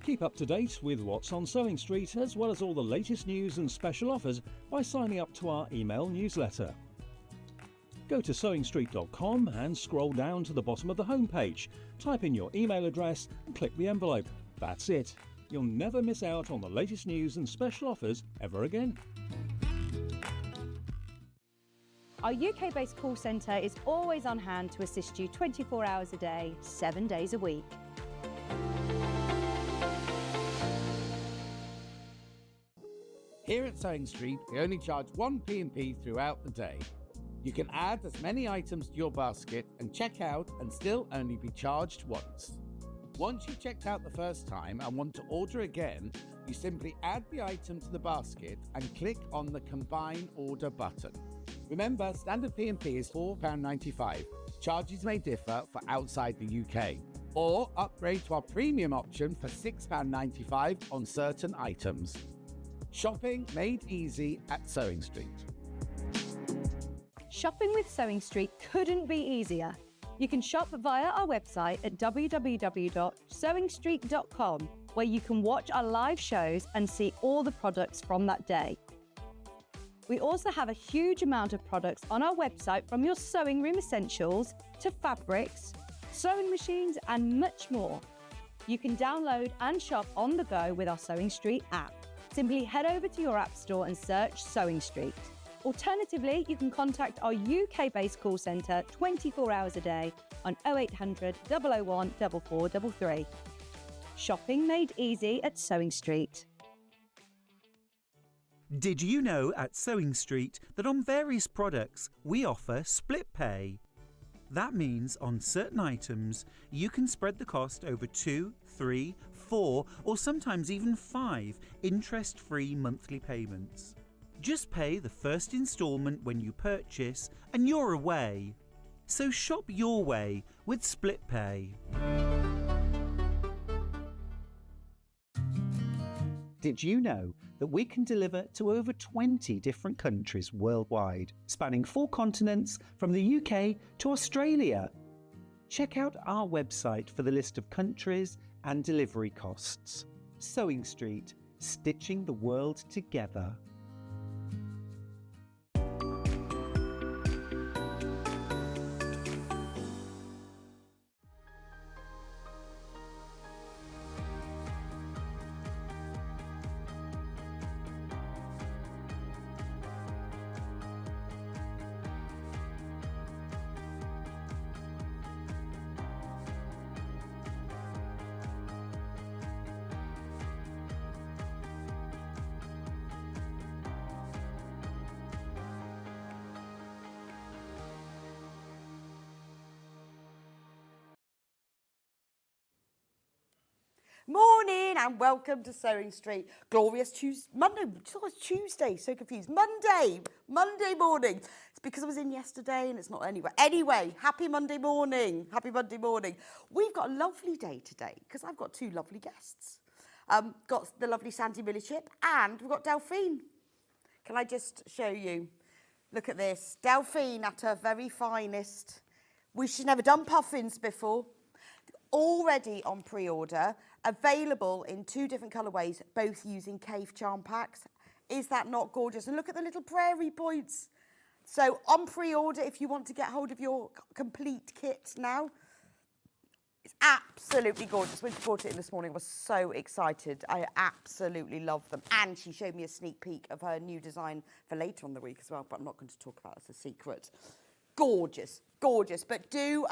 Keep up to date with what's on Sewing Street, as well as all the latest news and special offers by signing up to our email newsletter. Go to sewingstreet.com and scroll down to the bottom of the homepage. Type in your email address and click the envelope. That's it. You'll never miss out on the latest news and special offers ever again. Our UK-based call centre is always on hand to assist you 24 hours a day, 7 days a week. Here at Sewing Street, we only charge one P&P throughout the day. You can add as many items to your basket and check out and still only be charged once. Once you've checked out the first time and want to order again, you simply add the item to the basket and click on the Combine Order button. Remember, standard P&P is £4.95. Charges may differ for outside the UK. Or upgrade to our premium option for £6.95 on certain items. Shopping made easy at Sewing Street. Shopping with Sewing Street couldn't be easier. You can shop via our website at www.sewingstreet.com, where you can watch our live shows and see all the products from that day. We also have a huge amount of products on our website, from your sewing room essentials to fabrics, sewing machines and much more. You can download and shop on the go with our Sewing Street app. Simply head over to your app store and search Sewing Street. Alternatively, you can contact our UK-based call centre 24 hours a day on 0800 001 4433. Shopping made easy at Sewing Street. Did you know at Sewing Street that on various products we offer split pay? That means on certain items you can spread the cost over 2, 3, 4 or sometimes even 5 interest-free monthly payments. Just pay the first instalment when you purchase and you're away. So shop your way with split pay. Did you know that we can deliver to over 20 different countries worldwide, spanning 4 continents from the UK to Australia? Check out our website for the list of countries and delivery costs. Sewing Street, stitching the world together. Morning and welcome to Sewing Street. Glorious Tuesday, so confused. Monday morning. It's because I was in yesterday and it's not anywhere. Anyway, happy Monday morning. We've got a lovely day today because I've got 2 lovely guests. Got the lovely Sandi Millichip and we've got Delphine. Can I just show you? Look at this. Delphine at her very finest. She's never done puffins before. Already on pre-order, available in 2 different colourways, both using Kaffe charm packs. Is that not gorgeous? And look at the little prairie points. So on pre-order, if you want to get hold of your complete kit now, it's absolutely gorgeous. When she brought it in this morning, I was so excited. I absolutely love them. And she showed me a sneak peek of her new design for later on the week as well, but I'm not going to talk about it as a secret. Gorgeous. But do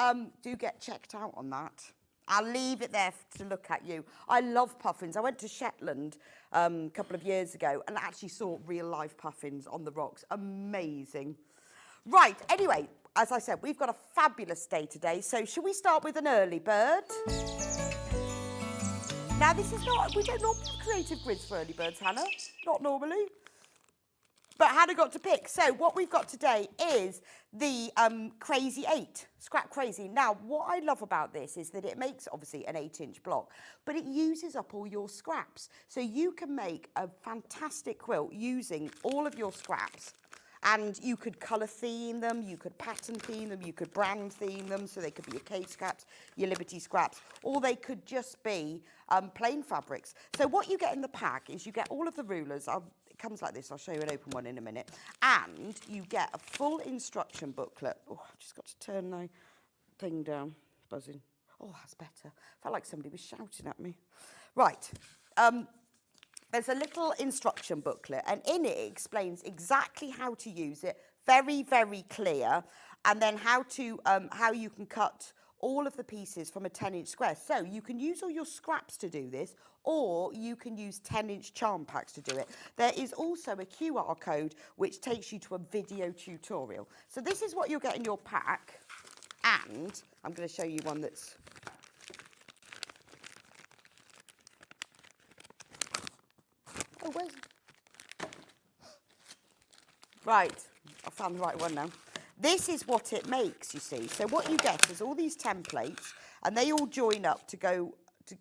get checked out on that. I'll leave it there to look at you. I love puffins. I went to Shetland a couple of years ago and actually saw real live puffins on the rocks. Amazing. Right, anyway, as I said, we've got a fabulous day today. So shall we start with an early bird? Now we don't normally have creative grids for early birds, Hannah. Not normally. But Hannah got to pick. So what we've got today is the Crazy 8, Scrap Crazy. Now, what I love about this is that it makes, obviously, an 8-inch block, but it uses up all your scraps. So you can make a fantastic quilt using all of your scraps. And you could colour theme them, you could pattern theme them, you could brand theme them, so they could be your K scraps, your Liberty scraps, or they could just be plain fabrics. So what you get in the pack is you get all of the rulers. It comes like this, I'll show you an open one in a minute. And you get a full instruction booklet. Oh, I've just got to turn my thing down, buzzing. Oh, that's better. Felt like somebody was shouting at me. Right. There's a little instruction booklet, and in it explains exactly how to use it, very, very clear, and then how you can cut all of the pieces from a 10-inch square. So you can use all your scraps to do this, or you can use 10-inch charm packs to do it. There is also a QR code which takes you to a video tutorial. So this is what you'll get in your pack, and I'm going to show you one that's... Oh, where's... Right, I found the right one now. This is what it makes, you see. So what you get is all these templates, and they all join up to go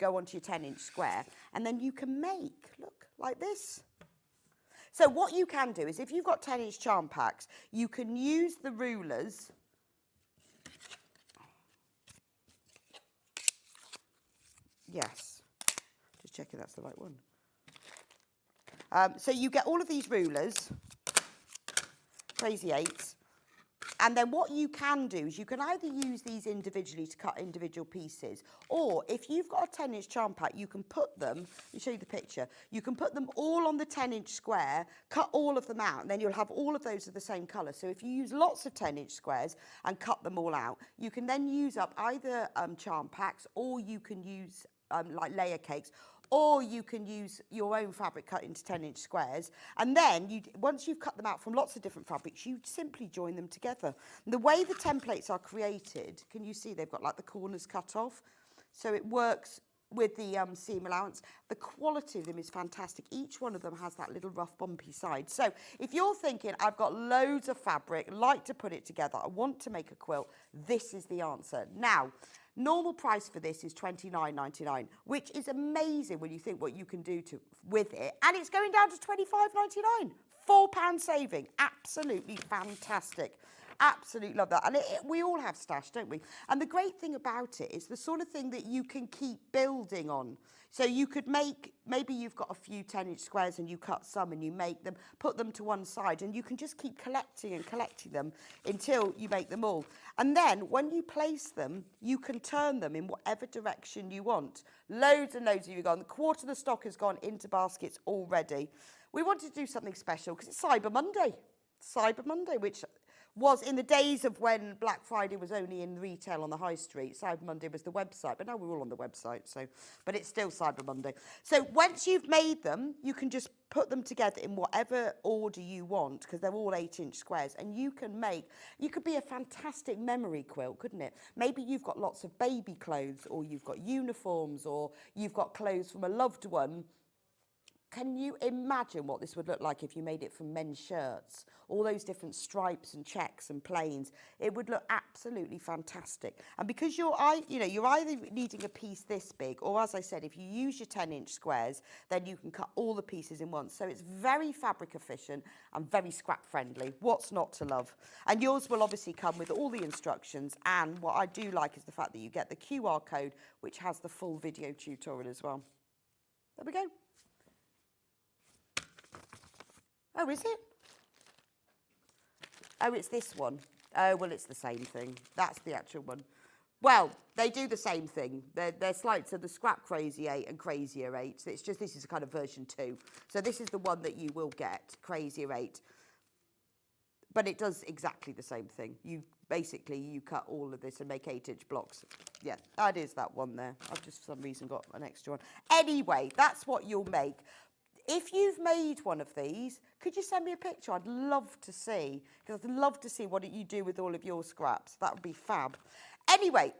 onto your 10-inch square, and then you can make, look, like this. So what you can do is, if you've got 10-inch charm packs, you can use the rulers. Yes, just checking that's the right one. So you get all of these rulers, crazy eights, and then what you can do is you can either use these individually to cut individual pieces, or if you've got a 10-inch charm pack, you can put them, let me show you the picture, you can put them all on the 10-inch square, cut all of them out, and then you'll have all of those of the same colour. So if you use lots of 10-inch squares and cut them all out, you can then use up either charm packs, or you can use like layer cakes, or you can use your own fabric cut into 10-inch squares. And then, once you've cut them out from lots of different fabrics, you simply join them together. And the way the templates are created, can you see they've got like the corners cut off? So it works with the seam allowance. The quality of them is fantastic. Each one of them has that little rough bumpy side. So if you're thinking, I've got loads of fabric, like to put it together, I want to make a quilt, this is the answer. Now, normal price for this is $29.99, which is amazing when you think what you can do with it. And it's going down to $25.99. £4 saving. Absolutely fantastic. Absolutely love that. And we all have stash, don't we? And the great thing about it is the sort of thing that you can keep building on. So you could make, maybe you've got a few 10-inch squares and you cut some and you make them, put them to one side, and you can just keep collecting and collecting them until you make them all. And then when you place them, you can turn them in whatever direction you want. Loads and loads of you gone. The quarter of the stock has gone into baskets already. We wanted to do something special because it's Cyber Monday. Cyber Monday, which was in the days of when Black Friday was only in retail on the high street. Cyber Monday was the website, but now we're all on the website, but it's still Cyber Monday. So once you've made them, you can just put them together in whatever order you want, because they're all 8-inch squares, and you could be a fantastic memory quilt, couldn't it? Maybe you've got lots of baby clothes, or you've got uniforms, or you've got clothes from a loved one. Can you imagine what this would look like if you made it from men's shirts? All those different stripes and checks and plains. It would look absolutely fantastic. And because you're either needing a piece this big, or as I said, if you use your 10-inch squares, then you can cut all the pieces in once. So it's very fabric efficient and very scrap friendly. What's not to love? And yours will obviously come with all the instructions. And what I do like is the fact that you get the QR code, which has the full video tutorial as well. There we go. Oh, is it? Oh, it's this one. Oh, well, it's the same thing. That's the actual one. Well, they do the same thing. They're slight, so the Scrap Crazy 8 and Crazier 8. So it's just, this is kind of version 2. So this is the one that you will get, Crazier 8. But it does exactly the same thing. You cut all of this and make 8-inch blocks. Yeah, that is that one there. I've just for some reason got an extra one. Anyway, that's what you'll make. If you've made one of these, could you send me a picture? I'd love to see, because I'd love to see what you do with all of your scraps. That would be fab. Anyway,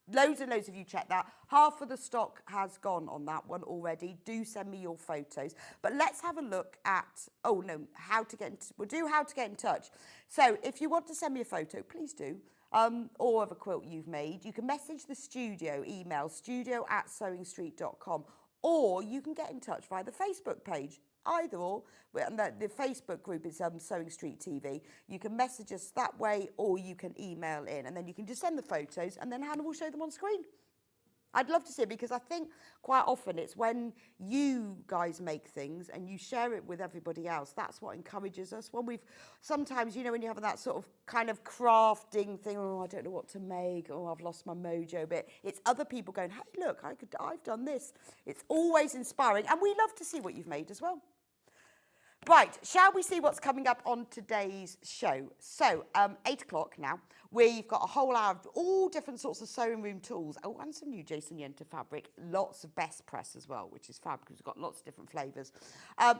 loads and loads of you check that. Half of the stock has gone on that one already. Do send me your photos. But let's have a look at, how to get in touch. So if you want to send me a photo, please do. Or of a quilt you've made, you can message the studio, email studio@sewingstreet.com. Or you can get in touch via the Facebook page. either or. And the Facebook group is Sewing Street TV. You can message us that way, or you can email in, and then you can just send the photos, and then Hannah will show them on screen. I'd love to see it, because I think quite often it's when you guys make things and you share it with everybody else, that's what encourages us. When sometimes, you know, when you have that sort of kind of crafting thing, oh, I don't know what to make, oh, I've lost my mojo, but it's other people going, hey, look, I've done this. It's always inspiring, and we love to see what you've made as well. Right, shall we see what's coming up on today's show? So, 8 o'clock now, we've got a whole hour of all different sorts of sewing room tools. Oh, and some new Jason Yenter fabric. Lots of best press as well, which is fab, because we've got lots of different flavours.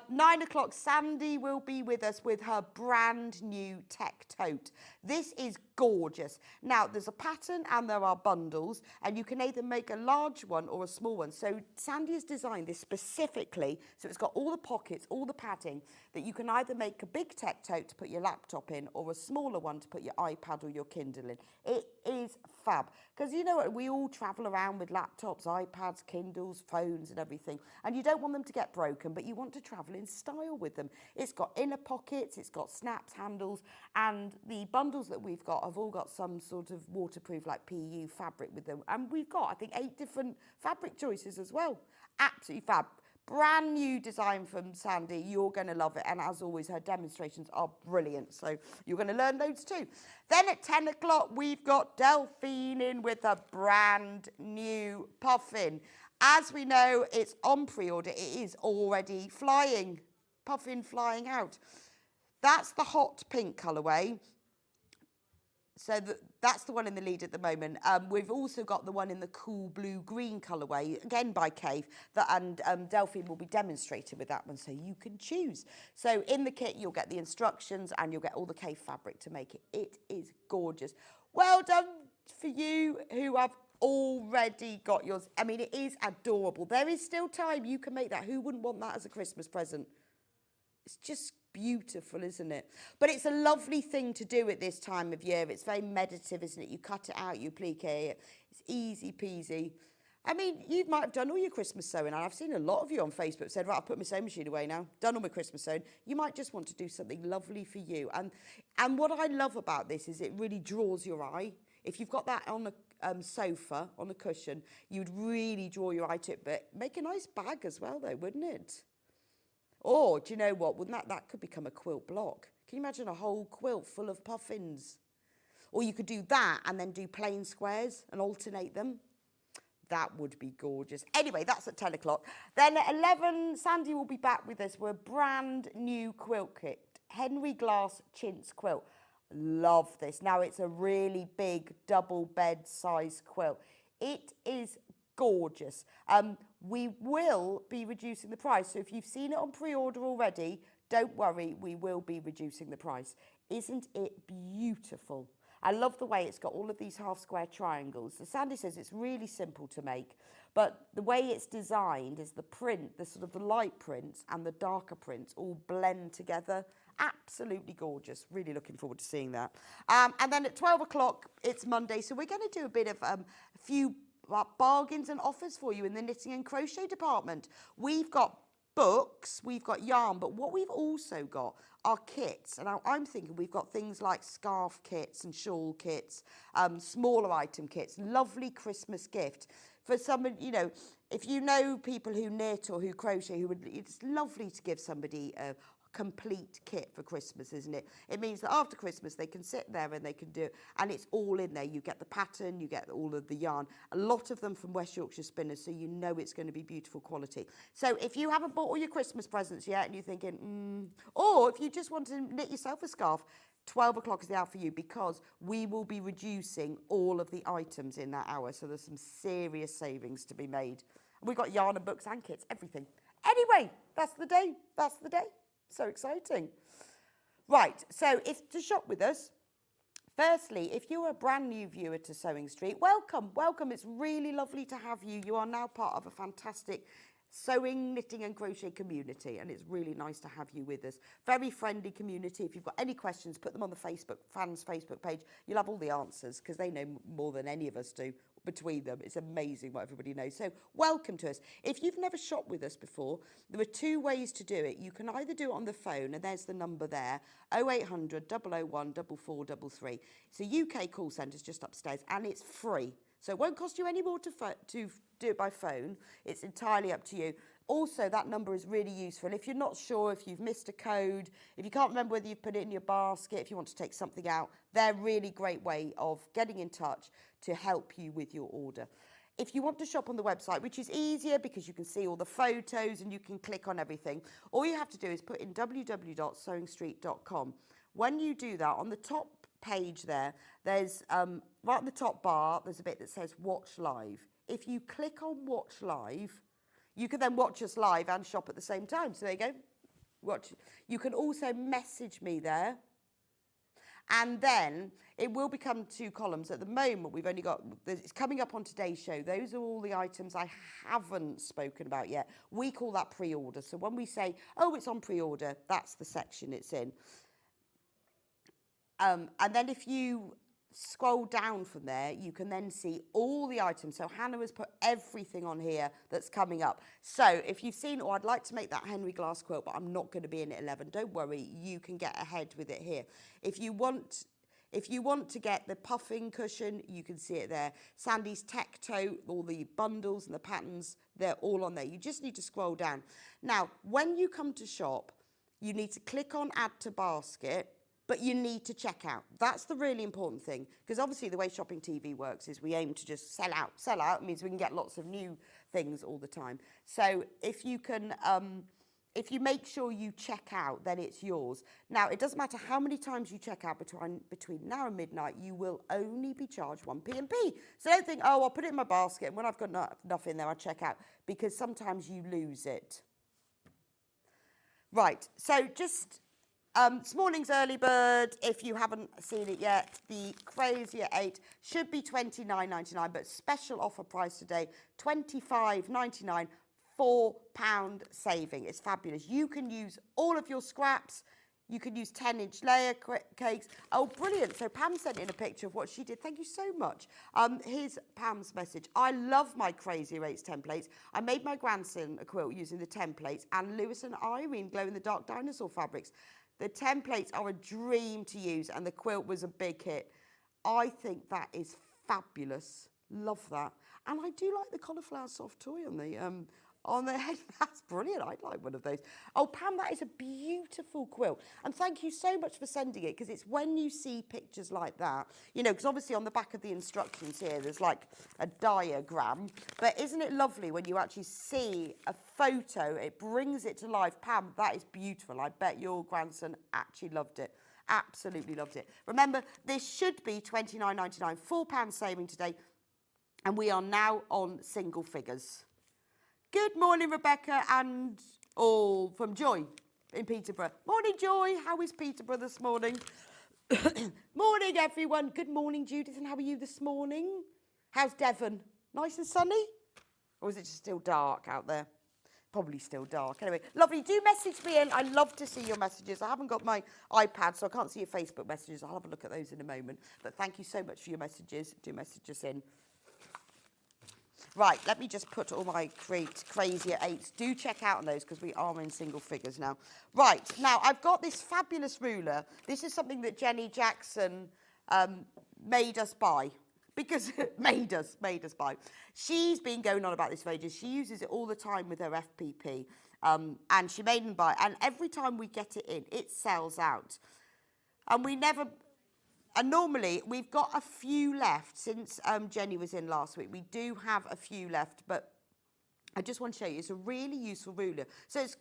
9 o'clock, Sandi will be with us with her brand new Tech Tote. This is gorgeous. Now, there's a pattern and there are bundles, and you can either make a large one or a small one. So Sandi has designed this specifically, so it's got all the pockets, all the padding, that you can either make a big Tech Tote to put your laptop in, or a smaller one to put your iPad or your Kindle in. It is fab, because you know what, we all travel around with laptops, iPads, Kindles, phones and everything, and you don't want them to get broken, but you want to travel in style with them. It's got inner pockets, it's got snaps, handles, and the bundles that we've got have all got some sort of waterproof, like PU fabric with them, and we've got, I think, 8 different fabric choices as well. Absolutely fab. Brand new design from Sandi. You're going to love it. And as always, her demonstrations are brilliant. So you're going to learn those too. Then at 10 o'clock, we've got Delphine in with a brand new Puffin. As we know, it's on pre-order. It is already flying. Puffin flying out. That's the hot pink colourway. So that's the one in the lead at the moment. We've also got the one in the cool blue-green colourway, again by Kaffe, and Delphine will be demonstrating with that one, so you can choose. So in the kit, you'll get the instructions and you'll get all the Kaffe fabric to make it. It is gorgeous. Well done for you who have already got yours. I mean, it is adorable. There is still time. You can make that. Who wouldn't want that as a Christmas present? It's just beautiful, isn't it? But it's a lovely thing to do at this time of year. It's very meditative, isn't it? You cut it out, you plique it. It's easy peasy. I mean, you might have done all your Christmas sewing, and I've seen a lot of you on Facebook said, right, I've put my sewing machine away now, done all my Christmas sewing. You might just want to do something lovely for you. And what I love about this is it really draws your eye. If you've got that on a sofa, on a cushion, you'd really draw your eye to it. But make a nice bag as well, though, wouldn't it? Or, do you know what? Wouldn't that could become a quilt block. Can you imagine a whole quilt full of puffins? Or you could do that and then do plain squares and alternate them. That would be gorgeous. Anyway, that's at 10 o'clock. Then at 11, Sandi will be back with us with a brand new quilt kit. Henry Glass Chintz Quilt. Love this. Now, it's a really big double bed size quilt. It is gorgeous. We will be reducing the price. So if you've seen it on pre-order already, don't worry, we will be reducing the price. Isn't it beautiful? I love the way it's got all of these half square triangles. So Sandi says it's really simple to make, but the way it's designed is the print, the sort of the light prints and the darker prints all blend together. Absolutely gorgeous. Really looking forward to seeing that. And then at 12 o'clock, it's Monday. So we're going to do a bit of a few bargains and offers for you in the knitting and crochet department. We've got books, we've got yarn, but what we've also got are kits. And I'm thinking we've got things like scarf kits and shawl kits, smaller item kits, lovely Christmas gift. For someone, you know, if you know people who knit or who crochet, it's lovely to give somebody a complete kit for Christmas, isn't it? It means that after Christmas they can sit there and they can do it, and it's all in there. You get the pattern, you get all of the yarn, a lot of them from West Yorkshire Spinners, so you know it's going to be beautiful quality. So if you haven't bought all your Christmas presents yet and you're thinking, or if you just want to knit yourself a scarf, 12 o'clock is the hour for you, because we will be reducing all of the items in that hour, so there's some serious savings to be made. We've got yarn and books and kits, everything. Anyway, that's the day. That's the day. So exciting. Right, so if to shop with us, firstly, if you're a brand new viewer to Sewing Street, welcome. It's really lovely to have you. You are now part of a fantastic sewing, knitting and crochet community, and it's really nice to have you with us. Very friendly community. If you've got any questions, put them on the fans Facebook page. You'll have all the answers because they know more than any of us do between them. It's amazing what everybody knows. So welcome to us. If you've never shopped with us before, there are two ways to do it. You can either do it on the phone, and there's the number there, 0800 001 4433. It's a UK call centre, it's just upstairs, and it's free. So it won't cost you any more to do it by phone. It's entirely up to you. Also, that number is really useful. If you're not sure, if you've missed a code, if you can't remember whether you've put it in your basket, if you want to take something out, they're a really great way of getting in touch to help you with your order. If you want to shop on the website, which is easier because you can see all the photos and you can click on everything, all you have to do is put in www.sewingstreet.com. When you do that, on the top page there's right at the top bar, there's a bit that says Watch Live. If you click on Watch Live, you can then watch us live and shop at the same time. So there you go. Watch. You can also message me there. And then it will become 2 columns. At the moment, we've only got, it's coming up on today's show. Those are all the items I haven't spoken about yet. We call that pre-order. So when we say, oh, it's on pre-order, that's the section it's in. And then if you scroll down from there, you can then see all the items. So Hannah has put everything on here that's coming up. So if you've seen, oh, I'd like to make that Henry Glass quilt, but I'm not going to be in at 11, don't worry, you can get ahead with it here. If you want to get the Puffin cushion, you can see it there. Sandi's Tech Tote, all the bundles and the patterns, they're all on there. You just need to scroll down. Now, when you come to shop, you need to click on Add to Basket, but you need to check out. That's the really important thing, because obviously the way Shopping TV works is we aim to just sell out. Sell out means we can get lots of new things all the time. So if you can, if you make sure you check out, then it's yours. Now, it doesn't matter how many times you check out between now and midnight, you will only be charged 1p&p. So don't think, oh, I'll put it in my basket, and when I've got enough in there, I'll check out, because sometimes you lose it. Right, so just... this morning's early bird, if you haven't seen it yet, the Crazier 8 should be £29.99, but special offer price today, £25.99, £4 saving. It's fabulous. You can use all of your scraps. You can use 10-inch layer cakes. Oh, brilliant. So Pam sent in a picture of what she did. Thank you so much. Here's Pam's message. I love my Crazy Rates templates. I made my grandson a quilt using the templates, and Lewis and Irene glow-in-the-dark dinosaur fabrics. The templates are a dream to use, and the quilt was a big hit. I think that is fabulous. Love that. And I do like the cauliflower soft toy on the head. That's brilliant. I'd like one of those. Oh, Pam, that is a beautiful quilt. And thank you so much for sending it, because it's when you see pictures like that, you know, because obviously on the back of the instructions here, there's like a diagram. But isn't it lovely when you actually see a photo, it brings it to life. Pam, that is beautiful. I bet your grandson actually loved it. Absolutely loved it. Remember, this should be £29.99, £4 saving today. And we are now on single figures. Good morning, Rebecca, and all from Joy in Peterborough. Morning, Joy. How is Peterborough this morning? Morning, everyone. Good morning, Judith, and how are you this morning? How's Devon? Nice and sunny? Or is it just still dark out there? Probably still dark. Anyway, lovely. Do message me in. I love to see your messages. I haven't got my iPad, so I can't see your Facebook messages. I'll have a look at those in a moment. But thank you so much for your messages. Do message us in. Right, let me just put all my Crazier 8s. Do check out on those, because we are in single figures now. Right, now I've got this fabulous ruler. This is something that Jenny Jackson made us buy. Because, made us buy. She's been going on about this for ages. She uses it all the time with her FPP. And she made them buy. And every time we get it in, it sells out. And we never... And normally, we've got a few left since Jenny was in last week. We do have a few left, but I just want to show you. It's a really useful ruler. So it's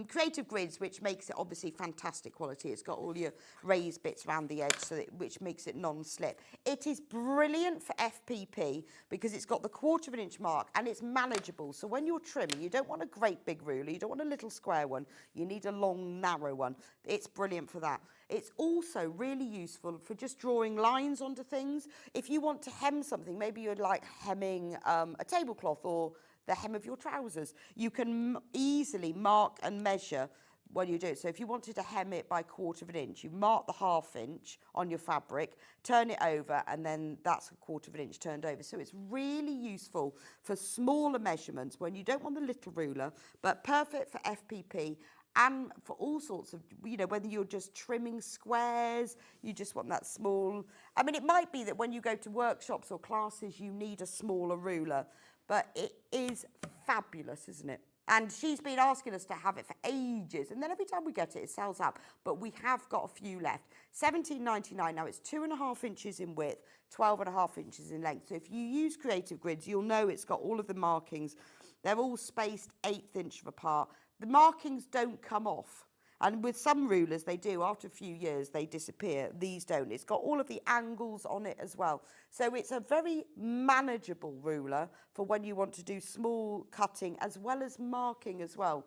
Creative Grids, which makes it obviously fantastic quality. It's got all your raised bits around the edge, which makes it non-slip. It is brilliant for FPP because it's got the 1/4 inch mark and it's manageable. So when you're trimming, you don't want a great big ruler. You don't want a little square one. You need a long, narrow one. It's brilliant for that. It's also really useful for just drawing lines onto things. If you want to hem something, maybe you're like hemming a tablecloth or the hem of your trousers. You can easily mark and measure when you do it. So if you wanted to hem it by 1/4 inch, you mark the 1/2 inch on your fabric, turn it over, and then that's 1/4 inch turned over. So it's really useful for smaller measurements when you don't want the little ruler, but perfect for FPP and for all sorts of, you know, whether you're just trimming squares, you just want that small. I mean, it might be that when you go to workshops or classes, you need a smaller ruler, but it is fabulous, isn't it? And she's been asking us to have it for ages, and then every time we get it, it sells out. But we have got a few left. $17.99 now. It's 2.5 inches in width, 12.5 inches in length. So if you use Creative Grids, you'll know it's got all of the markings. They're all spaced 1/8 inch apart. The markings don't come off. And with some rulers, they do. After a few years, they disappear. These don't. It's got all of the angles on it as well. So it's a very manageable ruler for when you want to do small cutting as well as marking as well.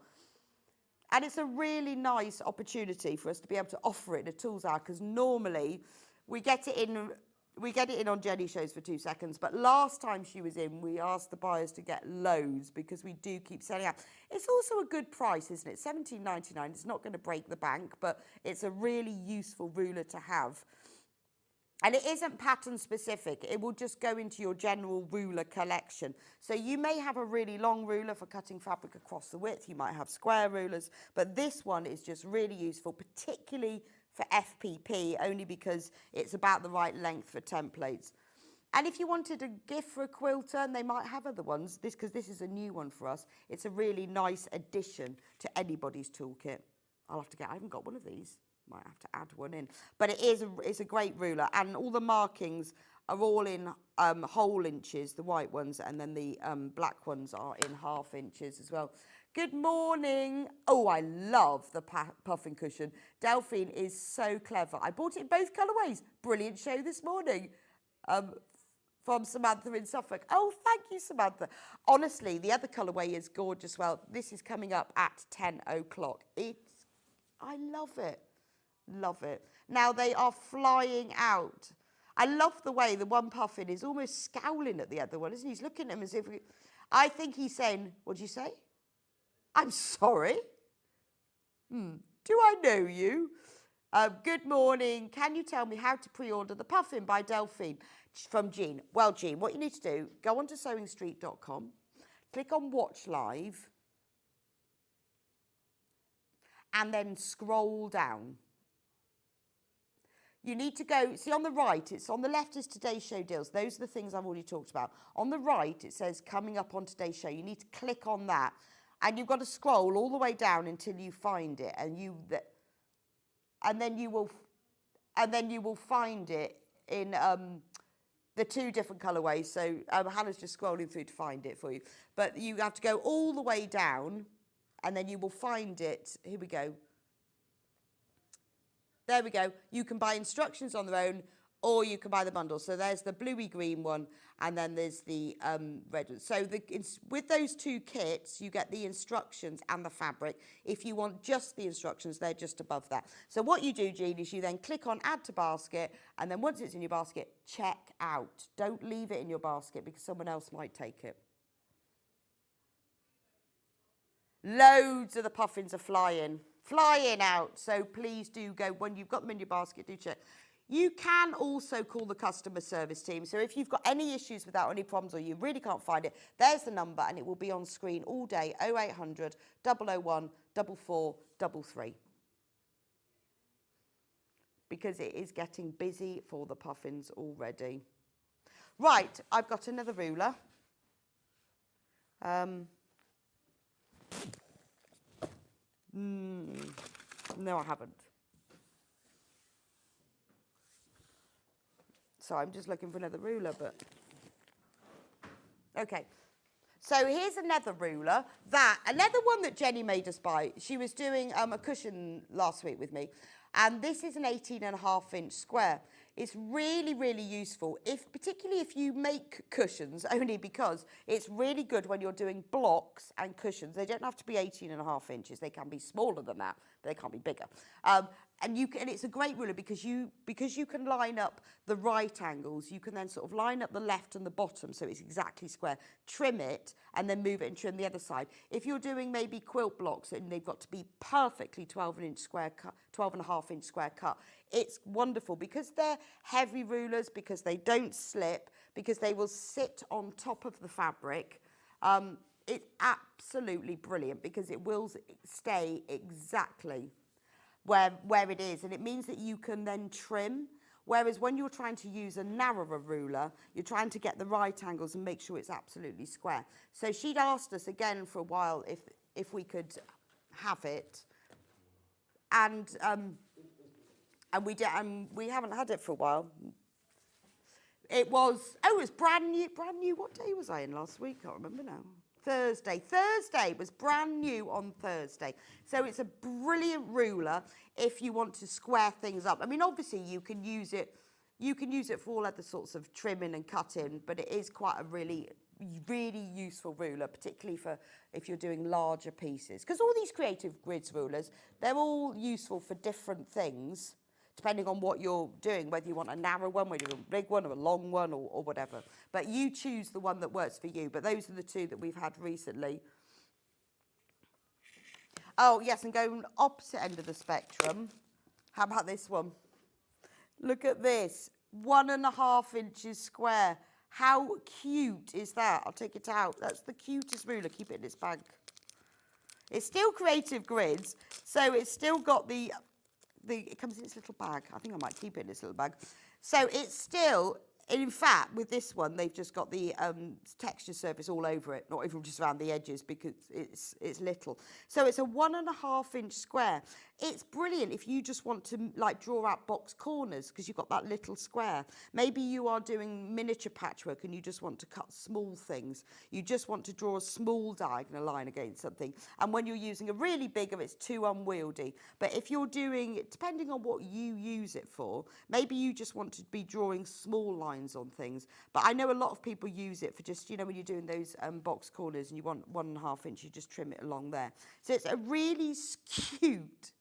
And it's a really nice opportunity for us to be able to offer it in a tools hour, because normally we get it in on Jenny shows for 2 seconds, but last time she was in, we asked the buyers to get loads because we do keep selling out. It's also a good price, isn't it? $17.99. It's not going to break the bank, but it's a really useful ruler to have. And it isn't pattern specific. It will just go into your general ruler collection. So you may have a really long ruler for cutting fabric across the width. You might have square rulers, but this one is just really useful, particularly for FPP, only because it's about the right length for templates. And if you wanted a gift for a quilter, and they might have other ones, because this is a new one for us, it's a really nice addition to anybody's toolkit. I haven't got one of these. Might have to add one in. But it's a great ruler, and all the markings are all in whole inches, the white ones, and then the black ones are in 1/2 inches as well. Good morning. Oh, I love the puffin cushion. Delphine is so clever. I bought it in both colourways. Brilliant show this morning from Samantha in Suffolk. Oh, thank you, Samantha. Honestly, the other colourway is gorgeous. Well, this is coming up at 10 o'clock. I love it. Love it. Now they are flying out. I love the way the one puffin is almost scowling at the other one, isn't he? He's looking at him as if... I think he's saying, what did you say? I'm sorry. Do I know you? Good morning. Can you tell me how to pre-order the puffin by Delphine? From Jean. Well, Jean, what you need to do, go onto sewingstreet.com, click on Watch Live, and then scroll down. You need to go, see on the right, it's on the left is Today's Show deals. Those are the things I've already talked about. On the right, it says coming up on Today's Show. You need to click on that. And you've got to scroll all the way down until you find it, and then you will find it in the 2 different colourways. So Hannah's just scrolling through to find it for you, but you have to go all the way down, and then you will find it. Here we go. There we go. You can buy instructions on their own, or you can buy the bundle. So there's the bluey green one, and then there's the red one. So with those 2 kits, you get the instructions and the fabric. If you want just the instructions, they're just above that. So what you do, Jean, is you then click on Add to Basket, and then once it's in your basket, check out. Don't leave it in your basket because someone else might take it. Loads of the puffins are flying out. So please do go, when you've got them in your basket, do check. You can also call the customer service team. So if you've got any issues with that or any problems, or you really can't find it, there's the number, and it will be on screen all day, 0800 001 4433. Because it is getting busy for the puffins already. Right, I've got another ruler. No, I haven't. So I'm just looking for another ruler, but... Okay. So here's another ruler. Another one that Jenny made us buy. She was doing a cushion last week with me. And this is an 18.5 inch square. It's really, really useful, particularly if you make cushions, only because it's really good when you're doing blocks and cushions. They don't have to be 18.5 inches. They can be smaller than that, but they can't be bigger. and it's a great ruler because you can line up the right angles. You can then sort of line up the left and the bottom so it's exactly square, trim it, and then move it and trim the other side. If you're doing maybe quilt blocks and they've got to be perfectly 12.5-inch square cut, it's wonderful because they're heavy rulers, because they don't slip, because they will sit on top of the fabric. It's absolutely brilliant because it will stay exactly where it is, and it means that you can then trim, whereas when you're trying to use a narrower ruler, you're trying to get the right angles and make sure it's absolutely square. So she'd asked us again for a while if we could have it, and we did, and we haven't had it for a while. It was brand new. What day was I in last week? I can't remember now. Thursday was brand new on Thursday. So it's a brilliant ruler if you want to square things up. I mean, obviously you can use it for all other sorts of trimming and cutting, but it is quite a really useful ruler, particularly for if you're doing larger pieces. Because all these Creative Grids rulers, they're all useful for different things, depending on what you're doing, whether you want a narrow one, whether you want a big one or a long one or whatever. But you choose the one that works for you. But those are the two that we've had recently. Oh, yes, and going opposite end of the spectrum. How about this one? Look at this, 1.5 inches square. How cute is that? I'll take it out. That's the cutest ruler. Keep it in its bag. It's still Creative Grids, so it's still got it comes in its little bag. I think I might keep it in its little bag. So it's still, in fact, with this one, they've just got the texture surface all over it, not even just around the edges because it's little. So it's a 1.5 inch square. It's brilliant if you just want to like draw out box corners because you've got that little square. Maybe you are doing miniature patchwork and you just want to cut small things. You just want to draw a small diagonal line against something. And when you're using a really bigger, it's too unwieldy. But if you're doing, depending on what you use it for, maybe you just want to be drawing small lines on things. But I know a lot of people use it for just, when you're doing those box corners and you want 1.5 inch, you just trim it along there. So it's a really cute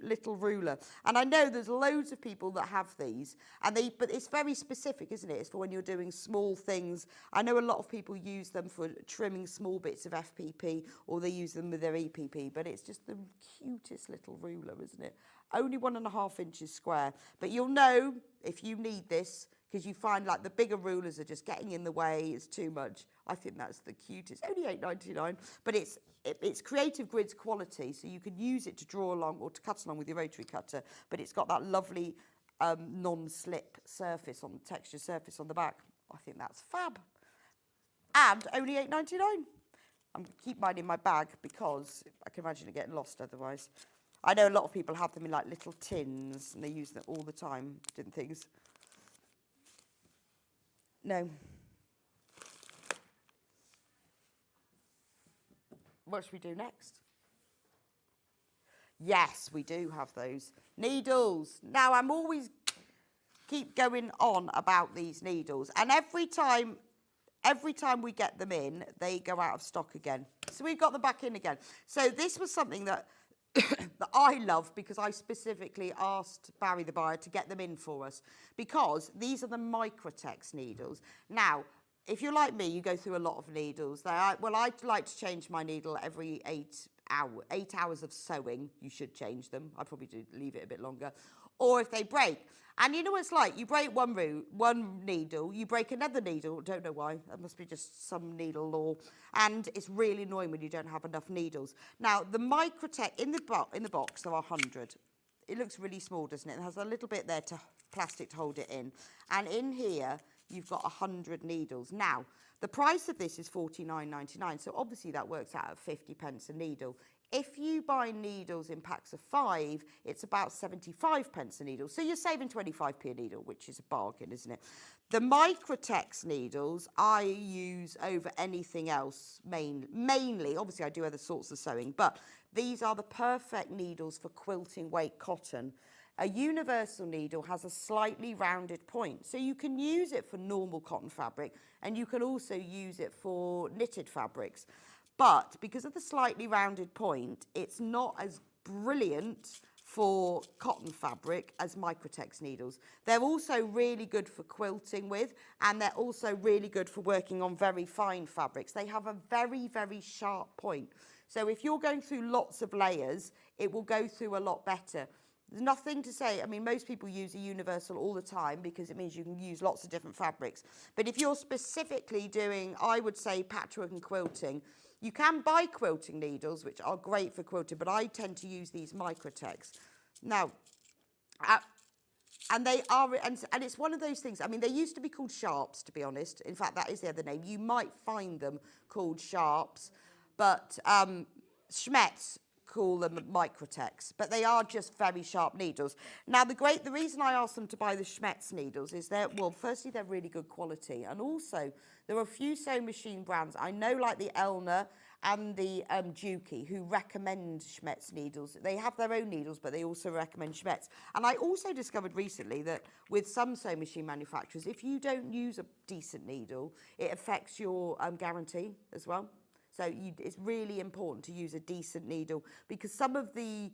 little ruler, and I know there's loads of people that have these, but it's very specific, isn't it? It's for when you're doing small things. I know a lot of people use them for trimming small bits of FPP, or they use them with their EPP, but it's just the cutest little ruler, isn't it? Only 1.5 inches square, but you'll know if you need this because you find like the bigger rulers are just getting in the way, it's too much. I think that's the cutest. Only £8.99, but it's Creative Grids quality, so you can use it to draw along or to cut along with your rotary cutter, but it's got that lovely non-slip surface texture surface on the back. I think that's fab. And only £8.99. I'm going to keep mine in my bag because I can imagine it getting lost otherwise. I know a lot of people have them in like little tins and they use them all the time doing things. No. What should we do next? Yes, we do have those. Needles. Now, I'm always keep going on about these needles. And every time we get them in, they go out of stock again. So we've got them back in again. So this was something that that I love because I specifically asked Barry the buyer to get them in for us because these are the Microtex needles. Now, if you're like me, you go through a lot of needles. I like to change my needle every 8 hours of sewing. You should change them. I'd probably leave it a bit longer. Or if they break. And you know what it's like? You break one needle, you break another needle. Don't know why. That must be just some needle law. And it's really annoying when you don't have enough needles. Now, the Microtex, in the box, there are 100. It looks really small, doesn't it? It has a little bit there to plastic to hold it in. And in here, you've got 100 needles. Now, the price of this is £49.99, so obviously that works out at 50p a needle. If you buy needles in packs of 5, it's about 75p a needle. So you're saving 25p a needle, which is a bargain, isn't it? The Microtex needles I use over anything else, mainly. Obviously, I do other sorts of sewing, but these are the perfect needles for quilting weight cotton. A universal needle has a slightly rounded point, so you can use it for normal cotton fabric, and you can also use it for knitted fabrics. But because of the slightly rounded point, it's not as brilliant for cotton fabric as Microtex needles. They're also really good for quilting with, and they're also really good for working on very fine fabrics. They have a very, very sharp point. So if you're going through lots of layers, it will go through a lot better. There's nothing to say. I mean, most people use a universal all the time because it means you can use lots of different fabrics. But if you're specifically doing, I would say, patchwork and quilting, you can buy quilting needles, which are great for quilting, but I tend to use these Microtex. Now, and they are, and it's one of those things, I mean, they used to be called Sharps, to be honest. In fact, that is the other name. You might find them called Sharps, but Schmetz call them Microtex, but they are just very sharp needles. Now, the reason I asked them to buy the Schmetz needles is well, firstly, they're really good quality, and also there are a few sewing machine brands I know, like the Elna and the Juki, who recommend Schmetz needles. They have their own needles, but they also recommend Schmetz. And I also discovered recently that with some sewing machine manufacturers, if you don't use a decent needle, it affects your guarantee as well. So it's really important to use a decent needle, because some of the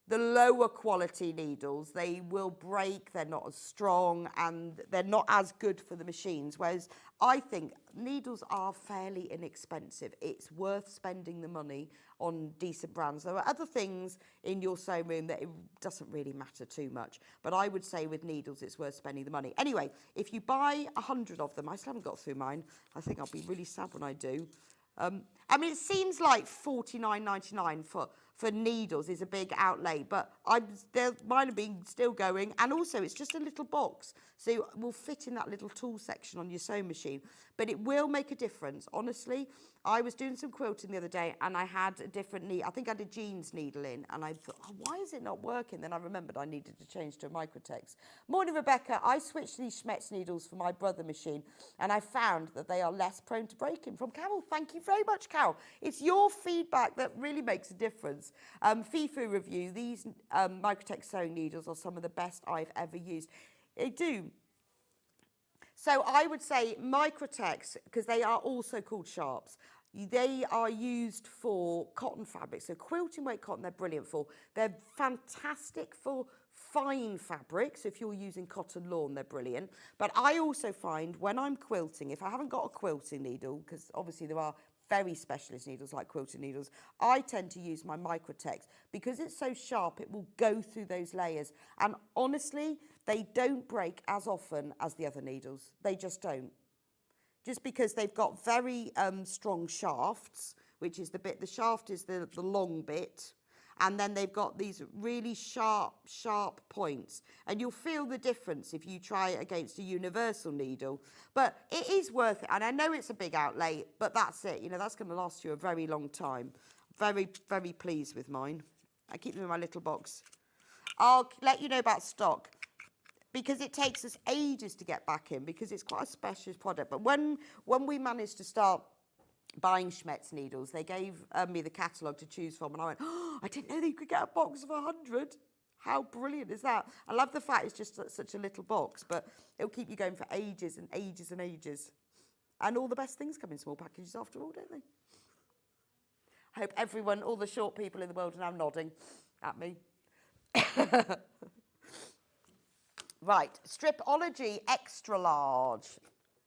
lower quality needles, they will break, they're not as strong, and they're not as good for the machines. Whereas I think needles are fairly inexpensive. It's worth spending the money on decent brands. There are other things in your sewing room that it doesn't really matter too much. But I would say with needles, it's worth spending the money. Anyway, if you buy 100 of them, I still haven't got through mine. I think I'll be really sad when I do. I mean, it seems like $49.99 for needles is a big outlay, but mine have been still going, and also it's just a little box, so it will fit in that little tool section on your sewing machine. But it will make a difference, honestly. I was doing some quilting the other day, and I had a different needle. I think I had a jeans needle in, and I thought, oh, why is it not working? Then I remembered I needed to change to a Microtex. Morning, Rebecca. I switched these Schmetz needles for my brother machine, and I found that they are less prone to breaking. From Carol. Thank you very much, Carol. It's your feedback that really makes a difference. FIFO review, these Microtex sewing needles are some of the best I've ever used. They do. So I would say Microtex, because they are also called Sharps, they are used for cotton fabric. So quilting weight cotton, they're brilliant for. They're fantastic for fine fabric. So if you're using cotton lawn, they're brilliant. But I also find when I'm quilting, if I haven't got a quilting needle, because obviously there are very specialist needles like quilting needles, I tend to use my Microtex because it's so sharp, it will go through those layers. And honestly, they don't break as often as the other needles. They just don't. Just because they've got very strong shafts, which is the shaft is the long bit, and then they've got these really sharp points. And you'll feel the difference if you try it against a universal needle. But it is worth it. And I know it's a big outlay, but that's it. You know, that's going to last you a very long time. Very, very pleased with mine. I keep them in my little box. I'll let you know about stock, because it takes us ages to get back in, because it's quite a specialist product. But when we managed to start buying Schmetz needles, they gave me the catalogue to choose from, and I went, oh, I didn't know that you could get a box of 100. How brilliant is that? I love the fact it's just such a little box, but it'll keep you going for ages and ages and ages. And all the best things come in small packages after all, don't they? I hope everyone, all the short people in the world are now nodding at me. Right, Stripology Extra Large.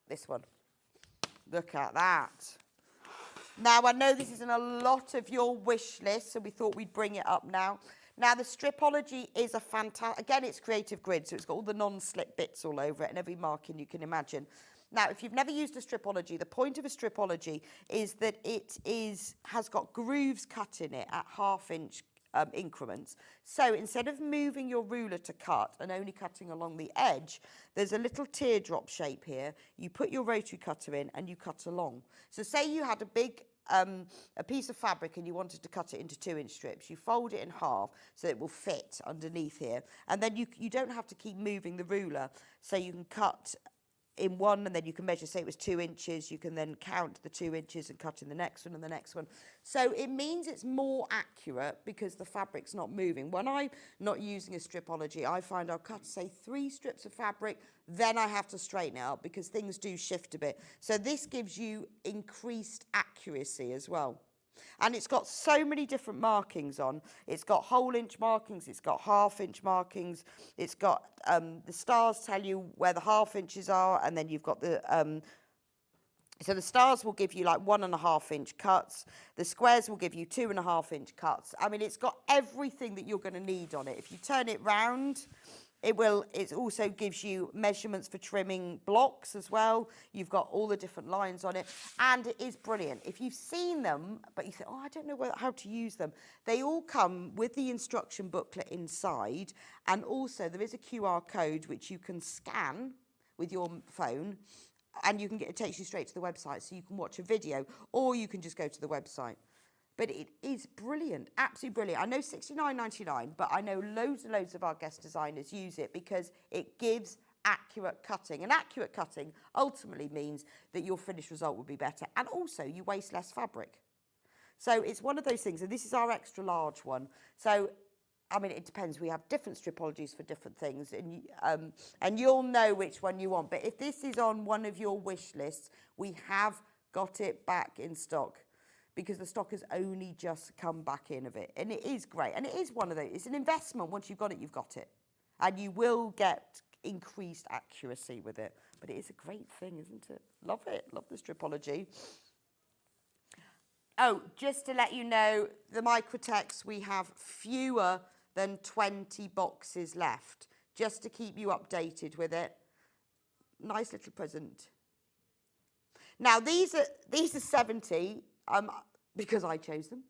This one. Look at that. Now, I know this isn't a lot of your wish list, so we thought we'd bring it up now. Now, the Stripology is a fantastic, again, it's Creative Grid, so it's got all the non-slip bits all over it and every marking you can imagine. Now, if you've never used a Stripology, the point of a Stripology is that it has got grooves cut in it at half-inch increments. So instead of moving your ruler to cut and only cutting along the edge, there's a little teardrop shape here. You put your rotary cutter in and you cut along. So say you had a big a piece of fabric and you wanted to cut it into 2-inch strips. You fold it in half so it will fit underneath here, and then you don't have to keep moving the ruler, so you can cut in one, and then you can measure, say it was 2 inches, you can then count the 2 inches and cut in the next one and the next one. So it means it's more accurate because the fabric's not moving. When I'm not using a Stripology, I find I'll cut, say, 3 strips of fabric, then I have to straighten it up because things do shift a bit. So this gives you increased accuracy as well. And it's got so many different markings on. It's got whole inch markings, it's got half inch markings, it's got the stars tell you where the half inches are, and then you've got the so the stars will give you like 1.5 inch cuts. The squares will give you 2.5 inch cuts. I mean, it's got everything that you're going to need on it. If you turn it round, it also gives you measurements for trimming blocks as well. You've got all the different lines on it, and it is brilliant. If you've seen them, but you think, oh, I don't know how to use them, they all come with the instruction booklet inside, and also there is a QR code which you can scan with your phone, and it takes you straight to the website, so you can watch a video, or you can just go to the website. But it is brilliant, absolutely brilliant. I know $69.99, but I know loads and loads of our guest designers use it because it gives accurate cutting. And accurate cutting ultimately means that your finished result will be better. And also, you waste less fabric. So it's one of those things, and this is our extra large one. So, I mean, it depends. We have different stripologies for different things, and you'll know which one you want. But if this is on one of your wish lists, we have got it back in stock, because the stock has only just come back in of it. And it is great. And it is one of those, it's an investment. Once you've got it, you've got it. And you will get increased accuracy with it. But it is a great thing, isn't it? Love it. Love the stripology. Oh, just to let you know, the Microtex, we have fewer than 20 boxes left, just to keep you updated with it. Nice little present. Now, these are 70, because I chose them.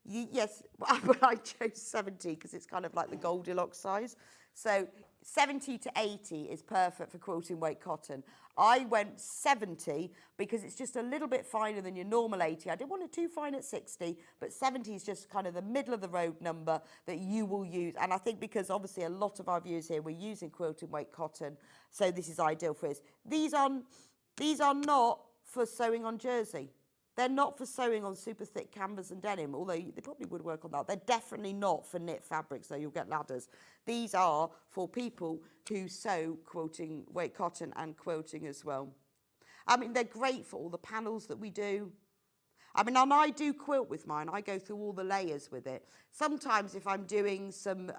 Yes, but I chose 70 because it's kind of like the Goldilocks size. So 70 to 80 is perfect for quilting weight cotton. I went 70 because it's just a little bit finer than your normal 80. I didn't want it too fine at 60, but 70 is just kind of the middle of the road number that you will use. And I think because obviously a lot of our viewers here were using quilting weight cotton, so this is ideal for us. These are not for sewing on jersey. They're not for sewing on super thick canvas and denim, although they probably would work on that. They're definitely not for knit fabrics, though you'll get ladders. These are for people who sew quilting weight cotton and quilting as well. I mean, they're great for all the panels that we do. I mean, and I do quilt with mine. I go through all the layers with it. Sometimes if I'm doing some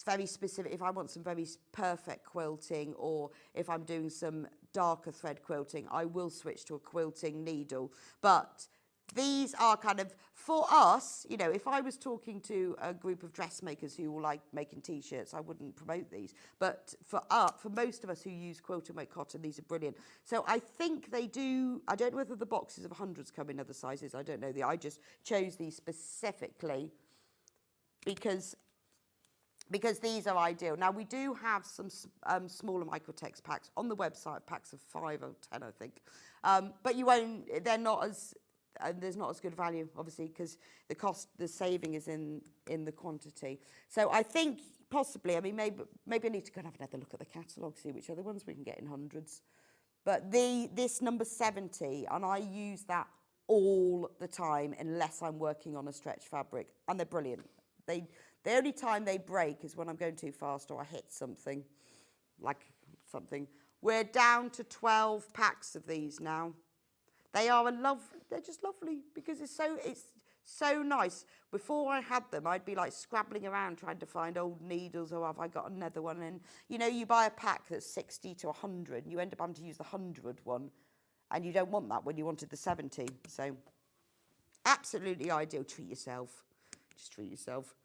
very specific, if I want some very perfect quilting, or if I'm doing some darker thread quilting, I will switch to a quilting needle. But these are kind of, for us, you know, if I was talking to a group of dressmakers who will like making t-shirts, I wouldn't promote these. But for most of us who use quilt and weight cotton, these are brilliant. So I think they do, I don't know whether the boxes of hundreds come in other sizes, I don't know. I just chose these specifically because these are ideal. Now, we do have some smaller Microtex packs on the website, packs of 5 or 10, I think. But you won't, they're not as, there's not as good value, obviously, because the saving is in the quantity. So I think possibly, I mean, maybe I need to go and have another look at the catalogue, see which other ones we can get in hundreds. But this number 70, and I use that all the time unless I'm working on a stretch fabric, and they're brilliant. The only time they break is when I'm going too fast or I hit something, like something. We're down to 12 packs of these now. They're just lovely because it's so nice. Before I had them, I'd be like scrabbling around trying to find old needles, or have I got another one? And you know, you buy a pack that's 60 to 100, and you end up having to use the 100 one, and you don't want that when you wanted the 70. So absolutely ideal. Treat yourself. Just treat yourself.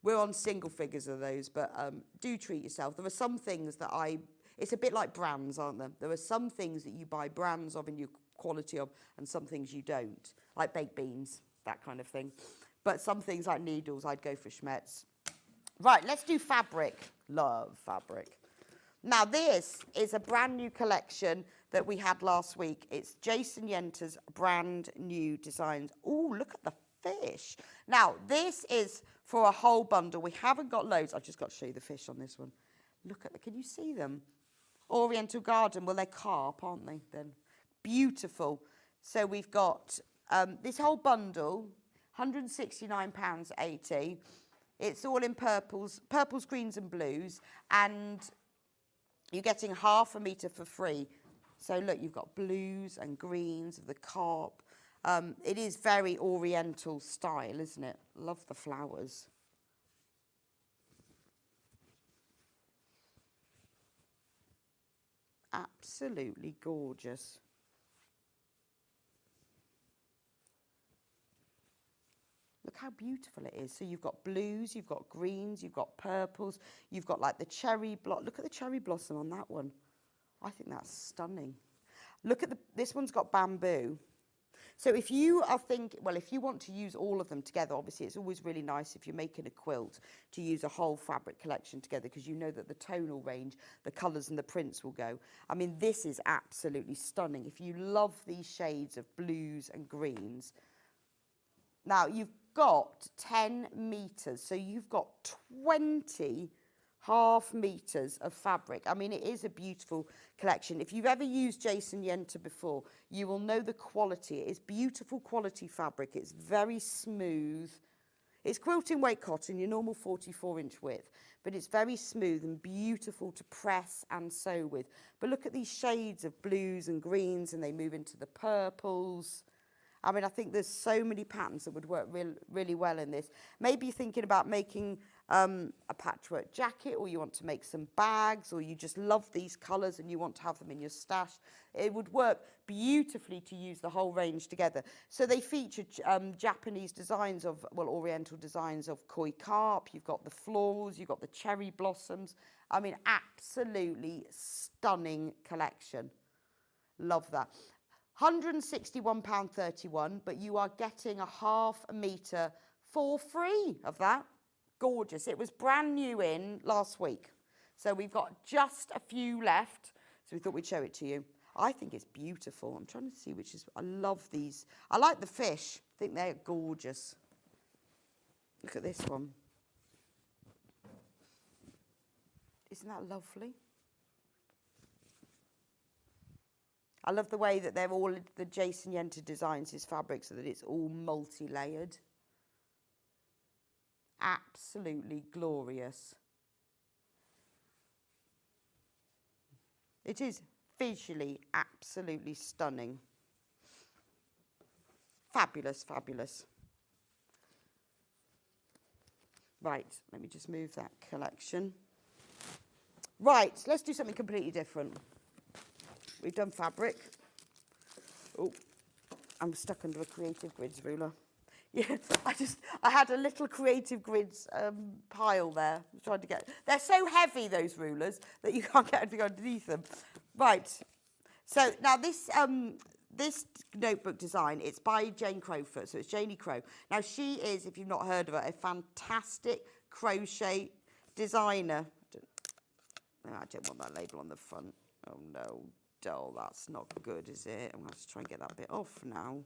We're on single figures of those, but do treat yourself. There are some things that it's a bit like brands, aren't there? There are some things that you buy brands of and you quality of, and some things you don't, like baked beans, that kind of thing. But some things like needles, I'd go for Schmetz. Right, let's do fabric. Love fabric. Now, this is a brand new collection that we had last week. It's Jason Yenter's brand new designs. Oh, look at the fish. Now, this is for a whole bundle. We haven't got loads. I've just got to show you the fish on this one. Look at can you see them? Oriental Garden. Well, they're carp, aren't they, then? Beautiful. So we've got this whole bundle, £169.80. It's all in purples, greens and blues, and you're getting half a metre for free. So look, you've got blues and greens of the carp, It is very oriental style, isn't it? Love the flowers. Absolutely gorgeous. Look how beautiful it is. So you've got blues, you've got greens, you've got purples, you've got like the cherry blossom. Look at the cherry blossom on that one. I think that's stunning. Look at this one's got bamboo. So if you are thinking, well, if you want to use all of them together, obviously it's always really nice if you're making a quilt to use a whole fabric collection together, because you know that the tonal range, the colours and the prints will go. I mean, this is absolutely stunning. If you love these shades of blues and greens. Now, you've got 10 metres, so you've got 20 half meters of fabric. I mean, it is a beautiful collection. If you've ever used Jason Yenter before, you will know the quality. It is beautiful quality fabric. It's very smooth. It's quilting weight cotton, your normal 44-inch width, but it's very smooth and beautiful to press and sew with. But look at these shades of blues and greens, and they move into the purples. I mean, I think there's so many patterns that would work really well in this. Maybe you're thinking about making a patchwork jacket, or you want to make some bags, or you just love these colours and you want to have them in your stash. It would work beautifully to use the whole range together. So they feature Japanese designs of, well, oriental designs of koi carp. You've got the florals, you've got the cherry blossoms. I mean, absolutely stunning collection. Love that. £161.31, but you are getting a half a metre for free of that. Gorgeous. It was brand new in last week. So we've got just a few left. So we thought we'd show it to you. I think it's beautiful. I'm trying to see which is, I love these. I like the fish. I think they're gorgeous. Look at this one. Isn't that lovely? I love the way that they're all, the Jason Yenter designs his fabric so that it's all multi-layered. Absolutely glorious. It is visually absolutely stunning. Fabulous, fabulous. Right, let me just move that collection. Right, let's do something completely different. We've done fabric. Oh, I'm stuck under a Creative Grids ruler. Yeah, I had a little Creative Grids pile there. I'm trying to get. They're so heavy, those rulers, that you can't get anything underneath them. Right. So now this notebook design, it's by Jane Crowfoot. So it's Janie Crow. Now she is, if you've not heard of her, a fantastic crochet designer. I don't want that label on the front. Oh no. Oh, that's not good, is it? I'm going to have to try and get that bit off now.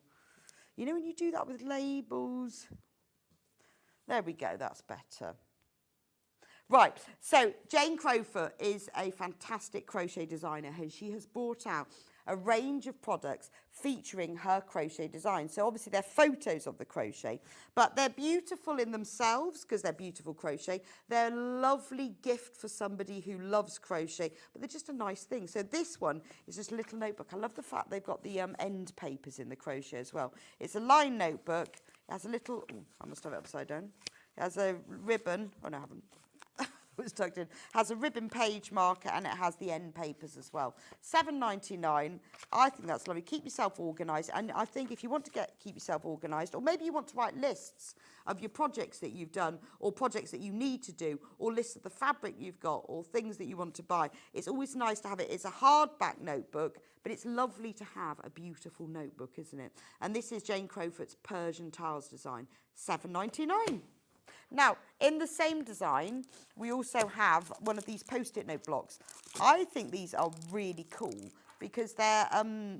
You know when you do that with labels? There we go, that's better. Right, so Jane Crowfoot is a fantastic crochet designer, and she has brought out a range of products featuring her crochet design. So obviously they're photos of the crochet, but they're beautiful in themselves because they're beautiful crochet. They're a lovely gift for somebody who loves crochet, but they're just a nice thing. So this one is just a little notebook. I love the fact they've got the end papers in the crochet as well. It's a lined notebook. It has a little, oh, I must have it upside down. It has a ribbon. Oh, no, I haven't. It's tucked in. Has a ribbon page marker, and it has the end papers as well. £7.99. I think that's lovely. Keep yourself organised, and I think if you want to keep yourself organised, or maybe you want to write lists of your projects that you've done, or projects that you need to do, or lists of the fabric you've got, or things that you want to buy. It's always nice to have it. It's a hardback notebook, but it's lovely to have a beautiful notebook, isn't it? And this is Jane Crowfoot's Persian Tiles design. £7.99. Now, in the same design, we also have one of these Post-it note blocks. I think these are really cool because they're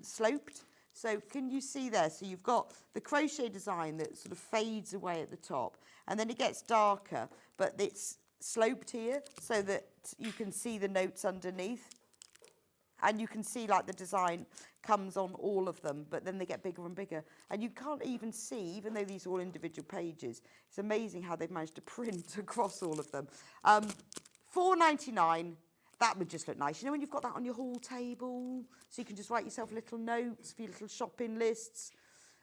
sloped. So can you see there? So you've got the crochet design that sort of fades away at the top, and then it gets darker, but it's sloped here so that you can see the notes underneath. And you can see like the design comes on all of them, but then they get bigger and bigger. And you can't even see, even though these are all individual pages, it's amazing how they've managed to print across all of them. £4.99, that would just look nice. You know when you've got that on your hall table, so you can just write yourself little notes for your little shopping lists.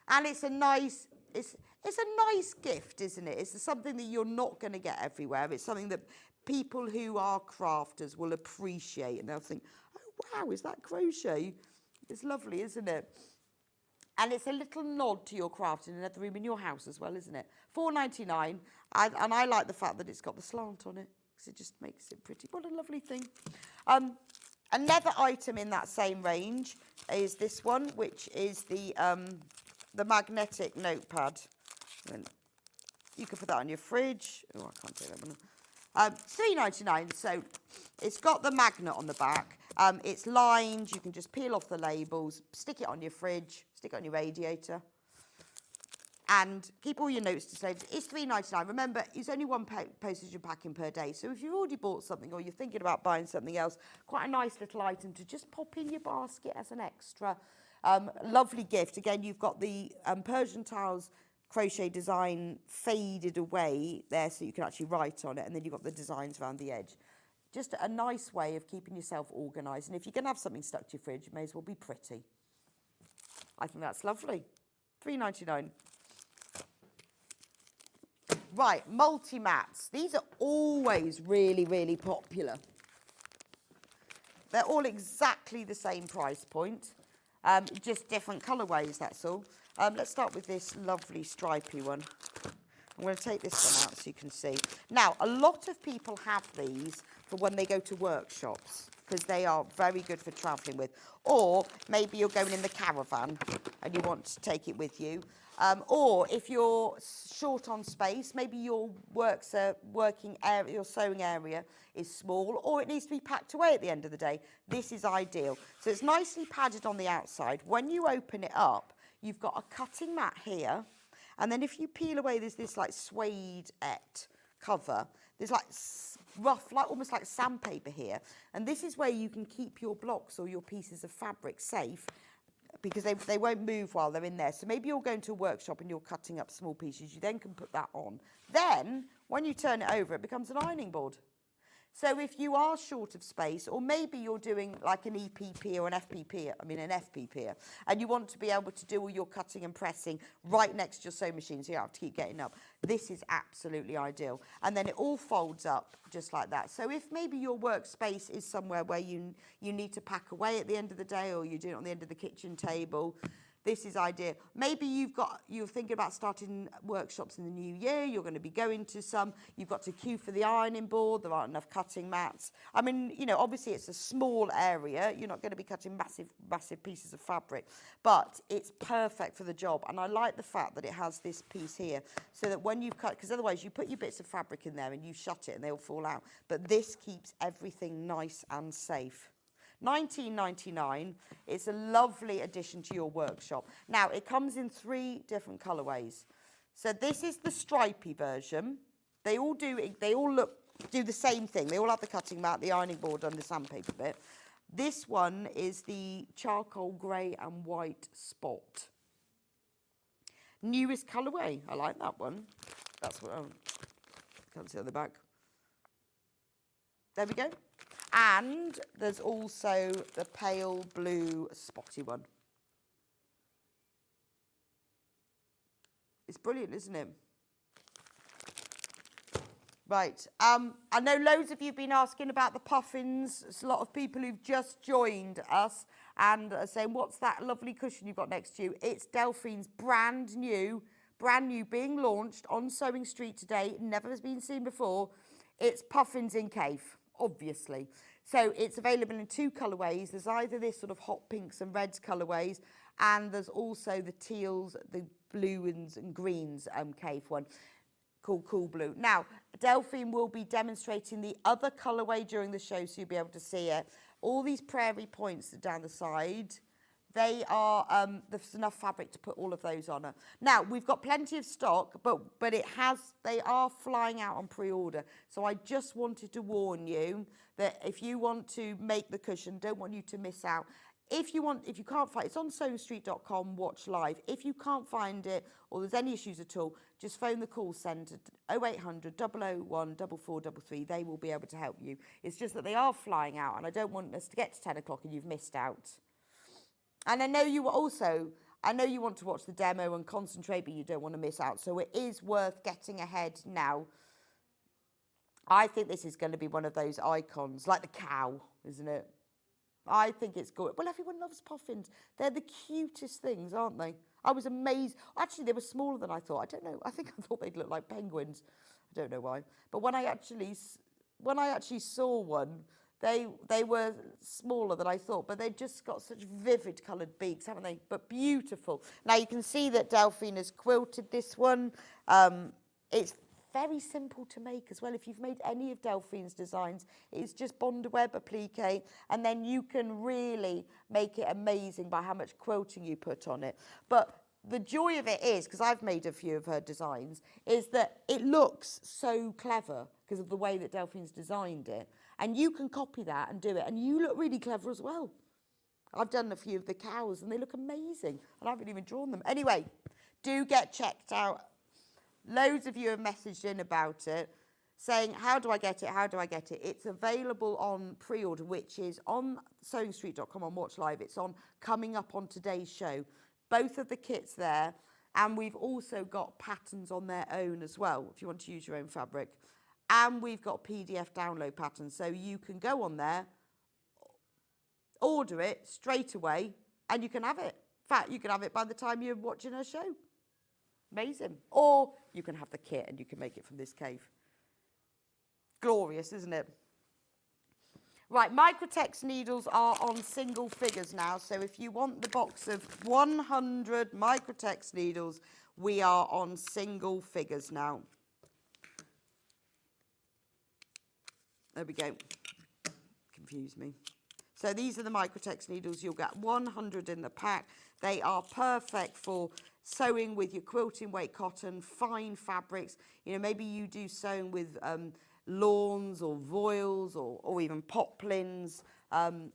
And it's a nice, it's a nice gift, isn't it? It's something that you're not going to get everywhere. It's something that people who are crafters will appreciate, and they'll think, oh wow, is that crochet? It's lovely, isn't it? And it's a little nod to your craft in another room in your house as well, isn't it? $4.99, and I like the fact that it's got the slant on it, because it just makes it pretty. What a lovely thing. Another item in that same range is this one, which is the magnetic notepad. And you can put that on your fridge. Oh, I can't take that one. $3.99, so it's got the magnet on the back. It's lined, you can just peel off the labels, stick it on your fridge, stick it on your radiator, and keep all your notes to save. It's $3.99. Remember, it's only one postage you're packing per day, so if you've already bought something or you're thinking about buying something else, quite a nice little item to just pop in your basket as an extra. Lovely gift. Again, you've got the Persian tiles crochet design faded away there, so you can actually write on it, and then you've got the designs around the edge. Just a nice way of keeping yourself organised, and if you're going to have something stuck to your fridge, it may as well be pretty. I think that's lovely. $3.99. Right, multi-mats. These are always really, really popular. They're all exactly the same price point, just different colourways, that's all. Let's start with this lovely stripy one. I'm going to take this one out so you can see. Now, a lot of people have these for when they go to workshops, because they are very good for travelling with. Or maybe you're going in the caravan and you want to take it with you. Or if you're short on space, maybe your working area, your sewing area is small, or it needs to be packed away at the end of the day. This is ideal. So it's nicely padded on the outside. When you open it up, you've got a cutting mat here, and then if you peel away, there's this like suede-ette cover. There's like rough, like almost like sandpaper here, and this is where you can keep your blocks or your pieces of fabric safe, because they won't move while they're in there. So maybe you're going to a workshop and you're cutting up small pieces. You then can put that on. Then, when you turn it over, it becomes an ironing board. So if you are short of space, or maybe you're doing like an EPP or an FPP, an FPP, and you want to be able to do all your cutting and pressing right next to your sewing machine, so you don't have to keep getting up, this is absolutely ideal. And then it all folds up just like that. So if maybe your workspace is somewhere where you need to pack away at the end of the day, or you do it on the end of the kitchen table, this is ideal. Maybe you're thinking about starting workshops in the new year, you're going to be going to some, you've got to queue for the ironing board, there aren't enough cutting mats. I mean, you know, obviously it's a small area, you're not going to be cutting massive pieces of fabric, but it's perfect for the job. And I like the fact that it has this piece here, so that when you've cut, because otherwise you put your bits of fabric in there and you shut it and they all fall out. But this keeps everything nice and safe. $19.99. It's a lovely addition to your workshop. Now, it comes in 3 different colourways. So this is the stripy version. They all do the same thing. They all have the cutting mat, the ironing board, and the sandpaper bit. This one is the charcoal grey and white spot. Newest colourway. I like that one. That's what I can't see on the back. There we go. And there's also the pale blue spotty one. It's brilliant, isn't it? Right. I know loads of you have been asking about the puffins. There's a lot of people who've just joined us and are saying, what's that lovely cushion you've got next to you? It's Delphine's brand new, being launched on Sewing Street today. Never has been seen before. It's Puffins in Cave, obviously. So it's available in 2 colourways. There's either this sort of hot pinks and reds colourways, and there's also the teals, the blues and greens cave one called Cool Blue. Now, Delphine will be demonstrating the other colourway during the show, so you'll be able to see it. All these prairie points down the side, they are, there's enough fabric to put all of those on her. Now, we've got plenty of stock, but they are flying out on pre-order. So I just wanted to warn you that if you want to make the cushion, don't want you to miss out. If you can't find it, it's on sewingstreet.com, watch live. If you can't find it, or there's any issues at all, just phone the call centre, 0800 001 4433. They will be able to help you. It's just that they are flying out, and I don't want us to get to 10 o'clock and you've missed out. And I know you were also I know you want to watch the demo and concentrate, but you don't want to miss out. So it is worth getting ahead now. I think this is going to be one of those icons, like the cow, isn't it? I think it's good. Well, everyone loves puffins. They're the cutest things, aren't they? I was amazed. Actually, they were smaller than I thought. I don't know. I think I thought they'd look like penguins. I don't know why. But when I actually saw one, they were smaller than I thought. But they've just got such vivid coloured beaks, haven't they? But beautiful. Now, you can see that Delphine has quilted this one. It's very simple to make as well. If you've made any of Delphine's designs, it's just bond web applique, and then you can really make it amazing by how much quilting you put on it. But the joy of it is, because I've made a few of her designs, is that it looks so clever because of the way that Delphine's designed it. And you can copy that and do it, and you look really clever as well. I've done a few of the cows, and they look amazing, and I haven't even drawn them. Anyway, do get checked out. Loads of you have messaged in about it, saying, how do I get it? How do I get it? It's available on pre-order, which is on sewingstreet.com on Watch Live. It's on coming up on today's show. Both of the kits there. And we've also got patterns on their own as well, if you want to use your own fabric. And we've got PDF download patterns. So you can go on there, order it straight away, and you can have it. In fact, you can have it by the time you're watching our show. Amazing. Or you can have the kit and you can make it from this cave. Glorious, isn't it? Right, Microtex needles are on single figures now. So if you want the box of 100 Microtex needles, we are on single figures now. There we go. Confuse me. So these are the Microtex needles. You'll get 100 in the pack. They are perfect for sewing with your quilting weight cotton, fine fabrics. You know, maybe you do sewing with lawns or voiles or even poplins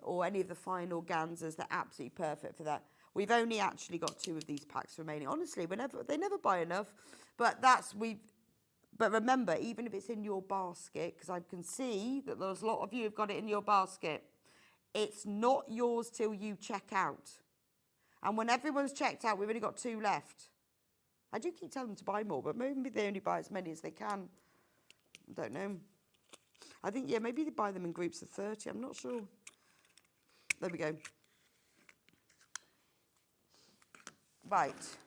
or any of the fine organzas. They're absolutely perfect for that. We've only actually got 2 of these packs remaining. Honestly, they never buy enough. But But remember, even if it's in your basket, because I can see that there's a lot of you who've got it in your basket, it's not yours till you check out. And when everyone's checked out, we've only got 2 left. I do keep telling them to buy more, but maybe they only buy as many as they can. I don't know. I think, yeah, maybe they buy them in groups of 30. I'm not sure. There we go. Right.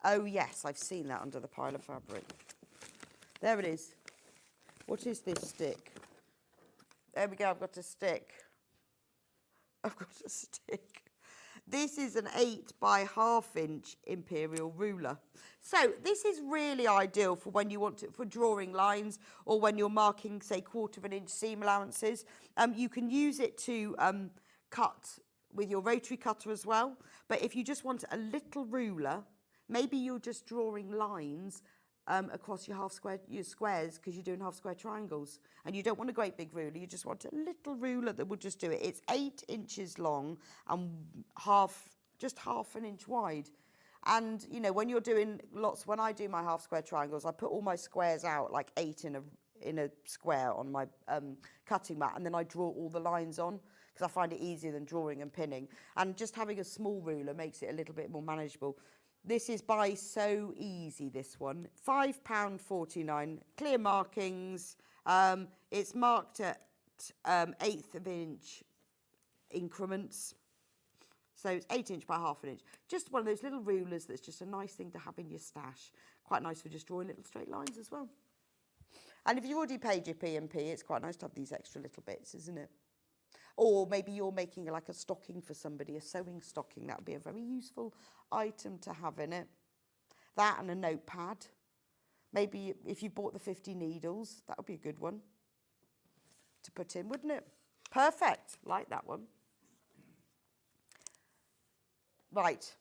Oh, yes, I've seen that under the pile of fabric. There it is. What is this stick? There we go, I've got a stick. I've got a stick. This is an 8 by ½ inch imperial ruler. So this is really ideal for when you want to, for drawing lines or when you're marking, say, 1/4 inch seam allowances. You can use it to cut with your rotary cutter as well. But if you just want a little ruler, maybe you're just drawing lines across your squares because you're doing half square triangles and you don't want a great big ruler, you just want a little ruler that will just do it. It's 8 inches long and just half an inch wide. And you know, when you're doing when I do my half square triangles, I put all my squares out like 8 in a square on my cutting mat, and then I draw all the lines on because I find it easier than drawing and pinning. And just having a small ruler makes it a little bit more manageable. This is by So Easy, this one. £5.49, clear markings. It's marked at 1/8 of an inch increments. So it's 8 inch by ½ an inch. Just one of those little rulers that's just a nice thing to have in your stash. Quite nice for just drawing little straight lines as well. And if you've already paid your P&P, it's quite nice to have these extra little bits, isn't it? Or maybe you're making like a stocking for somebody, a sewing stocking. That would be a very useful item to have in it. That and a notepad. Maybe if you bought the 50 needles, that would be a good one to put in, wouldn't it? Perfect. Like that one. Right.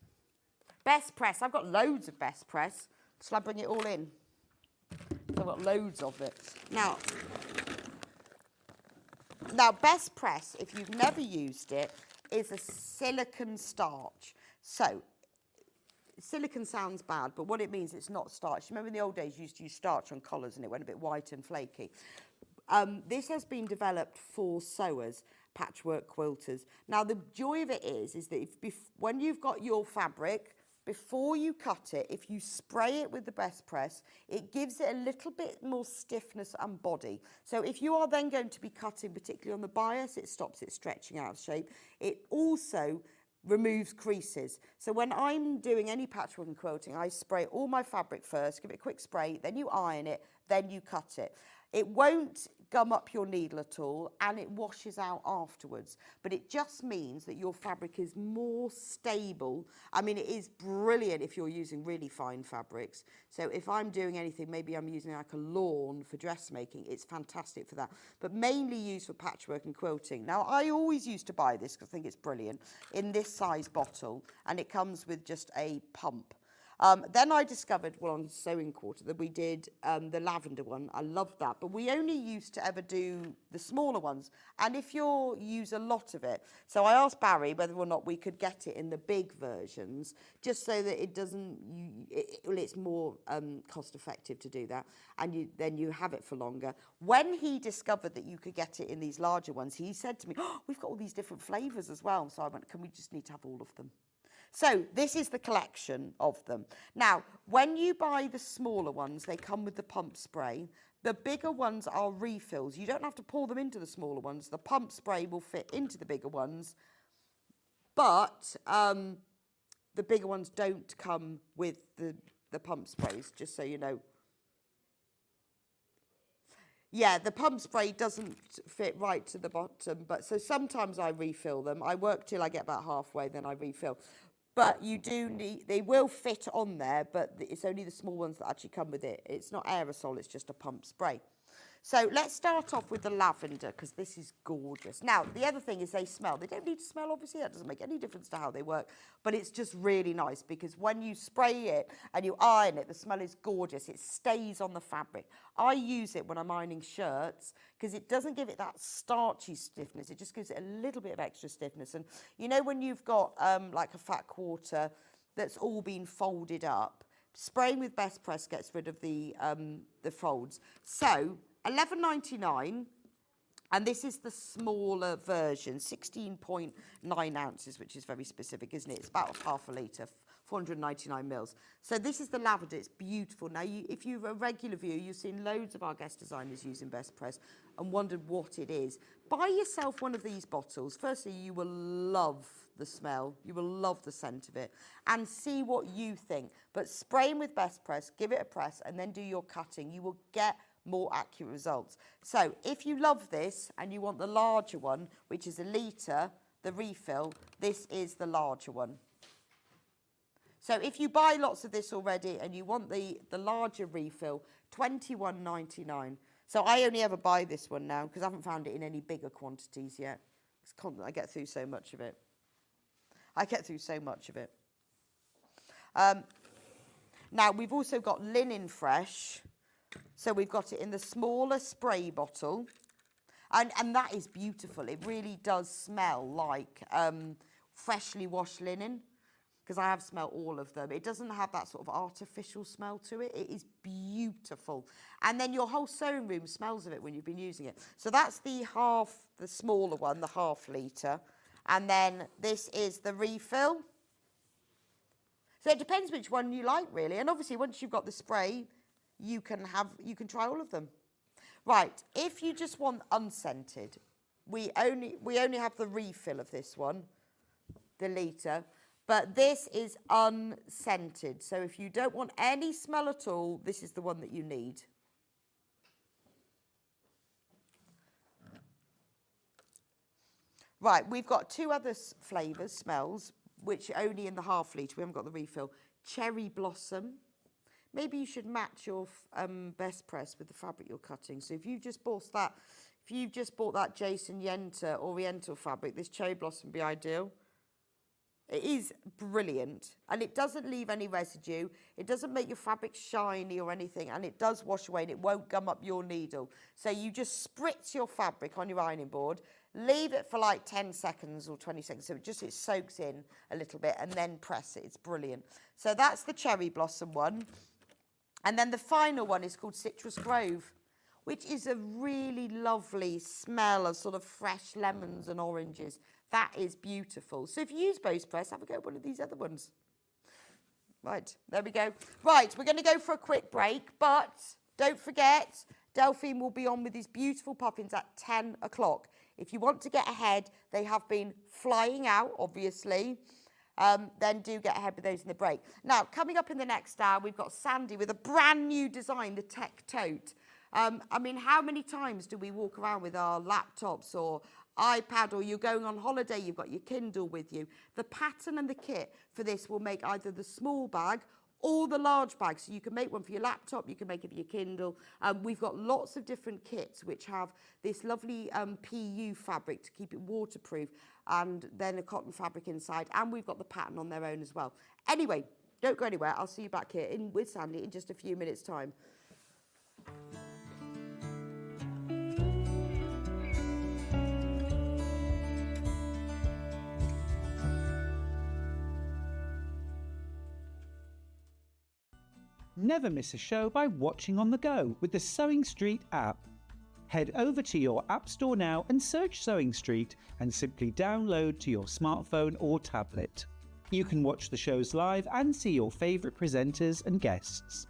Best press. I've got loads of best press. Shall I bring it all in? I've got loads of it. Now, best press, if you've never used it, is a silicone starch. So, silicone sounds bad, but what it means, it's not starch. Remember in the old days, you used to use starch on collars and it went a bit white and flaky. this has been developed for sewers, patchwork quilters. Now, the joy of it is that when you've got your fabric, before you cut it, if you spray it with the best press, it gives it a little bit more stiffness and body. So if you are then going to be cutting, particularly on the bias, it stops it stretching out of shape. It also removes creases. So when I'm doing any patchwork and quilting, I spray all my fabric first, give it a quick spray, then you iron it, then you cut it. It won't gum up your needle at all, and it washes out afterwards. But it just means that your fabric is more stable. I mean, it is brilliant if you're using really fine fabrics. So if I'm doing anything, maybe I'm using like a lawn for dressmaking, it's fantastic for that. But mainly used for patchwork and quilting. Now, I always used to buy this because I think it's brilliant, in this size bottle, and it comes with just a pump. Then I discovered, well, on Sewing Quarter, that we did the lavender one. I loved that. But we only used to ever do the smaller ones. And if you use a lot of it. So I asked Barry whether or not we could get it in the big versions, just so that it doesn't, it's more cost effective to do that. And then you have it for longer. When he discovered that you could get it in these larger ones, he said to me, oh, we've got all these different flavours as well. So I went, can we just need to have all of them? So this is the collection of them. Now, when you buy the smaller ones, they come with the pump spray. The bigger ones are refills. You don't have to pour them into the smaller ones. The pump spray will fit into the bigger ones. But the bigger ones don't come with the pump sprays, just so you know. Yeah, the pump spray doesn't fit right to the bottom, but so sometimes I refill them. I work till I get about halfway, then I refill. But you do need, they will fit on there, but it's only the small ones that actually come with it. It's not aerosol, it's just a pump spray. So let's start off with the lavender, because this is gorgeous. Now, the other thing is they smell. They don't need to smell, obviously. That doesn't make any difference to how they work. But it's just really nice, because when you spray it and you iron it, the smell is gorgeous. It stays on the fabric. I use it when I'm ironing shirts, because it doesn't give it that starchy stiffness. It just gives it a little bit of extra stiffness. And you know when you've got like a fat quarter that's all been folded up, spraying with best press gets rid of the folds. So $11.99, and this is the smaller version, 16.9 ounces, which is very specific, isn't it? It's about half a litre, 499 mils. So this is the lavender. It's beautiful. Now, if you're a regular viewer, you've seen loads of our guest designers using best press and wondered what it is. Buy yourself one of these bottles. Firstly, you will love the smell. You will love the scent of it, and see what you think. But spraying with best press, give it a press, and then do your cutting. You will get more accurate results. So if you love this and you want the larger one, which is a litre, the refill, this is the larger one. So if you buy lots of this already and you want the larger refill, $21.99. So I only ever buy this one now because I haven't found it in any bigger quantities yet. I get through so much of it. Now we've also got Linen Fresh. So we've got it in the smaller spray bottle, and that is beautiful. It really does smell like freshly washed linen, because I have smelled all of them. It doesn't have that sort of artificial smell to it. It is beautiful. And then your whole sewing room smells of it when you've been using it. So that's the smaller one, the half litre. And then this is the refill. So it depends which one you like, really. And obviously, once you've got the spray, you can try all of them. Right, if you just want unscented, we only have the refill of this one, the litre, but this is unscented. So if you don't want any smell at all, this is the one that you need. Right, we've got two other flavours, smells, which are only in the half litre. We haven't got the refill. Cherry Blossom. Maybe you should match your best press with the fabric you're cutting. So if you've just bought that Jason Yenter Oriental fabric, this Cherry Blossom would be ideal. It is brilliant, and it doesn't leave any residue. It doesn't make your fabric shiny or anything, and it does wash away, and it won't gum up your needle. So you just spritz your fabric on your ironing board, leave it for like 10 seconds or 20 seconds, so it soaks in a little bit, and then press it. It's brilliant. So that's the Cherry Blossom one. And then the final one is called Citrus Grove. which is a really lovely smell of sort of fresh lemons and oranges. That is beautiful. So if you use Bose Press, have a go at one of these other ones. Right, there we go. Right, we're going to go for a quick break, but don't forget, Delphine will be on with these beautiful puffins at 10 o'clock. If you want to get ahead, they have been flying out, obviously. Then do get ahead with those in the break. Now, coming up in the next hour, we've got Sandi with a brand new design, the Tech Tote. I mean, how many times do we walk around with our laptops or iPad, or you're going on holiday, you've got your Kindle with you? The pattern and the kit for this will make either the small bag or the large bag. So you can make one for your laptop, you can make it for your Kindle. We've got lots of different kits which have this lovely PU fabric to keep it waterproof, and then a cotton fabric inside. And we've got the pattern on their own as well. Anyway, don't go anywhere. I'll see you back here with Sandi in just a few minutes' time. Never miss a show by watching on the go with the Sewing Street app. Head over to your App Store now and search Sewing Street and simply download to your smartphone or tablet. You can watch the shows live and see your favourite presenters and guests.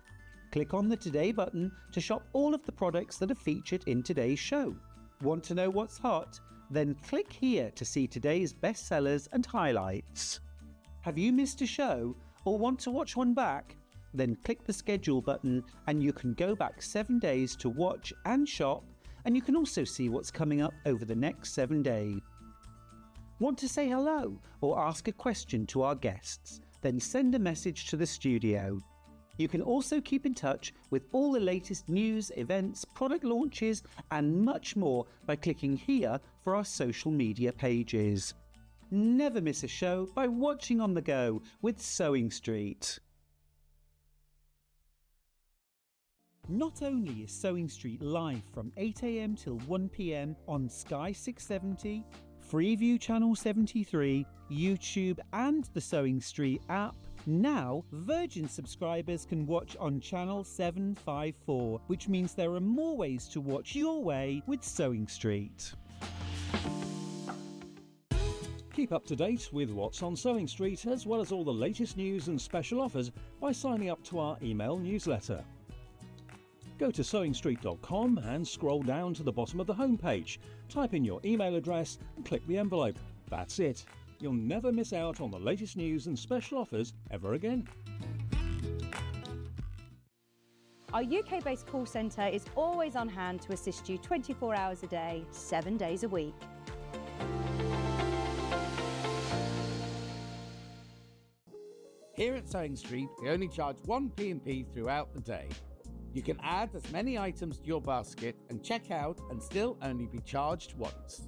Click on the Today button to shop all of the products that are featured in today's show. Want to know what's hot? Then click here to see today's bestsellers and highlights. Have you missed a show or want to watch one back? Then click the schedule button and you can go back 7 days to watch and shop, and you can also see what's coming up over the next 7 days. Want to say hello or ask a question to our guests? Then send a message to the studio. You can also keep in touch with all the latest news, events, product launches and much more by clicking here for our social media pages. Never miss a show by watching on the go with Sewing Street. Not only is Sewing Street live from 8 AM till 1 PM on Sky 670, Freeview Channel 73, YouTube and the Sewing Street app, now Virgin subscribers can watch on Channel 754, which means there are more ways to watch your way with Sewing Street. Keep up to date with what's on Sewing Street, as well as all the latest news and special offers by signing up to our email newsletter. Go to sewingstreet.com and scroll down to the bottom of the homepage. Type in your email address and click the envelope. That's it. You'll never miss out on the latest news and special offers ever again. Our UK-based call centre is always on hand to assist you 24 hours a day, 7 days a week. Here at Sewing Street, we only charge one P&P throughout the day. You can add as many items to your basket and check out and still only be charged once.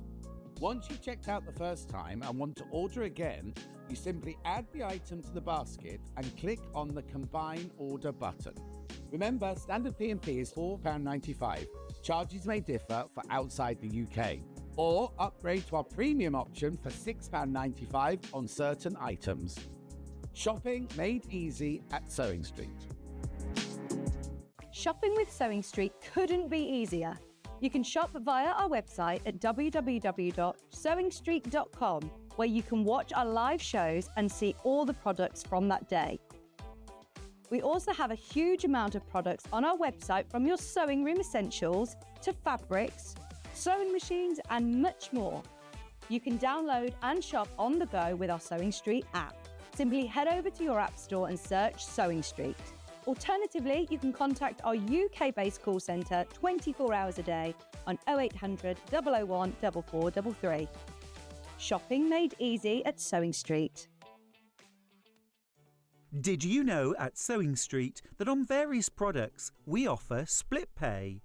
Once you've checked out the first time and want to order again, you simply add the item to the basket and click on the Combine Order button. Remember, standard P&P is £4.95. Charges may differ for outside the UK. Or upgrade to our premium option for £6.95 on certain items. Shopping made easy at Sewing Street. Shopping with Sewing Street couldn't be easier. You can shop via our website at www.sewingstreet.com, where you can watch our live shows and see all the products from that day. We also have a huge amount of products on our website, from your sewing room essentials to fabrics, sewing machines and much more. You can download and shop on the go with our Sewing Street app. Simply head over to your app store and search Sewing Street. Alternatively, you can contact our UK-based call centre 24 hours a day on 0800 001 4433. Shopping made easy at Sewing Street. Did you know at Sewing Street that on various products we offer split pay?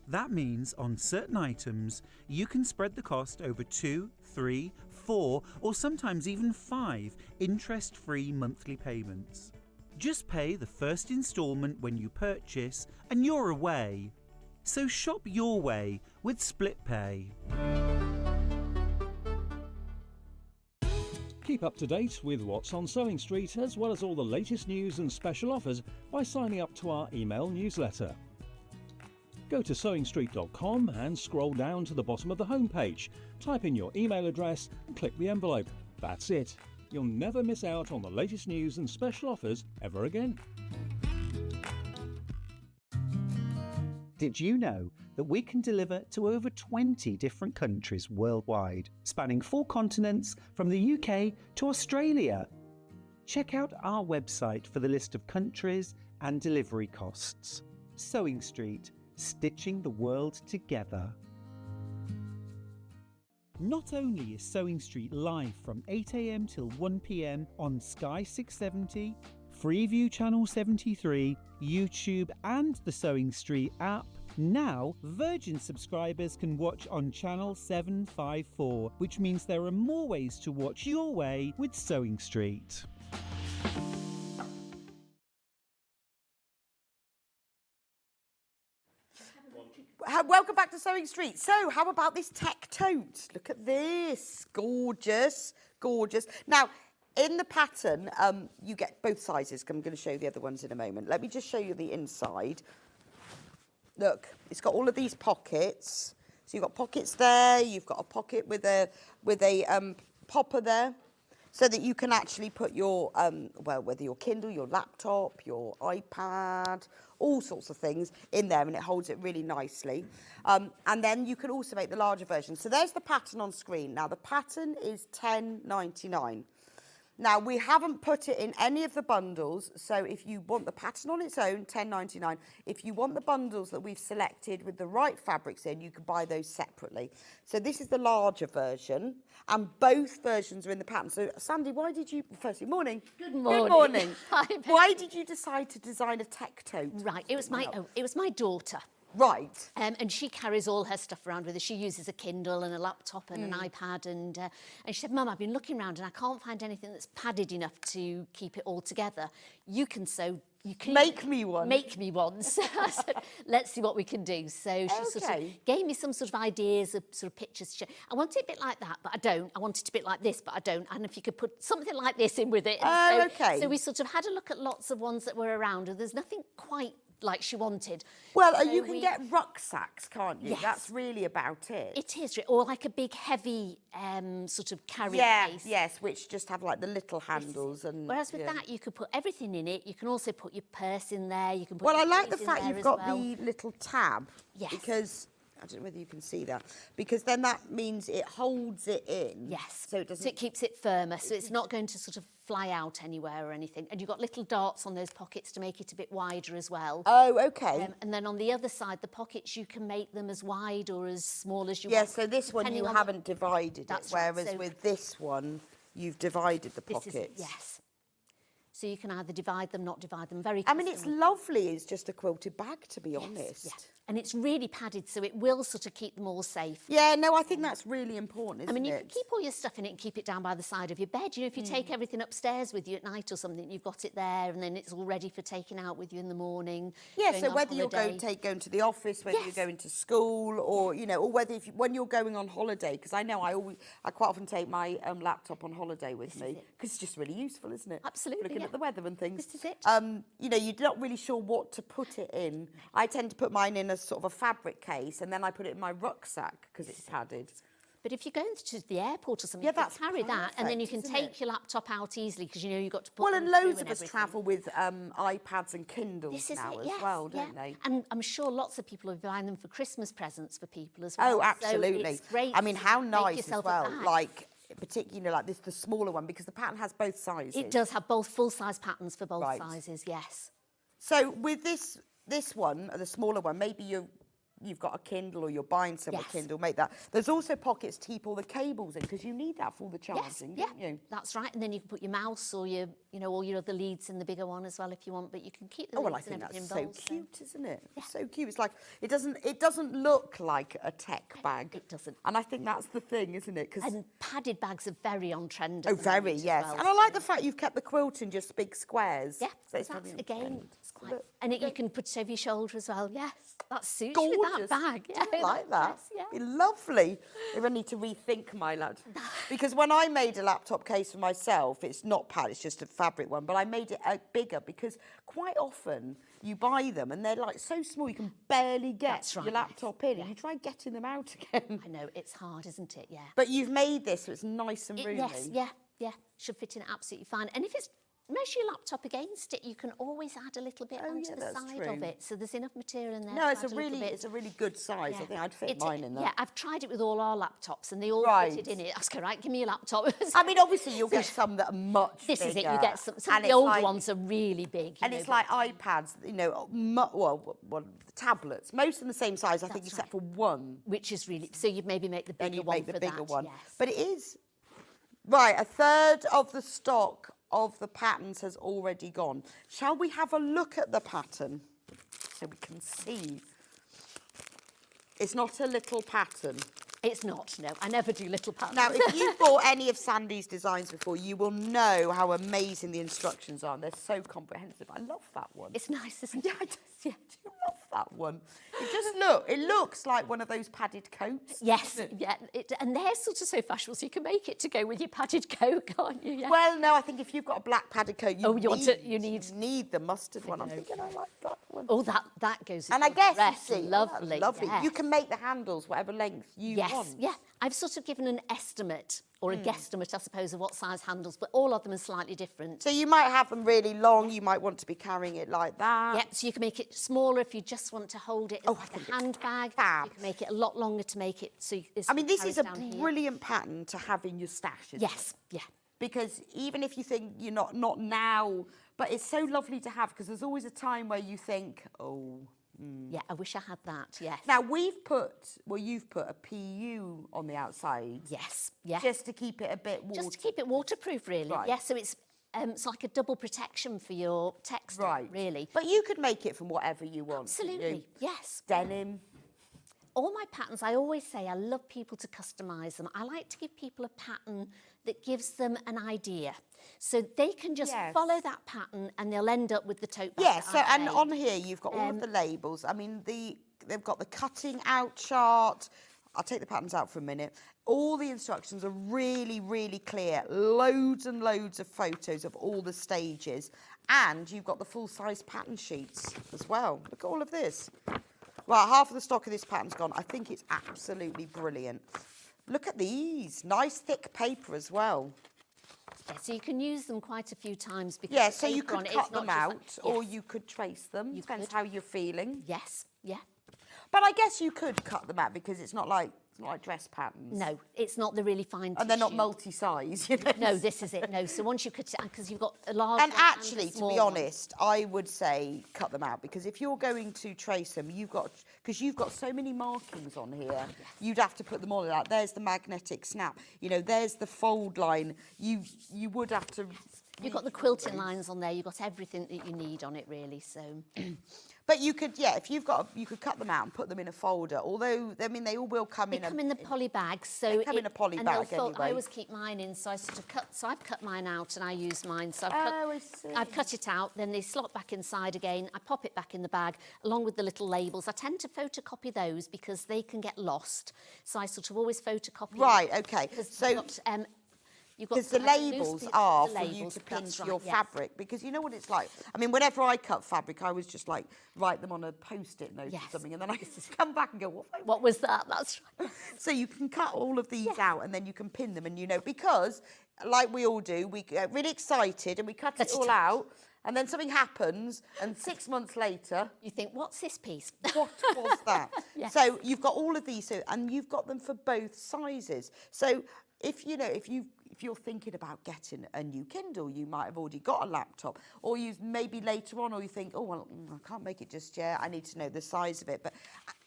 That means on certain items you can spread the cost over 2, 3, 4 or sometimes even 5 interest-free monthly payments. Just pay the first instalment when you purchase and you're away. So shop your way with split pay. Keep up to date with what's on Sewing Street, as well as all the latest news and special offers by signing up to our email newsletter. Go to sewingstreet.com and scroll down to the bottom of the homepage. Type in your email address and click the envelope. That's it. You'll never miss out on the latest news and special offers ever again. Did you know that we can deliver to over 20 different countries worldwide, spanning 4 continents from the UK to Australia? Check out our website for the list of countries and delivery costs. Sewing Street, stitching the world together. Not only is Sewing Street live from 8 AM till 1 PM on Sky 670, Freeview Channel 73, YouTube and the Sewing Street app, now Virgin subscribers can watch on Channel 754, which means there are more ways to watch your way with Sewing Street. Welcome back to Sewing Street. So, how about this Tech Tote? Look at this. Gorgeous, gorgeous. Now, in the pattern, you get both sizes. I'm going to show you the other ones in a moment. Let me just show you the inside. Look, it's got all of these pockets. So you've got pockets there. You've got a pocket with a popper there, so that you can actually put your well, whether your Kindle, your laptop, your iPad, all sorts of things in there, and it holds it really nicely. And then you can also make the larger version. So there's the pattern on screen. Now the pattern is £10.99. Now, we haven't put it in any of the bundles, so if you want the pattern on its own, £10.99. If you want the bundles that we've selected with the right fabrics in, you can buy those separately. So this is the larger version, and both versions are in the pattern. So, Sandy, why did you, firstly, morning. Good morning. Good morning. Hi, Why did you decide to design a Tech Tote? Right, it was my daughter. Right. And she carries all her stuff around with her. She uses a Kindle and a laptop and an iPad. And she said, Mum, I've been looking around and I can't find anything that's padded enough to keep it all together. You can sew. You can Make me one. Make me one. So I said, let's see what we can do. So she sort of gave me some sort of ideas of sort of pictures. I want it a bit like that, but I don't. I want it a bit like this, but I don't. And if you could put something like this in with it. Oh, so, okay. So we sort of had a look at lots of ones that were around, and there's nothing quite like she wanted. Well, So you can get rucksacks, can't you? Yes. That's really about it. It is, or like a big heavy sort of carry case. Yes, which just have like the little handles. And whereas with that, you could put everything in it. You can also put your purse in there. You can put. Well, I your like the keys in fact there you've as got well. the little tab. Yes. Because I don't know whether you can see that. Because then that means it holds it in. Yes. So it doesn't. So it keeps it firmer. So it's not going to sort of fly out anywhere or anything. And you've got little darts on those pockets to make it a bit wider as well. Oh, okay. And then on the other side, the pockets, you can make them as wide or as small as you Yeah, want. so this one depending you on haven't divided That's it, right, whereas so- with this one, you've divided the This pockets. is, yes. So you can either divide them, not divide them. Very I mean, it's custom. lovely. It's just a quilted bag, to be honest. Yeah. And it's really padded, so it will sort of keep them all safe. Yeah, no, I think that's really important, isn't I mean, you it? can keep all your stuff in it and keep it down by the side of your bed. You know, if you take everything upstairs with you at night or something, you've got it there, and then it's all ready for taking out with you in the morning. Yeah, going so on whether you're holiday. going to the office, whether Yes. you're going to school, or or whether when you're going on holiday, because I know I quite often take my laptop on holiday with me because it's just really useful, isn't it? Absolutely, Looking yeah. at the weather and things. This is it. You're not really sure what to put it in. I tend to put mine in a sort of a fabric case, and then I put it in my rucksack because it's padded. But if you're going to the airport or something, Yeah, you can that's carry that, and then you can perfect, isn't take it? your laptop out easily because you know you've got to put Well, them and through loads of us everything. travel with iPads and Kindles This is now it, as yes, well, yeah. don't they? And I'm sure lots of people are buying them for Christmas presents for people as well. Oh, absolutely. So it's great. I mean, how to make nice as yourself a well. bag. Like, particularly like this, the smaller one, because the pattern has both sizes. It does have both full-size patterns for both Right. sizes, yes. So with this one, the smaller one, maybe you've got a Kindle or you're buying someone Yes. a Kindle, make that. There's also pockets to keep all the cables in because you need that for all the Yes, charging, yeah, don't you? that's right. And then you can put your mouse or your, all your other leads in the bigger one as well if you want. But you can keep the Oh well, I leads and think everything that's in so bowls. cute, isn't it? It's so cute. It's like it doesn't look like a tech bag. It doesn't. And I think that's the thing, isn't it? Because And padded bags are very on trend. At oh, the very moment as yes. well, And I like so- the fact you've kept the quilt in just big squares. Yeah, so it's that's very on again, trend. it's quite Look, And you can put it over your shoulder as well. Yes, that suits gorgeous. you with that bag. Do you like that? dress, yeah. Be lovely. Maybe I need to rethink my laptop. Because when I made a laptop case for myself, it's not pad, it's just a fabric one, but I made it bigger because quite often you buy them and they're like so small you can barely get That's right, your laptop in. yeah. And you try getting them out again. I know, it's hard, isn't it? Yeah. But you've made this so it's nice and roomy. Yes, yeah. Should fit in absolutely fine. And if it's measure your laptop against it, you can always add a little bit onto yeah, the that's side true. of it. So there's enough material in there. No, to it's add little bit. it's a really good size. I think I'd fit mine in that. Yeah, I've tried it with all our laptops and they all Right. fitted in it. I was going, right, give me your laptop. I mean, obviously you'll get some that are much This bigger. is it. You get some of And the it's old like- ones are really big. And it's like iPads, you know, well, the tablets, most in the same size, I think, That's except for one. which is really, so you'd maybe make the Then bigger you one make the for bigger that. one. Yes. But it is, right, a third of the stock of the patterns has already gone. Shall we have a look at the pattern so we can see? It's not a little pattern. It's not, no. I never do little patterns. Now, if you've bought any of Sandi's designs before, you will know how amazing the instructions are. They're so comprehensive. I love that one. It's nice, isn't Yeah, it? I do love that one. It looks like one of those padded coats. Yes, doesn't it? yeah. And they're sort of so fashionable, so you can make it to go with your padded coat, can't you? Yeah. Well, no, I think if you've got a black padded coat, you need the mustard one. I'm thinking I like that one. Oh, that goes with And I your guess dress. you see, Lovely. lovely. yes. You can make the handles whatever length you Yes, want. yeah. I've sort of given an estimate or a guesstimate, I suppose, of what size handles, but all of them are slightly different. So you might have them really long. You might want to be carrying it like that. Yep, so you can make it smaller if you just want to hold it as like a handbag. fab. You can make it a lot longer to make it so it's I mean, this is a down here. brilliant pattern to have in your stash. Isn't Yes, it? yeah. Because even if you think you're not now, but it's so lovely to have because there's always a time where you think, oh. Yeah, I wish I had that, yes. Now you've put a PU on the outside. Yes, yeah. Just to keep it a bit water. Just to keep it waterproof, really. Right. Yeah, so it's like a double protection for your textile, Right. really. But you could make it from whatever you want. couldn't you? Absolutely, yes. Denim. All my patterns, I always say I love people to customise them. I like to give people a pattern that gives them an idea. So they can just Yes. follow that pattern and they'll end up with the tote bag. Yeah, that so I've and made. on here you've got all of the labels. I mean, they've got the cutting out chart. I'll take the patterns out for a minute. All the instructions are really, really clear. Loads and loads of photos of all the stages. And you've got the full-size pattern sheets as well. Look at all of this. Right, half of the stock of this pattern's gone. I think it's absolutely brilliant. Look at these. Nice thick paper as well. Yeah, so you can use them quite a few times because Yeah, the so you paper on could it, cut it's not them just out like- or yes. you could trace them. You Depends could. how you're feeling. Yes, yeah. But I guess you could cut them out because it's not like dress patterns. No, it's not the really fine And they're not tissue. multi-size, you know. No, this is it. No, so once you cut it, because you've got a large And one actually, a to small be one. honest, I would say cut them out because if you're going to trace them, you've got so many markings on here, you'd have to put them all out. There's the magnetic snap, you know, there's the fold line. You would have to. You've got the quilting lines on there. You've got everything that you need on it, really. So, But you could, yeah, if you've got, you could cut them out and put them in a folder. Although, I mean, they all will come they in. come in the poly bags. So They come in a poly and bag they'll fold- anyway. I always keep mine in, so I sort of cut. So I've cut mine out and I use mine. So I see. I've cut it out. Then they slot back inside again. I pop it back in the bag along with the little labels. I tend to photocopy those because they can get lost. So I sort of always photocopy. Right, okay. Because So- you've got Because the like loose labels bits of are the for you labels, to pin that's to right, your yes. fabric. Because you know what it's like. I mean, whenever I cut fabric, I was just like write them on a post-it note Yes. or something, and then I come back and go, what? What was that? That's right. So you can cut all of these out, and then you can pin them, and you know, because like we all do, we get really excited and we cut it all out, and then something happens, and 6 months later, You think, what's this piece? what was that? Yes. So you've got all of these, and you've got them for both sizes. So if you're thinking about getting a new Kindle, you might have already got a laptop, or you maybe later on, or you think, oh well, I can't make it just yet. I need to know the size of it. But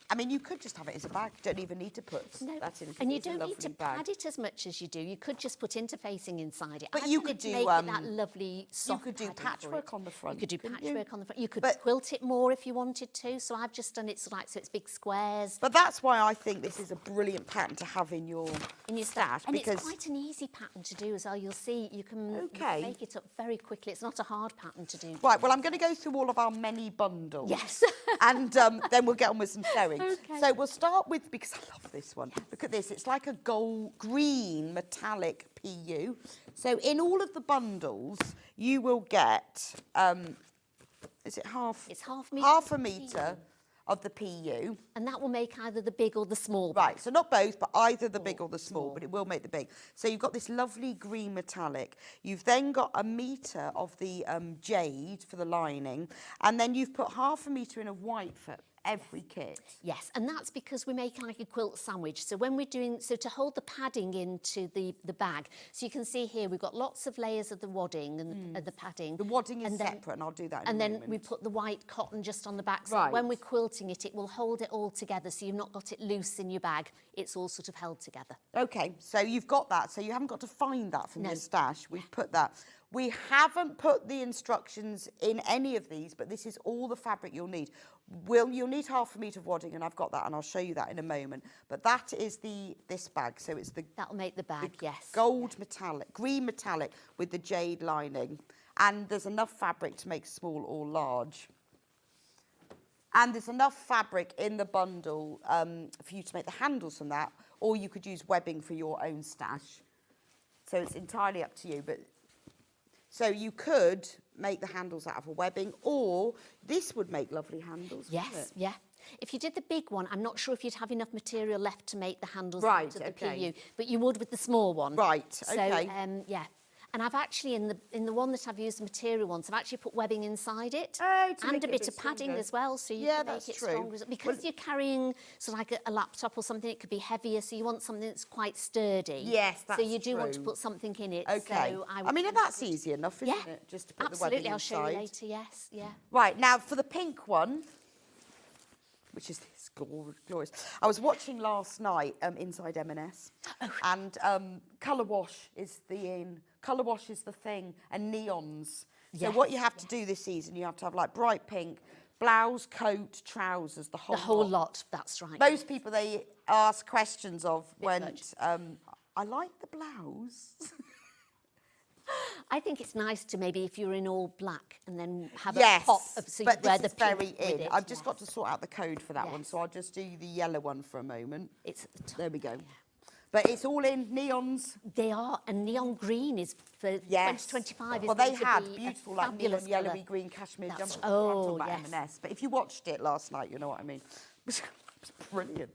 I mean, you could just have it as a bag. You don't even need to put that in. And you It's a don't need lovely to bag. pad it as much as you do. You could just put interfacing inside it. But I've you done could it to do, make it that lovely soft could do padding for patchwork it. on the front, You could do couldn't patchwork you? on the front. You could But- quilt it more if you wanted to. So I've just done it so it's big squares. But that's why I think this is a brilliant pattern to have in your stash. And because it's quite an easy pattern to do as well. You'll see you can Okay. make it up very quickly. It's not a hard pattern to do. Right, well, I'm going to go through all of our many bundles. Yes. And then we'll get on with some sewing. Okay. So we'll start with, because I love this one. Look at this. It's like a green metallic PU. So in all of the bundles, you will get, is it half? It's half metre. Half a metre of the PU. And that will make either the big or the small. Right, so not both, but either the big or the small, but it will make the big. So you've got this lovely green metallic. You've then got a metre of the jade for the lining, and then you've put half a metre in of white for every kit. Yes, and that's because we make like a quilt sandwich. So when we're doing, so to hold the padding into the bag, so you can see here we've got lots of layers of the wadding and the padding. The wadding is And then- separate, and I'll do that in And a then moment. we put the white cotton just on the back. So Right. when we're quilting it, it will hold it all together. So you've not got it loose in your bag. It's all sort of held together. Okay, so you've got that, so you haven't got to find that from No. your stash. We've put that. We haven't put the instructions in any of these, but this is all the fabric you'll need. You'll need half a metre of wadding, and I've got that, and I'll show you that in a moment. But that is this bag, so it's the That'll make the bag, yes. gold metallic, green metallic with the jade lining. And there's enough fabric to make small or large. And there's enough fabric in the bundle for you to make the handles from that, or you could use webbing for your own stash. So it's entirely up to you. But so you could make the handles out of a webbing, or this would make lovely handles. wouldn't Yes, it? yeah. If you did the big one, I'm not sure if you'd have enough material left to make the handles Right, into the okay. PU, but you would with the small one. Right, So, okay. yeah. And I've actually, in the one that I've used the material ones, I've actually put webbing inside it. Oh, to and make a it a bit bit of padding stronger. as well, so you Yeah, can that's make it true. stronger. Because you're carrying sort of like a laptop or something, it could be heavier, so you want something that's quite sturdy. Yes, that's So you do want to true. put something in it. Okay. So I mean, that's easy enough, isn't Yeah, it? Just to put absolutely. the webbing I'll show you inside. later, yes, yeah. Right, now for the pink one, which is this glorious. I was watching last night Inside M&S, and colour wash is the in. Colour wash is the thing, and neons. So what you have to do this season, you have to have like bright pink, blouse, coat, trousers, the whole The whole lot, that's right. Most people they ask questions of when much. I like the blouse. I think it's nice to maybe if you're in all black and then have Yes, a pop of so you but wear this the is pink very with in. it, I've just yes. got to sort out the code for that one, Yes. so I'll just do the yellow one for a moment. It's at the top. There we go. But it's all in neons. They are, and neon green is for Yes. 2025. Is Well, they going to had be a beautiful like neon fabulous yellowy colour. green cashmere That's- jumpers. I'm talking oh, about yes. M&S. But if you watched it last night, you know what I mean. It was brilliant.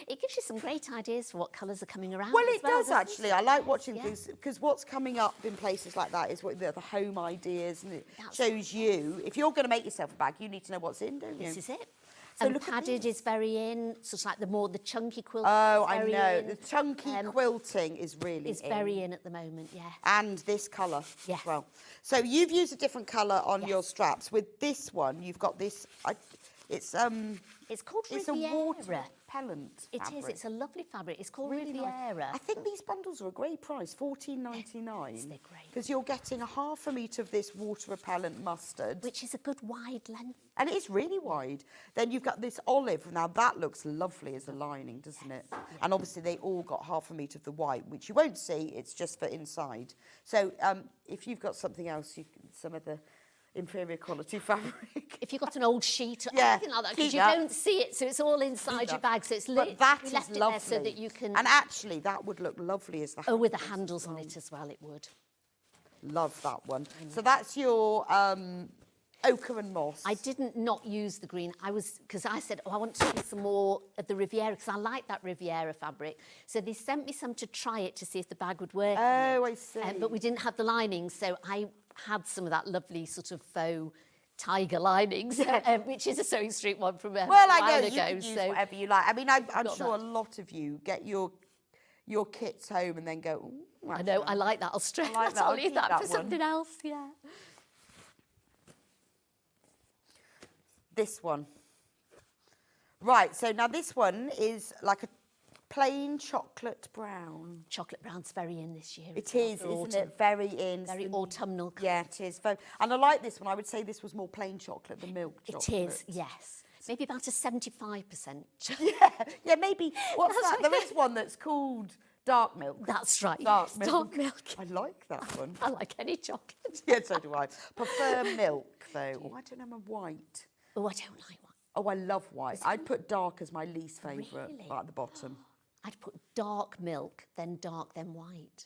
It gives you some great ideas for what colours are coming around. Well, as it does doesn't actually. I like watching Yeah. things because what's coming up in places like that is what the home ideas, and it That's shows you. If you're going to make yourself a bag, you need to know what's in, don't you? This is it. So And look at padded this. is very in, sort of like the chunky quilt. Oh, is I very know. in. The chunky quilting is really Is very in at the moment, yeah. And this colour Yes. as well. So you've used a different colour on your straps. With this one, you've got this. It's called it's a Riviera. water repellent. It is. fabric. It's a lovely fabric. It's called Really nice. Riviera. I think these bundles are a great price, $14.99. Yes, they're great. Because you're getting a half a metre of this water repellent mustard. Which is a good wide length. And it is really wide. Then you've got this olive. Now that looks lovely as a lining, doesn't it? And obviously they all got half a metre of the white, which you won't see. It's just for inside. So if you've got something else, some of the inferior quality fabric. If you've got an old sheet or Yeah, anything like that, keep because you that. don't see it, so it's all inside your bag, so it's But that we is left it lovely. there so that you can. And actually, that would look lovely as the Oh, with the handles on it as well, it would. Love that one. So that's your ochre and moss. I didn't not use the green. Because I said, I want to use some more of the Riviera, because I like that Riviera fabric. So they sent me some to try it to see if the bag would work. Oh, I see. But we didn't have the lining, so I had some of that lovely sort of faux tiger linings, which is a Sewing Street one from a Well, while I know ago. you can use so whatever you like. I mean, I'm got sure that. a lot of you get your kits home and then go, ooh, I know, I like that. I'll stretch like that. I'll I'll leave keep that, that for one. something else, yeah. this one. Right, so now this one is like a plain chocolate brown. Chocolate brown's very in this year. It is, after isn't autumn. it? Very in. Very autumnal. Yeah, it is. And I like this one. I would say this was more plain chocolate than milk chocolate. It is, yes. Maybe about a 75%. Yeah, maybe. What's That's that? right. There is one that's called dark milk. That's right. Dark yes, milk. Dark milk. I like that one. I like any chocolate. Yeah, so do I. Prefer milk, though. Oh, I don't know, I'm a white. Oh, I don't like one. Oh, I love white. I'd put dark as my least favourite, Really? right at the bottom. I'd put dark milk, then dark, then white.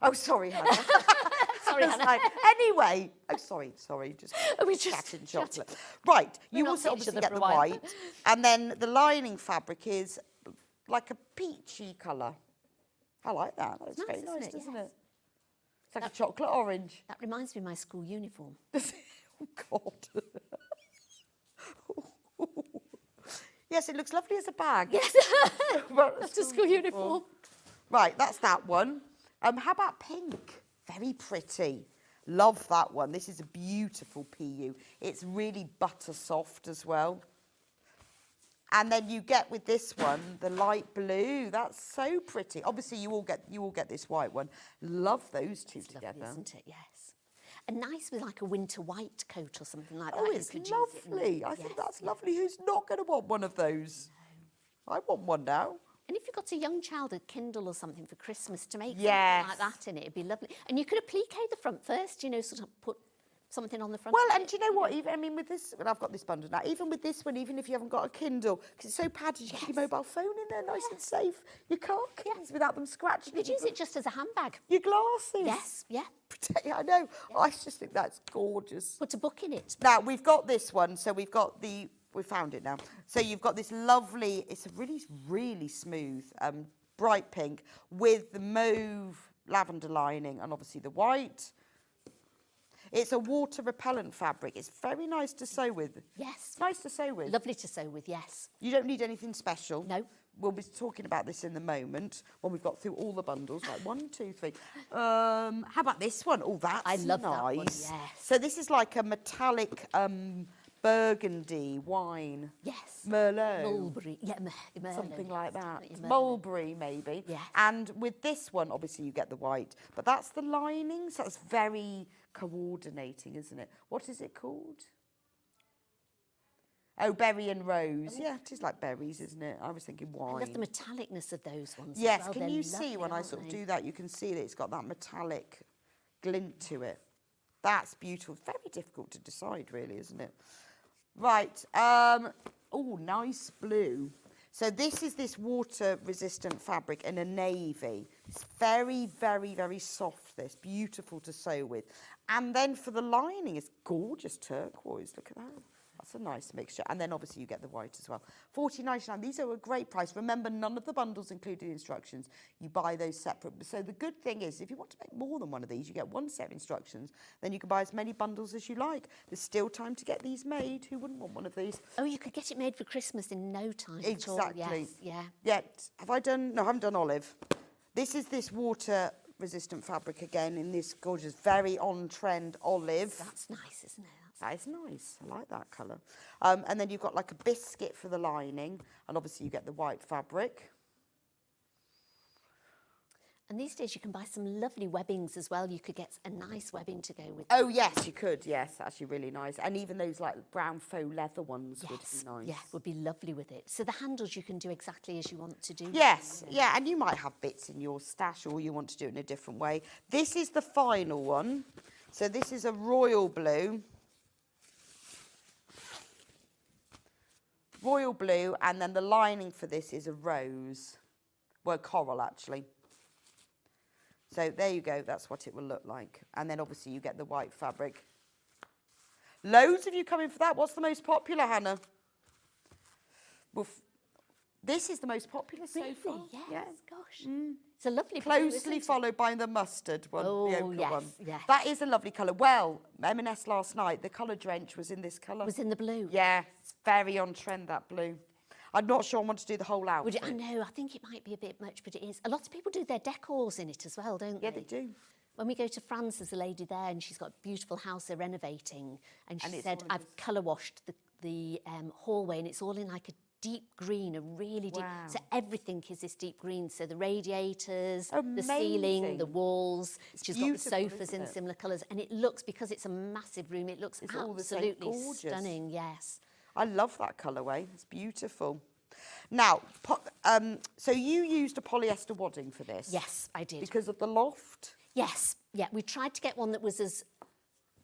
Oh, sorry, Hannah. Sorry, It's Hannah. like, anyway. Oh, sorry, just We just chatting chocolate. Right, you not also seen each obviously other get for the a while. white. And then the lining fabric is like a peachy colour. I like that. That's Nice, very isn't nice, it? doesn't Yes. it? It's like a chocolate orange. That reminds me of my school uniform. Oh, God. Yes, it looks lovely as a bag. Yes, But that's a school uniform. Right, that's that one. How about pink? Very pretty. Love that one. This is a beautiful PU. It's really butter soft as well. And then you get with this one the light blue. That's so pretty. Obviously, you all get this white one. Love those two together. Lovely, isn't it? Yes. And nice with like a winter white coat or something like that. Oh, You it's could use it in- lovely. I think yes, that's yeah. lovely. Who's not going to want one of those? I want one now. And if you've got a young child, a Kindle or something for Christmas, to make Yes. something like that in it, it'd be lovely. And you could applique the front first, you know, sort of put something on the front. Well, of and it, do you know what? Even, I mean, with this, well, I've got this bundle now. Even with this one, even if you haven't got a Kindle, because it's so padded, you keep your mobile phone in there, nice and safe. You can't kids without them scratching. You could use it just as a handbag. Your glasses. Yes, yeah. I know. I just think that's gorgeous. Put a book in it. Now we've got this one, so we found it now. So you've got this lovely. It's a really smooth, bright pink with the mauve lavender lining, and obviously the white. It's a water repellent fabric. It's very nice to sew with. Yes. It's nice to sew with. Lovely to sew with, yes. You don't need anything special. No. We'll be talking about this in the moment when we've got through all the bundles. Like 1, 2, 3. How about this one? Oh, that's I love nice. that one, yes. So this is like a metallic burgundy wine. Yes. Merlot. Mulberry. Yeah, Merlot. Something like that. Definitely Merlot. Mulberry, maybe. Yes. And with this one, obviously, you get the white. But that's the lining, so that's very coordinating, isn't it? What is it called? Oh, berry and rose. Yeah, it is like berries, isn't it? I was thinking wine. I love the metallicness of those ones. Yes, as well. can They're you see lovely, when I aren't sort of they? do that, you can see that it's got that metallic glint to it. That's beautiful. Very difficult to decide, really, isn't it? Right. Oh, nice blue. So this is this water-resistant fabric in a navy. It's very, very soft, this. Beautiful to sew with. And then for the lining, it's gorgeous turquoise. Look at that. That's a nice mixture. And then obviously you get the white as well. $14.99. These are a great price. Remember, none of the bundles included instructions. You buy those separate. So the good thing is, if you want to make more than one of these, you get one set of instructions. Then you can buy as many bundles as you like. There's still time to get these made. Who wouldn't want one of these? Oh, you could get it made for Christmas in no time Exactly. at all. Yes, yeah. Yet, have I done? No, I haven't done olive. This is this water-resistant fabric again in this gorgeous, very on-trend olive. That's nice, isn't it? That is nice. I like that colour. And then you've got like a biscuit for the lining, and obviously you get the white fabric. And these days you can buy some lovely webbings as well. You could get a nice webbing to go with. Oh yes, you could. Yes, actually really nice. And even those like brown faux leather ones would be nice. Yeah, would be lovely with it. So the handles you can do exactly as you want to do. Yes, yeah, and you might have bits in your stash, or you want to do it in a different way. This is the final one. So this is a royal blue. Royal blue, and then the lining for this is a rose. Well, coral, actually. So there you go, that's what it will look like. And then obviously you get the white fabric. Loads of you coming for that. What's the most popular, Hannah? Well, this is the most popular so Really? far. Yes, gosh. It's a lovely blue, Closely isn't it? followed by the mustard one, the Oh, ochre yes, one. yes. That is a lovely colour. Well, M&S last night, the colour drench was in this colour. Was in the blue. Yeah, it's very on trend, that blue. I'm not sure I want to do the whole Would outfit. you, I know, I think it might be a bit much, but it is. A lot of people do their decors in it as well, don't they? Yeah, they do. When we go to France, there's a lady there and she's got a beautiful house they're renovating. And she And it's said, one of I've colour washed the hallway, and it's all in like a deep green, a really deep. Wow. So everything is this deep green. So the radiators, the Amazing. ceiling, the walls. She's got the beautiful, sofas isn't in it? similar colours, and it looks, because it's a massive room, it looks It's all the same, absolutely gorgeous. stunning. Yes. I love that colourway. It's beautiful. Now, so you used a polyester wadding for this? Yes, I did. Because of the loft? Yes, yeah. We tried to get one that was as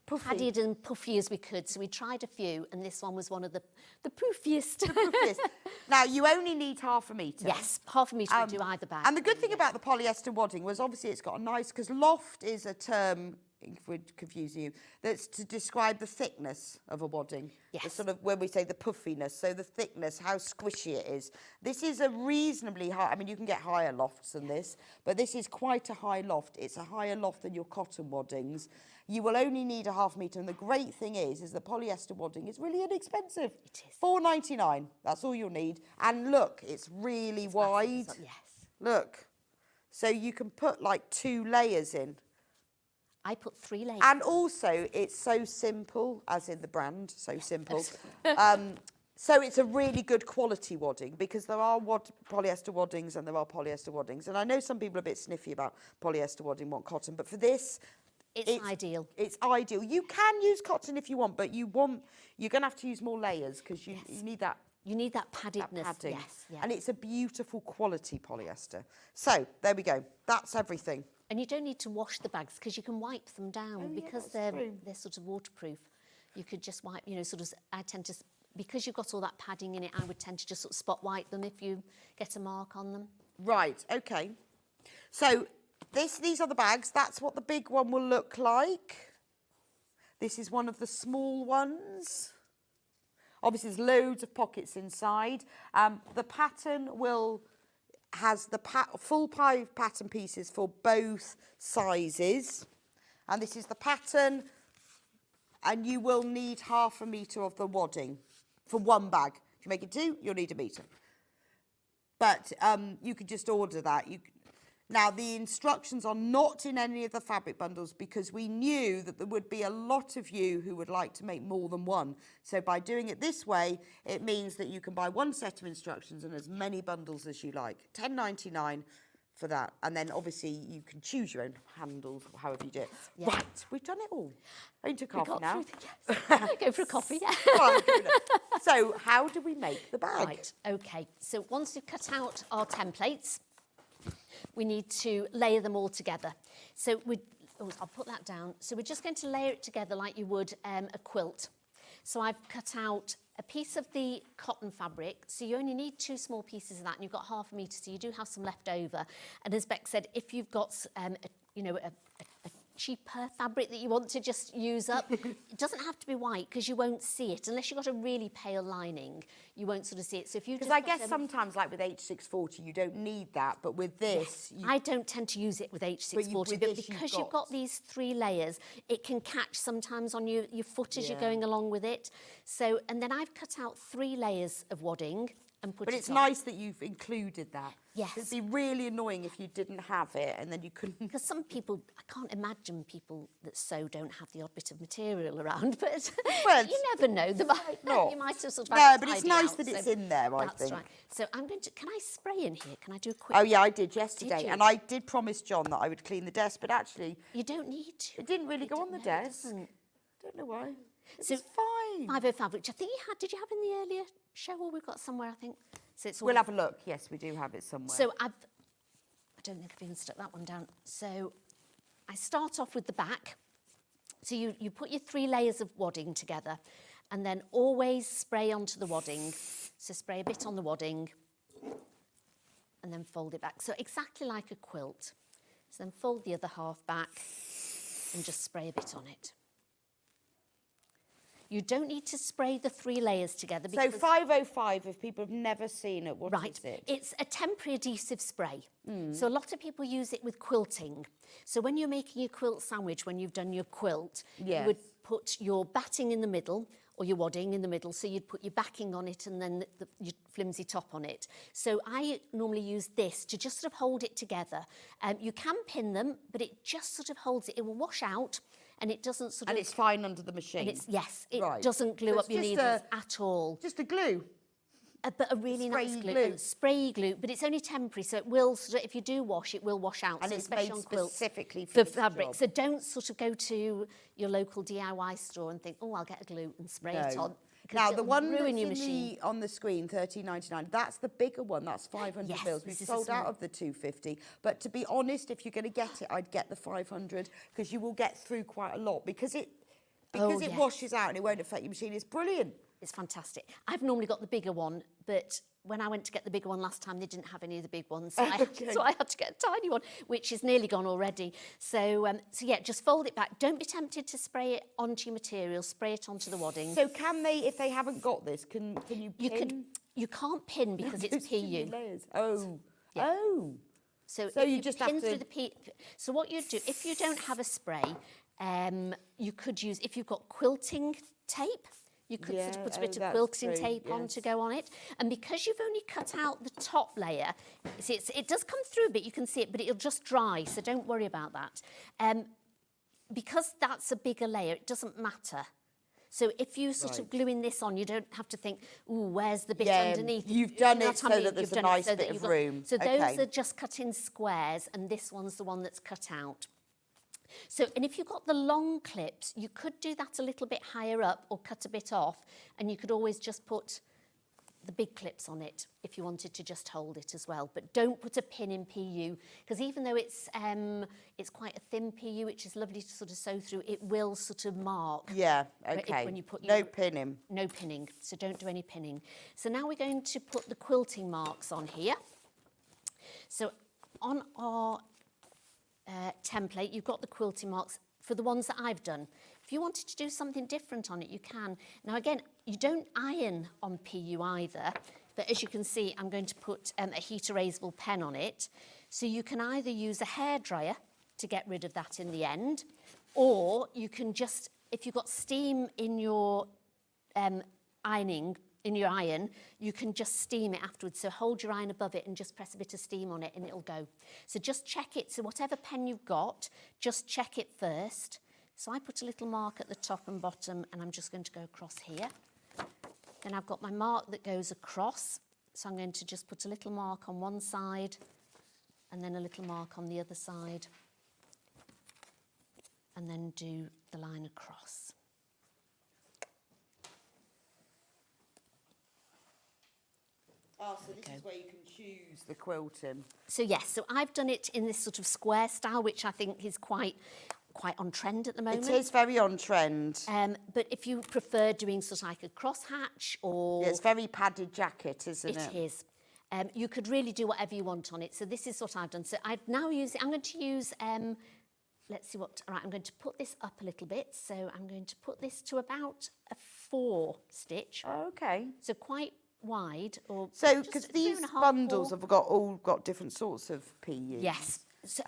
Puffy. padded and puffy as we could. So we tried a few, and this one was one of the poofiest. Yes. Now, you only need 1/2 metre. Yes, 1/2 metre would do either bag. And the good thing about the polyester wadding was obviously it's got a nice, because loft is a term, if we're confusing you, that's to describe the thickness of a wadding. Yes. The sort of, when we say the puffiness, so the thickness, how squishy it is. This is a reasonably high, I mean, you can get higher lofts than this, but this is quite a high loft. It's a higher loft than your cotton waddings. You will only need 1/2 metre, and the great thing is the polyester wadding is really inexpensive. It is. £4.99, that's all you'll need. And look, it's really wide. Yes. Look, so you can put like 2 layers in. I put 3 layers. And also, it's so simple, as in the brand, so simple. So it's a really good quality wadding, because there are polyester waddings and there are polyester waddings. And I know some people are a bit sniffy about polyester wadding, want cotton, but for this, it's ideal. It's ideal. You can use cotton if you want, but you're going to have to use more layers, because you need that. You need that paddedness. Padding. Yes, yes. And it's a beautiful quality polyester. So there we go. That's everything. And you don't need to wash the bags, because you can wipe them down, because that's true. they're sort of waterproof. You could just wipe, I tend to, because you've got all that padding in it, I would tend to just sort of spot wipe them if you get a mark on them. Right, okay. So these are the bags. That's what the big one will look like. This is one of the small ones. Obviously, there's loads of pockets inside. The pattern has the full 5 pattern pieces for both sizes. And this is the pattern. And you will need 1/2 metre of the wadding for one bag. If you make it 2, you'll need 1 metre. But you could just order that. Now, the instructions are not in any of the fabric bundles, because we knew that there would be a lot of you who would like to make more than one. So by doing it this way, it means that you can buy one set of instructions and as many bundles as you like. £10.99 for that. And then obviously you can choose your own handles, however you do it. Yeah. Right, we've done it all. Into coffee now. Go for a coffee, yeah. Right, so how do we make the bag? Right, okay. So once we've cut out our templates, we need to layer them all together. So I'll put that down. So we're just going to layer it together like you would a quilt. So I've cut out a piece of the cotton fabric. So you only need 2 small pieces of that, and you've got 1/2 metre, so you do have some left over. And as Beck said, if you've got a cheaper fabric that you want to just use up, it doesn't have to be white, because you won't see it unless you've got a really pale lining. You won't sort of see it. So if you Because I guess sometimes, like with H640, you don't need that, but with this, I don't tend to use it with H640, but because you've got these 3 layers, it can catch sometimes on your foot as you're going along with it. So, and then I've cut out 3 layers of wadding and put it on. But it's nice that you've included that. Yes. It'd be really annoying if you didn't have it and then you couldn't. Because some people, I can't imagine people that sew don't have the odd bit of material around, but Well, you never know. not. You might have sort of No, had it but it's tidy nice out, that it's so in there, I that's think. Right. So I'm going to, can I spray in here? Can I do a quick? Oh, yeah, I did yesterday. Did you? And I did promise John that I would clean the desk, but actually, You don't need to. it didn't really go on the No, it desk. doesn't. Don't know why. So It's fine. 505, which I think you had, did you have in the earlier show, or we've got somewhere, I think? So it's all We'll have a look. Yes, we do have it somewhere. So I don't think I've even stuck that one down. So I start off with the back. So you put your 3 layers of wadding together, and then always spray onto the wadding. So spray a bit on the wadding and then fold it back. So exactly like a quilt. So then fold the other half back and just spray a bit on it. You don't need to spray the 3 layers together. So 505, if people have never seen it, what Right, is it? it's a temporary adhesive spray. So a lot of people use it with quilting. So when you're making your quilt sandwich, when you've done your quilt, Yes. you would put your batting in the middle, or your wadding in the middle, so you'd put your backing on it and then your flimsy top on it. So I normally use this to just sort of hold it together. You can pin them, but it just sort of holds it. It will wash out, and it doesn't sort of... And it's fine under the machine. And yes, it Right. doesn't glue So up it's your just needles at all. Just a glue. But a really nice Spray glue. glue. Spray glue, but it's only temporary, so it will sort of, if you do wash, it will wash out. And so it's especially made on quilts, specifically for for this fabric. job. So don't sort of go to your local DIY store and think, oh, I'll get a glue and spray it No. on. 'cause Now, the it'll one ruin that's your machine. on the screen, £13.99, that's the bigger one. That's 500 Yes, bills. We've this is a sold out small- of the 250. But to be honest, if you're going to get it, I'd get the 500 because you will get through quite a lot because it yes. washes out and it won't affect your machine. It's brilliant. It's fantastic. I've normally got the bigger one, but when I went to get the bigger one last time, they didn't have any of the big ones. So, Okay. so I had to get a tiny one, which is nearly gone already. So yeah, just fold it back. Don't be tempted to spray it onto your material. Spray it onto the wadding. So can they, if they haven't got this, can you pin? You can't pin because it's Those too many PU. layers. Oh. Yeah. Oh. So So if you you just pin have through to- the so what you do, if you don't have a spray, you could use, if you've got quilting tape, you could sort of put a bit of that's quilting true, tape on yes. to go on it. And because you've only cut out the top layer, see, it does come through a bit, you can see it, but it'll just dry, so don't worry about that. Because that's a bigger layer, it doesn't matter. So if you sort of gluing this on, you don't have to think, ooh, where's the bit Yeah, underneath? you've You done know it what I so mean? that there's You've a done it nice so that bit of you've got- room. So those Okay. are just cut in squares, and this one's the one that's cut out. So, and if you've got the long clips, you could do that a little bit higher up or cut a bit off, and you could always just put the big clips on it if you wanted to just hold it as well. But don't put a pin in PU, because even though it's quite a thin PU, which is lovely to sort of sew through, it will sort of mark. Yeah, When okay. you put No your- pinning. No pinning, so don't do any pinning. So now we're going to put the quilting marks on here. So on our template, you've got the quilting marks for the ones that I've done. If you wanted to do something different on it, you can. Now again, you don't iron on PU either, but as you can see, I'm going to put a heat erasable pen on it. So you can either use a hairdryer to get rid of that in the end, or you can just, if you've got steam in your ironing, in your iron, you can just steam it afterwards. So hold your iron above it and just press a bit of steam on it and it'll go. So just check it. So whatever pen you've got, just check it first. So I put a little mark at the top and bottom, and I'm just going to go across here. Then I've got my mark that goes across. So I'm going to just put a little mark on one side and then a little mark on the other side, and then do the line across. Oh, so this is where you can choose the quilting. So yes, so I've done it in this sort of square style, which I think is quite on trend at the moment. It is very on trend. But if you prefer doing sort of like a crosshatch or... Yeah, it's very padded jacket, isn't it? It is. You could really do whatever you want on it. So this is what I've done. So I've now used it. I'm going to use, let's see what, all right, I'm going to put this up a little bit. So I'm going to put this to about a 4 stitch. Oh, okay. So quite wide, or So, just because 3.5, these 4. bundles have all got different sorts of PU. Yes. So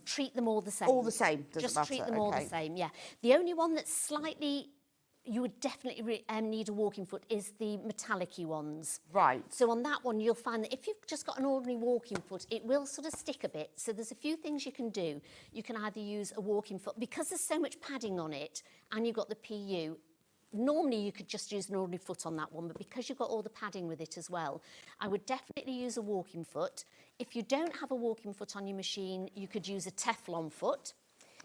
treat them all the same. All the same, doesn't Just matter, treat them all okay. the same, yeah. The only one that's slightly, you would definitely need a walking foot is the metallic-y ones. Right. So on that one, you'll find that if you've just got an ordinary walking foot, it will sort of stick a bit. So there's a few things you can do. You can either use a walking foot, because there's so much padding on it, and you've got the PU, normally you could just use an ordinary foot on that one, but because you've got all the padding with it as well, I would definitely use a walking foot. If you don't have a walking foot on your machine, you could use a Teflon foot.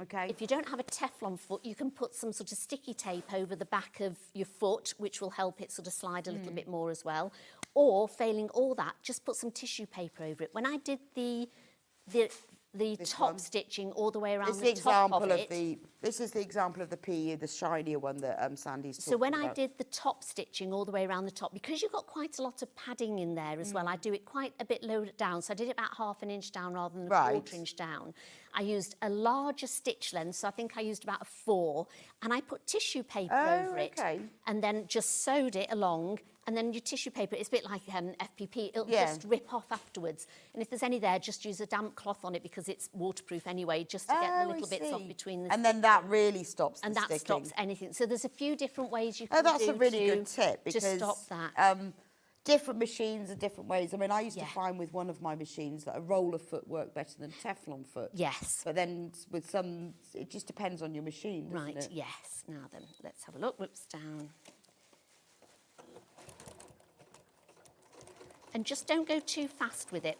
Okay. If you don't have a Teflon foot, you can put some sort of sticky tape over the back of your foot, which will help it sort of slide a little bit more as well. Or, failing all that, just put some tissue paper over it. When I did the top stitching all the way around This is the top of example it. This is the example of the PU, the shinier one that Sandy's talking So when about. I did the top stitching all the way around the top, because you've got quite a lot of padding in there as well, I do it quite a bit lower down. So I did it about ½ an inch down rather than a Right. quarter inch down. I used a larger stitch length, so I think I used about a 4, and I put tissue paper over it, okay. and then just sewed it along, and then your tissue paper, it's a bit like FPP, it'll Yeah. just rip off afterwards. And if there's any there, just use a damp cloth on it because it's waterproof anyway, just to get the little bits off between the And then that really stops the and that sticking. stops anything. So there's a few different ways you can Oh, that's do a really to, good tip because to stop that. Different machines are different ways. I mean, I used to Yeah. find with one of my machines that a roller foot worked better than Teflon foot. Yes. But then with some, it just depends on your machine, doesn't Right, it? yes. Now then, let's have a look. Whoops, down. And just don't go too fast with it.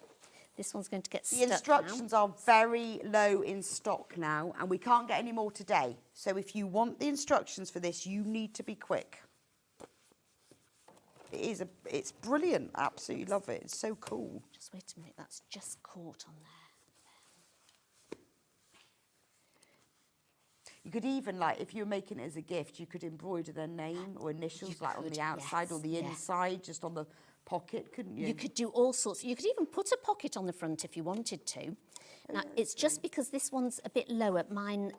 This one's going to get The stuck instructions are very low in stock now, and we can't get any more today. So if you want the instructions for this, you need to be quick. It's brilliant. Absolutely love it. It's so cool. now. Just wait a minute, that's just caught on there. You could even, like, if you were making it as a gift, you could embroider their name or initials, You like on could, the outside or yes, the yeah. inside, just on the pocket, couldn't you? You could do all sorts. You could even put a pocket on the front if you wanted to. Now, it's just because this one's a bit lower. Mine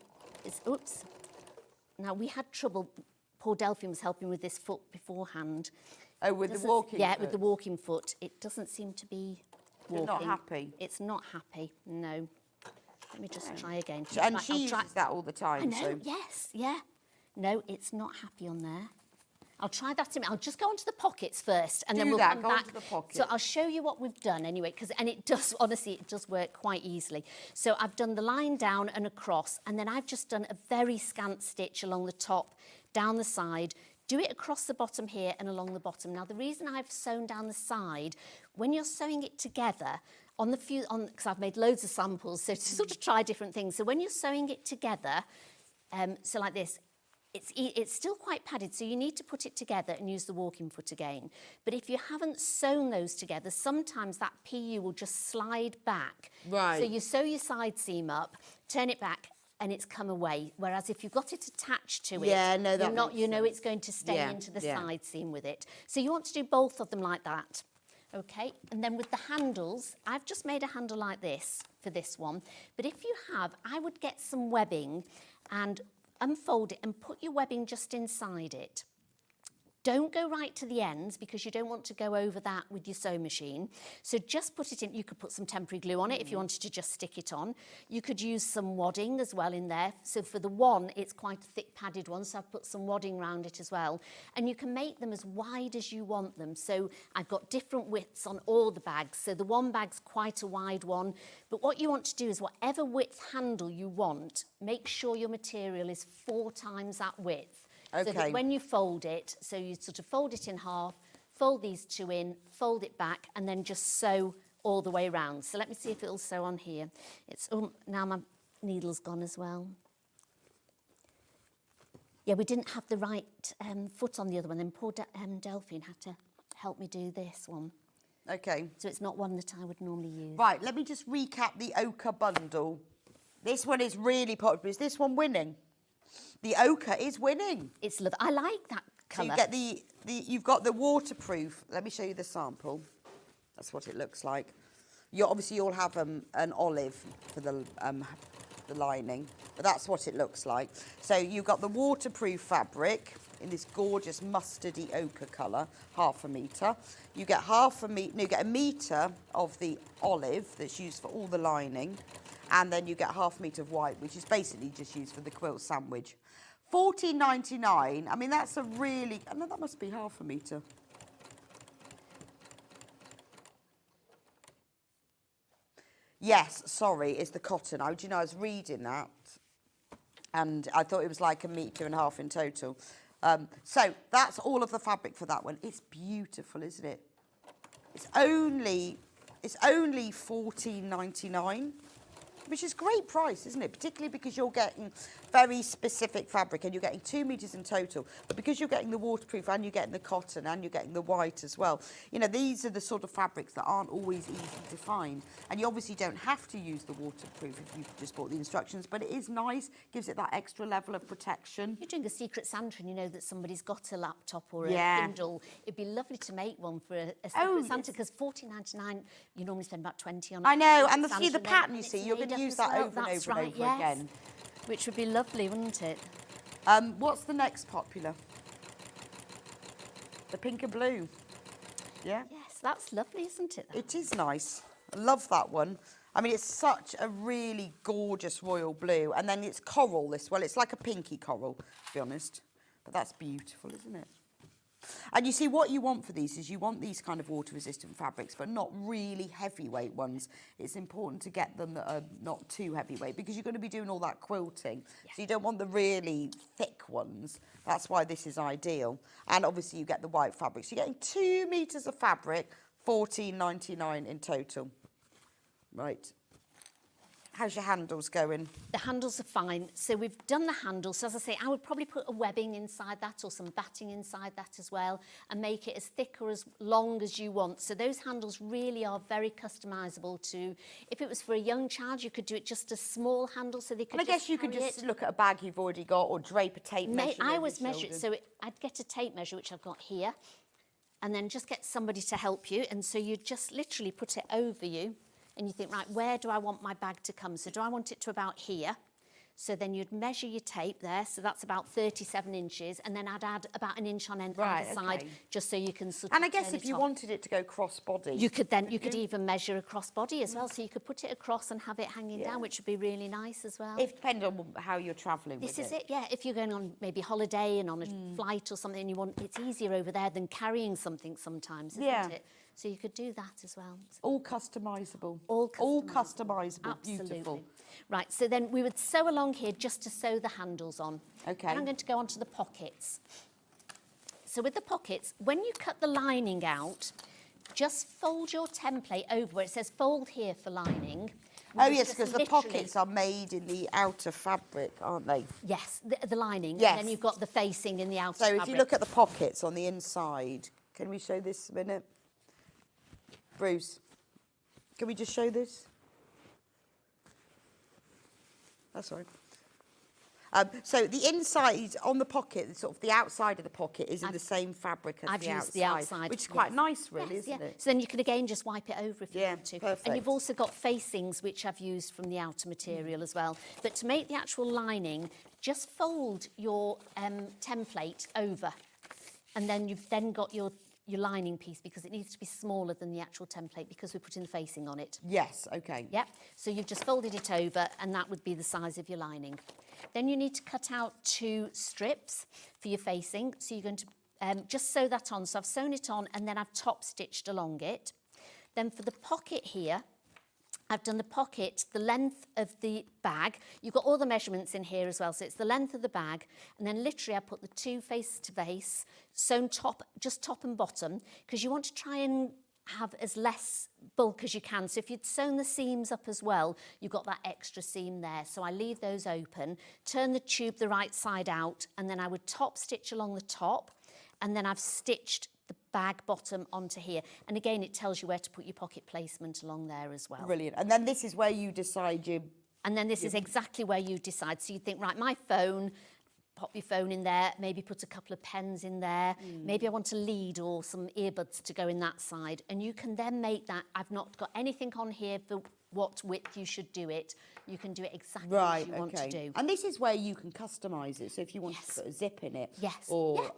is, oops. Now, we had trouble. Poor Delphine was helping with this foot beforehand. Oh, with the Doesn't- walking Yeah, foot? with the walking foot. It doesn't seem to be walking. You're not happy? It's not happy, no. Let me just try again. And Right, she I'll uses try- that all the time. I know, So. yes, yeah. No, it's not happy on there. I'll try that in a minute. I'll just go onto the pockets first and then Do we'll that, come go back. onto the pocket. So I'll show you what we've done anyway, and it does, honestly, it does work quite easily. So I've done the line down and across, and then I've just done a very scant stitch along the top, down the side, do it across the bottom here and along the bottom. Now, the reason I've sewn down the side, when you're sewing it together, because I've made loads of samples, so to sort of try different things. So when you're sewing it together, so like this, it's still quite padded, so you need to put it together and use the walking foot again. But if you haven't sewn those together, sometimes that PU will just slide back. Right. So you sew your side seam up, turn it back, and it's come away. Whereas if you've got it attached to it, Yeah, no, that makes you know sense. it's going to stay Yeah, into the yeah. side seam with it. So you want to do both of them like that. Okay, and then with the handles, I've just made a handle like this for this one. But if you have, I would get some webbing and unfold it and put your webbing just inside it. Don't go right to the ends because you don't want to go over that with your sewing machine. So just put it in. You could put some temporary glue on it if you wanted to just stick it on. You could use some wadding as well in there. So for the one, it's quite a thick padded one, so I've put some wadding around it as well. And you can make them as wide as you want them. So I've got different widths on all the bags. So the one bag's quite a wide one. But what you want to do is whatever width handle you want, make sure your material is 4 times that width. So Okay. that when you fold it, so you sort of fold it in half, fold these two in, fold it back, and then just sew all the way around. So let me see if it'll sew on here. It's now my needle's gone as well. Yeah, we didn't have the right foot on the other one, then poor Delphine had to help me do this one. Okay. So it's not one that I would normally use. Right, let me just recap the ochre bundle. This one is really popular. Is this one winning? The ochre is winning. It's lovely. I like that So colour. you get you've got the waterproof. Let me show you the sample. That's what it looks like. Obviously you'll have an olive for the lining, but that's what it looks like. So you've got the waterproof fabric in this gorgeous mustardy ochre colour, 1/2 metre. You get you get a metre of the olive that's used for all the lining, and then you get 1/2 metre of white, which is basically just used for the quilt sandwich. $14.99. I mean, that's a really. I know that must be 1/2 metre. Yes, sorry, it's the cotton. I was reading that, and I thought it was like 1.5 meters in total. So that's all of the fabric for that one. It's beautiful, isn't it? It's only $14.99, which is a great price, isn't it? Particularly because you're getting very specific fabric and you're getting 2 meters in total. But because you're getting the waterproof and you're getting the cotton and you're getting the white as well, you know, these are the sort of fabrics that aren't always easy to find. And you obviously don't have to use the waterproof if you've just bought the instructions, but it is nice, gives it that extra level of protection. You're doing a Secret Santa and you know that somebody's got a laptop or Yeah. a Kindle. It'd be lovely to make one for a Secret Oh, Santa because $14.99, you normally spend about 20 on. I know, a and Secret see the Santa, pattern you and see, it's you're going made to up use as that well. over and That's over right, and over yes. again. Which would be lovely, wouldn't it? What's the next popular? The pink and blue. Yeah. Yes, that's lovely, isn't it? It is nice. I love that one. I mean, it's such a really gorgeous royal blue. And then it's coral, this one. It's like a pinky coral, to be honest. But that's beautiful, isn't it? And you see, what you want for these is you want these kind of water-resistant fabrics, but not really heavyweight ones. It's important to get them that are not too heavyweight because you're going to be doing all that quilting. Yeah. So you don't want the really thick ones. That's why this is ideal. And obviously you get the white fabric. So you're getting 2 meters of fabric, $14.99 in total. Right. How's your handles going? The handles are fine. So we've done the handles. So as I say, I would probably put a webbing inside that or some batting inside that as well and make it as thick or as long as you want. So those handles really are very customisable to, if it was for a young child, you could do it just a small handle so they could And I guess you could just look at a bag you've already got or drape a tape measure. I always measure it. So I'd get a tape measure, which I've got here, and then just get somebody to help you. And so you just literally put it over you. And you think, right, where do I want my bag to come? So do I want it to about here? So then you'd measure your tape there. So that's about 37 inches. And then I'd add about an inch on either side, just so you can sort of And I guess if you wanted it to go cross-body. You could then, you could even measure a cross-body as well. So you could put it across and have it hanging down, which would be really nice as well. It depends on how you're travelling with it. This is it, yeah. If you're going on maybe holiday and on a flight or something, you want, it's easier over there than carrying something sometimes, isn't it? So you could do that as well. All customisable. All customisable. Absolutely. Beautiful. Right, so then we would sew along here just to sew the handles on. Okay. And I'm going to go on to the pockets. So with the pockets, when you cut the lining out, just fold your template over where it says fold here for lining. Oh yes, because the pockets are made in the outer fabric, aren't they? Yes, the lining. Yes. And then you've got the facing in the outer So fabric. if you look at the pockets on the inside, can we show this a minute? Bruce, can we just show this? That's all right. So the inside on the pocket, sort of the outside of the pocket, is in the same fabric as I've the used the outside, which is quite nice, really, isn't it? So then you can again just wipe it over if you want to. Perfect. And you've also got facings which I've used from the outer material as well. But to make the actual lining, just fold your template over, and then you've then got your lining piece because it needs to be smaller than the actual template because we're putting the facing on it. Yes, okay. Yep, so you've just folded it over and that would be the size of your lining. Then you need to cut out 2 strips for your facing. So you're going to just sew that on. So I've sewn it on and then I've top stitched along it. Then for the pocket here, I've done the pocket, the length of the bag. You've got all the measurements in here as well. So it's the length of the bag. And then literally I put the 2 face to face, sewn top, just top and bottom, because you want to try and have as less bulk as you can. So if you'd sewn the seams up as well, you've got that extra seam there. So I leave those open, turn the tube the right side out, and then I would top stitch along the top, and then I've stitched the bag bottom onto here. And again, it tells you where to put your pocket placement along there as well. Brilliant. And then this is where you decide you... And then this is exactly where you decide. So you think, right, my phone, pop your phone in there, maybe put a couple of pens in there. Maybe I want a lead or some earbuds to go in that side. And you can then make that, I've not got anything on here for what width you should do it. You can do it exactly as you want to do. And this is where you can customise it. So if you wanted to put a zip in it, or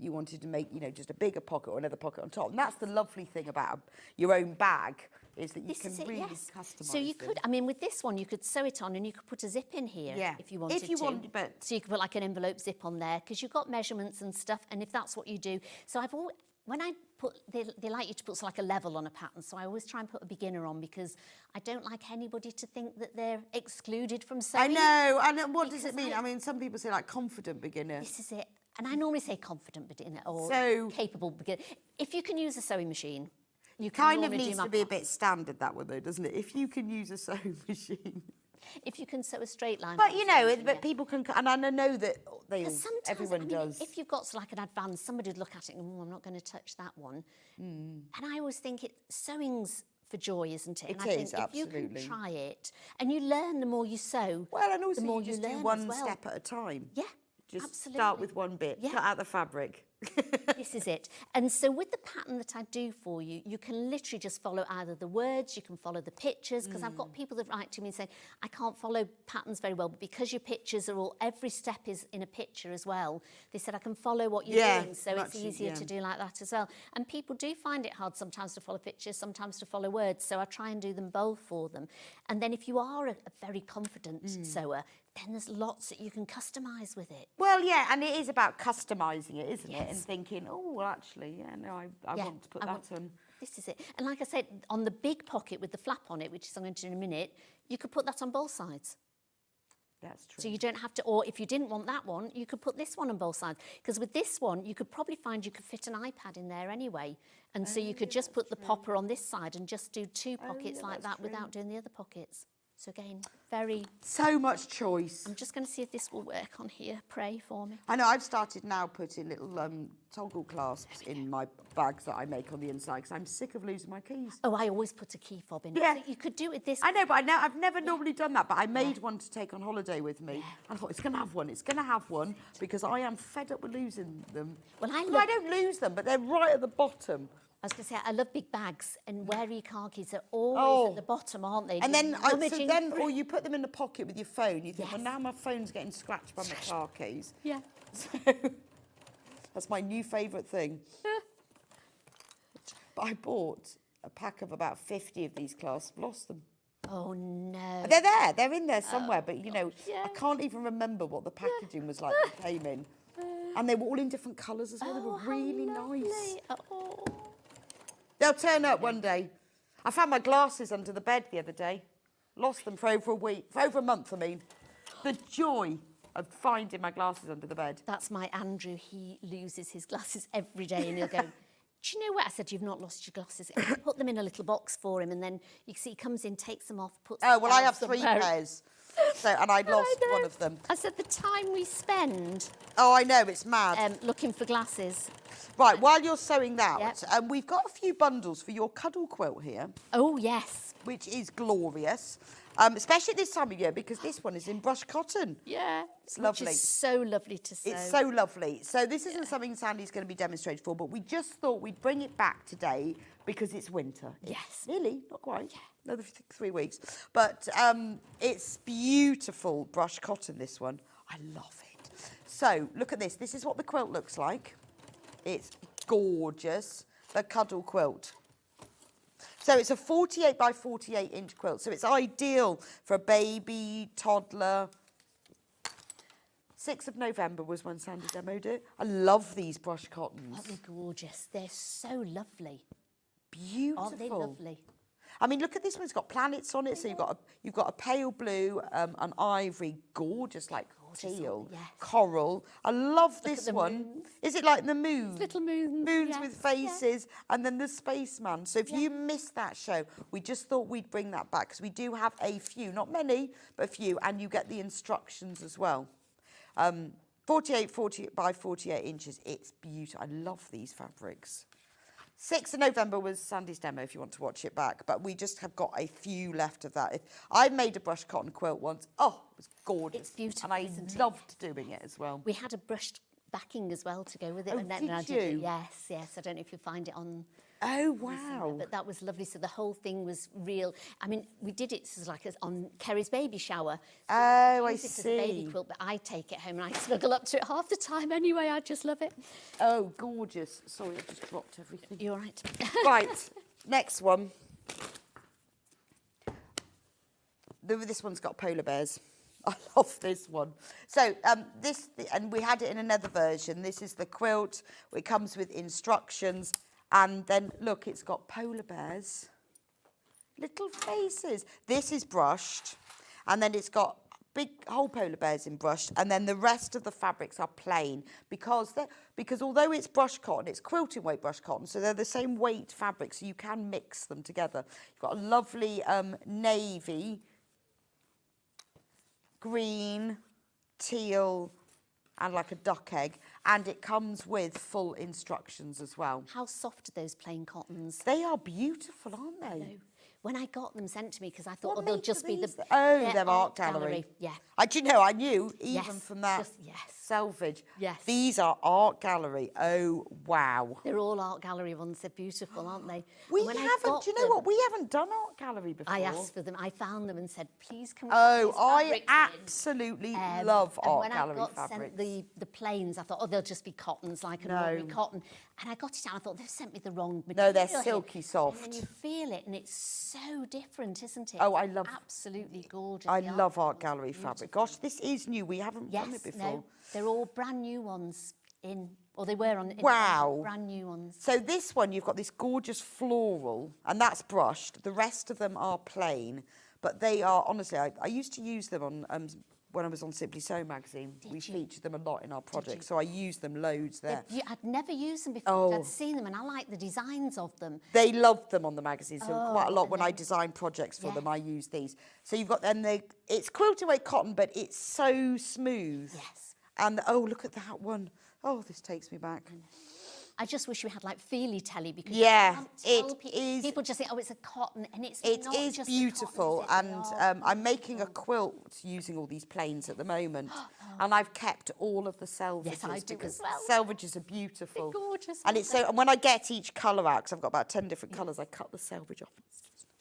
you wanted to make, you know, just a bigger pocket or another pocket on top. And that's the lovely thing about your own bag, is that you can really customise. So you could, I mean, with this one, you could sew it on and you could put a zip in here if you wanted to. But so you could put like an envelope zip on there because you've got measurements and stuff. And if that's what you do, so I've always, when I put, they like you to put like a level on a pattern, so I always try and put a beginner on because I don't like anybody to think that they're excluded from sewing. I know, and what does it mean? I mean, some people say like confident beginner. This is it. And I normally say confident beginner or capable beginner. If you can use a sewing machine, you can kind of needs to be a bit standard, that one though, doesn't it? If you can use a sewing machine. If you can sew a straight line. But you know, but people can, and I know that everyone does. If you've got like an advanced, somebody would look at it and, oh, I'm not going to touch that one. And I always think sewing's for joy, isn't it? It is, absolutely. If you can try it, and you learn the more you sew, well, and also the more you just learn do one as well. step at a time. Yeah, just absolutely. start with one bit, cut out the fabric, This is it. And so with the pattern that I do for you, you can literally just follow either the words, you can follow the pictures, because I've got people that write to me and say, I can't follow patterns very well, but because your pictures are all, every step is in a picture as well, they said I can follow what you're doing, so it's easier to do like that as well. And people do find it hard sometimes to follow pictures, sometimes to follow words, so I try and do them both for them. And then if you are a very confident sewer, then there's lots that you can customise with it. Well, yeah, and it is about customising it, isn't it? And thinking, oh, well, actually, yeah, no, I want to put that on. This is it. And like I said, on the big pocket with the flap on it, which is I'm going to do in a minute, you could put that on both sides. That's true. So you don't have to, or if you didn't want that one, you could put this one on both sides. Because with this one, you could probably find you could fit an iPad in there anyway. And so you could just put the popper on this side and just do two pockets like that without doing the other pockets. So again, very... So much choice. I'm just going to see if this will work on here. Pray for me. I know, I've started now putting little toggle clasps in my bags that I make on the inside because I'm sick of losing my keys. Oh, I always put a key fob in. Yeah. So you could do it with this. I know, but I've never normally done that, but I made one to take on holiday with me. I thought, it's going to have one, because I am fed up with losing them. Well, I don't lose them, but they're right at the bottom. I was going to say, I love big bags, and where are your car keys? They're always at the bottom, aren't they? And then, or you put them in the pocket with your phone. You think, well, now my phone's getting scratched by my car keys. Yeah. So that's my new favourite thing. But I bought a pack of about 50 of these clasps, lost them. Oh, no. They're there, they're in there somewhere, but, you know, I can't even remember what the packaging was like that came in. And they were all in different colours as well. They were really nice. Oh. They'll turn up one day. I found my glasses under the bed the other day. Lost them for over a week, for over a month, I mean. The joy of finding my glasses under the bed. That's my Andrew. He loses his glasses every day, and he'll go, do you know what? I said, you've not lost your glasses. I put them in a little box for him, and then you see he comes in, takes them off, puts them Oh, well, I have somewhere. 3 pairs. So, and I lost one of them. I said, the time we spend... Oh, I know, it's mad. Looking for glasses. Right, while you're sewing that, we've got a few bundles for your cuddle quilt here. Oh, yes. Which is glorious, especially this time of year, because this one is in brushed cotton. Yeah. It's lovely. Which is so lovely to sew. It's so lovely. So this isn't something Sandy's going to be demonstrated for, but we just thought we'd bring it back today because it's winter. Yes. Nearly, not quite. Another 3 weeks. But it's beautiful brushed cotton, this one. I love it. So look at this. This is what the quilt looks like. It's gorgeous, the cuddle quilt. So it's a 48 by 48 inch quilt. So it's ideal for a baby, toddler. 6th of November was when Sandy demoed it. I love these brushed cottons. Aren't they gorgeous? They're so lovely. Beautiful. Aren't they lovely? I mean, look at this one. It's got planets on it. So you've got a pale blue, an ivory, gorgeous, like teal, coral. I love this one. Moons. Is it like the moon? Little moons. Moons with faces, and then the spaceman. So if you missed that show, we just thought we'd bring that back because we do have a few, not many, but a few, and you get the instructions as well. 48 by 48 inches. It's beautiful. I love these fabrics. 6th of November was Sandy's demo if you want to watch it back, but we just have got a few left of that. I made a brushed cotton quilt once. Oh, it was gorgeous. It's beautiful, and I loved doing it as well. We had a brushed backing as well to go with it. Oh, and did I you? did it. Yes. I don't know if you'll find it on... Oh, wow. But that was lovely. So the whole thing was real. I mean, we did it like on Kerry's baby shower. So oh, I use it as a baby see. quilt, but I take it home and I snuggle up to it half the time anyway. I just love it. Oh, gorgeous. Sorry, I just dropped everything. You're right. Right, next one. This one's got polar bears. I love this one. So and we had it in another version. This is the quilt. It comes with instructions. And then, look, it's got polar bears. Little faces. This is brushed. And then it's got big whole polar bears in brushed. And then the rest of the fabrics are plain. Because although it's brushed cotton, it's quilting weight brushed cotton. So they're the same weight fabric. So you can mix them together. You've got a lovely navy, green, teal, and like a duck egg, and it comes with full instructions as well. How soft are those plain cottons? They are beautiful, aren't they? when I got them sent to me, because I thought, What oh, they'll make just be these? the... They're art gallery. Yeah. Do you know, I knew even Yes, from that yes. selvage. Yes. These are art gallery. Oh, wow. They're all art gallery ones. They're beautiful, aren't they? We And when I haven't, got do you know them, what? We haven't done art gallery before. I asked for them. I found them and said, please can we Oh, put these I fabrics in? absolutely love And art when gallery I got fabrics. sent the plains, I thought, oh, they'll just be cottons, like an ordinary cotton. And I got it out, I thought, they've sent me the wrong material. No, they're here. silky soft. And then you feel it, and it's so different, isn't it? Oh, I love... Absolutely gorgeous. I The love art ones are gallery fabric. Gosh, this is new. We haven't done it before. No, they're all brand new ones or they were on. Wow. Brand new ones. So this one, you've got this gorgeous floral, and that's brushed. The rest of them are plain, but they are, honestly, I used to use them on when I was on Simply Sew magazine. We featured them a lot in our projects, so I used them loads there. I'd never used them before. I'd seen them, and I like the designs of them. They loved them on the magazine, so quite a lot when I design projects for them, I use these. So you've got, and it's quilted weight cotton, but it's so smooth. Yes. And, oh, look at that one. Oh, this takes me back. I just wish we had like feely telly, because Yeah, you can't tell it is. people just think, oh, it's a cotton, and it's It not is just beautiful, a cotton, is it? They are and I'm making a quilt using all these planes at the moment, and I've kept all of the selvages Yes, I do because as well. selvages are beautiful. They're gorgeous, And it's so. And when I get each colour out, because I've got about 10 different colours, I cut the selvage off.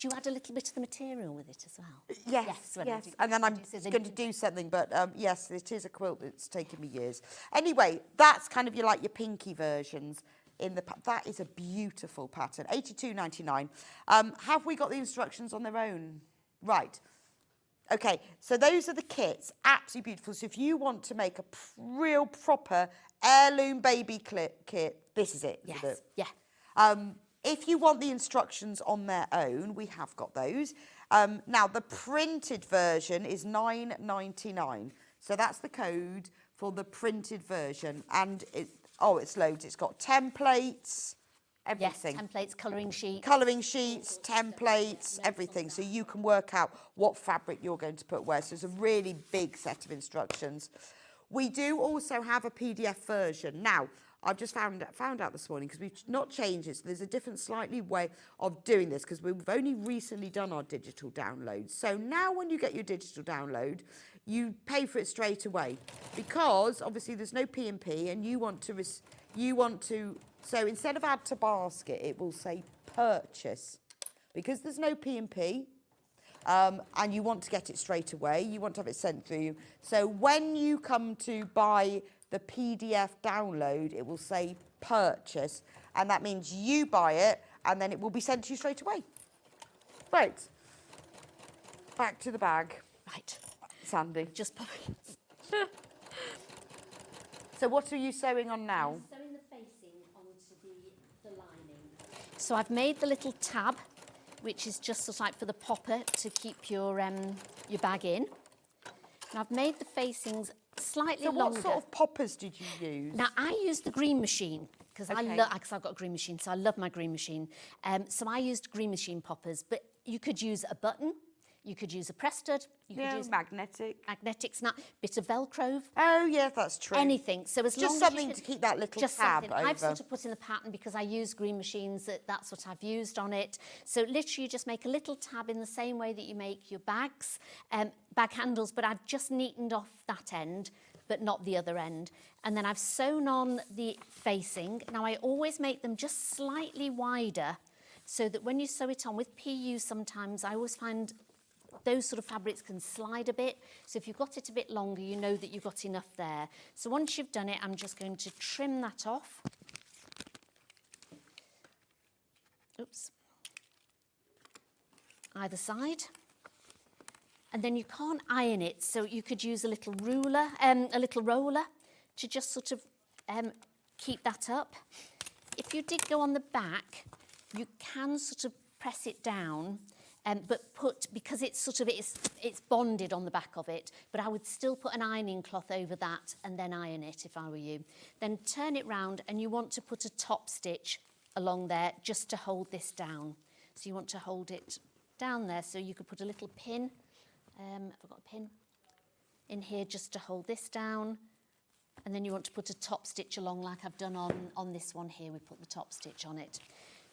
Do you add a little bit of the material with it as well? Yes, when I yes. do- And then I'm so then going to do something, but yes, it is a quilt. It's taken me years. Anyway, that's kind of your pinky versions. That is a beautiful pattern, £82.99. Have we got the instructions on their own? Right. Okay, so those are the kits, absolutely beautiful. So if you want to make a real proper heirloom baby kit, this is it. Yes, yeah. If you want the instructions on their own, we have got those. Now, the printed version is £9.99. So that's the code for the printed version. And it's loads. It's got templates, everything. Yes, templates, colouring sheets. Colouring sheets, templates, everything. So you can work out what fabric you're going to put where. So it's a really big set of instructions. We do also have a PDF version. Now, I've just found out this morning, because we've not changed it. So there's a different slightly way of doing this, because we've only recently done our digital downloads. So now when you get your digital download, you pay for it straight away, because obviously there's no P&P, and you want to, so instead of add to basket, it will say purchase, because there's no P&P. And you want to get it straight away, you want to have it sent through you. So when you come to buy the PDF download, it will say purchase, and that means you buy it, and then it will be sent to you straight away. Right, back to the bag. Right. Sandy. Just pop So what are you sewing on now? sewing the facing onto the lining. So I've made the little tab, which is just sort of like for the popper to keep your bag in. And I've made the facings slightly So longer. what sort of poppers did you use? Now, I use the green machine, because Okay. because I've got a green machine, so I love my green machine. So I used green machine poppers, but you could use a button, you could use a press stud, you could use magnetic. magnetic snap, bit of Velcro, Oh, yeah, that's true. anything. So as long Just as something you to can, keep that little just tab something. over. I've sort of put in the pattern because I use green machines. That's what I've used on it. So literally, you just make a little tab in the same way that you make your bags, bag handles. But I've just neatened off that end, but not the other end. And then I've sewn on the facing. Now I always make them just slightly wider, so that when you sew it on with PU, sometimes I always find those sort of fabrics can slide a bit. So if you've got it a bit longer, you know that you've got enough there. So once you've done it, I'm just going to trim that off. Oops. Either side. And then you can't iron it, so you could use a little ruler, a little roller, to just sort of keep that up. If you did go on the back, you can sort of press it down, but because it's sort of, it's bonded on the back of it, but I would still put an ironing cloth over that and then iron it if I were you. Then turn it round, and you want to put a top stitch along there just to hold this down. So you want to hold it down there, so you could put a little pin, have I got a pin? In here just to hold this down. And then you want to put a top stitch along like I've done on this one here. We put the top stitch on it.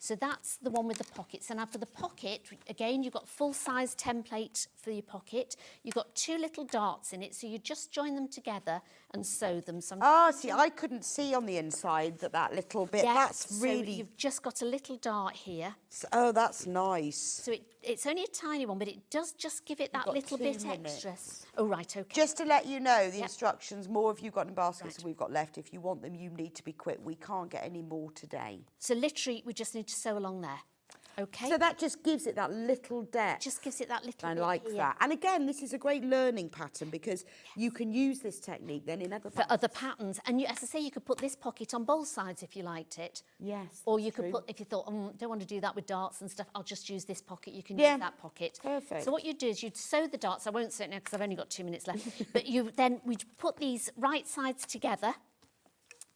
So that's the one with the pocket. So now for the pocket, again, you've got full-size template for your pocket. You've got 2 little darts in it, so you just join them together and sew them. So see, I couldn't see on the inside that little bit. yeah, That's so really... you've just got a little dart here. Oh, that's nice. So it's only a tiny one, but it does just give it that got little 2 bit minutes. extra. Oh, right, okay. Just to let you know, the Yep. instructions, more if you've got in baskets Right. than we've got left. If you want them, you need to be quick. We can't get any more today. So literally, we just need to sew along there. Okay? So that just gives it that little depth. just gives it that little I bit like here. that. And again, this is a great learning pattern because you can use this technique then in other For patterns. other patterns. And you, as I say, you could put this pocket on both sides if you liked it. Yes, Or you that's could true. put, if you thought, don't want to do that with darts and stuff, I'll just use this pocket. You can Yeah, use that pocket. perfect. So what you do is you'd sew the darts. I won't sew it now because I've only got 2 minutes left. But we'd put these right sides together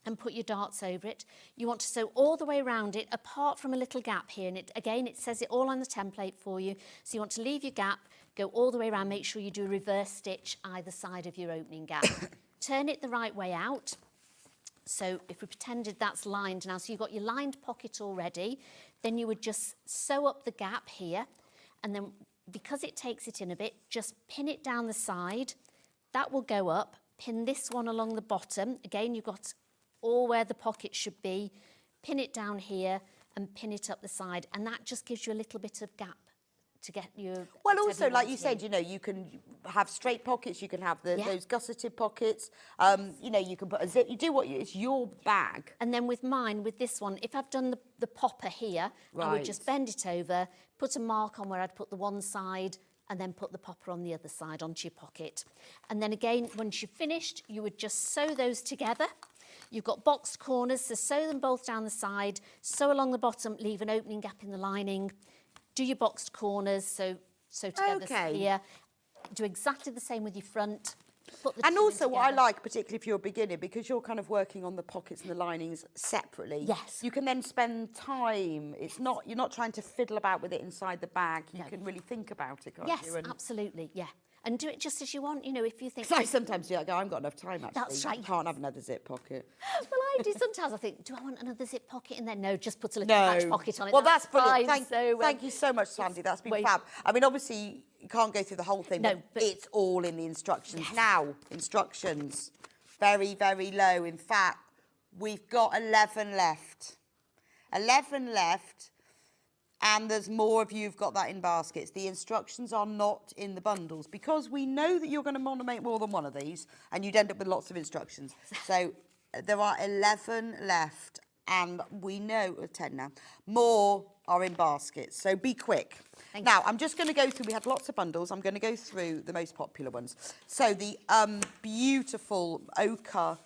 and put your darts over it. You want to sew all the way around it, apart from a little gap here. And it says it all on the template for you. So you want to leave your gap, go all the way around, make sure you do a reverse stitch either side of your opening gap. Turn it the right way out. So if we pretended that's lined now, so you've got your lined pocket already, then you would just sew up the gap here. And then because it takes it in a bit, just pin it down the side. That will go up. Pin this one along the bottom. Again, you've got all where the pocket should be. Pin it down here and pin it up the side. And that just gives you a little bit of gap to get your... Well, also, whatever like you want said, in. you know, you can have straight pockets, you can have Yeah. those gusseted pockets, you know, you can put a zip, you do it's your bag. And then with mine, with this one, if I've done the popper here, I would just Right. bend it over, put a mark on where I'd put the one side, and then put the popper on the other side onto your pocket. And then again, once you've finished, you would just sew those together. You've got boxed corners, so sew them both down the side, sew along the bottom, leave an opening gap in the lining, do your boxed corners, so together Okay. here. Do exactly the same with your front. Put the And two in also what I together. like, particularly if you're a beginner, because you're kind of working on the pockets and the linings separately. Yes. You can then spend time. You're not trying to fiddle about with it inside the bag. You No. can really think about it, can't Yes, you? And absolutely, yeah. And do it just as you want, you know, if you think... I sometimes do. I go, I haven't got enough time, actually. That's right. I can't have another zip pocket. Well, I do sometimes. I think, do I want another zip pocket? And then, no, just put a little patch pocket on it. Well, that's brilliant. fine. Thank you so much, Sandy. That's been way- fab. I mean, obviously, you can't go through the whole thing, No, but- it's all in the instructions. Now, instructions. Very, very low. In fact, we've got 11 left. 11 left. And there's more of you who've got that in baskets. The instructions are not in the bundles because we know that you're going to want to make more than one of these and you'd end up with lots of instructions. So there are 11 left and we know, 10 now, more are in baskets. So be quick. Now, I'm just going to go through, we had lots of bundles. I'm going to go through the most popular ones. So the beautiful ochre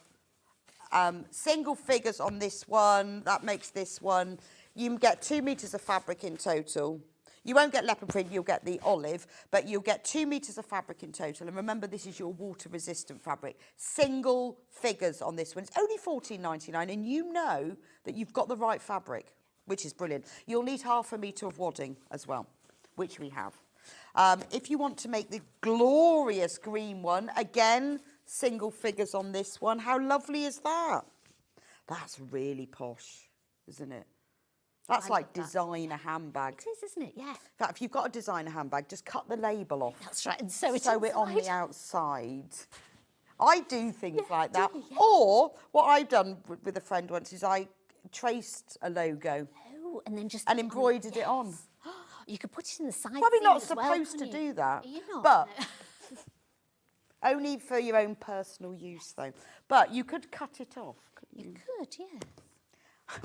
single figures on this one, that makes this one. You can get 2 metres of fabric in total. You won't get leopard print, you'll get the olive, but you'll get 2 metres of fabric in total. And remember, this is your water-resistant fabric. Single figures on this one. It's only $14.99, and you know that you've got the right fabric, which is brilliant. You'll need 1/2 metre of wadding as well, which we have. If you want to make the glorious green one, again, single figures on this one. How lovely is that? That's really posh, isn't it? That's I like love that. designer handbag. It is, isn't it? Yeah. In fact, if you've got a designer handbag, just cut the label off. That's right. And sew it on the inside. outside. I do things like do that. you? Yeah. Or what I've done with a friend once is I traced a logo Oh, and then just... and embroidered it on. You could put it in the side Probably seam not as well, supposed to couldn't you? do that. Are you not? But No. only for your own personal use, though. But you could cut it off, couldn't you? You could, yeah.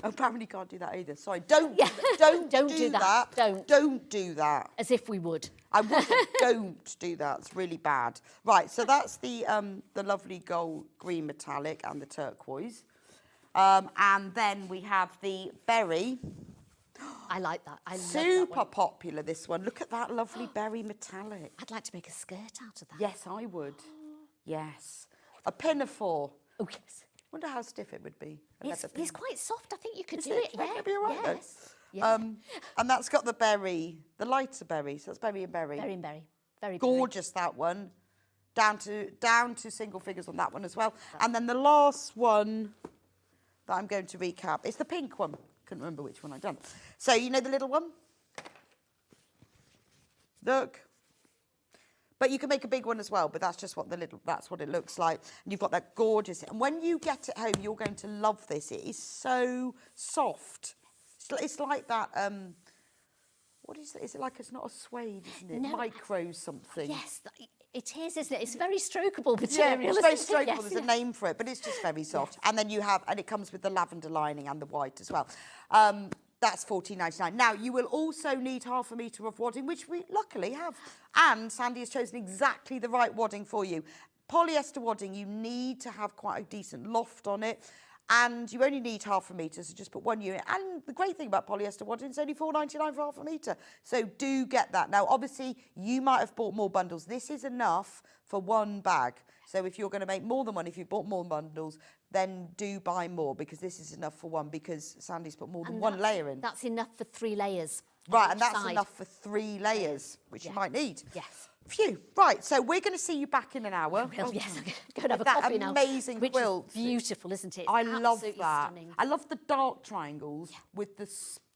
Apparently can't do that either. Sorry, don't Yeah. don't Don't do do that. that. Don't do that. As if we would. I wouldn't. Don't do that. It's really bad. Right. So that's the lovely gold green metallic and the turquoise, and then we have the berry. I like that. I love that Super one. popular. This one. Look at that lovely berry metallic. I'd like to make a skirt out of that. Yes, I would. Yes. A pinafore. Oh, yes. Wonder how stiff it would be. a It's, leather it's pin. quite soft. I think you could Is do it? it. Do you reckon Yeah. it'd be all right, though? Yes. Yeah. And that's got the berry, the lighter berry. So it's berry and berry. Berry and berry. Very Gorgeous, that one. Down to single figures on that one as well. And then the last one that I'm going to recap is the pink one. couldn't remember which one I'd done. So you know the little one? Look. But you can make a big one as well, but that's just what that's what it looks like. And you've got that gorgeous, and when you get it home, you're going to love this. It is so soft. It's like that, what is it? Is it like, it's not a suede, isn't it? No, Micro something. Yes, it is, isn't it? It's very strokeable material. Yeah, it's very isn't it? strokeable. Yes, There's yes. a name for it, but it's just very soft. And then you have, and it comes with the lavender lining and the white as well. That's $14.99. Now, you will also need 1/2 metre of wadding, which we luckily have. And Sandi has chosen exactly the right wadding for you. Polyester wadding, you need to have quite a decent loft on it. And you only need 1/2 metre, so just put 1 unit. And the great thing about polyester wadding, it's only $4.99 for 1/2 metre. So do get that. Now, obviously, you might have bought more bundles. This is enough for 1 bag. So if you're going to make more than one, if you bought more bundles, then do buy more, because this is enough for one, because Sandi's put more than 1 layer in. That's enough for 3 layers. Right, and that's side. enough for 3 layers, which you might need. Yes. Phew. Right, so we're going to see you back in an hour. Well, yes, I'm going to go and have a That coffee now. amazing which quilt. Is beautiful, isn't it? It's I love absolutely that. Stunning. I love the dark triangles with the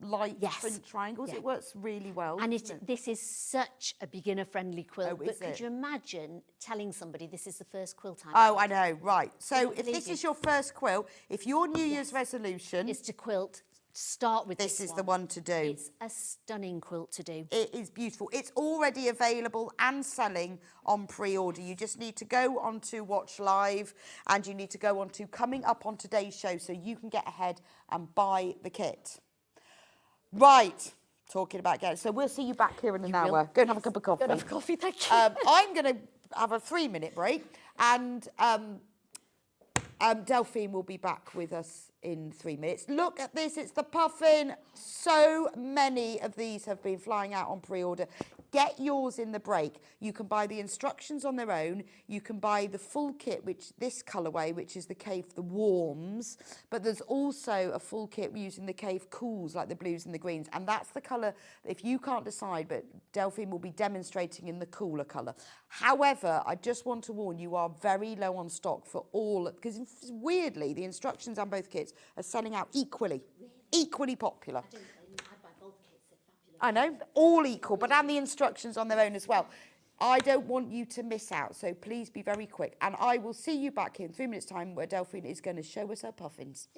light Yes. print triangles. Yeah. It works really well. And doesn't it? this is such a beginner-friendly quilt. Oh, but is could it? you imagine telling somebody this is the first quilt I've Oh, made? I know, right. So Couldn't if this believe is you. your first quilt, if your New Year's resolution, Is to quilt, start with this is the one to do. It's a stunning quilt to do. It is beautiful. It's already available and selling on pre-order. You just need to go on to Watch Live, and you need to go on to Coming Up on Today's Show, so you can get ahead and buy the kit. Right, talking about getting. So we'll see you back here in an hour. Go and have a cup of coffee. Go and have a coffee, thank you. I'm going to have a 3-minute break, and Delphine will be back with us in 3 minutes. Look at this, it's the Puffin. So many of these have been flying out on pre-order. Get yours in the break. You can buy the instructions on their own. You can buy the full kit, which this colourway, which is the Cave the Warms, but there's also a full kit using the Cave Cools, like the blues and the greens, and that's the colour, if you can't decide, but Delphine will be demonstrating in the cooler colour. However, I just want to warn you, are very low on stock for all, because weirdly, the instructions on both kits are selling out equally, equally popular. I know, all equal, but and the instructions on their own as well. I don't want you to miss out, so please be very quick. And I will see you back here in 3 minutes' time, where Delphine is going to show us her puffins.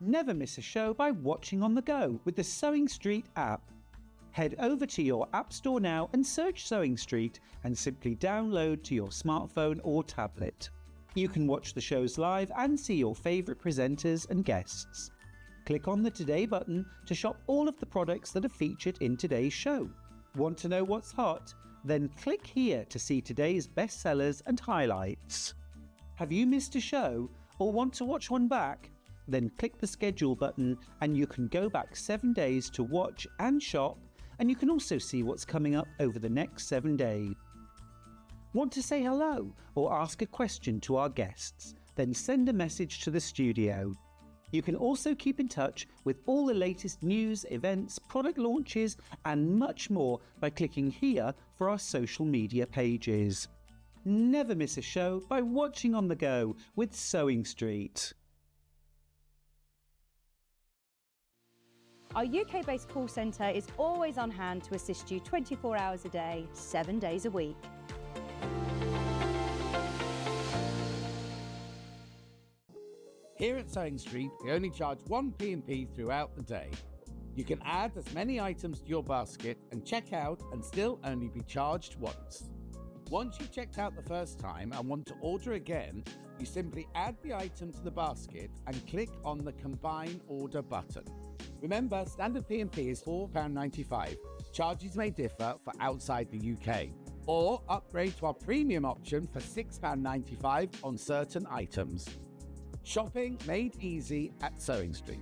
Never miss a show by watching on the go with the Sewing Street app. Head over to your App Store now and search Sewing Street and simply download to your smartphone or tablet. You can watch the shows live and see your favourite presenters and guests. Click on the Today button to shop all of the products that are featured in today's show. Want to know what's hot? Then click here to see today's bestsellers and highlights. Have you missed a show or want to watch one back? Then click the schedule button and you can go back 7 days to watch and shop, and you can also see what's coming up over the next 7 days. Want to say hello or ask a question to our guests? Then send a message to the studio. You can also keep in touch with all the latest news, events, product launches and much more by clicking here for our social media pages. Never miss a show by watching on the go with Sewing Street. Our UK-based call centre is always on hand to assist you 24 hours a day, 7 days a week. Here at Sewing Street, we only charge 1 P&P throughout the day. You can add as many items to your basket and check out and still only be charged once. Once you've checked out the first time and want to order again, you simply add the item to the basket and click on the Combine Order button. Remember, standard P&P is £4.95. Charges may differ for outside the UK. Or upgrade to our premium option for £6.95 on certain items. Shopping made easy at Sewing Street.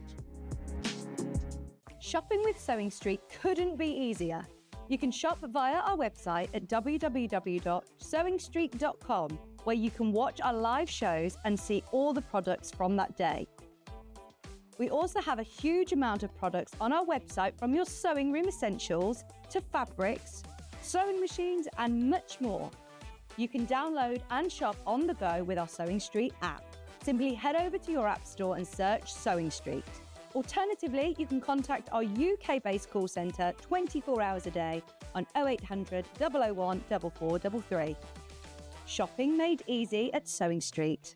Shopping with Sewing Street couldn't be easier. You can shop via our website at www.sewingstreet.com, where you can watch our live shows and see all the products from that day. We also have a huge amount of products on our website, from your sewing room essentials to fabrics, sewing machines and much more. You can download and shop on the go with our Sewing Street app. Simply head over to your app store and search Sewing Street. Alternatively, you can contact our UK-based call centre 24 hours a day on 0800 001 4433. Shopping made easy at Sewing Street.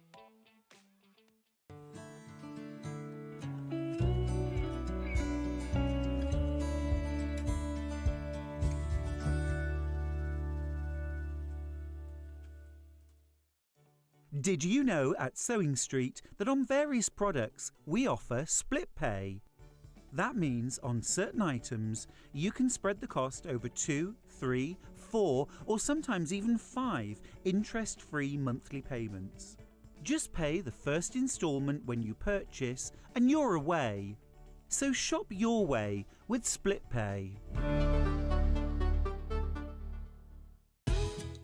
Did you know at Sewing Street that on various products we offer split pay? That means on certain items you can spread the cost over 2, 3, 4 or sometimes even 5 interest-free monthly payments. Just pay the first instalment when you purchase and you're away. So shop your way with split pay.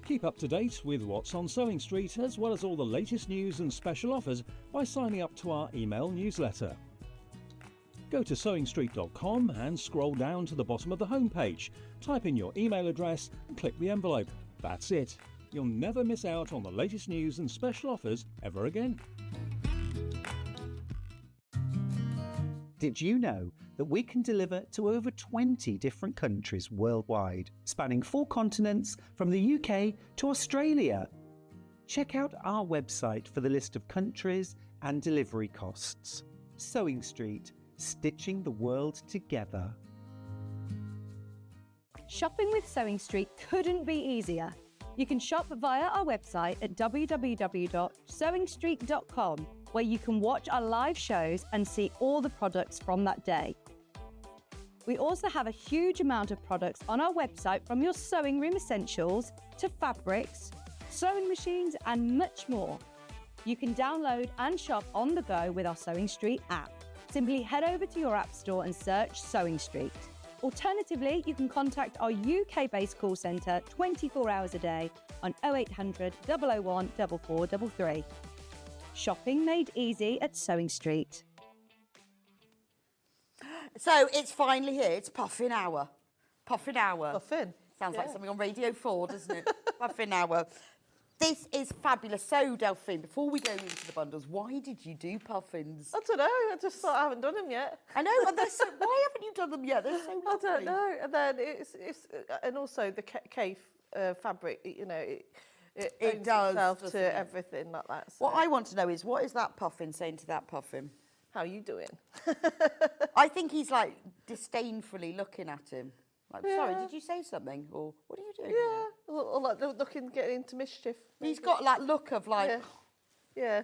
Keep up to date with what's on Sewing Street, as well as all the latest news and special offers, by signing up to our email newsletter. Go to sewingstreet.com and scroll down to the bottom of the homepage. Type in your email address and click the envelope. That's it. You'll never miss out on the latest news and special offers ever again. Did you know that we can deliver to over 20 different countries worldwide, spanning 4 continents from the UK to Australia? Check out our website for the list of countries and delivery costs. Sewing Street, stitching the world together. Shopping with Sewing Street couldn't be easier. You can shop via our website at www.sewingstreet.com, where you can watch our live shows and see all the products from that day. We also have a huge amount of products on our website, from your sewing room essentials to fabrics, sewing machines and much more. You can download and shop on the go with our Sewing Street app. Simply head over to your app store and search Sewing Street. Alternatively, you can contact our UK-based call centre 24 hours a day on 0800 001 4433. Shopping made easy at Sewing Street. So it's finally here. It's Puffin Hour. Puffin Hour. Puffin. Sounds like something on Radio 4, doesn't it? Puffin Hour. This is fabulous. So, Delphine, before we go into the bundles, why did you do puffins? I don't know. I just thought I haven't done them yet. I know. And why haven't you done them yet? They're so lovely. I don't know. And then it's and also the Kaffe fabric. You know, it does itself doesn't to it? everything like that. So. What I want to know is, what is that puffin saying to that puffin? How are you doing? I think he's like disdainfully looking at him. Like, Yeah. sorry, did you say something? Or what are you doing? Yeah, or like looking, getting into mischief. He's got that look of like... Yeah.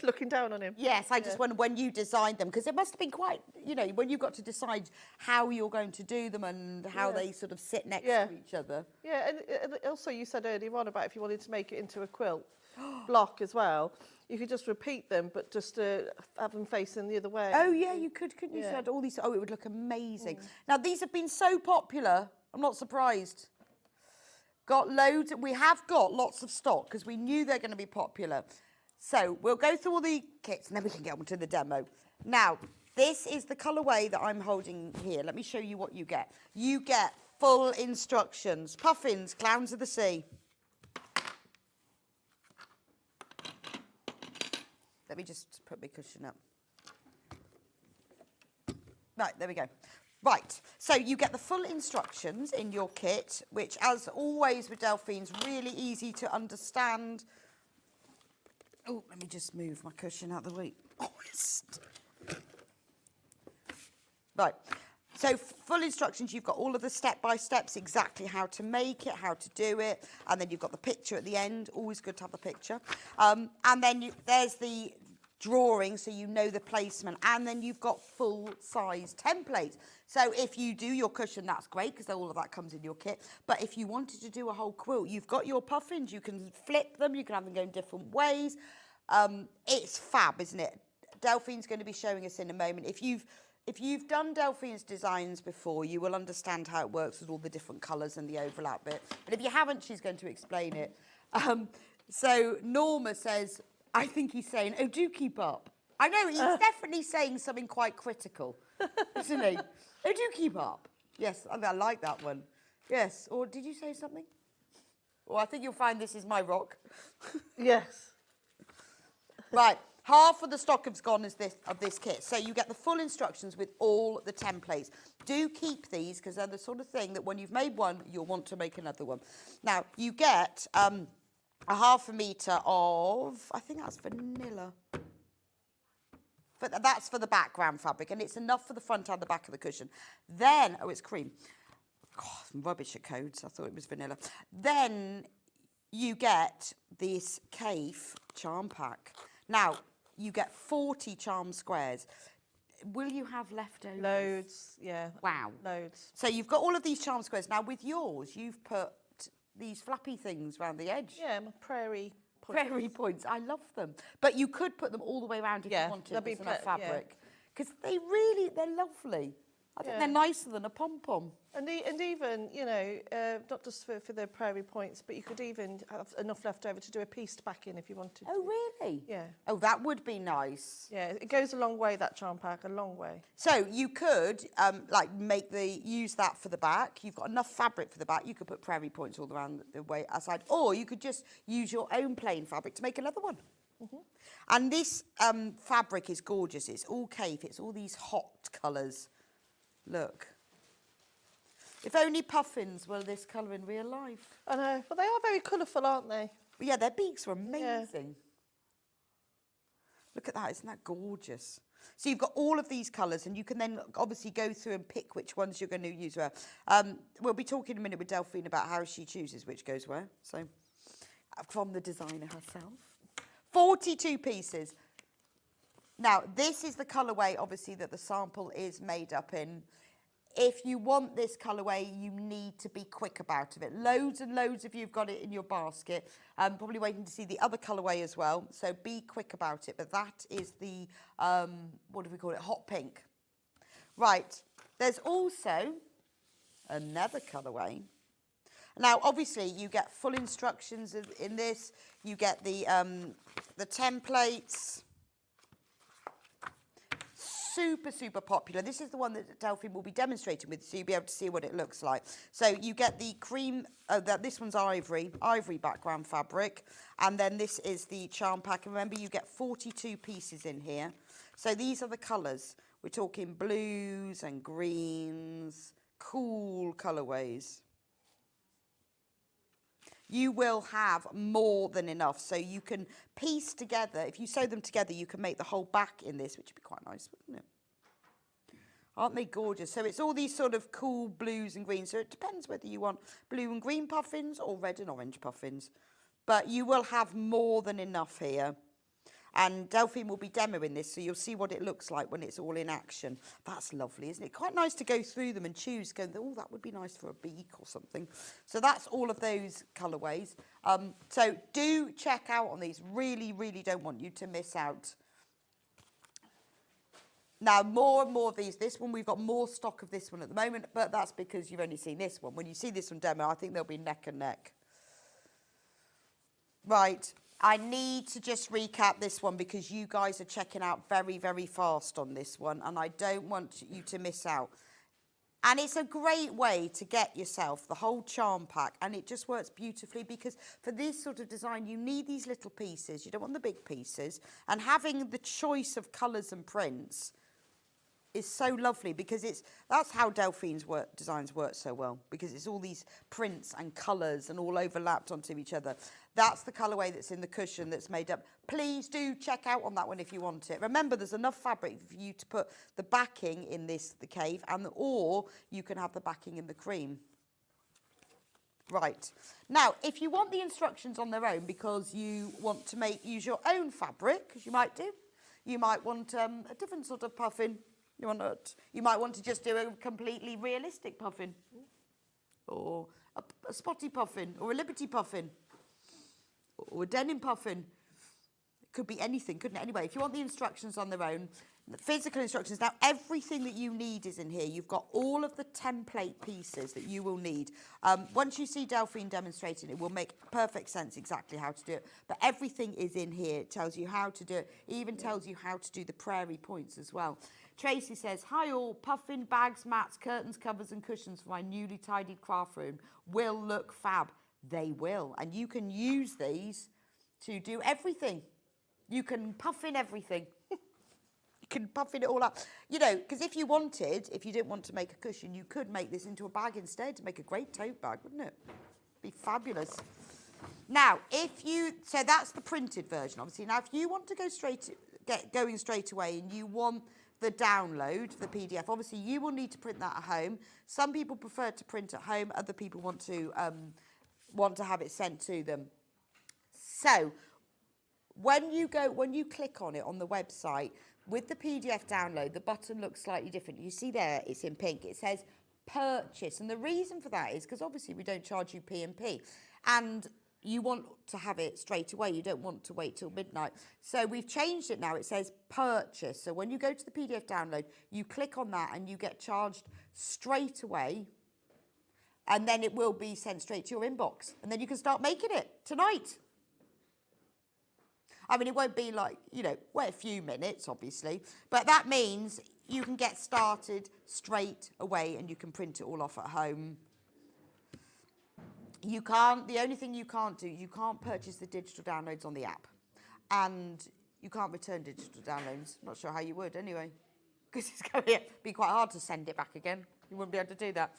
Looking down on him. Yes, I just wonder when you designed them, because it must have been quite, you know, when you got to decide how you're going to do them and how they sort of sit next to each other. Yeah, and also you said earlier on about if you wanted to make it into a quilt block as well, you could just repeat them, but just have them facing the other way. Oh, yeah, you could, couldn't you? So had all these, it would look amazing. Now, these have been so popular, I'm not surprised. Got loads, we have got lots of stock, because we knew they're going to be popular. So we'll go through all the kits and then we can get on to the demo. Now, this is the colourway that I'm holding here. Let me show you what you get. You get full instructions. Puffins, Clowns of the Sea. Let me just put my cushion up. Right, there we go. Right, so you get the full instructions in your kit, which, as always with Delphine's, really easy to understand. Oh, let me just move my cushion out of the way. Oh, right, so full instructions, you've got all of the step-by-steps, exactly how to make it, how to do it, and then you've got the picture at the end, always good to have the picture. And then there's the drawing, so you know the placement, and then you've got full-size templates. So if you do your cushion, that's great, because all of that comes in your kit. But if you wanted to do a whole quilt, you've got your puffins, you can flip them, you can have them go in different ways. It's fab, isn't it? Delphine's going to be showing us in a moment. If you've done Delphine's designs before, you will understand how it works with all the different colours and the overlap bit. But if you haven't, she's going to explain it. So Norma says, I think he's saying, oh, do keep up. I know, he's definitely saying something quite critical, isn't he? Oh, do keep up. Yes, I like that one. Yes, or did you say something? Well, I think you'll find this is my rock. Yes. Right, half of the stock has gone of this kit. So you get the full instructions with all the templates. Do keep these because they're the sort of thing that when you've made one, you'll want to make another one. Now, you get a 1/2 metre of, I think that's vanilla. But that's for the background fabric, and it's enough for the front and the back of the cushion. Then, oh, it's cream. God, I'm rubbish at codes. I thought it was vanilla. Then you get this Kaffe charm pack. Now, you get 40 charm squares. Will you have leftovers? Loads, yeah. Wow. Loads. So you've got all of these charm squares. Now, with yours, you've put these flappy things around the edge. Yeah, my prairie points. Prairie points. I love them. But you could put them all the way around if you wanted. There's enough fabric. Because they're lovely. I think they're nicer than a pom-pom. And even, you know, not just for the prairie points, but you could even have enough left over to do a pieced back in if you wanted to. Oh, really? Yeah. Oh, that would be nice. Yeah, it goes a long way, that charm pack, a long way. So you could, use that for the back. You've got enough fabric for the back. You could put prairie points all around the way outside. Or you could just use your own plain fabric to make another one. Mm-hmm. And this fabric is gorgeous. It's all Kaffe. It's all these hot colours. Look. If only puffins were this colour in real life. I know. Well, they are very colourful, aren't they? But yeah, their beaks are amazing. Yeah. Look at that. Isn't that gorgeous? So you've got all of these colours, and you can then obviously go through and pick which ones you're going to use where. We'll be talking in a minute with Delphine about how she chooses which goes where. So, from the designer herself. 42 pieces. Now, this is the colourway, obviously, that the sample is made up in. If you want this colourway, you need to be quick about it. Loads and loads of you have got it in your basket. Probably waiting to see the other colourway as well. So be quick about it. But that is the, what do we call it, hot pink. Right. There's also another colourway. Now, obviously, you get full instructions in this. You get the templates. Super, super popular. This is the one that Delphine will be demonstrating with, so you'll be able to see what it looks like. So you get the cream, this one's ivory background fabric, and then this is the charm pack. And remember, you get 42 pieces in here. So these are the colours. We're talking blues and greens, cool colourways. You will have more than enough, so you can piece together. If you sew them together, you can make the whole back in this, which would be quite nice, wouldn't it? Aren't they gorgeous? So it's all these sort of cool blues and greens. So it depends whether you want blue and green puffins or red and orange puffins. But you will have more than enough here. And Delphine will be demoing this, so you'll see what it looks like when it's all in action. That's lovely, isn't it? Quite nice to go through them and choose, go, oh, that would be nice for a beak or something. So that's all of those colourways. So do check out on these. Really, really don't want you to miss out. Now, more and more of these. This one, we've got more stock of this one at the moment, but that's because you've only seen this one. When you see this one demo, I think they'll be neck and neck. Right. I need to just recap this one because you guys are checking out very, very fast on this one, and I don't want you to miss out. And it's a great way to get yourself the whole charm pack, and it just works beautifully because for this sort of design, you need these little pieces. You don't want the big pieces, and having the choice of colours and prints is so lovely because that's how Delphine's designs work so well, because it's all these prints and colours and all overlapped onto each other. That's the colourway that's in the cushion that's made up. Please do check out on that one if you want it. Remember, there's enough fabric for you to put the backing in the Kaffe, or you can have the backing in the cream. Right. Now, if you want the instructions on their own because you want to use your own fabric, because you might do, you might want a different sort of puffin. You might want to just do a completely realistic puffin, or a spotty puffin, or a liberty puffin, or a denim puffin. could be anything, couldn't it? Anyway, if you want the instructions on their own, the physical instructions, now everything that you need is in here. You've got all of the template pieces that you will need. Once you see Delphine demonstrating, it will make perfect sense exactly how to do it. But everything is in here. It tells you how to do it. It even tells you how to do the prairie points as well. Tracy says, hi all, puffin, bags, mats, curtains, covers and cushions for my newly tidied craft room will look fab. They will. And you can use these to do everything. You can puffin everything. You can puffin it all up. You know, because if you didn't want to make a cushion, you could make this into a bag instead to make a great tote bag, wouldn't it? Be fabulous. Now, so that's the printed version, obviously. Now, if you want to go going straight away and you want the download, the PDF, obviously you will need to print that at home. Some people prefer to print at home. Other people want to have it sent to them. So when you click on it on the website, with the PDF download, the button looks slightly different. You see there, it's in pink. It says purchase. And the reason for that is because obviously we don't charge you P&P. And you want to have it straight away. You don't want to wait till midnight. So we've changed it now. It says purchase. So when you go to the PDF download, you click on that and you get charged straight away. And then it will be sent straight to your inbox. And then you can start making it tonight. I mean, it won't be like, wait a few minutes, obviously. But that means you can get started straight away and you can print it all off at home. The only thing you can't do, you can't purchase the digital downloads on the app. And you can't return digital downloads. Not sure how you would anyway. Because it's going to be quite hard to send it back again. You wouldn't be able to do that.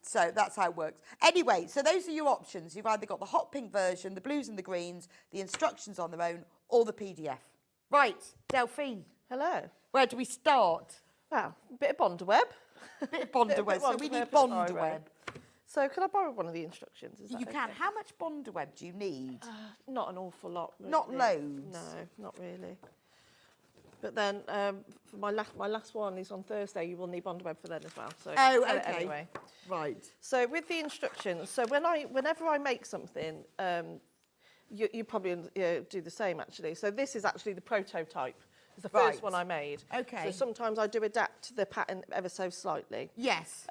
So that's how it works. Anyway, so those are your options. You've either got the hot pink version, the blues and the greens, the instructions on their own, or the PDF. Right, Delphine. Hello. Where do we start? Well, a bit of Bondaweb. A bit of Bondaweb. So we need Bondaweb. So can I borrow one of the instructions? Is that you can. okay? How much Bondaweb do you need? Not an awful lot. Really. Not loads? No, not really. But then for my last one is on Thursday. You will need Bondaweb for then as well. So okay. Anyway, right. So with the instructions, so whenever I make something, you probably do the same actually. So this is actually the prototype. It's the first one I made. Okay. So sometimes I do adapt the pattern ever so slightly. Yes.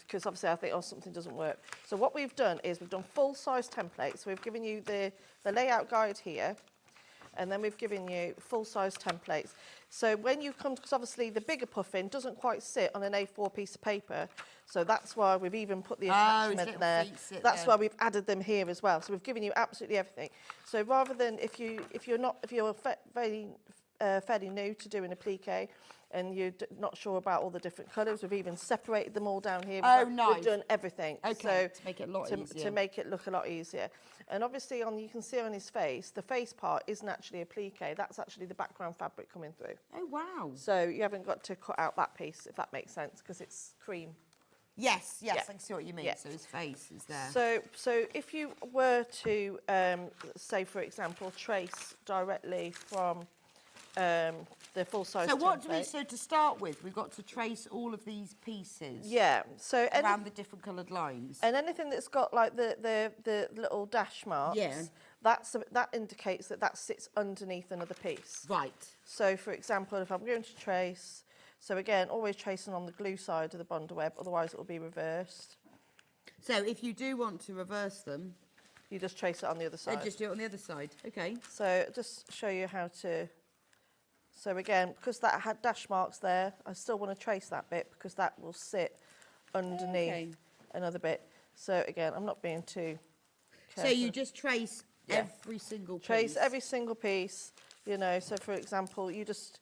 Because obviously I think something doesn't work. So what we've done is we've done full-size templates. So we've given you the layout guide here. And then we've given you full-size templates. So when you come, because obviously the bigger puffin doesn't quite sit on an A4 piece of paper, so that's why we've even put the attachment there. That's why we've added them here as well. So we've given you absolutely everything. So rather than if you're fairly new to doing applique and you're not sure about all the different colours, we've even separated them all down here. Nice. We've done everything. Okay, to make it a lot easier. To make it look a lot easier. And obviously you can see on his face, the face part isn't actually applique, that's actually the background fabric coming through. Oh, wow. So you haven't got to cut out that piece, if that makes sense, because it's cream. Yes, I can see what you mean. Yeah. So his face is there. So if you were to, say, for example, trace directly from the full-size template. So to start with, we've got to trace all of these pieces. Yeah. So around the different coloured lines. And anything that's got like the little dash marks, that indicates that sits underneath another piece. Right. So for example, if I'm going to trace, so again, always tracing on the glue side of the Bondaweb, otherwise it will be reversed. So if you do want to reverse them, you just trace it on the other side. Just do it on the other side. Okay. So just show you how to. So again, because that had dash marks there, I still want to trace that bit because that will sit underneath another bit. So again, I'm not being too careful. So you just trace every single piece? Trace every single piece, so for example, you just,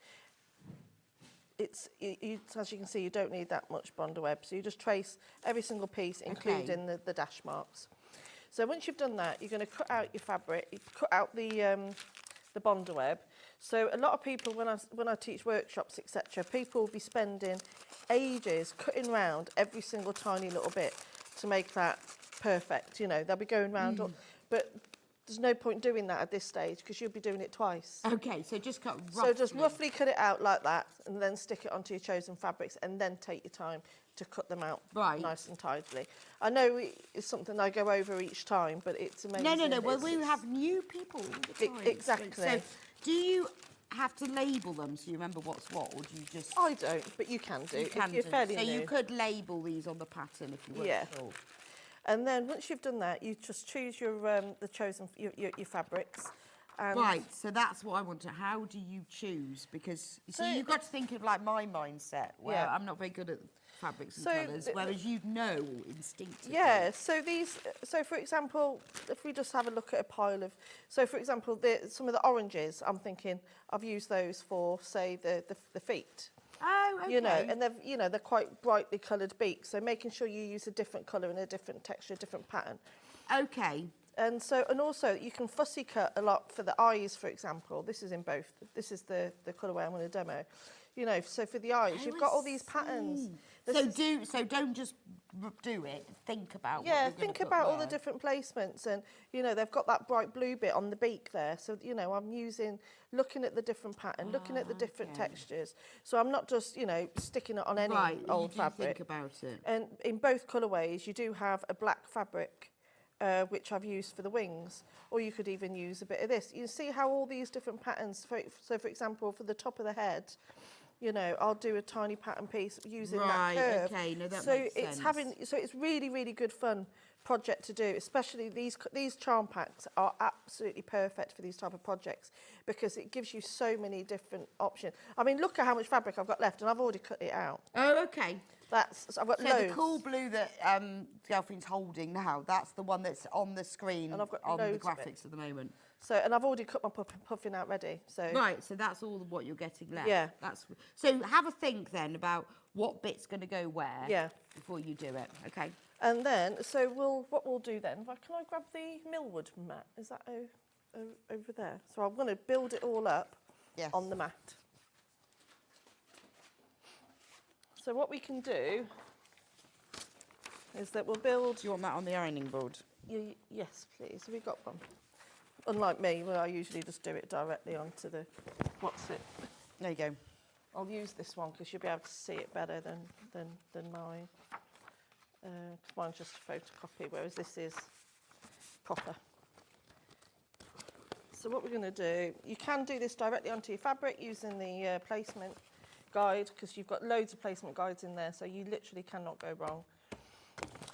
as you can see, you don't need that much Bondaweb. So you just trace every single piece, including the dash marks. So once you've done that, you're going to cut out your fabric, you cut out the Bondaweb. So a lot of people, when I teach workshops, etc., people will be spending ages cutting round every single tiny little bit to make that perfect. They'll be going round, but there's no point doing that at this stage because you'll be doing it twice. Okay, so just cut roughly. So just roughly cut it out like that and then stick it onto your chosen fabrics and then take your time to cut them out Right. nice and tidily. I know it's something I go over each time, but it's amazing. No. Well, we have new people all the time. Exactly. So, do you have to label them so you remember what's what, or do you just? I don't, but you can do. You can You're do. fairly So new. you could label these on the pattern if you weren't Yeah. sure. And then once you've done that, you just choose your your fabrics. And Right, so that's what I want to. How do you choose? Because you see, you've got to think of like my mindset, where Yeah. I'm not very good at fabrics and So colours, whereas you know instinctively. yeah, so these, so for example, if we just have a look at a pile of, so for example, some of the oranges, I'm thinking I've used those for, say, the feet. Oh, okay. You know, and they're quite brightly coloured beaks, so making sure you use a different colour and a different texture, a different pattern. Okay. And also you can fussy cut a lot for the eyes, for example. This is in both. This is the colourway I'm going to demo. You know, so for the eyes, you've got all these patterns. So don't just do it. Think about. what Yeah, you're gonna think put about all the where. different placements, and you know they've got that bright blue bit on the beak there. So you know I'm looking at the different pattern, looking at the different textures. So I'm not just sticking it on any old you do fabric. Think about it. And in both colourways, you do have a black fabric, which I've used for the wings, or you could even use a bit of this. You see how all these different patterns, so for example, for the top of the head, I'll do a tiny pattern piece using that curve. Okay, no, that so makes it's sense. it's really, really good fun project to do, especially these charm packs are absolutely perfect for these type of projects because it gives you so many different options. I mean, look at how much fabric I've got left, and I've already cut it out. Oh, okay. I've got So loads. the cool blue that Delphine's holding now, that's the one that's on the screen And I've got on the loads of it. graphics at the moment. So, and I've already cut my puffin out ready. So Right, so that's all what you're getting left. Yeah. So have a think then about what bit's going to go where. Yeah. Before you do it. Okay. And then, what we'll do then, can I grab the millwood mat? Is that over there? So I'm going to build it all up on the mat. So what we can do is that we'll build... Do you want that on the ironing board? Yes, please. Have we got one? Unlike me, where I usually just do it directly onto the... What's it? There you go. I'll use this one because you'll be able to see it better than mine. Mine's just a photocopy, whereas this is proper. So what we're going to do, you can do this directly onto your fabric using the placement guide because you've got loads of placement guides in there, so you literally cannot go wrong.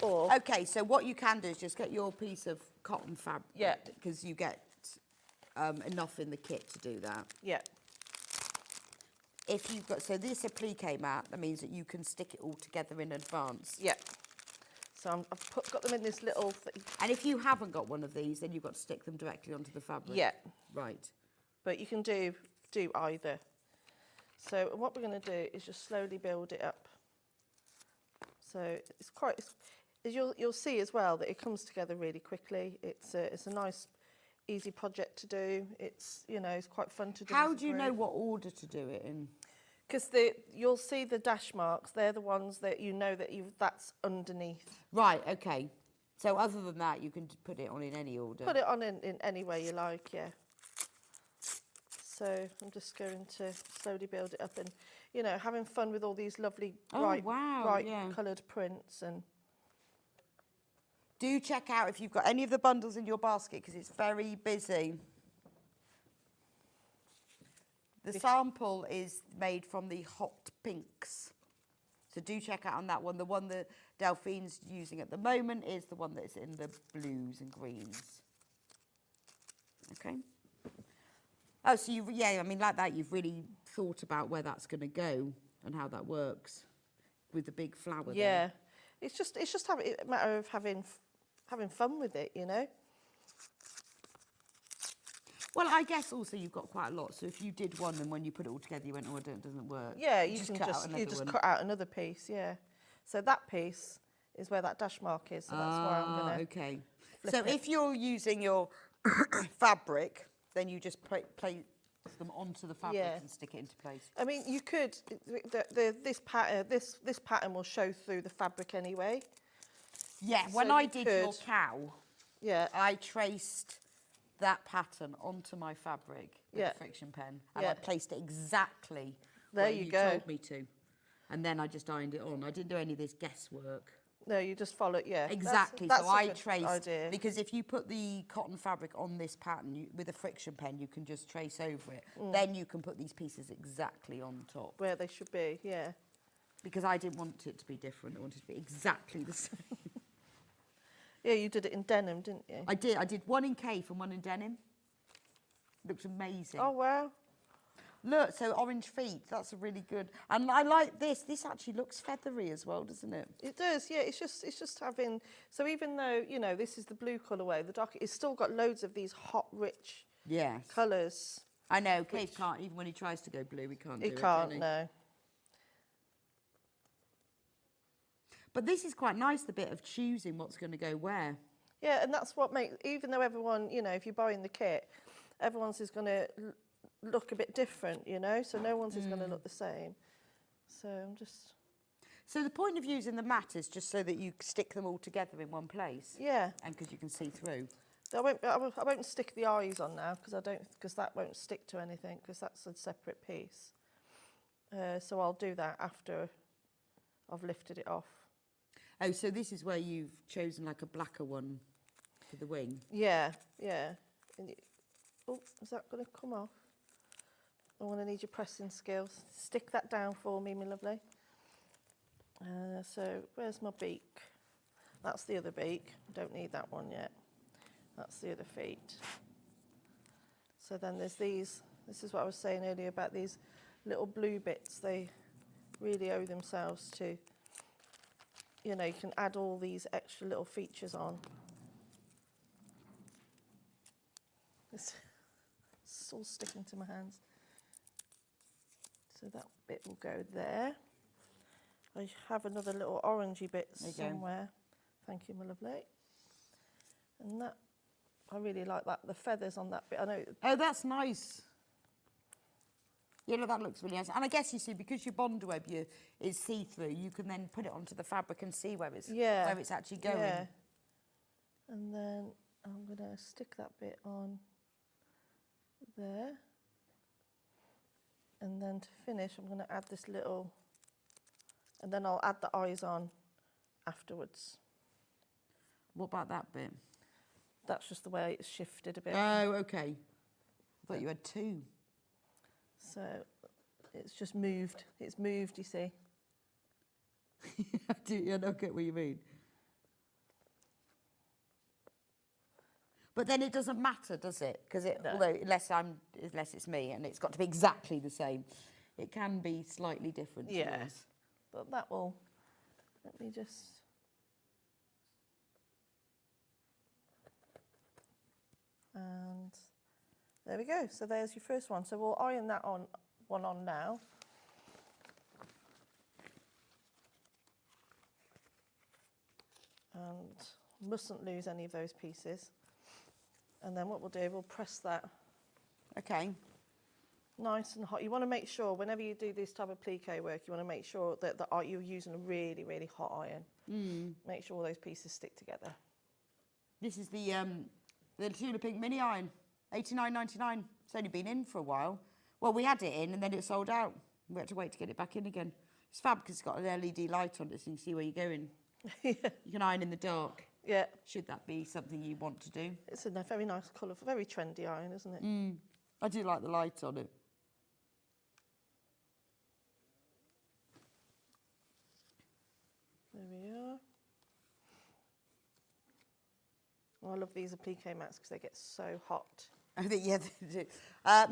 Or Okay, so what you can do is just get your piece of cotton fabric. Yeah. Because you get enough in the kit to do that. yeah, If you've got, so this applique mat, that means that you can stick it all together in advance. yeah. So I've got them in this little thing. And if you haven't got one of these, then you've got to stick them directly onto the fabric. Yeah, Right. but you can do either. So what we're going to do is just slowly build it up. So as you'll see as well that it comes together really quickly. It's a nice, easy project to do. It's it's quite fun to do. How do you know what order to do it in? Because you'll see the dash marks. They're the ones that that's underneath. Right, okay. So other than that, you can put it on in any order. Put it on in any way you like, yeah. So I'm just going to slowly build it up and, having fun with all these lovely bright coloured prints. And do check out if you've got any of the bundles in your basket because it's very busy. The sample is made from the hot pinks. So do check out on that one. The one that Delphine's using at the moment is the one that's in the blues and greens. Okay. Oh, so like that, you've really thought about where that's going to go and how that works with the big flower there. yeah, it's just a matter of having fun with it, Well, I guess also you've got quite a lot. So if you did one and when you put it all together, you went, oh, it doesn't work. Yeah, you just can cut just out another one. cut out another piece. Yeah, so that piece is where that dash mark is. So that's why I'm gonna. Okay. flip So it. if you're using your fabric, then you just place them onto the fabric Yeah. and stick it into place. I mean, you could. This pattern will show through the fabric anyway. Yeah. So When I you did your could- cow, Yeah. I traced that pattern onto my fabric with Yeah. a friction pen, and Yeah. I placed it exactly There where you you go. told me to. and then I just ironed it on. I didn't do any of this guesswork. No, you just follow it, yeah. Exactly, That's so a I good traced, idea. because if you put the cotton fabric on this pattern with a friction pen, you can just trace over it. Then you can put these pieces exactly on top. Where they should be, yeah. Because I didn't want it to be different, I wanted it to be exactly the same. Yeah, you did it in denim, didn't you? I did one in Kaffe and one in denim. Looks amazing. Oh, wow. Look, so orange feet, that's a really good. And I like this. This actually looks feathery as well, doesn't it? It does, yeah. It's just having. So even though this is the blue colourway, the dark, it's still got loads of these hot, rich colours. I know. Kaffe can't, even when he tries to go blue, he can't. He can't, no. But this is quite nice, the bit of choosing what's going to go where. Yeah, and that's what makes. Even though everyone, if you're buying the kit, everyone's is going to look a bit different, so no one's is going to look the same. So I'm just... So the point of using the mat is just so that you stick them all together in one place? Yeah. And because you can see through? I won't stick the eyes on now because that won't stick to anything because that's a separate piece. So I'll do that after I've lifted it off. Oh, so this is where you've chosen like a blacker one for the wing? Yeah, yeah. Oh, is that going to come off? I'm going to need your pressing skills. Stick that down for me, my lovely. So where's my beak? That's the other beak. Don't need that one yet. That's the other feet. So then there's these. This is what I was saying earlier about these little blue bits. They really owe themselves to, you can add all these extra little features on. It's all sticking to my hands. So that bit will go there. I have another little orangey bit somewhere. Thank you, my lovely. And that, I really like that, the feathers on that bit. I know. Oh, that's nice. Yeah, no, that looks really nice. And I guess you see, because your bond web is see-through, you can then put it onto the fabric and see where it's actually going. Yeah. And then I'm going to stick that bit on there. And then to finish, I'm going to add this little, and then I'll add the eyes on afterwards. What about that bit? That's just the way it's shifted a bit. Oh, okay. I thought you had two. So it's just moved. It's moved, you see. I don't get what you mean. But then it doesn't matter, does it? Because although unless it's me, and it's got to be exactly the same, it can be slightly different. Yes, but that will. Let me just. And there we go. So there's your first one. So we'll iron that one on now. And mustn't lose any of those pieces. And then what we'll do, we'll press that. Okay. Nice and hot. You want to make sure, whenever you do this type of plique work, you want to make sure that you're using a really, really hot iron. Make sure all those pieces stick together. This is the Tula Pink mini iron, $89.99. It's only been in for a while. Well, we had it in and then it sold out. We had to wait to get it back in again. It's fab because it's got an LED light on it so you can see where you're going. Yeah. You can iron in the dark. Yeah. Should that be something you want to do? It's a very nice colour, very trendy iron, isn't it? I do like the light on it. There we are. Oh, I love these applique mats because they get so hot. I think, yeah, they do.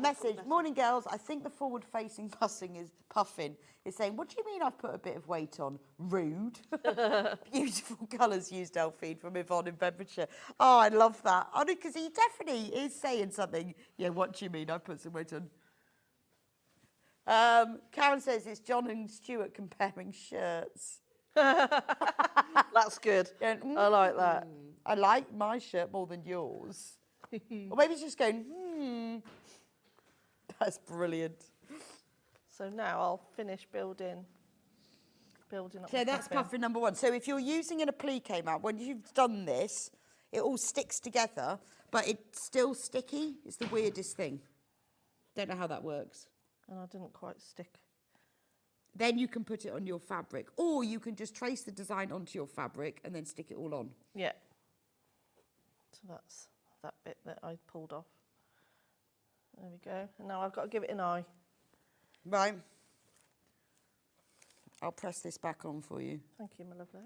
Message, morning girls, I think the forward-facing Puffin is saying, what do you mean I've put a bit of weight on? Rude. Beautiful colours used, Delphine, from Yvonne in Bedfordshire. Oh, I love that. Because he definitely is saying something. Yeah, what do you mean I've put some weight on? Karen says it's John and Stuart comparing shirts. That's good. Yeah, I like that. I like my shirt more than yours. Or maybe it's just going, That's brilliant. So now I'll finish building up. So that's puffin number one. So if you're using an applique mat, when you've done this, it all sticks together, but it's still sticky. It's the weirdest thing. Don't know how that works. And I didn't quite stick. Then you can put it on your fabric, or you can just trace the design onto your fabric and then stick it all on. Yeah. So that's that bit that I pulled off. There we go. And now I've got to give it an eye. Right. I'll press this back on for you. Thank you, my lovely.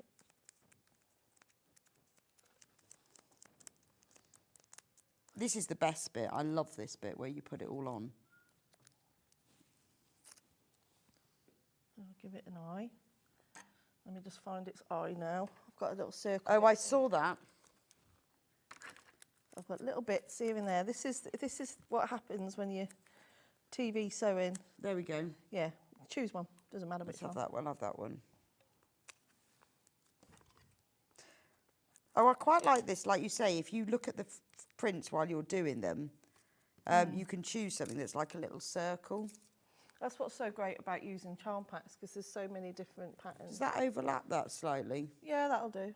This is the best bit. I love this bit where you put it all on. I'll give it an eye. Let me just find its eye now. I've got a little circle. Oh, I saw that. I've got little bits here and there. This is what happens when you TV sewing. There we go. Yeah, choose one. Doesn't matter Let's which have one. that one, have that one. Oh, I quite like this. Like you say, if you look at the prints while you're doing them, you can choose something that's like a little circle. That's what's so great about using charm packs, because there's so many different patterns. Does that overlap that slightly? Yeah, that'll do.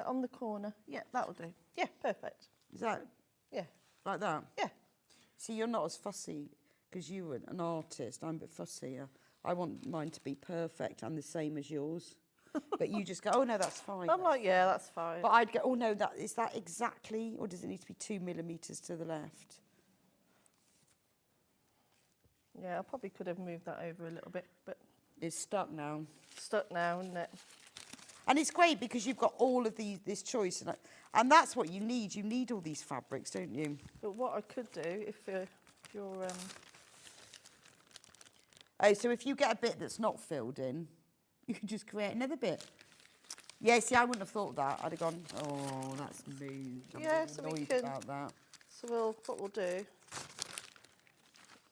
On the corner. Yeah, that'll do. Yeah, perfect. Is that Yeah. like that? Yeah. See, you're not as fussy because you're an artist. I'm a bit fussier. I want mine to be perfect and the same as yours. But you just go, oh no, that's fine. I'm like, yeah, that's fine. But I'd go, oh no, is that exactly, or does it need to be 2 millimetres to the left? Yeah, I probably could have moved that over a little bit, but It's stuck now. stuck now, isn't it? And it's great because you've got all of this choice. And that's what you need. You need all these fabrics, don't you? But what I could do, if you're Oh, so if you get a bit that's not filled in, you can just create another bit. Yeah, see, I wouldn't have thought that. I'd have gone, oh, that's moved. I'm Yeah, really so we annoyed can- about that. So what we'll do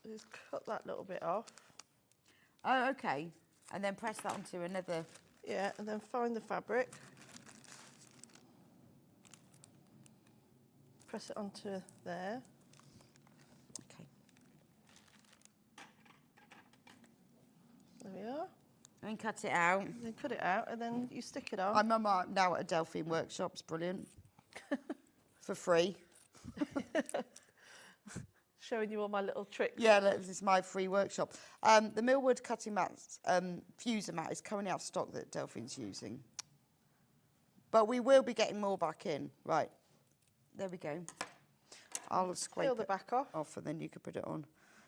is cut that little bit off. Oh, okay. And then press that onto another. Yeah, and then find the fabric. Press it onto there. Okay. There we are. And then cut it out. And then cut it out, and then you stick it on. I'm now at a Delphine workshop. It's brilliant. For free. Showing you all my little tricks. Yeah, this is my free workshop. The Millwood cutting mats, fuser mat is currently out of stock that Delphine's using. But we will be getting more back in. Right, there we go. I'll scrape Peel the it back off. and then you can put it on.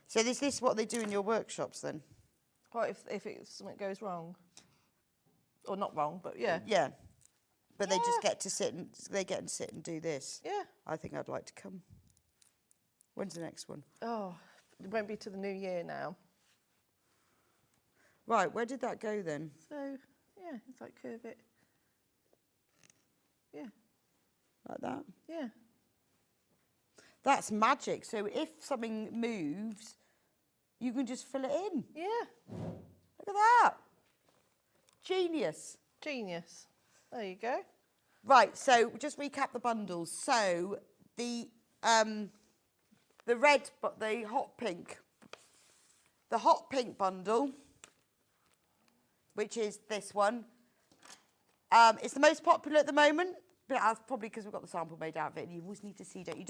So is this what they do in your workshops then? What if something goes wrong? Or not wrong, but yeah. Yeah. But they just get to sit and do this. Yeah. I think I'd like to come. When's the next one? Oh, it won't be to the new year now. Right, where did that go then? So, yeah, it's like curve it. Yeah, Like that? yeah. That's magic. So if something moves, you can just fill it in. Yeah, Look at that. Genius. genius. There you go. Right, so just recap the bundles. So the red, but the hot pink bundle, which is this one, it's the most popular at the moment, but that's probably because we've got the sample made out of it, and you always need to see, don't you?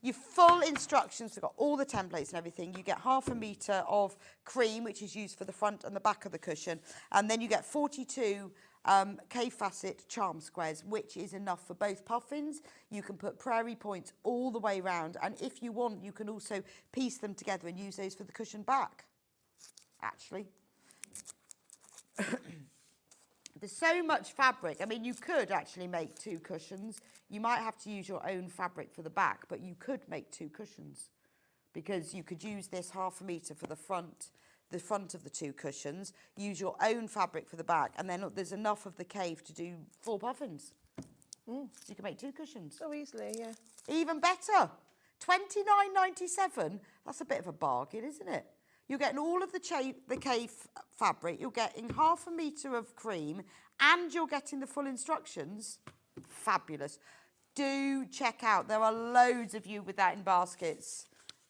Your full instructions, we've got all the templates and everything. You get 1/2 metre of cream, which is used for the front and the back of the cushion, and then you get 42 Kaffe Fassett charm squares, which is enough for both puffins. You can put prairie points all the way round, and if you want, you can also piece them together and use those for the cushion back, actually. There's so much fabric. I mean, you could actually make 2 cushions. You might have to use your own fabric for the back, but you could make 2 cushions because you could use this 1/2 metre for the front of the 2 cushions, use your own fabric for the back, and then look, there's enough of the cave to do 4 puffins. So you can make 2 cushions. So easily, yeah. Even better. $29.97. That's a bit of a bargain, isn't it? You're getting all of the cave fabric, you're getting 1/2 metre of cream, and you're getting the full instructions. Fabulous. Do check out. There are loads of you with that in baskets.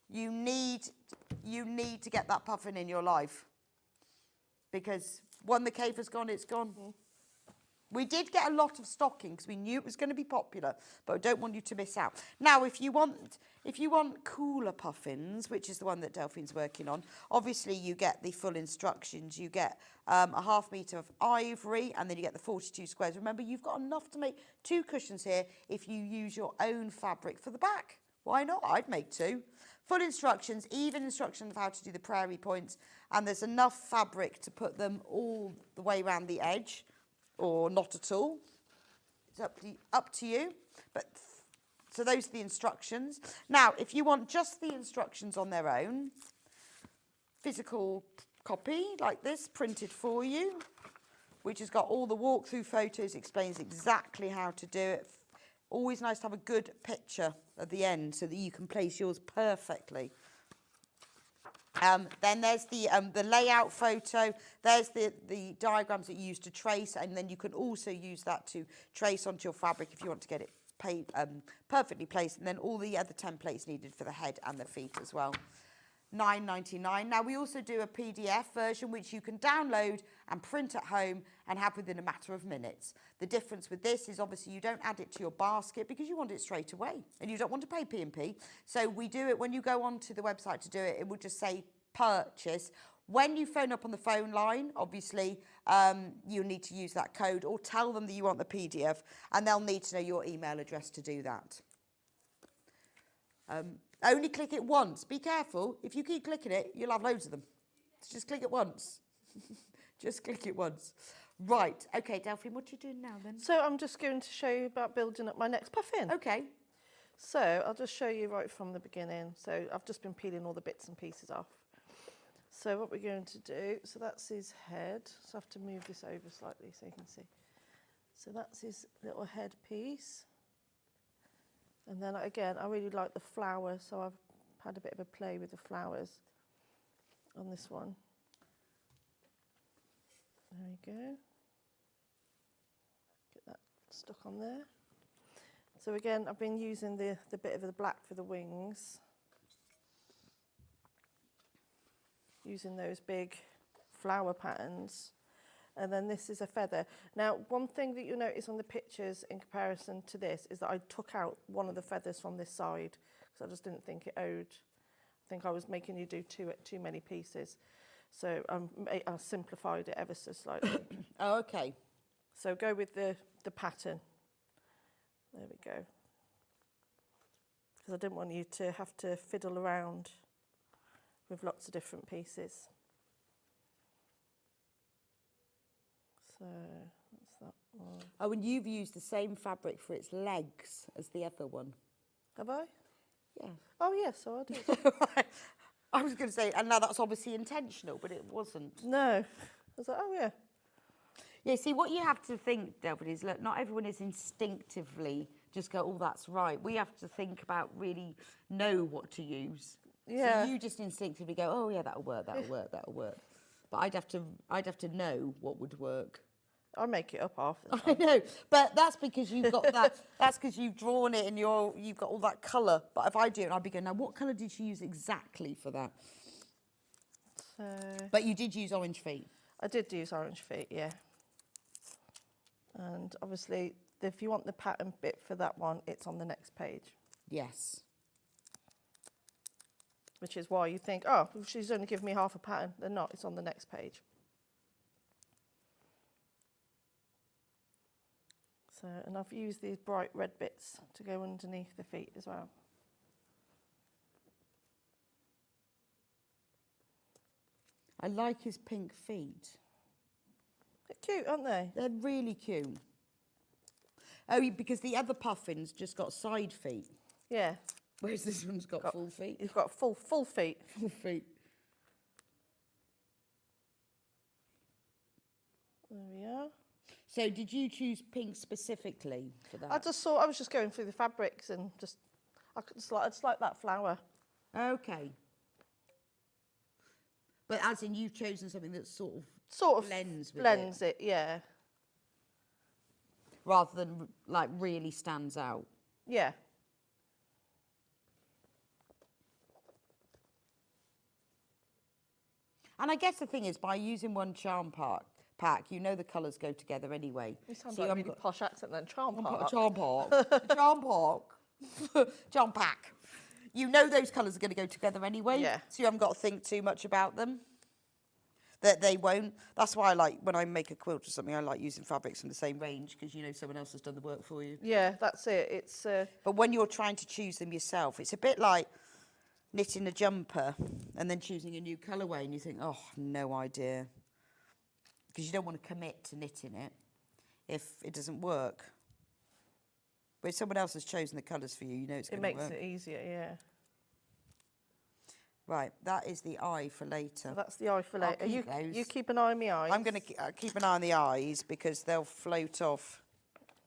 You need to get that puffin in your life. Because when the cave has gone, it's gone. We did get a lot of stocking because we knew it was going to be popular, but I don't want you to miss out. Now, if you want cooler puffins, which is the one that Delphine's working on, obviously you get the full instructions. You get a ½ metre of ivory, and then you get the 42 squares. Remember, you've got enough to make 2 cushions here if you use your own fabric for the back. Why not? I'd make 2. Full instructions, even instructions of how to do the prairie points, and there's enough fabric to put them all the way around the edge, or not at all. It's up to you. But so those are the instructions. Now, if you want just the instructions on their own, physical copy like this, printed for you, which has got all the walkthrough photos, explains exactly how to do it. Always nice to have a good picture at the end so that you can place yours perfectly. Then there's the layout photo. There's the diagrams that you use to trace, and then you can also use that to trace onto your fabric if you want to get it perfectly placed, and then all the other templates needed for the head and the feet as well. £9.99. Now, we also do a PDF version which you can download and print at home and have within a matter of minutes. The difference with this is obviously you don't add it to your basket because you want it straight away and you don't want to pay P&P. So we do it when you go onto the website to do it, it will just say purchase. When you phone up on the phone line, obviously, you'll need to use that code or tell them that you want the PDF, and they'll need to know your email address to do that. Only click it once. Be careful. If you keep clicking it, you'll have loads of them. So just click it once. Just click it once. Right. Okay, Delphine, what are you doing now then? So I'm just going to show you about building up my next puffin. Okay. So I'll just show you right from the beginning. So I've just been peeling all the bits and pieces off. So what we're going to do, so that's his head. So I have to move this over slightly so you can see. So that's his little head piece. And then again, I really like the flowers, so I've had a bit of a play with the flowers on this one. There we go. Get that stuck on there. So again, I've been using the bit of the black for the wings. Using those big flower patterns. And then this is a feather. Now, one thing that you'll notice on the pictures in comparison to this is that I took out one of the feathers from this side because I just didn't think it owed. I think I was making you do too many pieces. So I simplified it ever so slightly. Oh, okay. So go with the pattern. There we go. Because I didn't want you to have to fiddle around with lots of different pieces. So that's that one. Oh, and you've used the same fabric for its legs as the other one. Have I? Yeah. Oh, yes, so I did. Right. I was going to say, and now that's obviously intentional, but it wasn't. No. I was like, oh, yeah. Yeah, see, what you have to think, Delphine, is look, not everyone is instinctively just go, oh, that's right. We have to think about, really know what to use. Yeah. So you just instinctively go, oh, yeah, that'll work, that'll work, that'll work. But I'd have to know what would work. I make it up half the time. I know, but that's because you've got that. That's because you've drawn it and you've got all that colour. But if I do it, I'd be going, now what colour did she use exactly for that? So But you did use orange feet. I did use orange feet, yeah. And obviously, if you want the pattern bit for that one, it's on the next page. Yes. Which is why you think, oh, she's only given me half a pattern. They're not, it's on the next page. So, and I've used these bright red bits to go underneath the feet as well. I like his pink feet. They're cute, aren't they? They're really cute. Oh, because the other puffin's just got side feet, Yeah. whereas this one's got full feet. You've got full feet. Full feet. There we are. So did you choose pink specifically for that? I was just going through the fabrics and I just like that flower. Okay. But as in you've chosen something that sort of blends with it, yeah. rather than like really stands out. Yeah. And I guess the thing is, by using one charm pack, you know the colours go together anyway. You sound So like you a haven't really got- posh accent then. Charm Charm Park. Park. Charm Park. Charm Pack. You know those colours are going to go together anyway. Yeah. So you haven't got to think too much about them. That they won't. That's why I like, when I make a quilt or something, I like using fabrics from the same range because you know someone else has done the work for you. Yeah, that's it. It's But when you're trying to choose them yourself, it's a bit like knitting a jumper and then choosing a new colourway and you think, oh, no idea. Because you don't want to commit to knitting it if it doesn't work. But if someone else has chosen the colours for you, you know it's going it to work. makes it easier. Yeah. Right, that is the eye for later. So that's the eye for I'll later. keep those. You keep an eye on the eyes. I'm going to keep an eye on the eyes because they'll float off.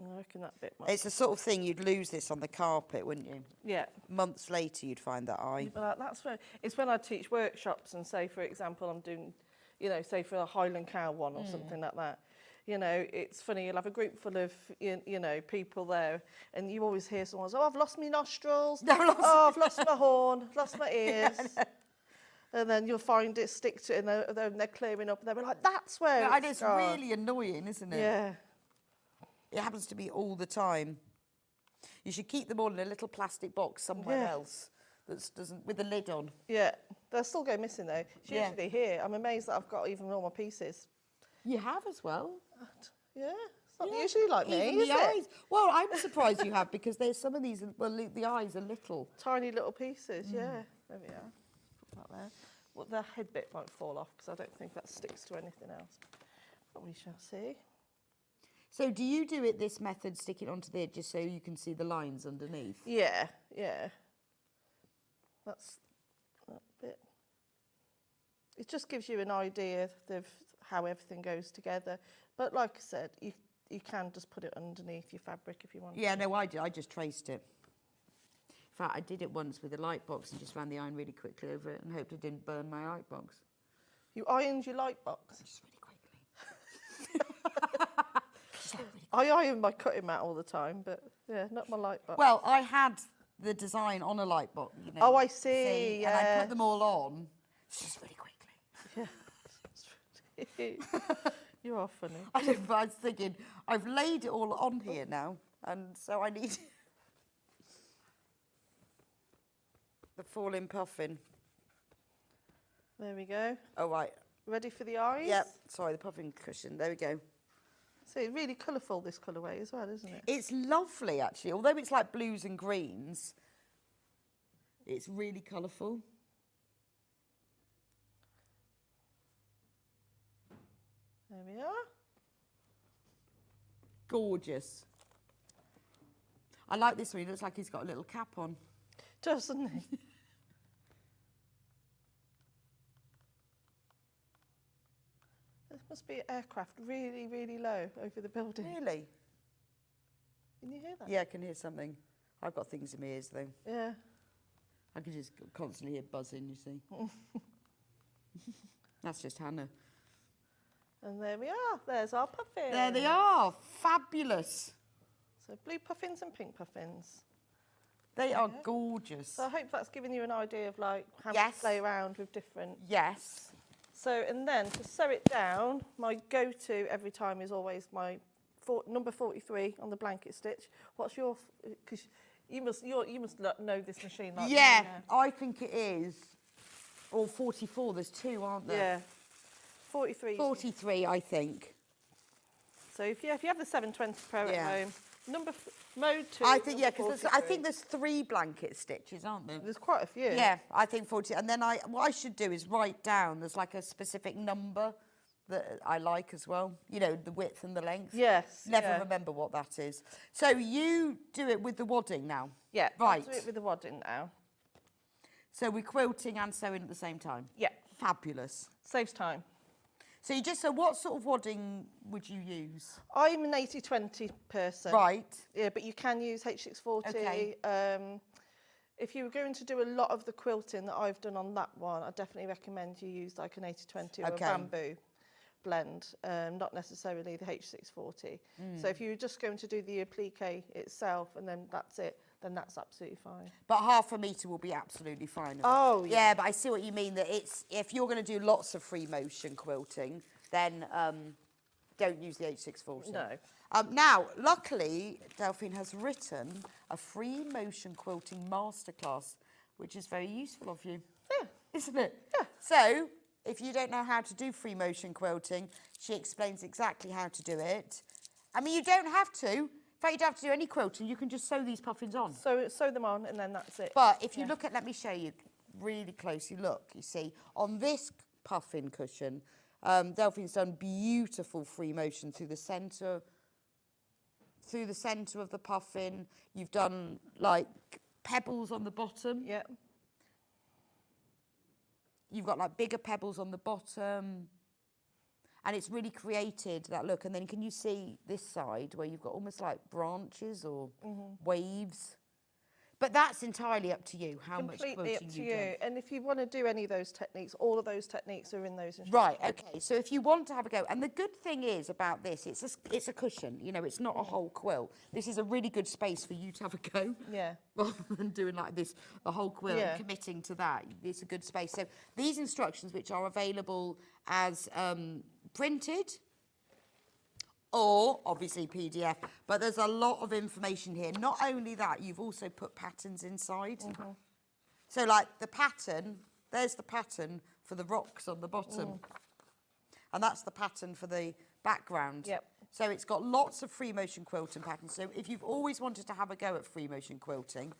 I reckon that bit might. It's the sort of thing you'd lose this on the carpet, wouldn't you? Yeah. Months later, you'd find that eye. But that's when it's when I teach workshops and say, for example, I'm doing, you know, say for a Highland Cow one or something like that. You know, it's funny, you'll have a group full of, you know, people there and you always hear someone say, oh, I've lost my nostrils, oh, I've lost my horn, lost my ears. And then you'll find it stick to it and they're clearing up and they'll be like, that's where And it's really annoying, isn't it? Yeah. It happens to me all the time. You should keep them all in a little plastic box somewhere else that doesn't, with the lid on. Yeah, they'll still go missing though. It's Yeah. usually here. I'm amazed that I've got even all my pieces. You have as well. Yeah, it's not usually like me, Even is the it? eyes. Well, I'm surprised you have because there's some of these, well, the eyes are little. Tiny little pieces, yeah. There we are. Put that there. Well, the head bit won't fall off because I don't think that sticks to anything else. But we shall see. So do you do it this method, stick it onto there just so you can see the lines underneath? Yeah, yeah. That's that bit. It just gives you an idea of how everything goes together. But like I said, you can just put it underneath your fabric if you want. Yeah, no, I did. I just traced it. In fact, I did it once with a light box and just ran the iron really quickly over it and hoped it didn't burn my light box. You ironed your light box? Just really quickly. I iron my cutting mat all the time, but yeah, not my light box. Well, I had the design on a light box, you know. Oh, I see, And I yeah. put them all on, just really quickly. You are funny. I was thinking, I've laid it all on here now, and so I need the falling puffin. There we go. Oh, right. Ready for the eyes? Yep, sorry, the puffin cushion. There we go. So it's really colourful, this colourway as well, isn't it? It's lovely, actually. Although it's like blues and greens, it's really colourful. There we are. Gorgeous. I like this one. He looks like he's got a little cap on. Doesn't he? There must be an aircraft really, really low over the building. Really? Can you hear that? Yeah, I can hear something. I've got things in my ears, though. Yeah. I can just constantly hear buzzing, you see. That's just Hannah. And there we are. There's our puffin. There they are. Fabulous. So blue puffins and pink puffins. They are gorgeous. So I hope that's given you an idea of like how Yes. to play around with different. Yes. So, and then to sew it down, my go-to every time is always my number 43 on the blanket stitch. What's your? Because you must know this machine. Like Yeah, me, I think it is. Or 44. There's two, aren't there? Yeah. 43. 43, I think. So if you have the 720 Pro Yeah. at home, mode 2. I think, yeah, number because I 43. think there's 3 blanket stitches, aren't there? There's quite a few. Yeah, I think 40. And then what I should do is write down, there's like a specific number that I like as well. You know, the width and the length. Yes. Never yeah. remember what that is. So you do it with the wadding now? Yeah. Right. I'll do it with the wadding now. So we're quilting and sewing at the same time? Yeah. Fabulous. Saves time. So what sort of wadding would you use? I'm an 80-20 person. Right. Yeah, but you can use H640. Okay. If you were going to do a lot of the quilting that I've done on that one, I definitely recommend you use like an 80-20 or Okay. a bamboo blend, not necessarily the H640. So if you were just going to do the applique itself and then that's it, then that's absolutely fine. But half a metre will be absolutely fine. Oh, yeah. Yeah, but I see what you mean, that if you're going to do lots of free motion quilting, then don't use the H640. No. Now, luckily, Delphine has written a free motion quilting masterclass, which is very useful of you. Yeah. Isn't it? Yeah. So, if you don't know how to do free motion quilting, she explains exactly how to do it. I mean, you don't have to. In fact, you don't have to do any quilting. You can just sew these puffins on. So sew them on and then that's it. But if you look at, let me show you really closely. Look, you see, on this puffin cushion, Delphine's done beautiful free motion through the centre of the puffin. You've done like pebbles on the bottom. Yeah. You've got like bigger pebbles on the bottom. And it's really created that look. And then can you see this side where you've got almost like branches or waves? But that's entirely up to you, how much Completely quilting up to you do. And if you want to do any of those techniques, all of those techniques are in those instructions. Right, okay, so if you want to have a go, and the good thing is about this, it's a cushion, you know, it's not a whole quilt. This is a really good space for you to have a go. Yeah. Rather than doing like this, the whole quilt, Yeah. and committing to that, it's a good space. So these instructions, which are available as printed, or obviously PDF, but there's a lot of information here. Not only that, you've also put patterns inside. So like the pattern, there's the pattern for the rocks on the bottom. And that's the pattern for the background. Yep. So it's got lots of free motion quilting patterns. So if you've always wanted to have a go at free motion quilting,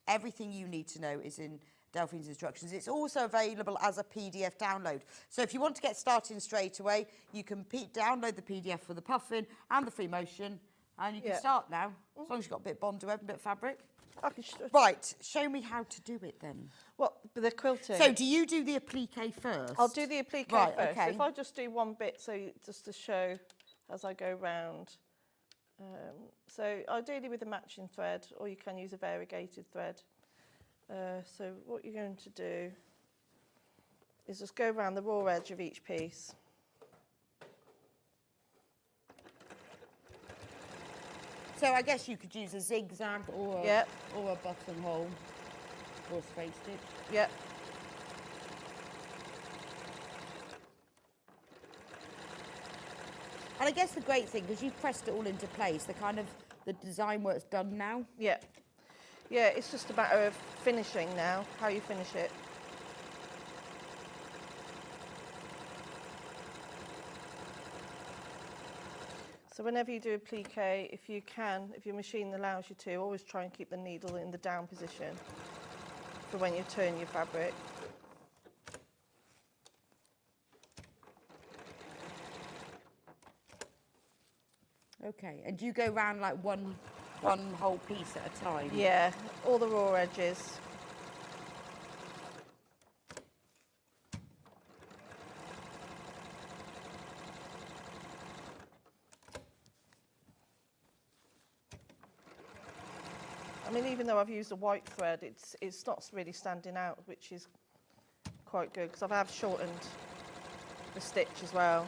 everything you need to know is in Delphine's instructions. It's also available as a PDF download. So if you want to get started straight away, you can download the PDF for the puffin and the free motion, and you can start now, as long as you've got a bit of bondo web and a bit of fabric. I can Right, show me how to do it then. What, the quilting? So do you do the applique first? I'll do the applique Right, first. okay. So if I just do one bit, so just to show as I go round. So ideally with a matching thread, or you can use a variegated thread. So what you're going to do is just go around the raw edge of each piece. So I guess you could use a zigzag or or a buttonhole or a space stitch. Yep. And I guess the great thing, because you've pressed it all into place, the design work's done now. Yeah. Yeah, it's just a matter of finishing now, how you finish it. So whenever you do applique, if you can, if your machine allows you to, always try and keep the needle in the down position for when you turn your fabric. Okay, and do you go round like one whole piece at a time? Yeah, all the raw edges. I mean, even though I've used a white thread, it's not really standing out, which is quite good, because I have shortened the stitch as well.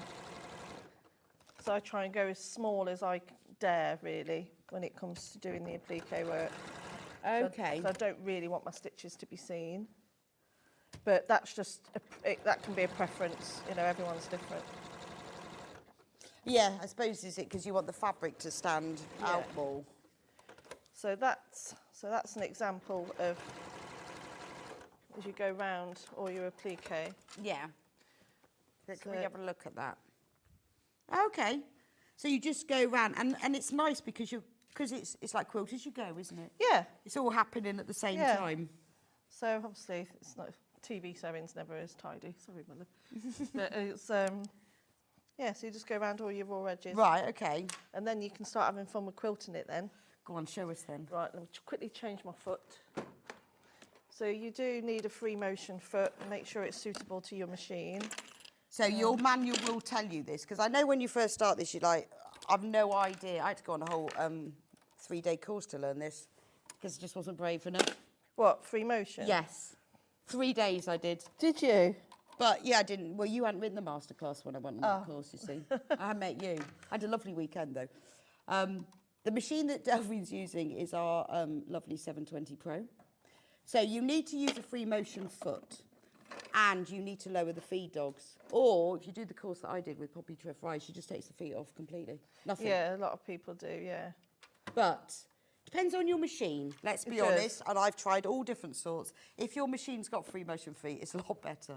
So I try and go as small as I dare, really, when it comes to doing the applique work. Okay. So I don't really want my stitches to be seen. But that's just, that can be a preference, you know, everyone's different. Yeah, I suppose is it because you want the fabric to stand out more. So that's an example of, as you go round all your applique. Yeah. Can we have a look at that? Okay. So you just go round, and it's nice because it's like quilt as you go, isn't it? Yeah. It's all happening at the same time. So obviously it's not, TV sewing's never as tidy. Sorry, my love. But it's yeah. So you just go around all your raw edges. Right. Okay. And then you can start having fun with quilting it then. Go on, show us then. Right. Let me quickly change my foot. So you do need a free motion foot. Make sure it's suitable to your machine. So your manual will tell you this, because I know when you first start this, you're like, I've no idea. I had to go on a whole 3-day course to learn this, because I just wasn't brave enough. What, free motion? Yes. 3 days I did. Did you? But yeah, I didn't. Well, you hadn't written the masterclass when I went on that course, you see. I met you. I had a lovely weekend, though. The machine that Delphine's using is our lovely 720 Pro. So you need to use a free motion foot. and you need to lower the feed dogs. Or if you do the course that I did with Poppy Treff Rice, she just takes the feet off completely. Nothing. Yeah, a lot of people do, yeah. But depends on your machine, let's be honest, and I've tried all different sorts. If your machine's got free motion feet, it's a lot better.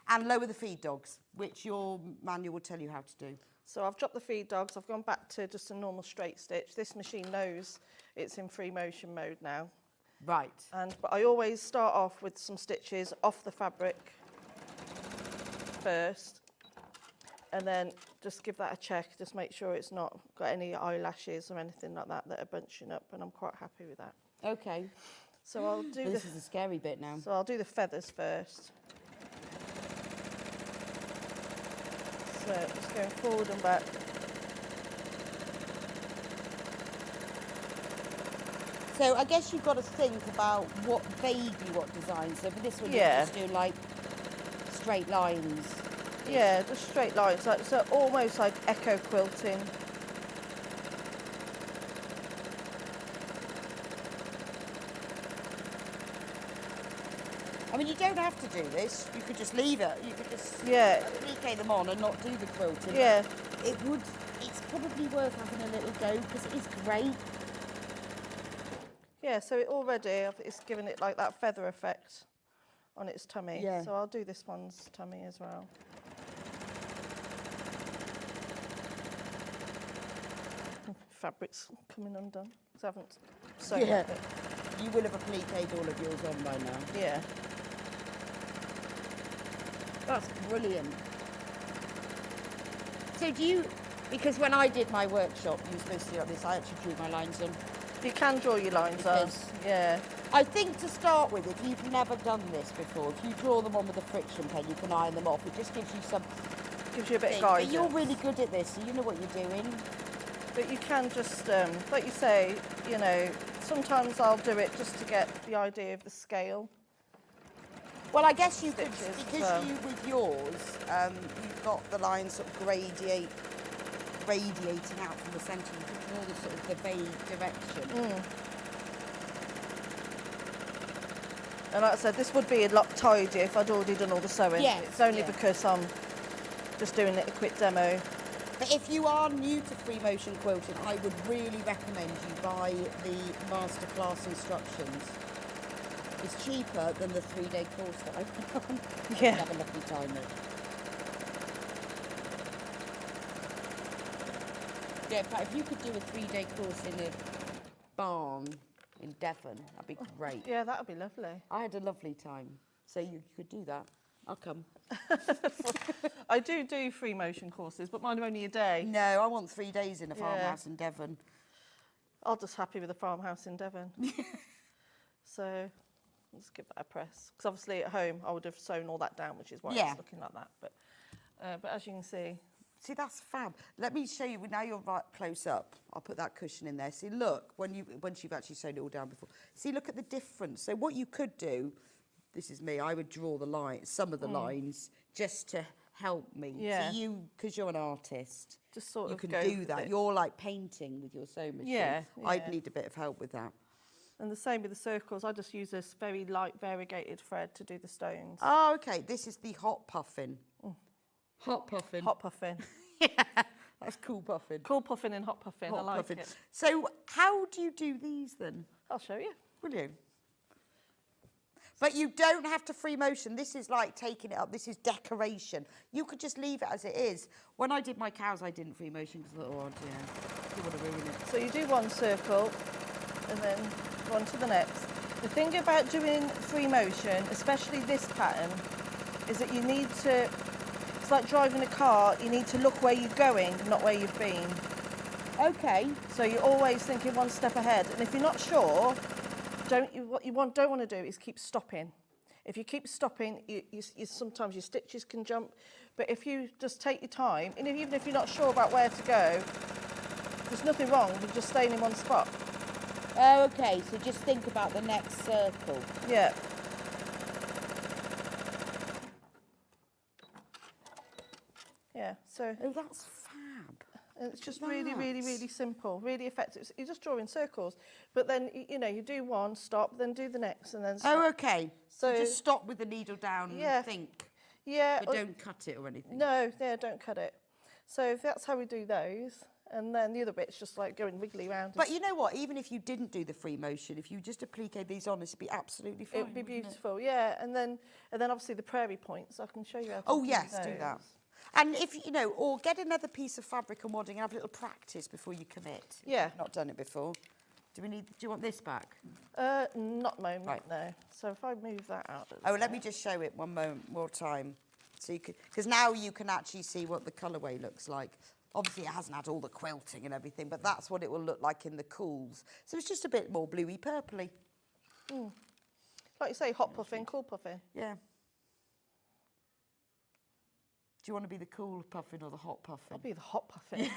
And lower the feed dogs, which your manual will tell you how to do. So I've dropped the feed dogs, I've gone back to just a normal straight stitch. This machine knows it's in free motion mode now. Right. But I always start off with some stitches off the fabric first, and then just give that a check, just make sure it's not got any eyelashes or anything like that that are bunching up, and I'm quite happy with that. Okay. So I'll do This is the scary bit now. So I'll do the feathers first. So just going forward and back. So I guess you've got to think about vaguely what design. So for this one, you just do like straight lines. Yeah, just straight lines, like so, almost like echo quilting. I mean, you don't have to do this. You could just leave it. You could just applique them on and not do the quilting. Yeah. It's probably worth having a little go because it is great. Yeah, so it already, it's given it like that feather effect on its tummy. Yeah. So I'll do this one's tummy as well. Fabric's coming undone because I haven't sewn it. You will have appliqued all of yours on by now. Yeah. That's brilliant. So do you, because when I did my workshop, you were supposed to do like this, I actually drew my lines on. You can draw your lines on, yeah. I think to start with, if you've never done this before, if you draw them on with a friction pen, you can iron them off. It just gives you some... Gives you a bit of guidance. But you're really good at this, so you know what you're doing. But you can just, like you say, you know, sometimes I'll do it just to get the idea of the scale. Well, I guess you could, Stitches, because you, with yours, you've got the lines sort of radiating out from the centre, you can draw the sort of the vague direction. And like I said, this would be a lot tidier if I'd already done all the sewing. Yes, it's only because I'm just doing it a quick demo. But if you are new to free motion quilting, I would really recommend you buy the masterclass instructions. It's cheaper than the 3-day course that I've done. Yeah. Have a lovely time with. Yeah, in fact, if you could do a 3-day course in a barn in Devon, that'd be great. Yeah, that would be lovely. I had a lovely time, so you could do that. I'll come. I do free motion courses, but mine are only a day. No, I want 3 days in a farmhouse in Devon. I'm just happy with a farmhouse in Devon. So let's give that a press. Because obviously at home I would have sewn all that down, which is why it's looking like that. But as you can see. See, that's fab. Let me show you, now you're right close up. I'll put that cushion in there. See, look, once you've actually sewn it all down before. See, look at the difference. So what you could do, this is me, I would draw the lines, some of the lines, just to help me. Yeah. So you, because you're an artist, Just sort you of can go do with that. it. You're like painting with your sewing machine. Yeah, I'd yeah. need a bit of help with that. And the same with the circles. I just use this very light variegated thread to do the stones. Oh, okay. This is the hot puffin. Hot puffin. Hot puffin. Yeah, that's cool puffin. Cool puffin and hot puffin. I like it. So how do you do these then? I'll show you. Will you? But you don't have to free motion. This is like taking it up. This is decoration. You could just leave it as it is. When I did my cows, I didn't free motion because I thought, oh dear, I don't want to ruin it. So you do one circle and then one to the next. The thing about doing free motion, especially this pattern, is that you need to, it's like driving a car, you need to look where you're going, not where you've been. Okay. So you're always thinking one step ahead. And if you're not sure, what you don't want to do is keep stopping. If you keep stopping, you sometimes your stitches can jump. But if you just take your time, and even if you're not sure about where to go, there's nothing wrong with just staying in one spot. Oh, okay. So just think about the next circle. Yeah. Yeah, so... Oh, that's fab. And it's just really, really, really simple, really effective. You're just drawing circles. But then, you know, you do one, stop, then do the next, and then stop. Oh, okay. So you just stop with the needle down and think. Yeah. But don't cut it or anything. No, yeah, don't cut it. So that's how we do those. And then the other bit's just like going wiggly around. But you know what? Even if you didn't do the free motion, if you just applique these on, it'd be absolutely fine. It'd be beautiful, yeah. And then obviously the prairie points. I can show you how to Oh, do yes, those. do that. And if, you know, or get another piece of fabric and wadding and have a little practice before you commit. Yeah. If you've not done it before. Do you want this back? Not at the moment, Right. no. So if I move that out. Oh, let me just show it one more time. So you could, because now you can actually see what the colourway looks like. Obviously, it hasn't had all the quilting and everything, but that's what it will look like in the cools. So it's just a bit more bluey purpley. Mm. Like you say, hot puffin, cool puffin. Yeah. Do you want to be the cool puffin or the hot puffin? I'll be the hot puffin.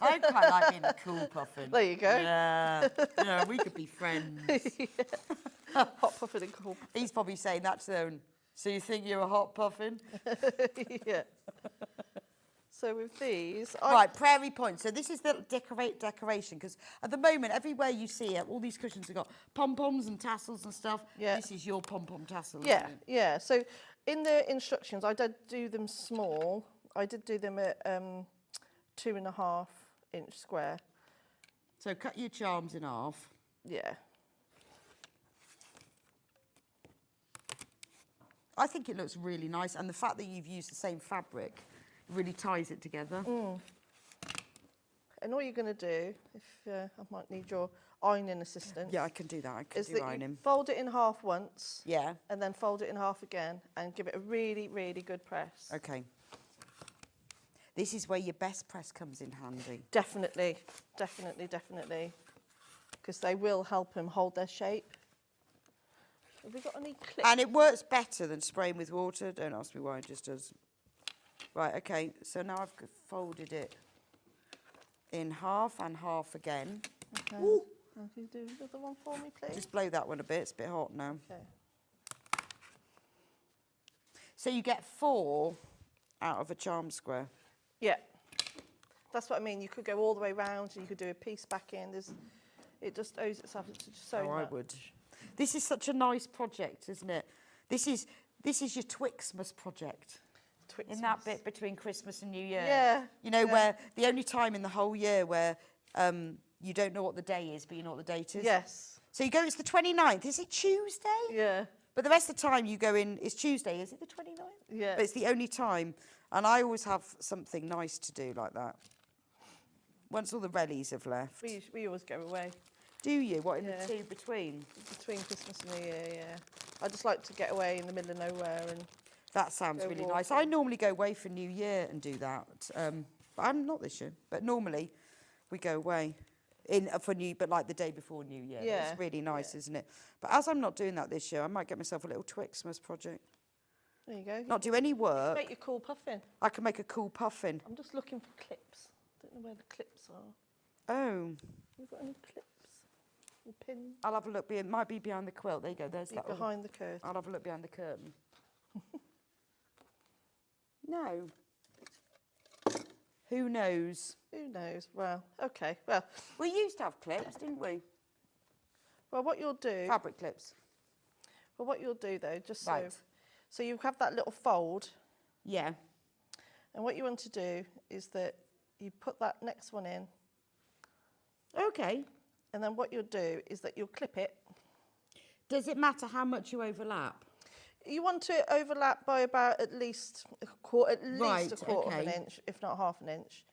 I quite like being the cool puffin. There you go. Yeah. Yeah, we could be friends. Hot puffin and cool puffin. He's probably saying that to their own. So you think you're a hot puffin? Yeah. So with these... Right, prairie point. So this is the decoration, because at the moment, everywhere you see it, all these cushions have got pom-poms and tassels and stuff. Yeah. This is your pom-pom tassel. Yeah, yeah. So in the instructions, I did do them small. I did do them at 2.5 inch square. So cut your charms in half. Yeah. I think it looks really nice, and the fact that you've used the same fabric really ties it together. Mm. And all you're going to do, if I might need your ironing assistance. Yeah, I can do that. I can is do that ironing. you fold it in half once. Yeah. And then fold it in half again and give it a really, really good press. Okay. This is where your best press comes in handy. Definitely, definitely, definitely. Because they will help them hold their shape. Have we got any clips? And it works better than spraying with water. Don't ask me why, it just does. Right, okay, so now I've folded it in half and half again. Okay. Ooh. Can you do another one for me, please? Just blow that one a bit, it's a bit hot now. Okay. So you get 4 out of a charm square. Yeah. That's what I mean. You could go all the way round and you could do a piece back in. It just owes itself to so much. I would. This is such a nice project, isn't it? This is your Twixmas project. Twixmas. In that bit between Christmas and New Year. Yeah. You know, where the only time in the whole year where you don't know what the day is, but you know what the date is. Yes. So you go, it's the 29th. Is it Tuesday? Yeah. But the rest of the time you go in, it's Tuesday. Is it the 29th? Yeah. But it's the only time. And I always have something nice to do like that. Once all the rallies have left. We always go away. Do you? What, in Yeah. the 2 between? Between Christmas and New Year, yeah. I just like to get away in the middle of nowhere and... That sounds Go really walking. nice. I normally go away for New Year and do that. But I'm not this year. But normally we go away but like the day before New Year. Yeah. It's really nice, isn't it? But as I'm not doing that this year, I might get myself a little Twixmas project. There you go. Not do any work. Make your cool puffin. I can make a cool puffin. I'm just looking for clips. Don't know where the clips are. Oh. Have you got any clips? Or pins? I'll have a look. It might be behind the quilt. There you go. There's that one. Behind the curtain. I'll have a look behind the curtain. No. Who knows? Who knows? Well, okay. Well, We used to have clips, didn't we? what you'll do... Fabric clips. Well, what you'll do, though, just Right. so you have that little fold, Yeah. and what you want to do is that you put that next one in, Okay. and then what you'll do is that you'll clip it. Does it matter how much you overlap? You want to overlap by about at least a quarter of an okay. inch, if not half an inch,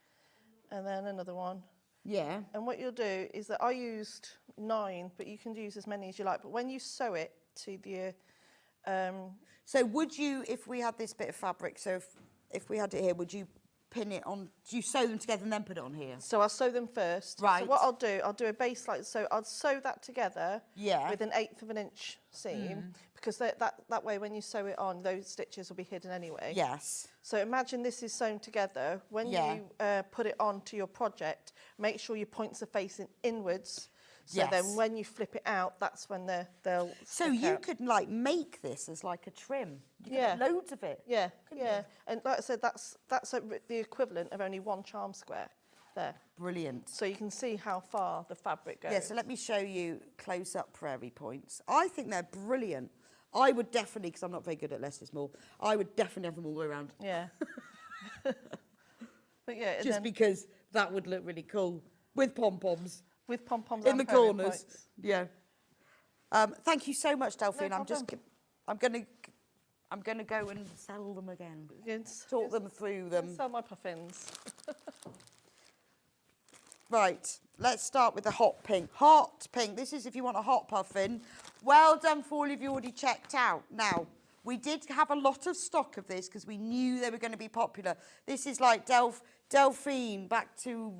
and then another one. Yeah. And what you'll do is that I used 9, but you can use as many as you like. But when you sew it to the So would you, if we had this bit of fabric, so if we had it here, would you pin it on, do you sew them together and then put it on here? So I'll sew them first. Right. So what I'll do a base like so. I'll sew that together Yeah. with an 1/8 of an inch seam because that way when you sew it on, those stitches will be hidden anyway. Yes. So imagine this is sewn together. When Yeah. you put it onto your project, make sure your points are facing inwards. So Yes. then when you flip it out, that's when they'll So stick you out. could like make this as like a trim. You could Yeah. have loads of it. Yeah, couldn't yeah. And like I said, that's the equivalent of only 1 charm square. there. Brilliant. So you can see how far the fabric goes. Yeah, so let me show you close-up prairie points. I think they're brilliant. I would definitely, because I'm not very good at less is more, I would definitely have them all the way around. Yeah. But yeah, Just because that would look really cool with pom-poms. with pom-poms In and the prairie corners. points. Yeah. Thank you so much, Delphine. No I'm gonna go and sell them again. Yes. Talk them through them. Sell my puffins. Right, let's start with the hot pink. Hot pink, this is if you want a hot puffin. Well done for all of you already checked out. Now, we did have a lot of stock of this because we knew they were going to be popular. This is like Delphine, back to,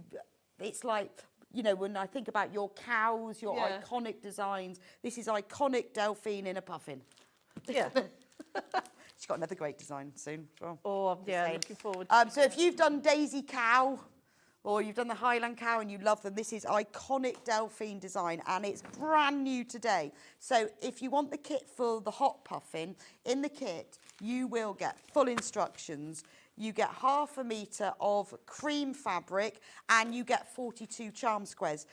it's like, you know, when I think about your cows, your iconic designs, this is iconic Delphine in a puffin. Yeah. She's got another great design soon as well. Oh, yeah, Same. looking forward to So if you've done Daisy Cow, or you've done the Highland Cow and you love them, this is iconic Delphine design and it's brand new today. So if you want the kit for the hot puffin, in the kit you will get full instructions, you get 1/2 metre of cream fabric and you get 42 charm squares.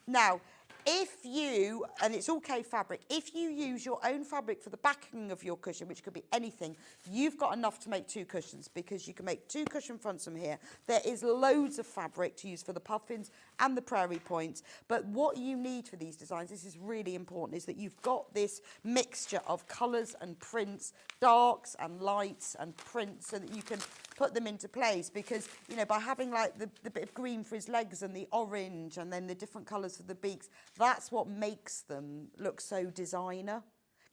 Now, if you, and it's all K fabric, if you use your own fabric for the backing of your cushion, which could be anything, you've got enough to make 2 cushions because you can make 2 cushion fronts from here. There is loads of fabric to use for the puffins and the prairie points. But what you need for these designs, this is really important, is that you've got this mixture of colours and prints, darks and lights and prints so that you can put them into place because, you know, by having like the bit of green for his legs and the orange and then the different colours for the beaks, that's what makes them look so designer.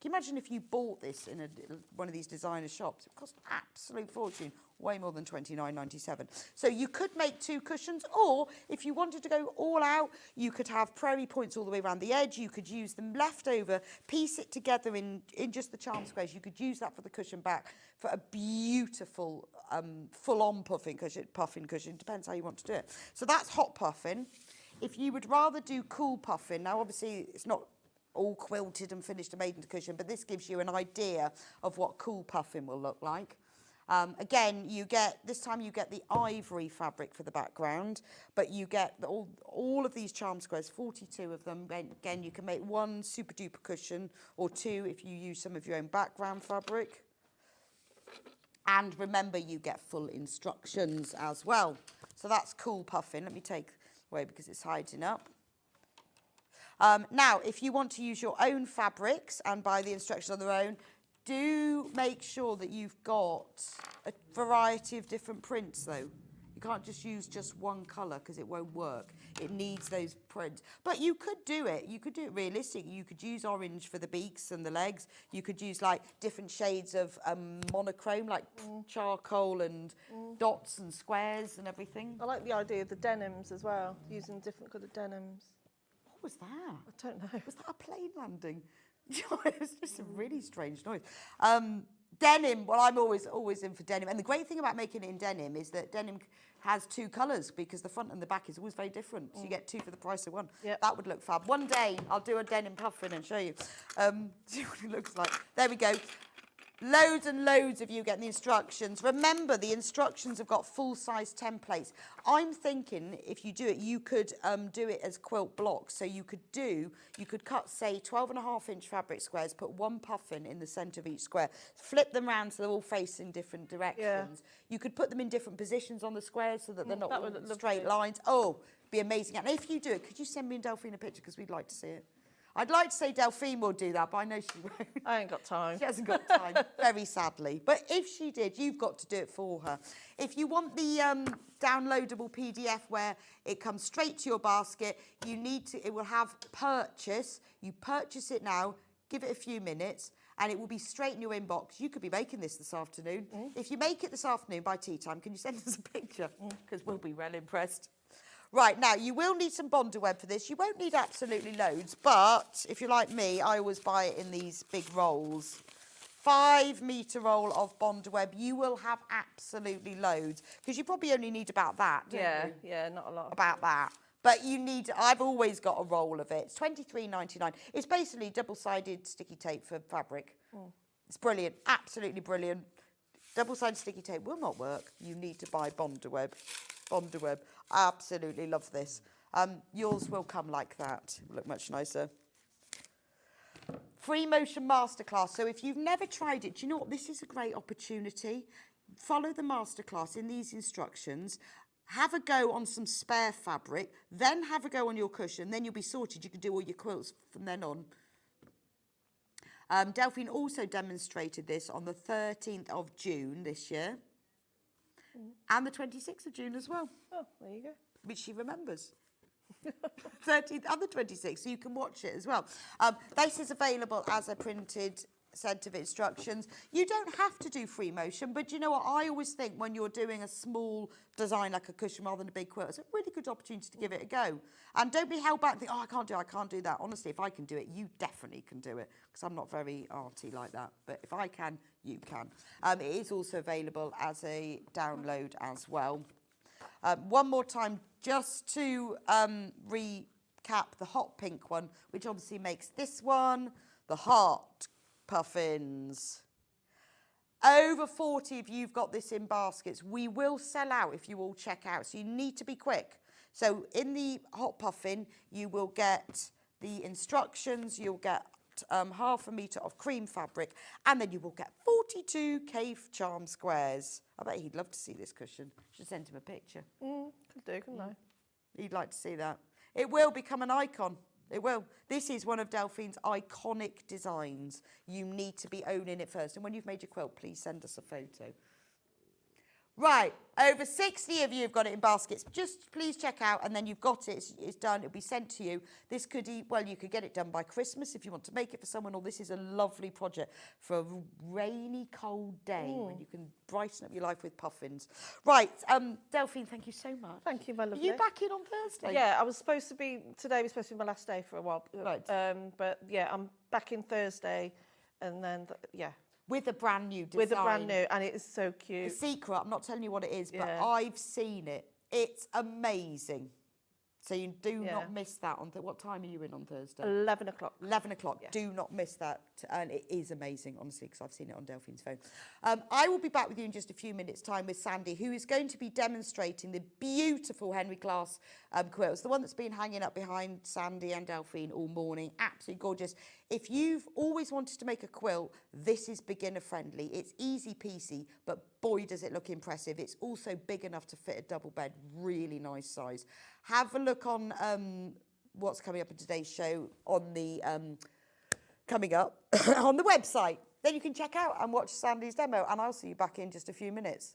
Can you imagine if you bought this in one of these designer shops? It would cost an absolute fortune, way more than $29.97. So you could make 2 cushions, or if you wanted to go all out, you could have prairie points all the way around the edge. You could use them left over, piece it together in just the charm squares. You could use that for the cushion back for a beautiful full-on puffin cushion. Depends how you want to do it. So that's hot puffin. If you would rather do cool puffin, now obviously it's not all quilted and finished and made into cushion, but this gives you an idea of what cool puffin will look like. Again, this time you get the ivory fabric for the background, but you get all of these charm squares, 42 of them. Again, you can make 1 super duper cushion or 2 if you use some of your own background fabric. And remember, you get full instructions as well. So that's cool puffin. Let me take away because it's hiding up. Now, if you want to use your own fabrics and buy the instructions on their own, do make sure that you've got a variety of different prints, though. You can't just use just one colour because it won't work. It needs those prints. But you could do it. You could do it realistic. You could use orange for the beaks and the legs. You could use like different shades of monochrome, like charcoal and dots and squares and everything. I like the idea of the denims as well, using different coloured denims. What was that? I don't know. Was that a plane landing? It was just a really strange noise. Denim, well, I'm always in for denim. And the great thing about making it in denim is that denim has 2 colours because the front and the back is always very different. So you get 2 for the price of 1. Yep. That would look fab. One day I'll do a denim puffin and show you. See what it looks like. There we go. Loads and loads of you getting the instructions. Remember, the instructions have got full-size templates. I'm thinking if you do it, you could do it as quilt blocks. So you could cut, say, 12.5-inch fabric squares, put 1 puffin in the centre of each square, flip them around so they're all facing different directions. Yeah. You could put them in different positions on the squares so that they're not all straight lines. Oh, be amazing. And if you do it, could you send me and Delphine a picture because we'd like to see it? I'd like to say Delphine will do that, but I know she won't. I ain't got time. She hasn't got time, very sadly. But if she did, you've got to do it for her. If you want the downloadable PDF where it comes straight to your basket, it will have purchase. You purchase it now, give it a few minutes, and it will be straight in your inbox. You could be making this afternoon. If you make it this afternoon by tea time, can you send us a picture? Because we'll be well impressed. Right, now, you will need some Bonder web for this. You won't need absolutely loads, but if you're like me, I always buy it in these big rolls. 5-metre roll of Bonder web. You will have absolutely loads, because you probably only need about that, don't you? Yeah, not a lot. About that. But I've always got a roll of it. It's $23.99. It's basically double-sided sticky tape for fabric. It's brilliant, absolutely brilliant. Double-sided sticky tape will not work. You need to buy Bonder web. Bondaweb. I absolutely love this. Yours will come like that. It'll look much nicer. Free motion masterclass. So if you've never tried it, do you know what? This is a great opportunity. Follow the masterclass in these instructions. Have a go on some spare fabric, then have a go on your cushion, then you'll be sorted. You can do all your quilts from then on. Delphine also demonstrated this on the 13th of June this year and the 26th of June as well. Oh, there you go. Which she remembers. 13th and the 26th, so you can watch it as well. This is available as a printed set of instructions. You don't have to do free motion, but you know what? I always think when you're doing a small design like a cushion rather than a big quilt, it's a really good opportunity to give it a go. And don't be held back and think, oh, I can't do that. Honestly, if I can do it, you definitely can do it, because I'm not very arty like that. But if I can, you can. It is also available as a download as well. One more time, just to recap the hot pink one, which obviously makes this one, the heart puffins. Over 40 of you've got this in baskets. We will sell out if you all check out, so you need to be quick. So in the hot puffin, you will get the instructions, you'll get half a metre of cream fabric, and then you will get 42 cave charm squares. I bet he'd love to see this cushion. Should send him a picture. Could do, couldn't I? He'd like to see that. It will become an icon. It will. This is one of Delphine's iconic designs. You need to be owning it first. And when you've made your quilt, please send us a photo. Right, over 60 of you have got it in baskets. Just please check out, and then you've got it. It's done. It'll be sent to you. This could, well, you could get it done by Christmas if you want to make it for someone, or this is a lovely project for a rainy, cold day when you can brighten up your life with puffins. Right, Delphine, thank you so much. Thank you, my lovely. Are you back in on Thursday? Yeah, I was supposed to be, today was supposed to be my last day for a while. Right. But yeah, I'm back in Thursday, and then, yeah. With a brand new design. With a brand new, and it is so cute. A secret, I'm not telling you what it is, but Yeah. I've seen it. It's amazing. So you do not miss that. What time are you in on Thursday? 11 o'clock. 11 o'clock. Yeah. Do not miss that. And it is amazing, honestly, because I've seen it on Delphine's phone. I will be back with you in just a few minutes' time with Sandi, who is going to be demonstrating the beautiful Henry Glass quilts, the one that's been hanging up behind Sandi and Delphine all morning. Absolutely gorgeous. If you've always wanted to make a quilt, this is beginner friendly. It's easy peasy, but boy, does it look impressive. It's also big enough to fit a double bed. Really nice size. Have a look on what's coming up in today's show on the coming up on the website. Then you can check out and watch Sandi's demo, and I'll see you back in just a few minutes.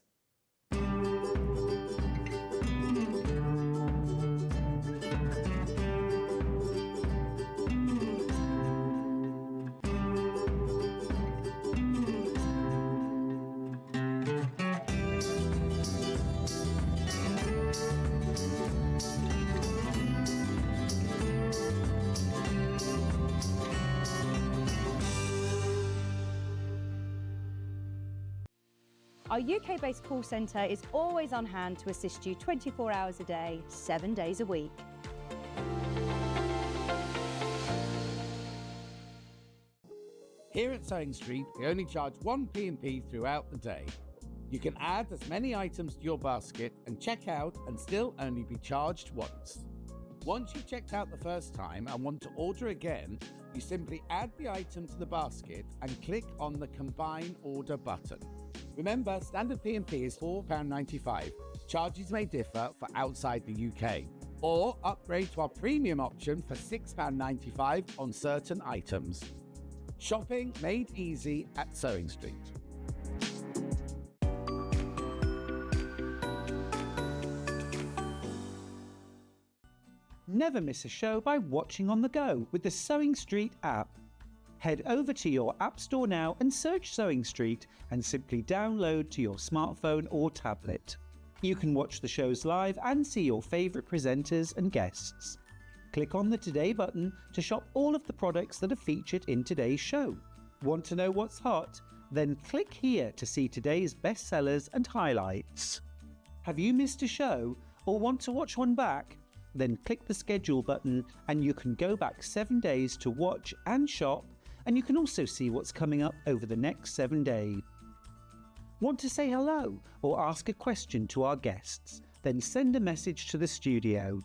Our UK-based call centre is always on hand to assist you 24 hours a day, 7 days a week. Here at Sewing Street, we only charge one P&P throughout the day. You can add as many items to your basket and check out and still only be charged once. Once you've checked out the first time and want to order again, you simply add the item to the basket and click on the Combine Order button. Remember, standard P&P is £4.95. Charges may differ for outside the UK. Or upgrade to our premium option for £6.95 on certain items. Shopping made easy at Sewing Street. Never miss a show by watching on the go with the Sewing Street app. Head over to your app store now and search Sewing Street and simply download to your smartphone or tablet. You can watch the shows live and see your favourite presenters and guests. Click on the Today button to shop all of the products that are featured in today's show. Want to know what's hot? Then click here to see today's bestsellers and highlights. Have you missed a show or want to watch one back? Then click the schedule button and you can go back 7 days to watch and shop, and you can also see what's coming up over the next 7 days. Want to say hello or ask a question to our guests? then send a message to the studio.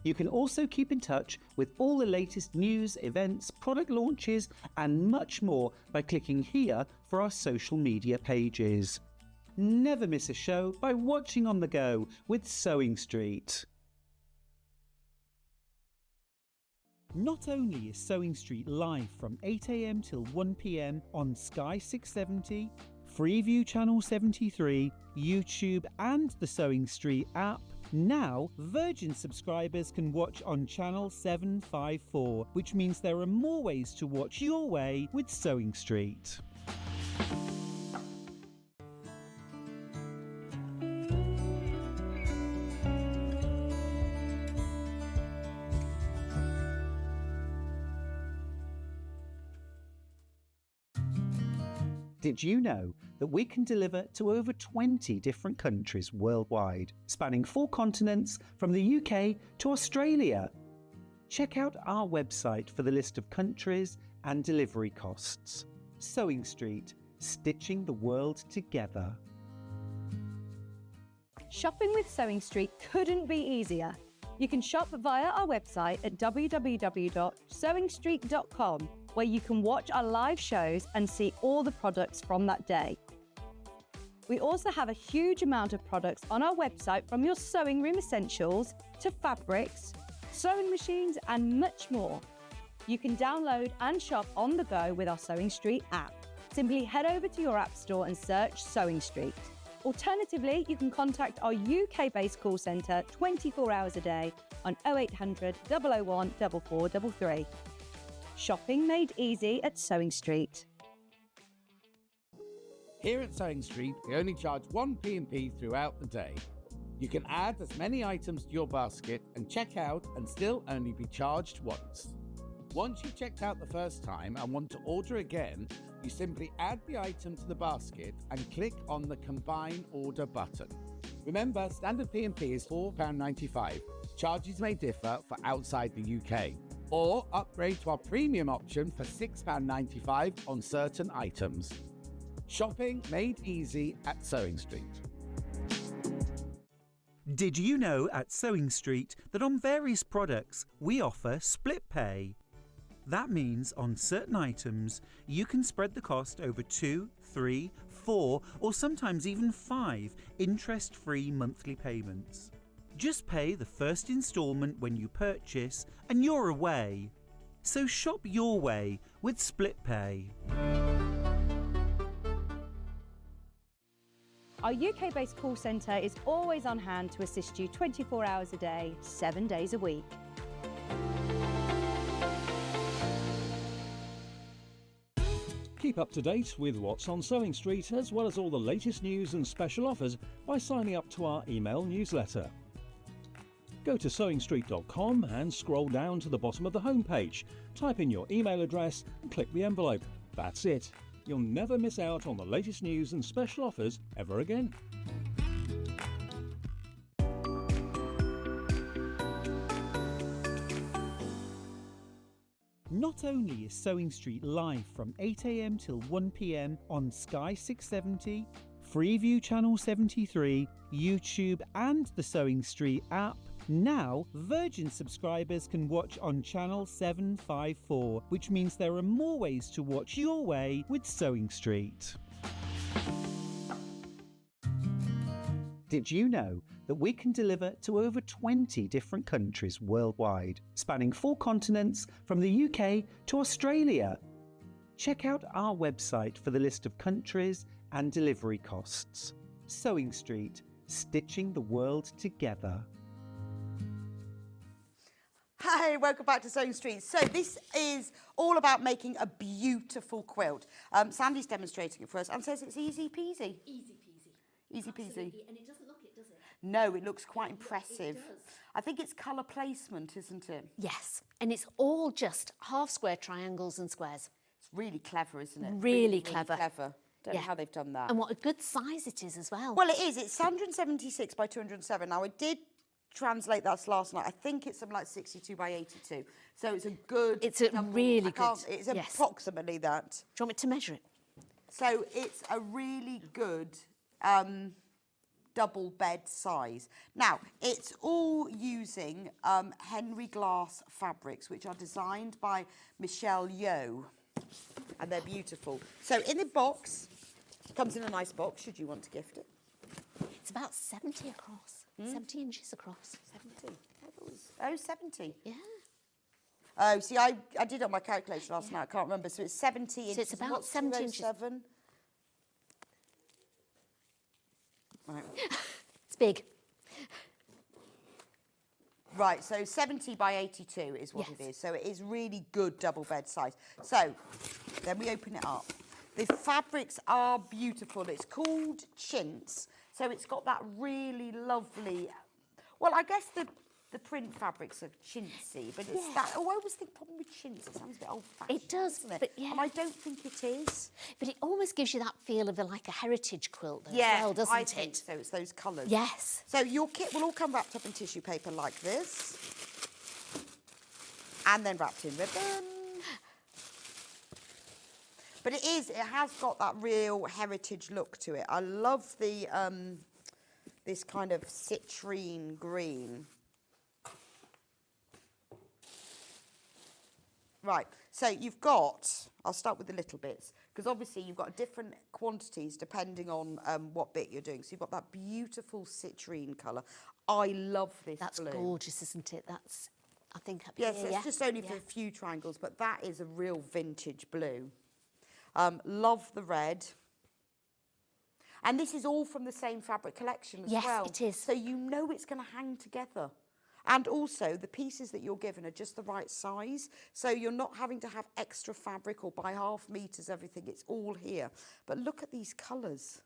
You can also keep in touch with all the latest news, events, product launches, and much more by clicking here for our social media pages. Never miss a show by watching on the go with Sewing Street. Not only is Sewing Street live from 8 AM till 1 PM on Sky 670, Freeview Channel 73, YouTube and the Sewing Street app, now Virgin subscribers can watch on Channel 754, which means there are more ways to watch your way with Sewing Street. Did you know that we can deliver to over 20 different countries worldwide, spanning 4 continents from the UK to Australia? Check out our website for the list of countries and delivery costs. Sewing Street, stitching the world together. Shopping with Sewing Street couldn't be easier. You can shop via our website at www.sewingstreet.com, where you can watch our live shows and see all the products from that day. We also have a huge amount of products on our website, from your sewing room essentials to fabrics, sewing machines and much more. You can download and shop on the go with our Sewing Street app. Simply head over to your app store and search Sewing Street. Alternatively, you can contact our UK-based call centre 24 hours a day on 0800 001 4433. Shopping made easy at Sewing Street. Here at Sewing Street, we only charge 1 P&P throughout the day. You can add as many items to your basket and check out and still only be charged once. Once you've checked out the first time and want to order again, you simply add the item to the basket and click on the Combine Order button. Remember, standard P&P is £4.95. Charges may differ for outside the UK. Or upgrade to our premium option for £6.95 on certain items. Shopping made easy at Sewing Street. Did you know at Sewing Street that on various products we offer split pay? That means on certain items you can spread the cost over 2, 3, 4 or sometimes even 5 interest-free monthly payments. Just pay the first instalment when you purchase and you're away. So shop your way with split pay. Our UK-based call centre is always on hand to assist you 24 hours a day, 7 days a week. Keep up to date with what's on Sewing Street, as well as all the latest news and special offers by signing up to our email newsletter. Go to sewingstreet.com and scroll down to the bottom of the homepage. Type in your email address and click the envelope. That's it. You'll never miss out on the latest news and special offers ever again. Not only is Sewing Street live from 8 AM till 1 PM on Sky 670, Freeview Channel 73, YouTube and the Sewing Street app, now Virgin subscribers can watch on Channel 754, which means there are more ways to watch your way with Sewing Street. Did you know that we can deliver to over 20 different countries worldwide, spanning 4 continents from the UK to Australia? Check out our website for the list of countries and delivery costs. Sewing Street, stitching the world together. Hi, welcome back to Sewing Street. So this is all about making a beautiful quilt. Sandy's demonstrating it for us and says it's easy peasy. Easy peasy. Easy peasy. Absolutely. And it doesn't look it, does it? No, it looks quite impressive. It does. I think it's colour placement, isn't it? Yes. And it's all just half square triangles and squares. It's really clever, isn't it? Really clever. Don't know how they've done that. And what a good size it is as well. Well, it is. It's 176 by 207. Now, I did translate that last night. I think it's something like 62 by 82. So it's a good... It's a really good... It's approximately that. Do you want me to measure it? So it's a really good double bed size. Now, it's all using Henry Glass fabrics, which are designed by Michelle Yeoh, and they're beautiful. So in the box, comes in a nice box, should you want to gift it. It's about 70 across, 70 inches across. 70. Oh, 70. Yeah. Oh, see, I did it on my calculator last night. I can't remember. So it's 70 inches. So it's about 70 inches. 207? Right. It's big. Right, so 70 by 82 is what it is. So it is really good double bed size. So then we open it up. The fabrics are beautiful. It's called chintz. So it's got that really lovely, well, I guess the print fabrics are chintzy, but it's that. Oh, I always think problem with chintz, it sounds a bit old-fashioned. It does, doesn't it? but yeah. And I don't think it is. But it almost gives you that feel of like a heritage quilt as Yeah, well, doesn't I it? think so. It's those colours. Yes. So your kit will all come wrapped up in tissue paper like this, and then wrapped in ribbon. But it has got that real heritage look to it. I love the this kind of citrine green. Right, so you've got, I'll start with the little bits, because obviously you've got different quantities depending on what bit you're doing. So you've got that beautiful citrine colour. I love this That's blue. gorgeous, isn't it? That's, I think, up Yes, here, it's just only for a few triangles, but that is a real vintage blue. Love the red. And this is all from the same fabric collection as well. Yes, it is. So you know it's going to hang together. And also, the pieces that you're given are just the right size. So you're not having to have extra fabric or by half meters, everything. It's all here. But look at these colours.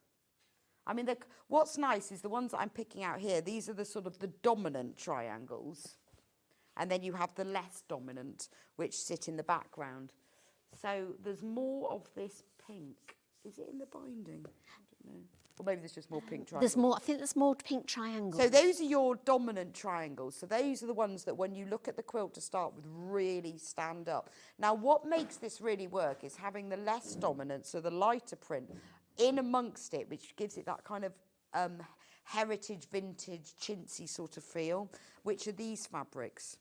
I mean, what's nice is the ones that I'm picking out here, these are the sort of the dominant triangles. And then you have the less dominant, which sit in the background. So there's more of this pink. Is it in the binding? I don't know. Or maybe there's just more pink triangles. There's more, I think there's more pink triangles. So those are your dominant triangles. So those are the ones that when you look at the quilt to start with really stand up. Now what makes this really work is having the less dominant, so the lighter print, in amongst it, which gives it that kind of heritage, vintage, chintzy sort of feel, which are these fabrics.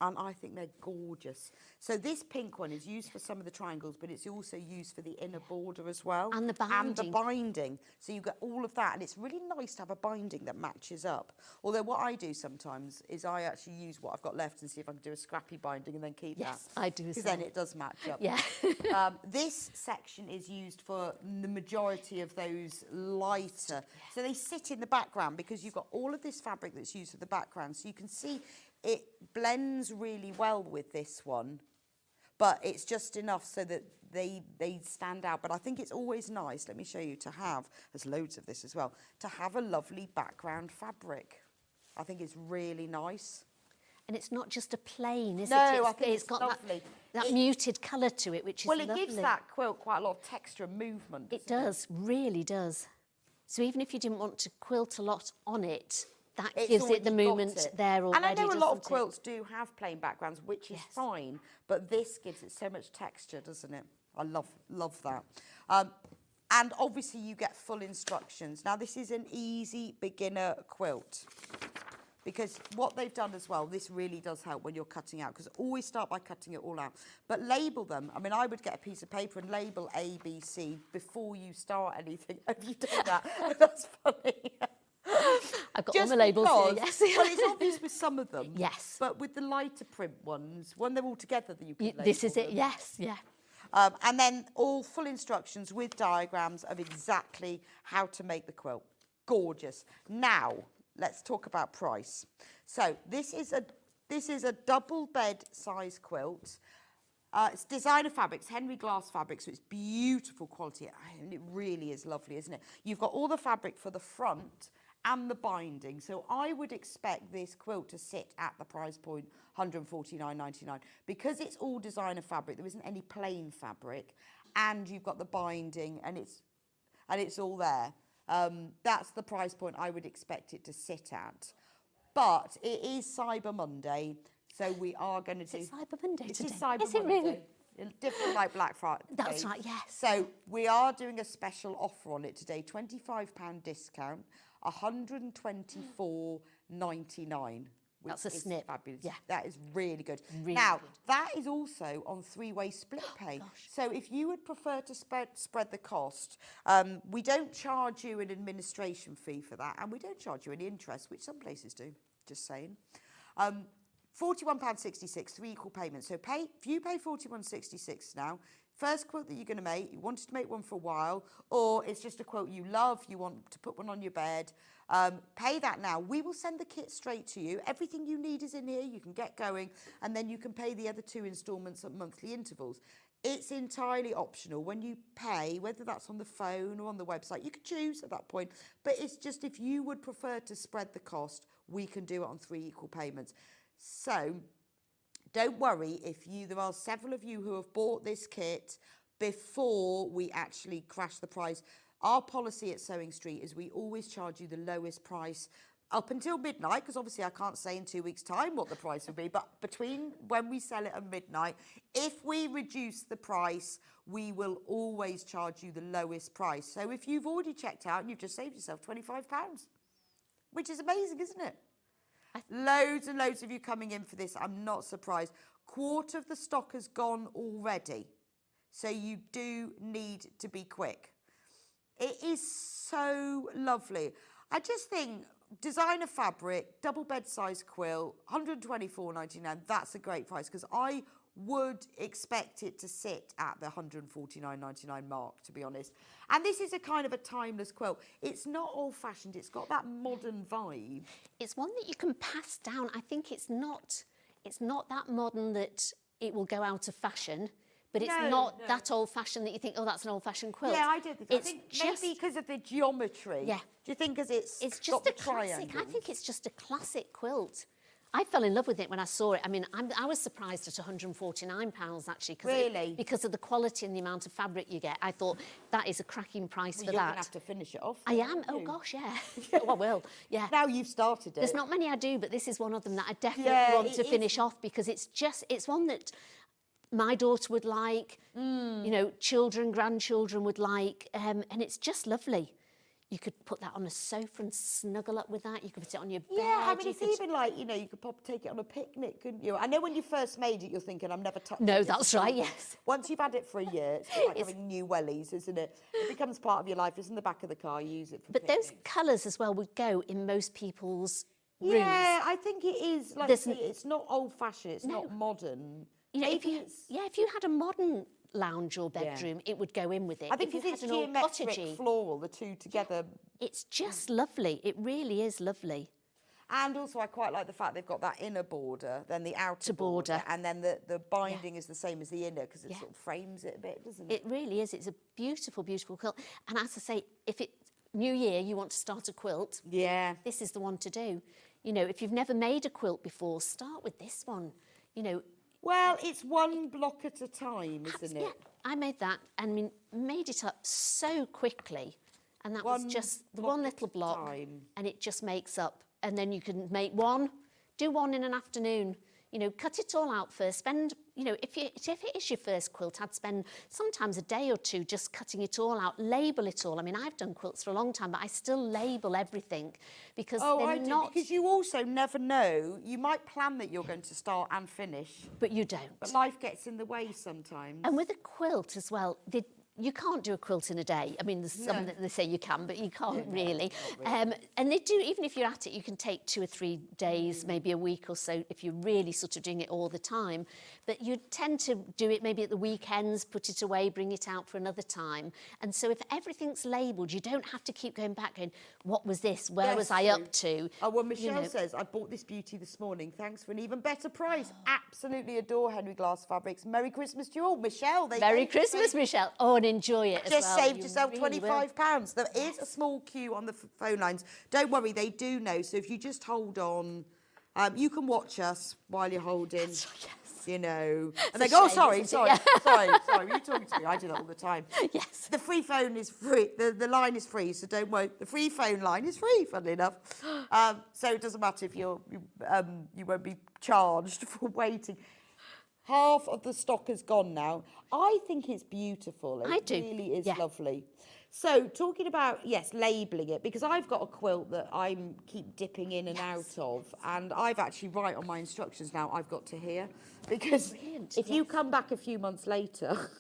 And I think they're gorgeous. So this pink one is used for some of the triangles, but it's also used for the inner border as well. And the binding. And the binding. So you get all of that. And it's really nice to have a binding that matches up. Although what I do sometimes is I actually use what I've got left and see if I can do a scrappy binding and then keep that. Yes, I do. Because then it does match up. Yeah. This section is used for the majority of those lighter. So they sit in the background because you've got all of this fabric that's used for the background. So you can see it blends really well with this one, but it's just enough so that they stand out. But I think it's always nice, let me show you, to have, there's loads of this as well, to have a lovely background fabric. I think it's really nice. And it's not just a plain, is it? No, I think it's got lovely. that muted colour to it, which is lovely. Well, it gives that quilt quite a lot of texture and movement. It does, really does. So even if you didn't want to quilt a lot on it, that gives it the movement there already. And I know a lot of doesn't it? quilts do have plain backgrounds, which is fine, but this gives it so much texture, doesn't it? I love that. And obviously you get full instructions. Now this is an easy beginner quilt, because what they've done as well, this really does help when you're cutting out, because always start by cutting it all out. But label them. I mean, I would get a piece of paper and label A, B, C before you start anything. Have you done that? That's funny. I've got all the labels here, yes. Well, it's obvious with some of them. Yes. But with the lighter print ones, when they're all together, you can label This is it, them. yes, yeah. And then all full instructions with diagrams of exactly how to make the quilt. Gorgeous. Now, let's talk about price. So this is a double bed size quilt. It's designer fabrics, Henry Glass fabrics, so it's beautiful quality. And it really is lovely, isn't it? You've got all the fabric for the front and the binding. So I would expect this quilt to sit at the price point £149.99. Because it's all designer fabric, there isn't any plain fabric, and you've got the binding and it's all there. That's the price point I would expect it to sit at. But it is Cyber Monday, so we are going to do... Is it Cyber Monday today? It is Cyber Is it Monday. really? Different like Black Friday. That's right, yes. So we are doing a special offer on it today, £25 discount, £124.99. That's a snip. Fabulous. Yeah. That is really good. Really now, good. that is also on three-way split pay. So if you would prefer to spread the cost, we don't charge you an administration fee for that, and we don't charge you any interest, which some places do, just saying. £41.66, 3 equal payments. So if you pay £41.66 now, first quilt that you're going to make, you wanted to make one for a while, or it's just a quilt you love, you want to put one on your bed, pay that now. We will send the kit straight to you. Everything you need is in here. You can get going, and then you can pay the other 2 instalments at monthly intervals. It's entirely optional. When you pay, whether that's on the phone or on the website, you can choose at that point. But it's just if you would prefer to spread the cost, we can do it on 3 equal payments. So don't worry if there are several of you who have bought this kit before we actually crash the price. Our policy at Sewing Street is we always charge you the lowest price up until midnight, because obviously I can't say in 2 weeks' time what the price will be, but between when we sell it and midnight, if we reduce the price, we will always charge you the lowest price. So if you've already checked out and you've just saved yourself £25, which is amazing, isn't it? Loads and loads of you coming in for this. I'm not surprised. Quarter of the stock has gone already. So you do need to be quick. It is so lovely. I just think designer fabric, double bed size quilt, £124.99. That's a great price, because I would expect it to sit at the £149.99 mark, to be honest. And this is a kind of a timeless quilt. It's not old-fashioned. It's got that modern vibe. It's one that you can pass down. I think it's not that modern that it will go out of fashion, but it's not that old-fashioned that you think, oh, that's an old-fashioned quilt. Yeah, I did. I think maybe because of the geometry. Yeah. Do you think because it's just got a the classic? triangles? I think it's just a classic quilt. I fell in love with it when I saw it. I mean, I was surprised at £149 actually. Really? Because of the quality and the amount of fabric you get. I thought that is a cracking price for You're that. going to have to finish it off. I am. Oh gosh, yeah. Oh, I will. Yeah. Now you've started it. There's not many I do, but this is one of them that I definitely want to finish off, because it's one that my daughter would like, you know, children, grandchildren would like, and it's just lovely. You could put that on a sofa and snuggle up with that. You could put it on your bed. Yeah, I mean, it's even like, you know, you could take it on a picnic, couldn't you? I know when you first made it, you're thinking, I'm never touching it. No, that's right, yes. Once you've had it for a year, it's like having new wellies, isn't it? It becomes part of your life. It's in the back of the car, you use it for picnics. Those colours as well would go in most people's rooms. Yeah, I think it is. Like, it's not old-fashioned, it's not modern. You know, if you had a modern lounge or bedroom, it would go in with it. I think if you it's had an old geometric, cottagey, floral, the two together. It's just lovely. It really is lovely. And also I quite like the fact they've got that inner border, then the outer border, and then the binding is the same as the inner, because it sort of frames it a bit, doesn't it? It really is. It's a beautiful, beautiful quilt. And as I say, if it's New Year, you want to start a quilt, this is the one to do. You know, if you've never made a quilt before, start with this one. You know, well, it's one block at a time, isn't it? Yeah, I made that and made it up so quickly. And that was just the one little block, and it just makes up. And then you can make one, do one in an afternoon. You know, cut it all out first. Spend, you know, if it is your first quilt, I'd spend sometimes a day or two just cutting it all out, label it all. I mean, I've done quilts for a long time, but I still label everything because because you also never know. You might plan that you're going to start and finish, but you don't. But life gets in the way sometimes. And with a quilt as well, you can't do a quilt in a day. I mean, there's some that they say you can, but you can't really. And they do, even if you're at it, you can take 2 or 3 days, maybe a week or so, if you're really sort of doing it all the time. But you tend to do it maybe at the weekends, put it away, bring it out for another time. And so if everything's labelled, you don't have to keep going back going, what was this? Where was I up to? Oh, well, Michelle says, I bought this beauty this morning. Thanks for an even better price. Absolutely adore Henry Glass Fabrics. Merry Christmas to you all. Michelle. Merry Christmas, Michelle. Oh, and enjoy it as well. Just saved yourself £25. There is a small queue on the phone lines. Don't worry, they do know. So if you just hold on, you can watch us while you're holding. You know, and they go, oh, sorry, you're talking to me. I do that all the time. Yes. The free phone is free. The line is free, so don't worry. The free phone line is free, funnily enough. So it doesn't matter if you won't be charged for waiting. half of the stock has gone now. I think it's beautiful. I do, It really is yeah. lovely. So talking about, yes, labelling it, because I've got a quilt that I keep dipping in and out of, and I've actually, right on my instructions now, I've got to here, because Brilliant, if you come back a few months later,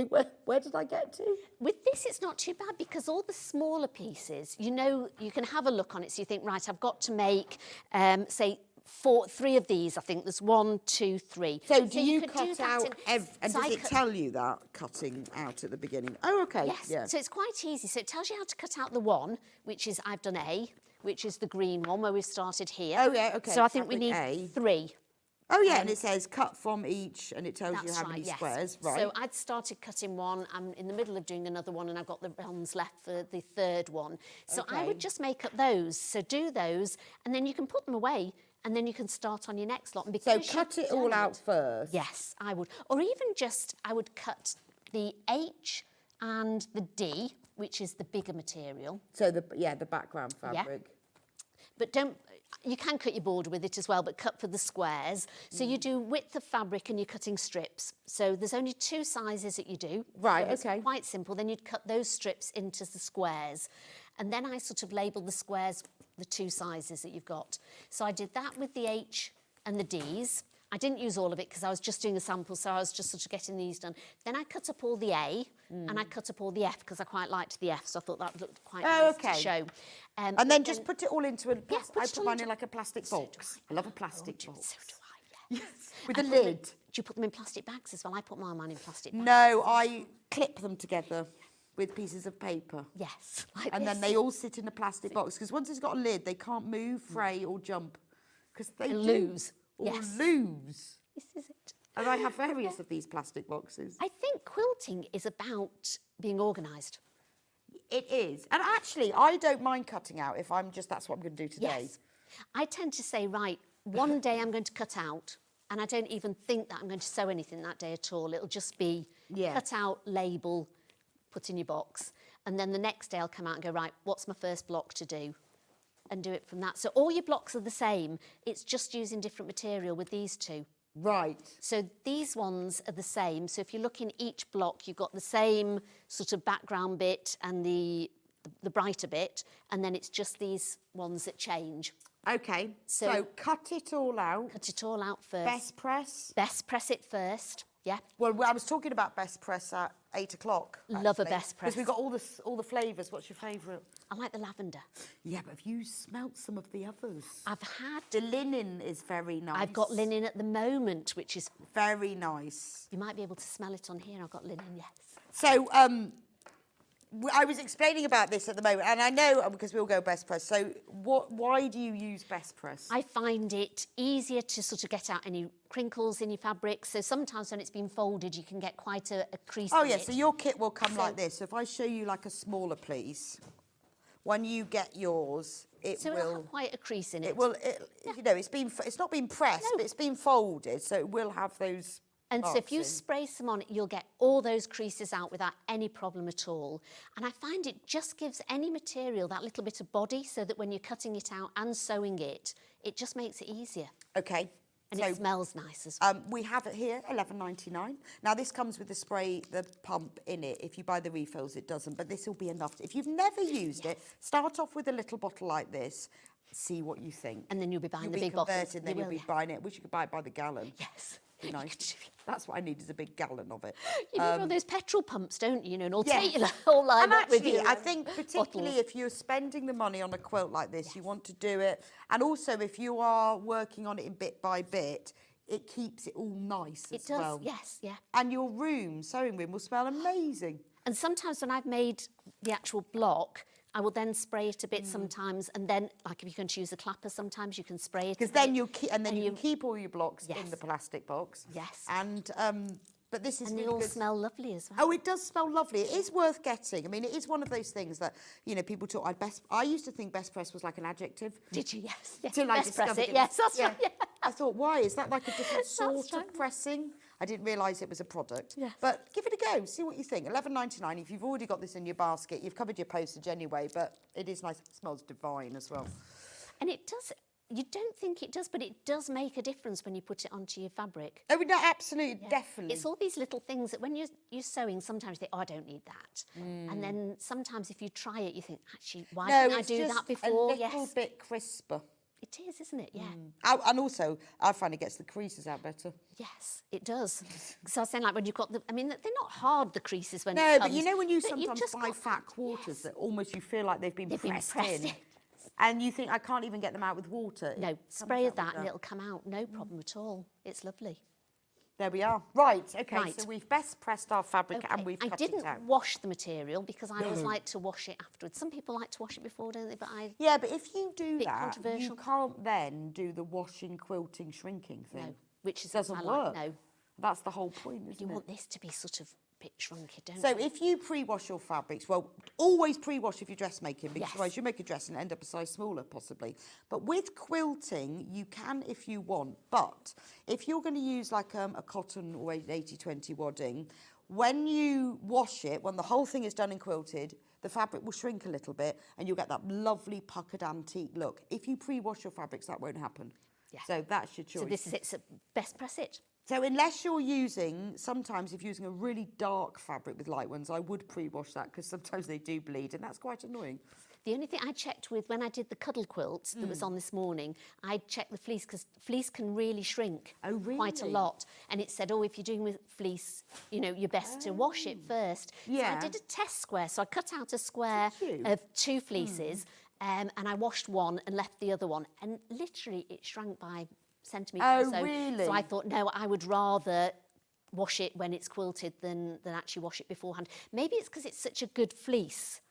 where did I get to? With this, it's not too bad because all the smaller pieces, you know, you can have a look on it. So you think, right, I've got to make, say, 3 of these. I think there's 1, 2, 3. So do you could cut do that out, and so does I it cut- tell you that, cutting out at the beginning? Oh, okay. Yes, Yeah. so it's quite easy. So it tells you how to cut out the 1, which is, I've done A, which is the green one where we've started here. Oh, yeah, okay, So I think we need fabric A. 3. Oh, yeah, and it says cut from each, and it tells you That's how right, many yes. squares. Right. So I'd started cutting one. I'm in the middle of doing another one, and I've got the ones left for the 3rd one. So I Okay. would just make up those. So do those, and then you can put them away, and then you can start on your next lot. And So because cut you've it all done out first. Yes, I would. Or even just, I would cut the H and the D, which is the bigger material. So the background Yeah. fabric. But don't, you can cut your border with it as well, but cut for the squares. So you do width of fabric and you're cutting strips. So there's only 2 sizes that you do. Right, So it's okay. quite simple. Then you'd cut those strips into the squares. And then I sort of label the squares, the 2 sizes that you've got. So I did that with the H and the Ds. I didn't use all of it because I was just doing a sample, so I was just sort of getting these done. Then I cut up all the A and I cut up all the F because I quite liked the F, so I thought that looked quite nice okay. to show. And but then just put it all into a... Yes, I put it put all mine into- in like a plastic So do box. I love a plastic box. So do I, yeah. With And a put them- lid. Do you put them in plastic bags as well? I put mine in plastic bags. No, I clip them together with pieces of paper. Yes. Like And then this. they all sit in a plastic box, because once it's got a lid, they can't move, fray or jump. Because they And do. lose. Or Yes. lose. This is it. And I have various of these plastic boxes. I think quilting is about being organised. It is. And actually, I don't mind cutting out if that's what I'm going to do today. Yes. I tend to say, right, one day I'm going to cut out, and I don't even think that I'm going to sew anything that day at all. It'll just be cut out, label, put in your box. And then the next day I'll come out and go, right, what's my first block to do? And do it from that. So all your blocks are the same. It's just using different material with these 2. Right. So these ones are the same. So if you look in each block, you've got the same sort of background bit and the brighter bit, and then it's just these ones that change. Okay. So cut it all out. Cut it all out first. Best press. Best press it first. Yeah. Well, I was talking about best press at 8 o'clock. Love a best press. Because we've got all the flavours. What's your favourite? I like the lavender. Yeah, but have you smelt some of the others? I've had... The linen is very nice. I've got linen at the moment, which is... Very nice. You might be able to smell it on here. I've got linen, yes. So, I was explaining about this at the moment, and I know, because we all go best press, so why do you use best press? I find it easier to sort of get out any crinkles in your fabric. So sometimes when it's been folded, you can get quite a crease Oh, in yeah, it. so your kit will come like this. So if I show you like a smaller piece, when you get yours, So it'll have quite a crease in it. It will, you know, it's not been pressed, but it's been folded, so it will have those. And so if marks you in. spray some on it, you'll get all those creases out without any problem at all. And I find it just gives any material that little bit of body, so that when you're cutting it out and sewing it, it just makes it easier. Okay. And so, it smells nice as well. we have it here, $11.99. Now this comes with the spray, the pump in it. If you buy the refills, it doesn't, but this will be enough. If you've never used it, start off with a little bottle like this, see what you think. And then you'll be buying You'll the be big bottles. converted, then You you'll will, be buying it. Wish you could buy it by the gallon. Yes. Be nice. That's what I need, is a big gallon of it. You need all those petrol pumps, don't you? And all Yeah. take your whole line And up with actually, you. I think particularly bottles. if you're spending the money on a quilt like this, you want to do it. And also, if you are working on it in bit by bit, it keeps it all nice It as does, well. yes, yeah. And your sewing room, will smell amazing. And sometimes when I've made the actual block, I will then spray it a bit sometimes, and then, like if you're going to use a clapper, sometimes you can spray it. Because a then bit, you keep, and then you can keep all your blocks in Yes. the plastic box. Yes. And but this is and they really all good. smell lovely as well. Oh, it does smell lovely. It is worth getting. I mean, it is one of those things that, you know, people talk. I used to think best press was like an adjective. Did you? Yes. Yes. Till I Best press discovered it. it Yes, was- that's right. Yeah. I thought, why? Is that like a different sort That's of right. pressing? I didn't realise it was a product. Yes. But give it a go. See what you think. $11.99. If you've already got this in your basket, you've covered your postage anyway, but it is nice. It smells divine as well. And it does. You don't think it does, but it does make a difference when you put it onto your fabric. Oh, no, absolutely, Yeah. definitely. It's all these little things that when you're sewing, sometimes you think, oh, I don't need that. And then sometimes if you try it, you think, actually, why didn't I do that before? a little bit crisper. It is, isn't it? Yeah. And also, I find it gets the creases out better. Yes, it does. So I was saying, like, when you've got they're not hard, the creases, when it No, comes. but you know when you but you've sometimes just buy got- fat quarters that almost you feel like they've been pressed in. in. And you think, I can't even get them out with water. No, It spray comes of out with that and it'll come out, no problem at all. It's lovely. There we are. Right, okay, Right. so we've best pressed our fabric and we've I cut it didn't out. wash the material because I always like to wash it afterwards. Some people like to wash it before, don't they? But I Yeah, but if you do Bit that, you controversial. can't then do the washing, quilting, shrinking thing. no, which is Doesn't I work. like. No, That's the whole point, isn't you it? want this to be sort of a bit shrunky, don't So you? if you pre-wash your fabrics, well, always pre-wash if you're dressmaking, because Yes. otherwise you make a dress and end up a size smaller, possibly. But with quilting, you can if you want. But if you're going to use like a cotton or 80-20 wadding, when you wash it, when the whole thing is done and quilted, the fabric will shrink a little bit and you'll get that lovely puckered antique look. If you pre-wash your fabrics, that won't happen. Yeah. So that's your choice. So this is it. So best press it. So unless you're using, sometimes if you're using a really dark fabric with light ones, I would pre-wash that because sometimes they do bleed and that's quite annoying. The only thing I checked with when I did the cuddle quilt that was on this morning, I checked the fleece because fleece can really shrink quite a really? lot. And it said, oh, if you're doing with fleece, you know, you're best to wash it first. So Yeah. I did a test square. So I cut out a square Did you? of 2 fleeces and I washed one and left the other one. And literally it shrank by centimetre or Oh, so. really? So I thought, no, I would rather wash it when it's quilted than actually wash it beforehand. Maybe it's because it's such a good fleece.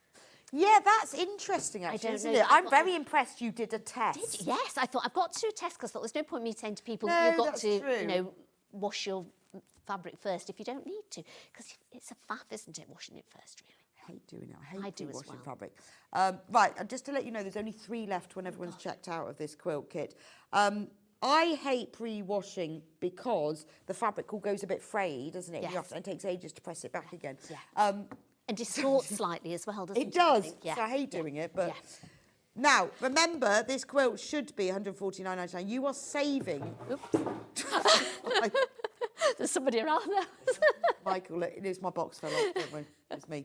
Yeah, that's interesting, actually, don't isn't know, it? but I I'm thought very impressed you did a test. Yes, I thought I've got to do a test because I thought there's no point me saying to people No, you've got that's to, true. you know, wash your fabric first if you don't need to, because it's a faff, isn't it, washing it first, really. I hate doing it. I hate I do as washing well. fabric. Right, and just to let you know, there's only 3 left when everyone's checked out of this quilt kit. I hate pre-washing because the fabric all goes a bit frayed, doesn't it? Yes. And it takes ages to press it back again. Yeah. And distorts slightly as well, doesn't it? It does. I think? Yeah. So I hate doing it, but Yeah. now remember, this quilt should be £149.99. You are saving. Oops. There's somebody around there. Michael, it is my box fell off. Don't worry, it's me.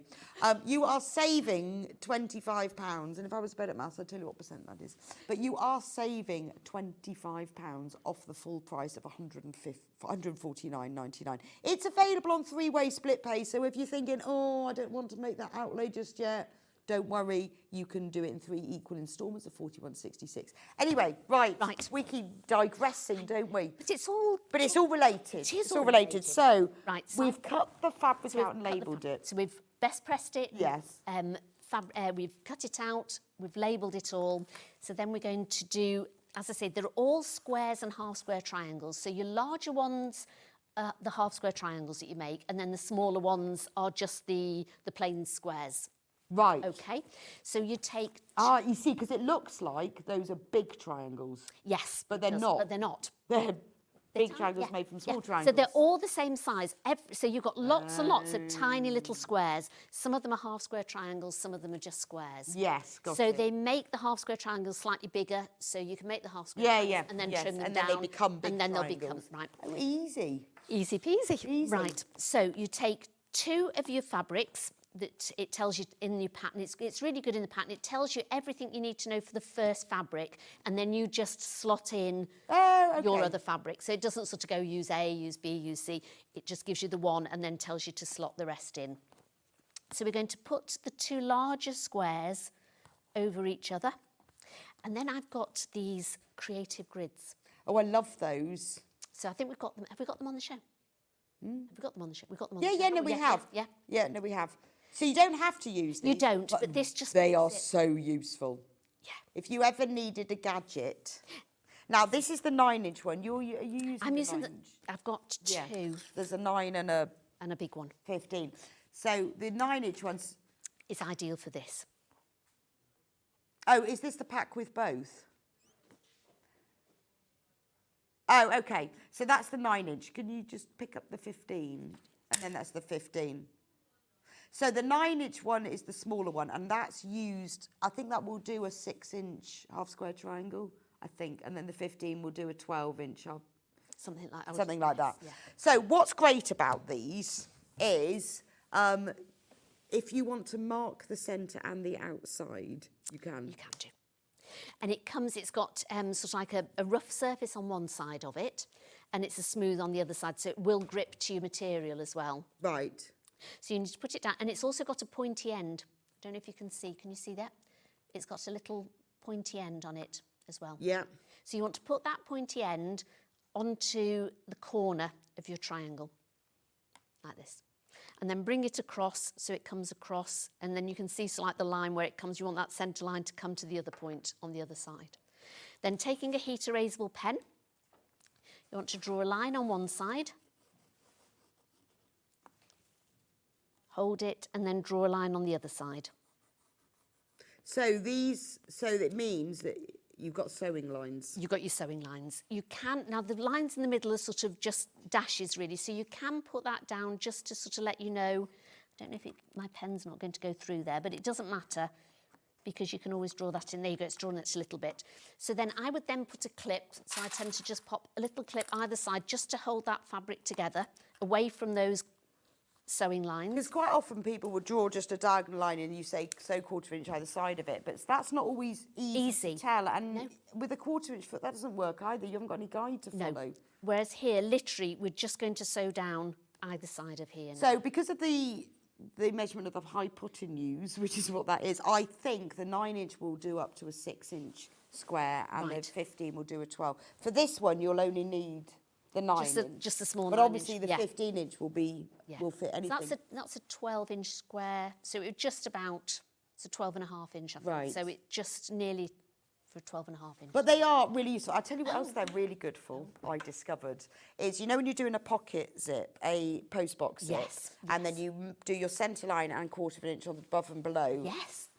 You are saving £25, and if I was better at maths, I'd tell you what percent that is. But you are saving £25 off the full price of £149.99. It's available on 3-way split pay. So if you're thinking, oh, I don't want to make that outlay just yet, don't worry, you can do it in 3 equal instalments of £41.66. Anyway, right, we keep digressing, don't we? But it's all... But it's all related. It is it's all all related. So, Right, so we've cut the fabric we've out and cut the labelled it. So we've best pressed it. Yes. We've cut it out. We've labelled it all. So then we're going to do, as I said, they're all squares and half square triangles. So your larger ones, the half square triangles that you make, and then the smaller ones are just the plain squares. Right. Okay. So you take... You see, because it looks like those are big triangles. Yes. But they're it does, not. But they're not. They're big tiny, triangles yeah, made from small yeah. triangles. So they're all the same size. So you've got lots and lots of tiny little squares. Some of them are half square triangles, some of them are just squares. Yes, got So it. they make the half square triangles slightly bigger, so you can make the half square Yeah, triangles yeah. and then yes. trim them and down. then they become big and then triangles. they'll become, right. Oh, easy. Easy peasy. Easy. Right. So you take 2 of your fabrics that it tells you in your pattern. It's really good in the pattern. It tells you everything you need to know for the first fabric, and then you just slot in your other fabric. So it doesn't sort of go use A, use B, use C. It just gives you the one and then tells you to slot the rest in. So we're going to put the 2 larger squares over each other. And then I've got these creative grids. Oh, I love those. So I think we've got them. Have we got them on the show? Have we got them on the show? We've got them on Yeah, the show. yeah, no, we have. Yeah. Yeah, no, we have. So you don't have to use these. You don't, but this just They makes are it- so useful. Yeah. If you ever needed a gadget. Now, this is the 9-inch one. Are you using I'm the using 9-inch? I've got 2 Yeah. There's a 9 and a big one. 15. So the 9-inch ones... It's ideal for this. Oh, is this the pack with both? Oh, OK. So that's the 9-inch. Can you just pick up the 15? And then that's the 15. So the 9-inch one is the smaller one, and that's used... I think that will do a 6-inch half-square triangle. I think, and then the 15 will do a 12-inch. Something like that. Something like that. Yeah. So what's great about these is if you want to mark the centre and the outside, you can. You can do. And it's got sort of like a rough surface on one side of it, and it's a smooth on the other side, so it will grip to your material as well. Right. So you need to put it down, and it's also got a pointy end. I don't know if you can see. Can you see that? It's got a little pointy end on it as well. Yeah. So you want to put that pointy end onto the corner of your triangle, like this. And then bring it across so it comes across, and then you can see like the line where it comes. You want that centre line to come to the other point on the other side. Then taking a heat erasable pen, you want to draw a line on one side, hold it, and then draw a line on the other side. So it means that you've got sewing lines. You've got your sewing lines. You can, now the lines in the middle are sort of just dashes really, so you can put that down just to sort of let you know. I don't know if my pen's not going to go through there, but it doesn't matter because you can always draw that in. There you go, it's drawn it a little bit. So then I would then put a clip, so I tend to just pop a little clip either side just to hold that fabric together, away from those sewing lines. Because quite often people would draw just a diagonal line and you say sew 1/4 inch either side of it, but that's not always easy to tell. And with a 1/4 inch foot, that doesn't work either. You haven't got any guide to follow. No. Whereas here, literally, we're just going to sew down either side of here. So because of the measurement of the hypotenuse, which is what that is, I think the 9-inch will do up to a 6-inch square, and the 15 will do a 12. For this one, you'll only need the 9-inch. Just a small 9-inch. But obviously the 15-inch will fit anything. So that's a 12-inch square. So it would just about, it's a 12.5-inch, I think. Right. So it just nearly for 12.5-inch. But they are really useful. I'll tell you what else they're really good for, I discovered, is, you know, when you're doing a pocket zip, a postbox zip, and then you do your centre line and 1/4 inch on the above and below. Yes.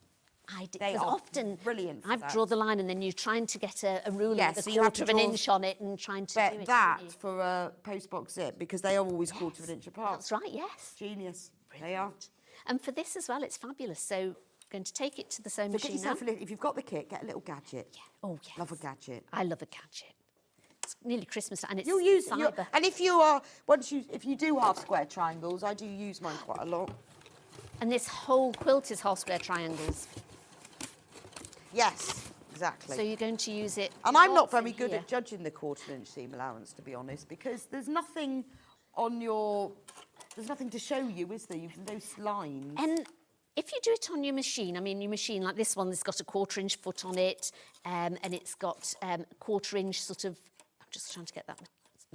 I do. They are often brilliant for I've that. drawn the line and then you're trying to get a ruler Yes, with so a you have 1/4 to draw inch on it and trying to do it. that don't you? for a postbox zip, because they are always 1/4 inch apart. That's right, yes. Genius. They are. And for this as well, it's fabulous. So I'm going to take it to the sewing So get machine now. yourself if you've got the kit, get a little gadget. Yeah. Oh, yes. Love a gadget. I love a gadget. It's nearly Christmas and it's You'll use cyber. and if you do half square triangles, I do use mine quite a lot. And this whole quilt is half square triangles. Yes, exactly. So you're going to use it. And I'm not lots very in good here. at judging the 1/4 inch seam allowance, to be honest, because there's nothing on there's nothing to show you, is there? You've no lines. And if you do it on your machine, I mean, your machine like this one, it's got a 1/4 inch foot on it, and it's got a 1/4 inch sort of, I'm just trying to get that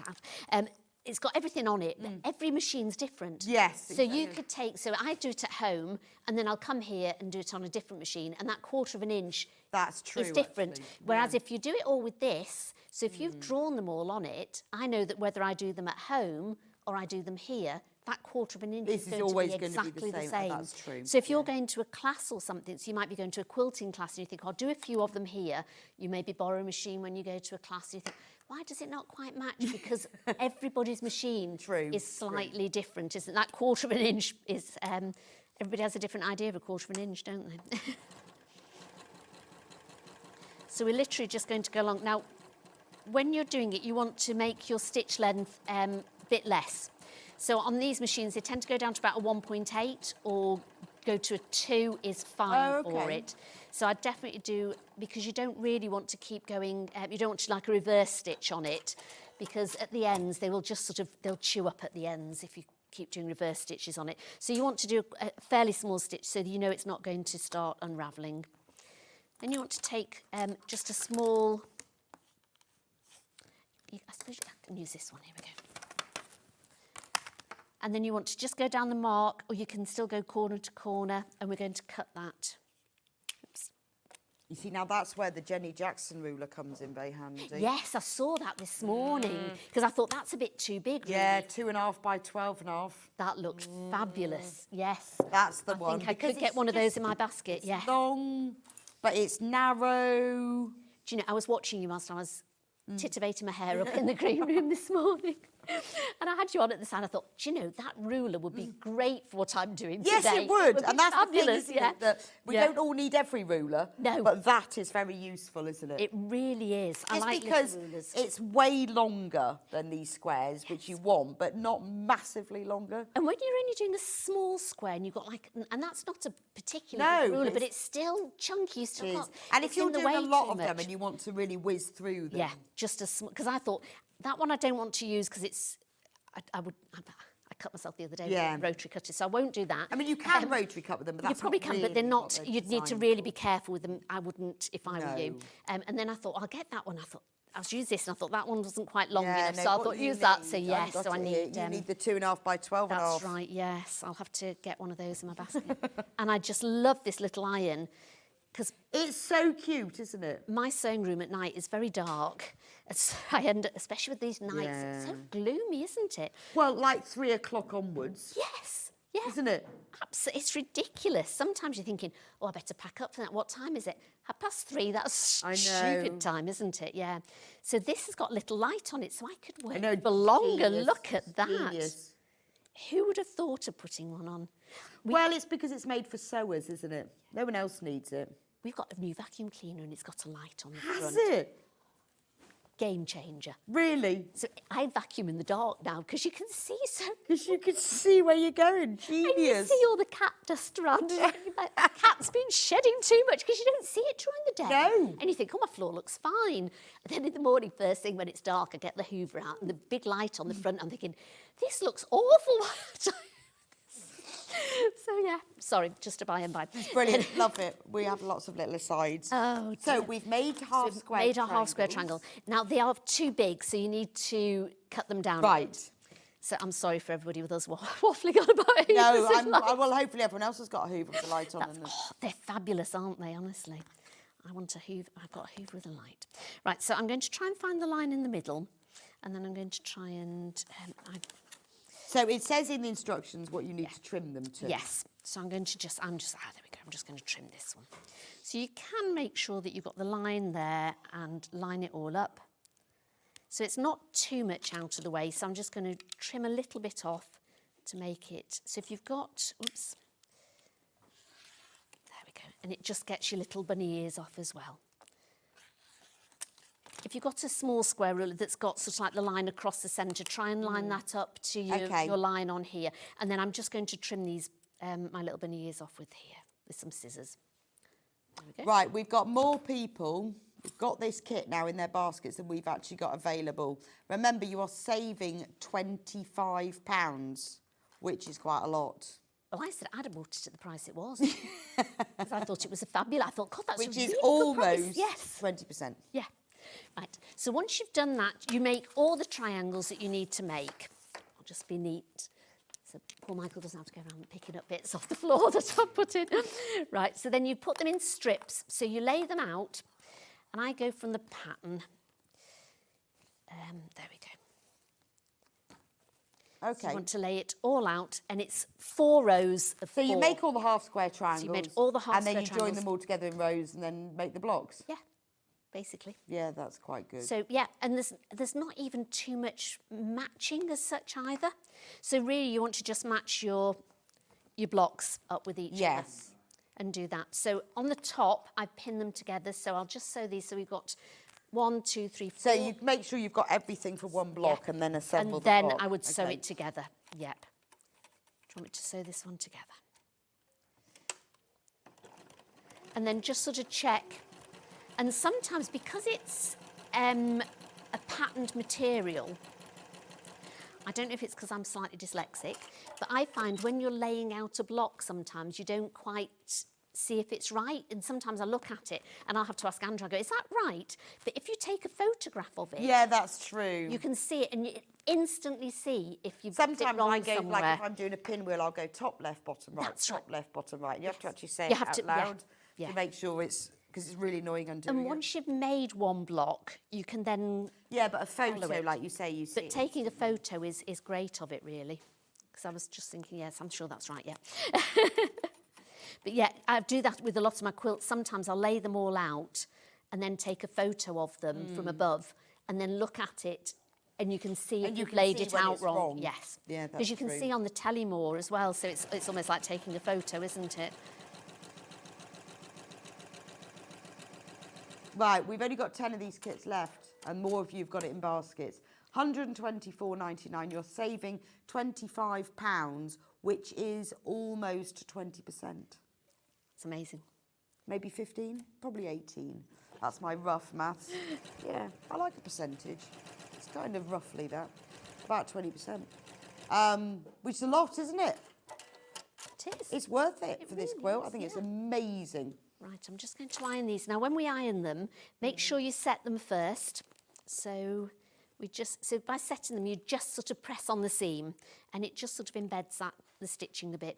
out. It's got everything on it, but every machine's different. Yes, So you could so I do it at home, and then I'll come here and do it on a different machine, and that 1/4 inch That's true, is different. actually. Whereas if you do it all with this, so if you've drawn them all on it, I know that whether I do them at home or I do them here, that 1/4 inch This is is going always to be going to be exactly the the same. same. That's true, So if you're going to a class or something, so you might be going to a quilting class and you think, I'll do a few of them here. You maybe borrow a machine when you go to a class and you think, why does it not quite match? Because everybody's machine is slightly different, isn't it? That 1/4 inch is, everybody has a different idea of a 1/4 inch, don't they? So we're literally just going to go along. Now, when you're doing it, you want to make your stitch length a bit less. So on these machines, they tend to go down to about a 1.8 or go to a 2 is fine for it. So I'd definitely do, because you don't really want to keep going, you don't want to like a reverse stitch on it, because at the ends, they will just sort of, they'll chew up at the ends if you keep doing reverse stitches on it. So you want to do a fairly small stitch so that you know it's not going to start unravelling. Then you want to take just a small, I suppose I can use this one, here we go. And then you want to just go down the mark, or you can still go corner to corner, and we're going to cut that. Oops. You see, now that's where the Jenny Jackson ruler comes in very handy. Yes, I saw that this morning, because I thought that's a bit too big, really. Yeah, 2.5 by 12.5. That looked fabulous, yes. That's the one. I think I because could get it's one of those just- in my basket, yeah. It's long, but it's narrow. Do you know, I was watching you whilst I was titivating my hair up in the green room this morning. And I had you on at the side. I thought, do you know, that ruler would be great for what I'm doing Yes, today. it would. be And that's fabulous, the thing, isn't it? That we don't all need every ruler. No. But that is very useful, isn't it? It really is. I Just like because little rulers. it's way longer than these squares, which you want, but not massively longer. And when you're only doing a small square and you've got like, and that's not a particular No, ruler, but but it's still chunky. You still It is. can't. And it's if you're in the doing a way lot too of them much. and you want to really whiz through them. Yeah, just a small, because I thought that one I don't want to use because it's, I cut myself the other day with a rotary cutter, so I won't do that. I mean, you can rotary cut with them, but that's you probably not can, really but they're not. what they're You'd need to designed really for. be careful with them. I wouldn't if I were you. And then I thought, I'll get that one. I thought I'll use this, and I thought that one wasn't quite long enough, so I what thought you use that. need- So I've yes, got so I it here. need. You need the 2.5 by 12 and a half. That's right. Yes, I'll have to get one of those in my basket. And I just love this little iron because It's so cute, isn't it? my sewing room at night is very dark. I end up, especially with these nights, it's so gloomy, isn't it? Well, like 3 o'clock onwards, Yes, yeah. isn't it? It's ridiculous. Sometimes you're thinking, oh, I better pack up for that. What time is it? 3:30. That's I know. stupid time, isn't it? Yeah. So this has got a little light on it, so I could work know, for longer. genius, Look at that. genius. Who would have thought of putting one on? Well, it's because it's made for sewers, isn't it? No one else needs it. We've got a new vacuum cleaner and it's got a light on the Has front. it? Game changer. Really? So I vacuum in the dark now because you can see so. Because you can see where you're going. And you Genius. see all the cat dust around it. You're like, the cat's been shedding too much because you don't see it during the day. No. And you think, oh, my floor looks fine. And then in the morning, first thing when it's dark, I get the Hoover out and the big light on the front. I'm thinking, this looks awful. So yeah, sorry, just a by and by. Brilliant, love it. We have lots of little asides. Oh, so dear. we've made half We've square made our half square triangles. triangle. Now they are too big, so you need to cut them down. Right. So I'm sorry for everybody with us waffling on about it. No, well, hopefully everyone else has got a Hoover with the light on. And Oh, they're fabulous, aren't they, honestly? I want a Hoover. I've got a Hoover with a light. Right, so I'm going to try and find the line in the middle, and then I'm going to try and... so it says in the instructions what you need to trim them to. Yes. So I'm going to there we go. I'm just going to trim this one. So you can make sure that you've got the line there and line it all up. So it's not too much out of the way. So I'm just going to trim a little bit off to make it. So if you've got, oops, there we go. And it just gets your little bunny ears off as well. If you've got a small square ruler that's got sort of like the line across the centre, try and line that up to your line on here. And then I'm just going to trim these, my little bunny ears off with some scissors. There we go. Right, we've got more people. We've got this kit now in their baskets than we've actually got available. Remember, you are saving £25, which is quite a lot. Well, I said I'd have bought it at the price it was. Because I thought it was a fabulous. I thought, God, that's Which a is really good price. almost Yes. 20%. Yeah. Right. So once you've done that, you make all the triangles that you need to make. I'll just be neat. So poor Michael doesn't have to go around picking up bits off the floor that I've put in. Right. So then you put them in strips. So you lay them out. And I go from the pattern. There we go. Okay. So you want to lay it all out, and it's 4 rows of So 4. you make all the half square triangles. So you made all the half and then square you join triangles. them all together in rows and then make the blocks. Yeah, basically. Yeah, that's quite good. So yeah, and there's not even too much matching as such either. So really, you want to just match your blocks up with each other. Yes. And do that. So on the top, I pin them together. So I'll just sew these. So we've got 1, 2, 3, 4. So you make sure you've got everything for one block and then assemble and the then block. I would sew Okay. it together. Yep. Do you want me to sew this one together? And then just sort of check. And sometimes because it's a patterned material, I don't know if it's because I'm slightly dyslexic, but I find when you're laying out a block sometimes you don't quite see if it's right. And sometimes I look at it and I'll have to ask Andrew, I go, is that right? But if you take a photograph of it, Yeah, that's true. you can see it and you instantly see if you've got it Sometimes wrong I go, somewhere. like if I'm doing a pinwheel, I'll go top left, bottom right, That's top right. left, bottom right. You have to actually say You it have out to- yeah, loud yeah. to make sure it's, because it's really annoying undoing And it. once you've made one block, you can then... Yeah, but a photo, it. like you say, you see. But taking a photo is great of it, really. Because I was just thinking, yes, I'm sure that's right, yeah. But yeah, I do that with a lot of my quilts. Sometimes I'll lay them all out and then take a photo of them from above and then look at it and you can see And if you you've can laid see it when out it's wrong. wrong. Yes. Yeah, that's because you can true. see on the telly more as well, so it's almost like taking a photo, isn't it? Right, we've only got 10 of these kits left, and more of you have got it in baskets. £124.99. You're saving £25, which is almost 20%. It's amazing. Maybe 15, probably 18. That's my rough maths. Yeah, I like a percentage. It's kind of roughly that, about 20%, which is a lot, isn't it? It is. It's worth it for this really quilt. I is, think it's yeah. amazing. Right, I'm just going to iron these. Now, when we iron them, make sure you set them first. So by setting them, you just sort of press on the seam, and it just sort of embeds the stitching a bit.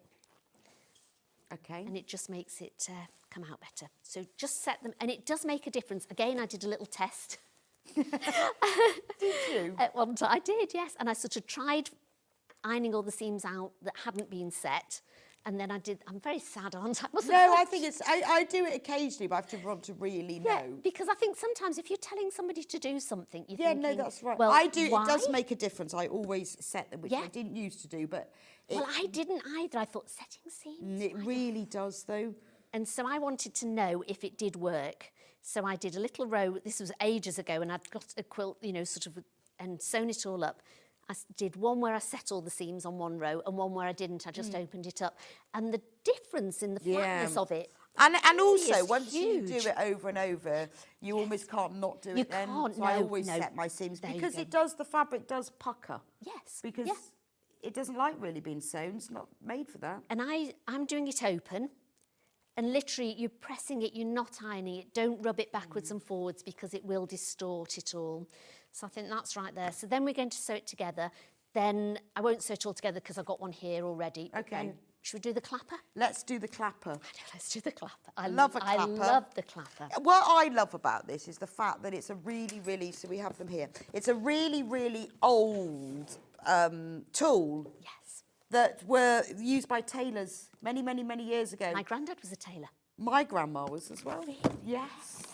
Okay. And it just makes it come out better. So just set them, and it does make a difference. Again, I did a little test. Did you? At one time, I did, yes. And I sort of tried ironing all the seams out that hadn't been set. And then I'm very sad, aren't I? No, I think I do it occasionally, but I have to want to really know. Yeah, because I think sometimes if you're telling somebody to do something, you're Yeah, thinking, no, that's right. Well, I do. why? It does make a difference. I always set them, which Yeah. I didn't used to do, but Well, I didn't either. I thought setting seams. it really does, though. And so I wanted to know if it did work. So I did a little row. This was ages ago, and I'd got a quilt, sort of, and sewn it all up. I did one where I set all the seams on one row, and one where I didn't. I just opened it up, and the difference in the flatness of it. And really also, is once huge. you do it over and over, you almost can't not do You it then. can't, So I no, always no. set my seams There you because go. the fabric does pucker. Yes. Because yeah. it doesn't like really being sewn. It's not made for that. And I'm doing it open, and literally you're pressing it, you're not ironing it. Don't rub it backwards and forwards because it will distort it all. So I think that's right there. So then we're going to sew it together. Then I won't sew it all together because I've got one here already. Okay. Then, should we do the clapper? Let's do the clapper. Let's do the clapper. I love a clapper. I love the clapper. What I love about this is the fact that it's a really, so we have them here. It's a really old tool Yes. that were used by tailors many years ago. My granddad was a tailor. My grandma was as well. Really? Yes.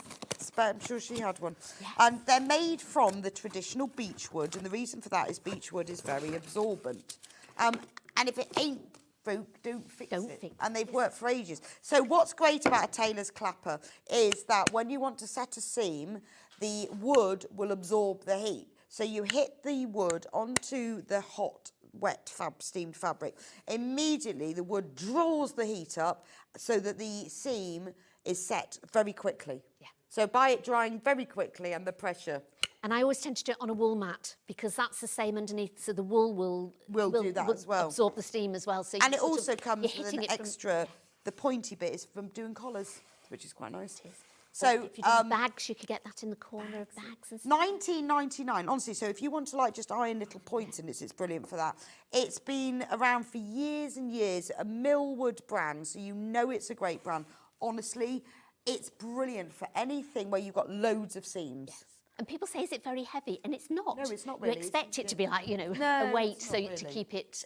But I'm sure she had one. Yes. And they're made from the traditional beech wood, and the reason for that is beech wood is very absorbent. And if it ain't broke, don't fix it. And they've worked for ages. So what's great about a tailor's clapper is that when you want to set a seam, the wood will absorb the heat. So you hit the wood onto the hot, wet, steamed fabric. Immediately, the wood draws the heat up so that the seam is set very quickly. Yeah. So by it drying very quickly and the pressure. And I always tend to do it on a wool mat because that's the same underneath, so the wool will do that as well. Absorb the steam as well. So And it also comes with an it extra, the pointy bit is from doing collars, which is quite nice. It is. So if you do bags, you could get that in the corner of bags and stuff. £19.99, honestly. So if you want to just iron little points in this, it's brilliant for that. It's been around for years and years, a Millwood brand, so you know it's a great brand. Honestly, it's brilliant for anything where you've got loads of seams. Yes. And people say, is it very heavy? And it's not. No, it's not really. You expect it to be like, No, a weight it's not to really. keep it.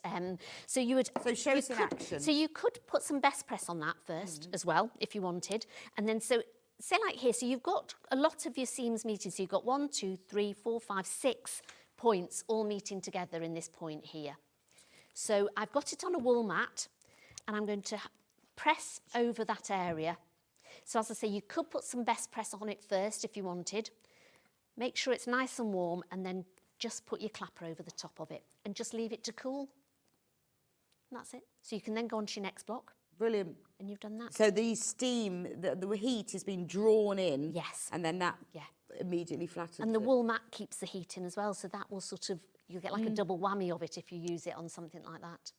So you would. So show us in action. So you could put some best press on that first as well, if you wanted. And then say like here, so you've got a lot of your seams meeting. So you've got 1, 2, 3, 4, 5, 6 points all meeting together in this point here. So I've got it on a wool mat and I'm going to press over that area. So as I say, you could put some best press on it first if you wanted. Make sure it's nice and warm and then just put your clapper over the top of it and just leave it to cool. And that's it. So you can then go on to your next block. Brilliant. And you've done that. So the steam, the heat has been drawn in. Yes. And then that immediately flattens And the it. wool mat keeps the heat in as well. So that will sort of, you'll get like a double whammy of it if you use it on something like that.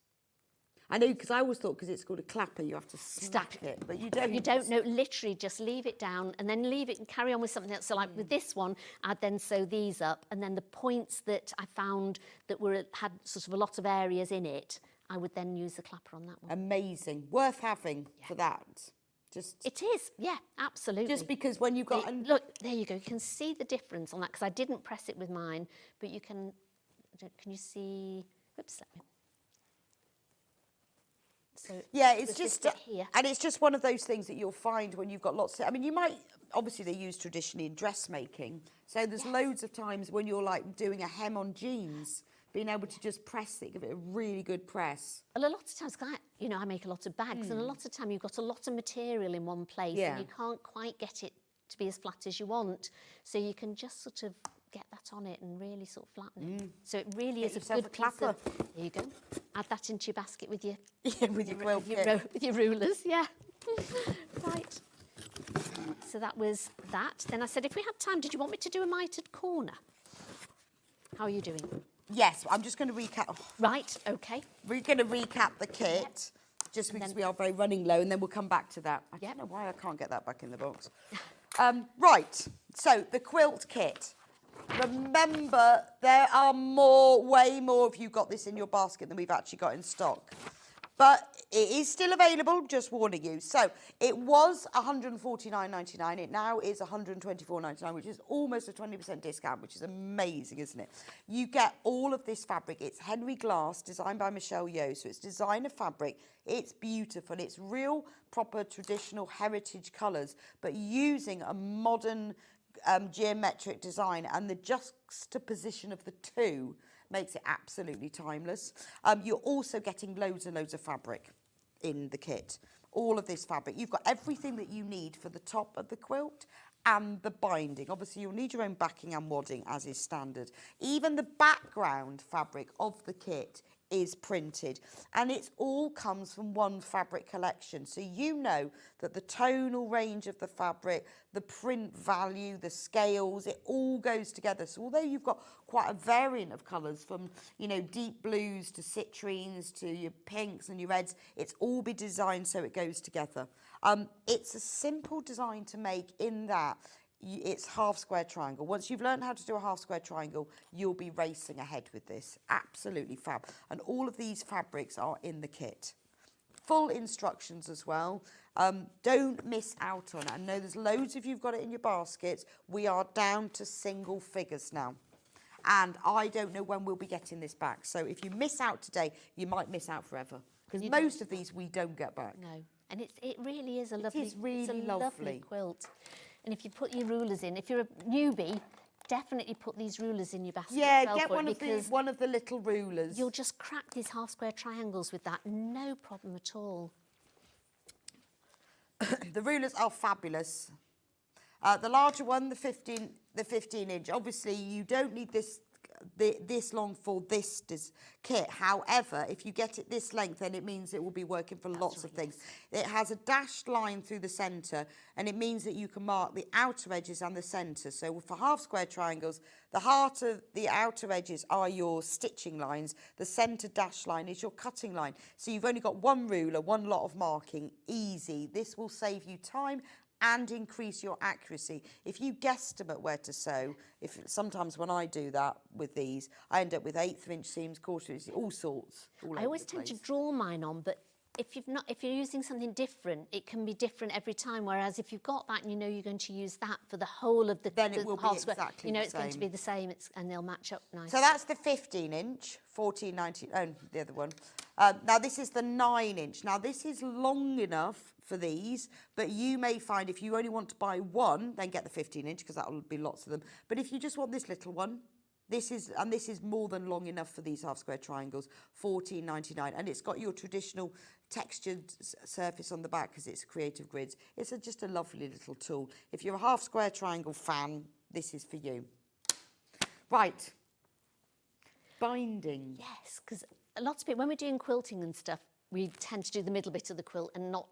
I know, because I always thought because it's called a clapper, you have to stack it, but you don't. You don't know, literally just leave it down and then leave it and carry on with something else. So like with this one, I'd then sew these up and then the points that I found that had sort of a lot of areas in it, I would then use the clapper on that one. Amazing. Worth having for that. It is, yeah, absolutely. Just because when you've got... Look, there you go. You can see the difference on that because I didn't press it with mine, but you can you see... Oops, So Yeah, it's there's this just, bit here. and it's just one of those things that you'll find when you've got lots of, I mean, you might, obviously they use traditionally in dressmaking. So there's loads of times when you're like doing a hem on jeans, being able to just press it, give it a really good press. Well, a lot of times, you know, I make a lot of bags, and a lot of time you've got a lot of material in one place, Yeah. and you can't quite get it to be as flat as you want. So you can just sort of get that on it and really sort of flatten it. So it really Get is a yourself good a piece clapper. of... There you go. Add that into your basket with your... Yeah, with your quilt kit. with your rulers, yeah. Right. So that was that. Then I said, if we had time, did you want me to do a mitered corner? How are you doing? Yes, I'm just going to recap. Right, okay. We're going to recap the kit, just because we are very running low, and then we'll come back to that. I don't know why I can't get that back in the box. Right, so the quilt kit. Remember, there are way more of you got this in your basket than we've actually got in stock. But it is still available, just warning you. So it was £149.99. It now is £124.99, which is almost a 20% discount, which is amazing, isn't it? You get all of this fabric. It's Henry Glass, designed by Michelle Yeoh. So it's designer fabric. It's beautiful. It's real, proper, traditional heritage colours, but using a modern geometric design, and the juxtaposition of the two makes it absolutely timeless. You're also getting loads and loads of fabric in the kit. All of this fabric. You've got everything that you need for the top of the quilt and the binding. Obviously, you'll need your own backing and wadding, as is standard. Even the background fabric of the kit is printed, and it all comes from one fabric collection. So you know that the tonal range of the fabric, the print value, the scales, it all goes together. So although you've got quite a variant of colours, from, you know, deep blues to citrines to your pinks and your reds, it's all be designed so it goes together. It's a simple design to make, in that it's half square triangle. Once you've learned how to do a half square triangle, you'll be racing ahead with this. Absolutely fab. And all of these fabrics are in the kit. Full instructions as well. Don't miss out on it. I know there's loads of you've got it in your baskets. We are down to single figures now. And I don't know when we'll be getting this back. So if you miss out today, you might miss out forever. Because most of these we don't get back. No. And it really is a lovely, It is really it's a lovely. lovely quilt. And if you put your rulers in, if you're a newbie, definitely put these rulers in your basket. Yeah, get one of the little rulers. You'll just crack these half square triangles with that, no problem at all. The rulers are fabulous. The larger one, the 15 inch. Obviously, you don't need this long for this kit. However, if you get it this length, then it means it will be working for lots of things. It has a dashed line through the centre, and it means that you can mark the outer edges and the centre. So for half square triangles, the heart of the outer edges are your stitching lines. The centre dash line is your cutting line. So you've only got one ruler, one lot of marking. Easy. This will save you time and increase your accuracy. If you guesstimate where to sew, sometimes when I do that with these, I end up with 1/8 inch seams, 1/4 inch, all sorts. I always tend to draw mine on, but if you're using something different, it can be different every time. Whereas if you've got that and you know you're going to use that for the whole of the, then it will be half square, exactly you know the it's going to same. be the same, and they'll match up nicely. So that's the 15 inch, 14.90. Oh, the other one. Now this is the 9 inch. Now this is long enough for these, but you may find if you only want to buy one, then get the 15 inch, because that will be lots of them. But if you just want this little one, this is more than long enough for these half square triangles, $14.99, and it's got your traditional textured surface on the back because it's creative grids. It's just a lovely little tool. If you're a half square triangle fan, this is for you. Right, binding. Yes, because lots of people, when we're doing quilting and stuff, we tend to do the middle bit of the quilt and not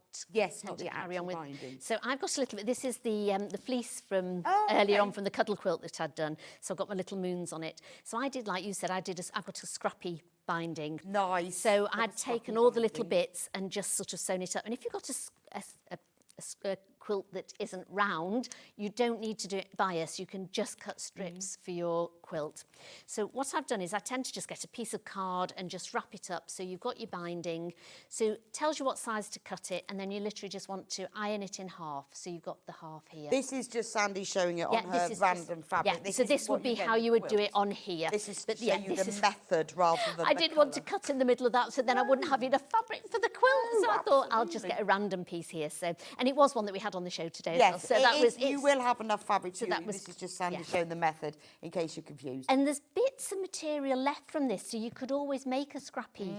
not the carry on actual with. binding. So I've got a little bit. This is the fleece from okay. earlier on from the cuddle quilt that I'd done. So I've got my little moons on it. So I did, like you said, I've got a scrappy binding. Nice. So I'd taken all the little bits and just sort of sewn it up. And if you've got a quilt that isn't round, you don't need to do it bias. You can just cut strips for your quilt. So what I've done is I tend to just get a piece of card and just wrap it up so you've got your binding. So it tells you what size to cut it, and then you literally just want to iron it in half. So you've got the half here. This is just Sandy showing it on her random fabric. Yeah, so this would be how you would do it on here. This is But to show you the method rather than I didn't want to cut in the middle of that, so then I wouldn't have enough fabric for the quilt. So I thought I'll just get a random piece here. So, and it was one that we had on the show today. Yes, as well. So that was you will have enough fabric. So that was, this is just Sandy showing the method in case you're confused. And there's bits of material left from this, so you could always make a scrappy.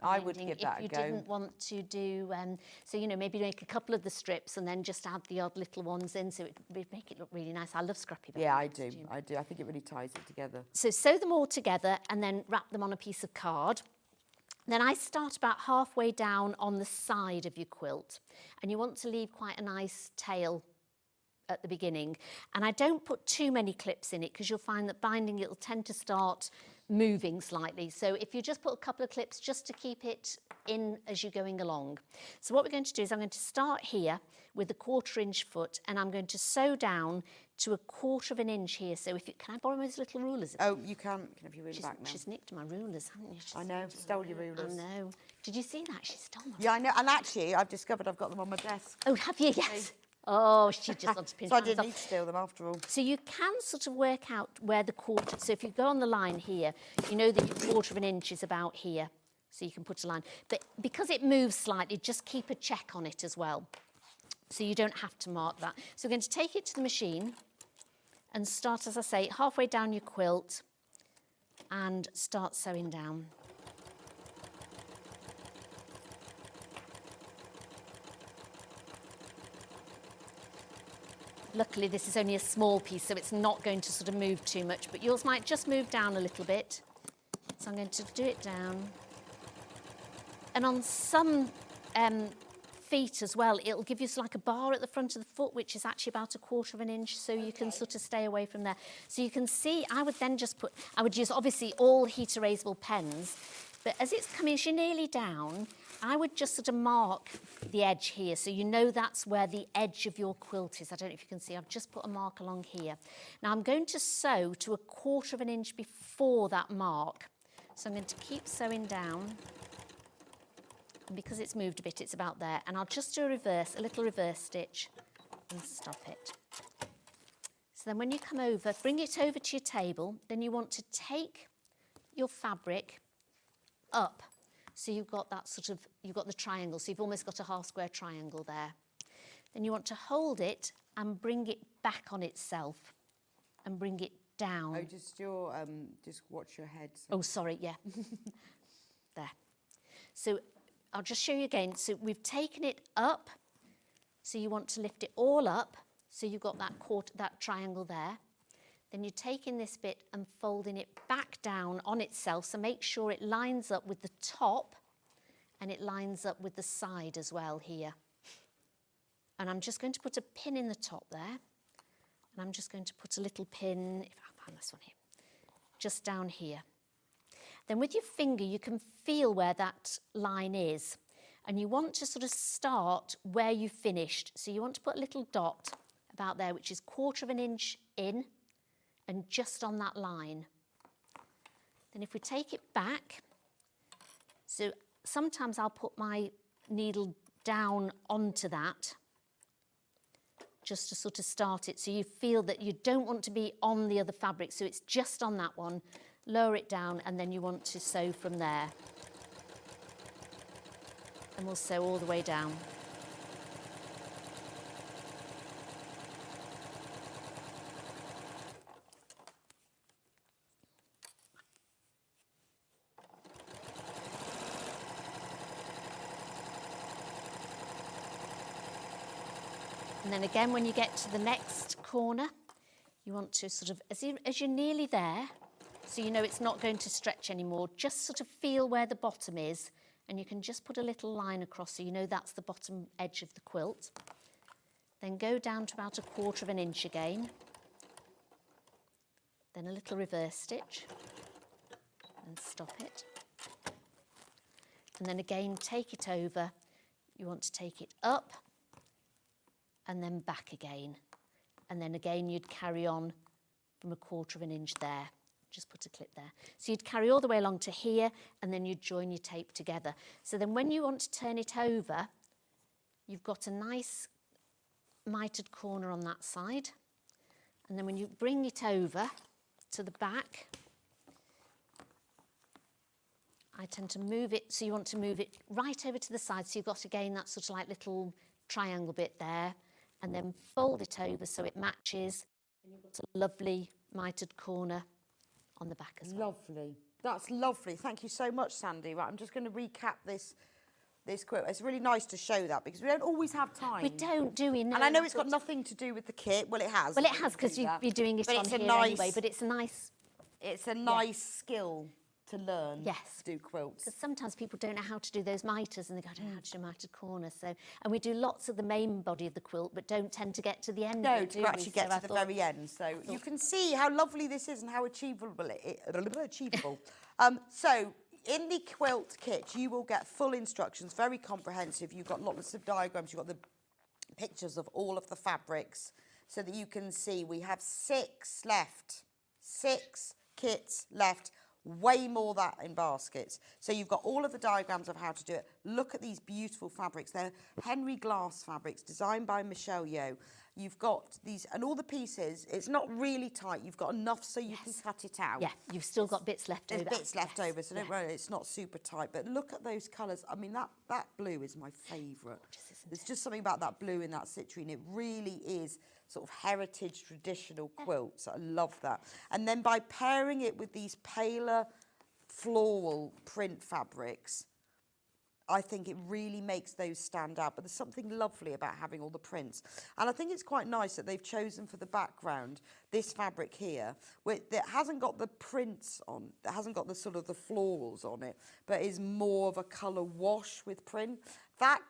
I would give that a go. If you didn't want to do, so you know, maybe make a couple of the strips and then just add the odd little ones in, so it would make it look really nice. I love scrappy. Yeah, I do. I do. I think it really ties it together. So sew them all together and then wrap them on a piece of card. Then I start about halfway down on the side of your quilt, and you want to leave quite a nice tail at the beginning. And I don't put too many clips in it because you'll find that binding it will tend to start moving slightly. So if you just put a couple of clips just to keep it in as you're going along. So what we're going to do is I'm going to start here with a 1/4 inch foot, and I'm going to sew down to a 1/4 inch here. So if you, can I borrow those little rulers? Oh, you can. Can have your ruler back now. She's nicked my rulers, hasn't she? I know, stole your rulers. I know. Did you see that? She stole them. Yeah, I know. And actually, I've discovered I've got them on my desk. Oh, have you? Yes. Oh, she just wants to pin So I hands didn't off. need to steal them after all. So you can sort of work out where the 1/4, so if you go on the line here, you know that your 1/4 inch is about here. So you can put a line. But because it moves slightly, just keep a check on it as well. So you don't have to mark that. So we're going to take it to the machine and start, as I say, halfway down your quilt and start sewing down. Luckily, this is only a small piece, so it's not going to sort of move too much, but yours might just move down a little bit. So I'm going to do it down. And on some feet as well, it'll give you like a bar at the front of the foot, which is actually about a 1/4 inch, so you can sort of stay away from there. So you can see, I would then just I would use obviously all heat erasable pens, but as it's coming, as you're nearly down, I would just sort of mark the edge here, so you know that's where the edge of your quilt is. I don't know if you can see, I've just put a mark along here. Now I'm going to sew to a 1/4 inch before that mark. So I'm going to keep sewing down. And because it's moved a bit, it's about there. And I'll just do a little reverse stitch and stop it. So then when you come over, bring it over to your table, then you want to take your fabric up. So you've got that sort of, you've got the triangle, so you've almost got a half square triangle there. Then you want to hold it and bring it back on itself and bring it down. Oh, just watch your head. Oh, sorry, yeah. There. So I'll just show you again. So we've taken it up, so you want to lift it all up, so you've got that triangle there. Then you're taking this bit and folding it back down on itself, so make sure it lines up with the top and it lines up with the side as well here. And I'm just going to put a pin in the top there, and I'm just going to put a little pin, if I find this one here, just down here. Then with your finger, you can feel where that line is, and you want to sort of start where you finished. So you want to put a little dot about there, which is 1/4 inch in, and just on that line. Then if we take it back, so sometimes I'll put my needle down onto that, just to sort of start it, so you feel that you don't want to be on the other fabric, so it's just on that one. Lower it down, and then you want to sew from there. And we'll sew all the way down. And then again, when you get to the next corner, you want to sort of, as you're nearly there, so you know it's not going to stretch anymore, just sort of feel where the bottom is, and you can just put a little line across so you know that's the bottom edge of the quilt. Then go down to about a 1/4 inch again. Then a little reverse stitch and stop it. And then again, take it over. You want to take it up and then back again. And then again, you'd carry on from 1/4 of an inch there. Just put a clip there. So you'd carry all the way along to here, and then you'd join your tape together. So then when you want to turn it over, you've got a nice mitered corner on that side. And then when you bring it over to the back, I tend to move it, so you want to move it right over to the side. So you've got, again, that sort of like little triangle bit there, and then fold it over so it matches. And you've got a lovely mitered corner on the back as well. Lovely. That's lovely. Thank you so much, Sandy. Right, I'm just going to recap this quilt. It's really nice to show that because we don't always have time. We don't, do we? No, and I know it's got nothing to do with the kit. Well, it has. Well, it has, because you'd be doing it on here anyway, but it's a nice... It's a nice skill to learn. Yes. To do quilts. Because sometimes people don't know how to do those miters, and they go, I don't know how to do a mitered corner. So, and we do lots of the main body of the quilt, but don't tend to get to the end. No, of it, to actually get to the very end. So you can see how lovely this is and how achievable it is. So in the quilt kit, you will get full instructions, very comprehensive. You've got lots of diagrams. You've got the pictures of all of the fabrics so that you can see we have 6 left. 6 kits left. Way more that in baskets. So you've got all of the diagrams of how to do it. Look at these beautiful fabrics. They're Henry Glass fabrics designed by Michelle Yeoh. You've got these, and all the pieces, it's not really tight. You've got enough so you can cut it out. Yeah, you've still got bits left over. There's bits left over, so don't worry, it's not super tight. But look at those colours. I mean, that blue is my favourite. There's just something about that blue in that citrine. It really is sort of heritage, traditional quilts. I love that. And then by pairing it with these paler floral print fabrics, I think it really makes those stand out. But there's something lovely about having all the prints. And I think it's quite nice that they've chosen for the background this fabric here, that hasn't got the prints on, that hasn't got the sort of the florals on it, but is more of a colour wash with print. That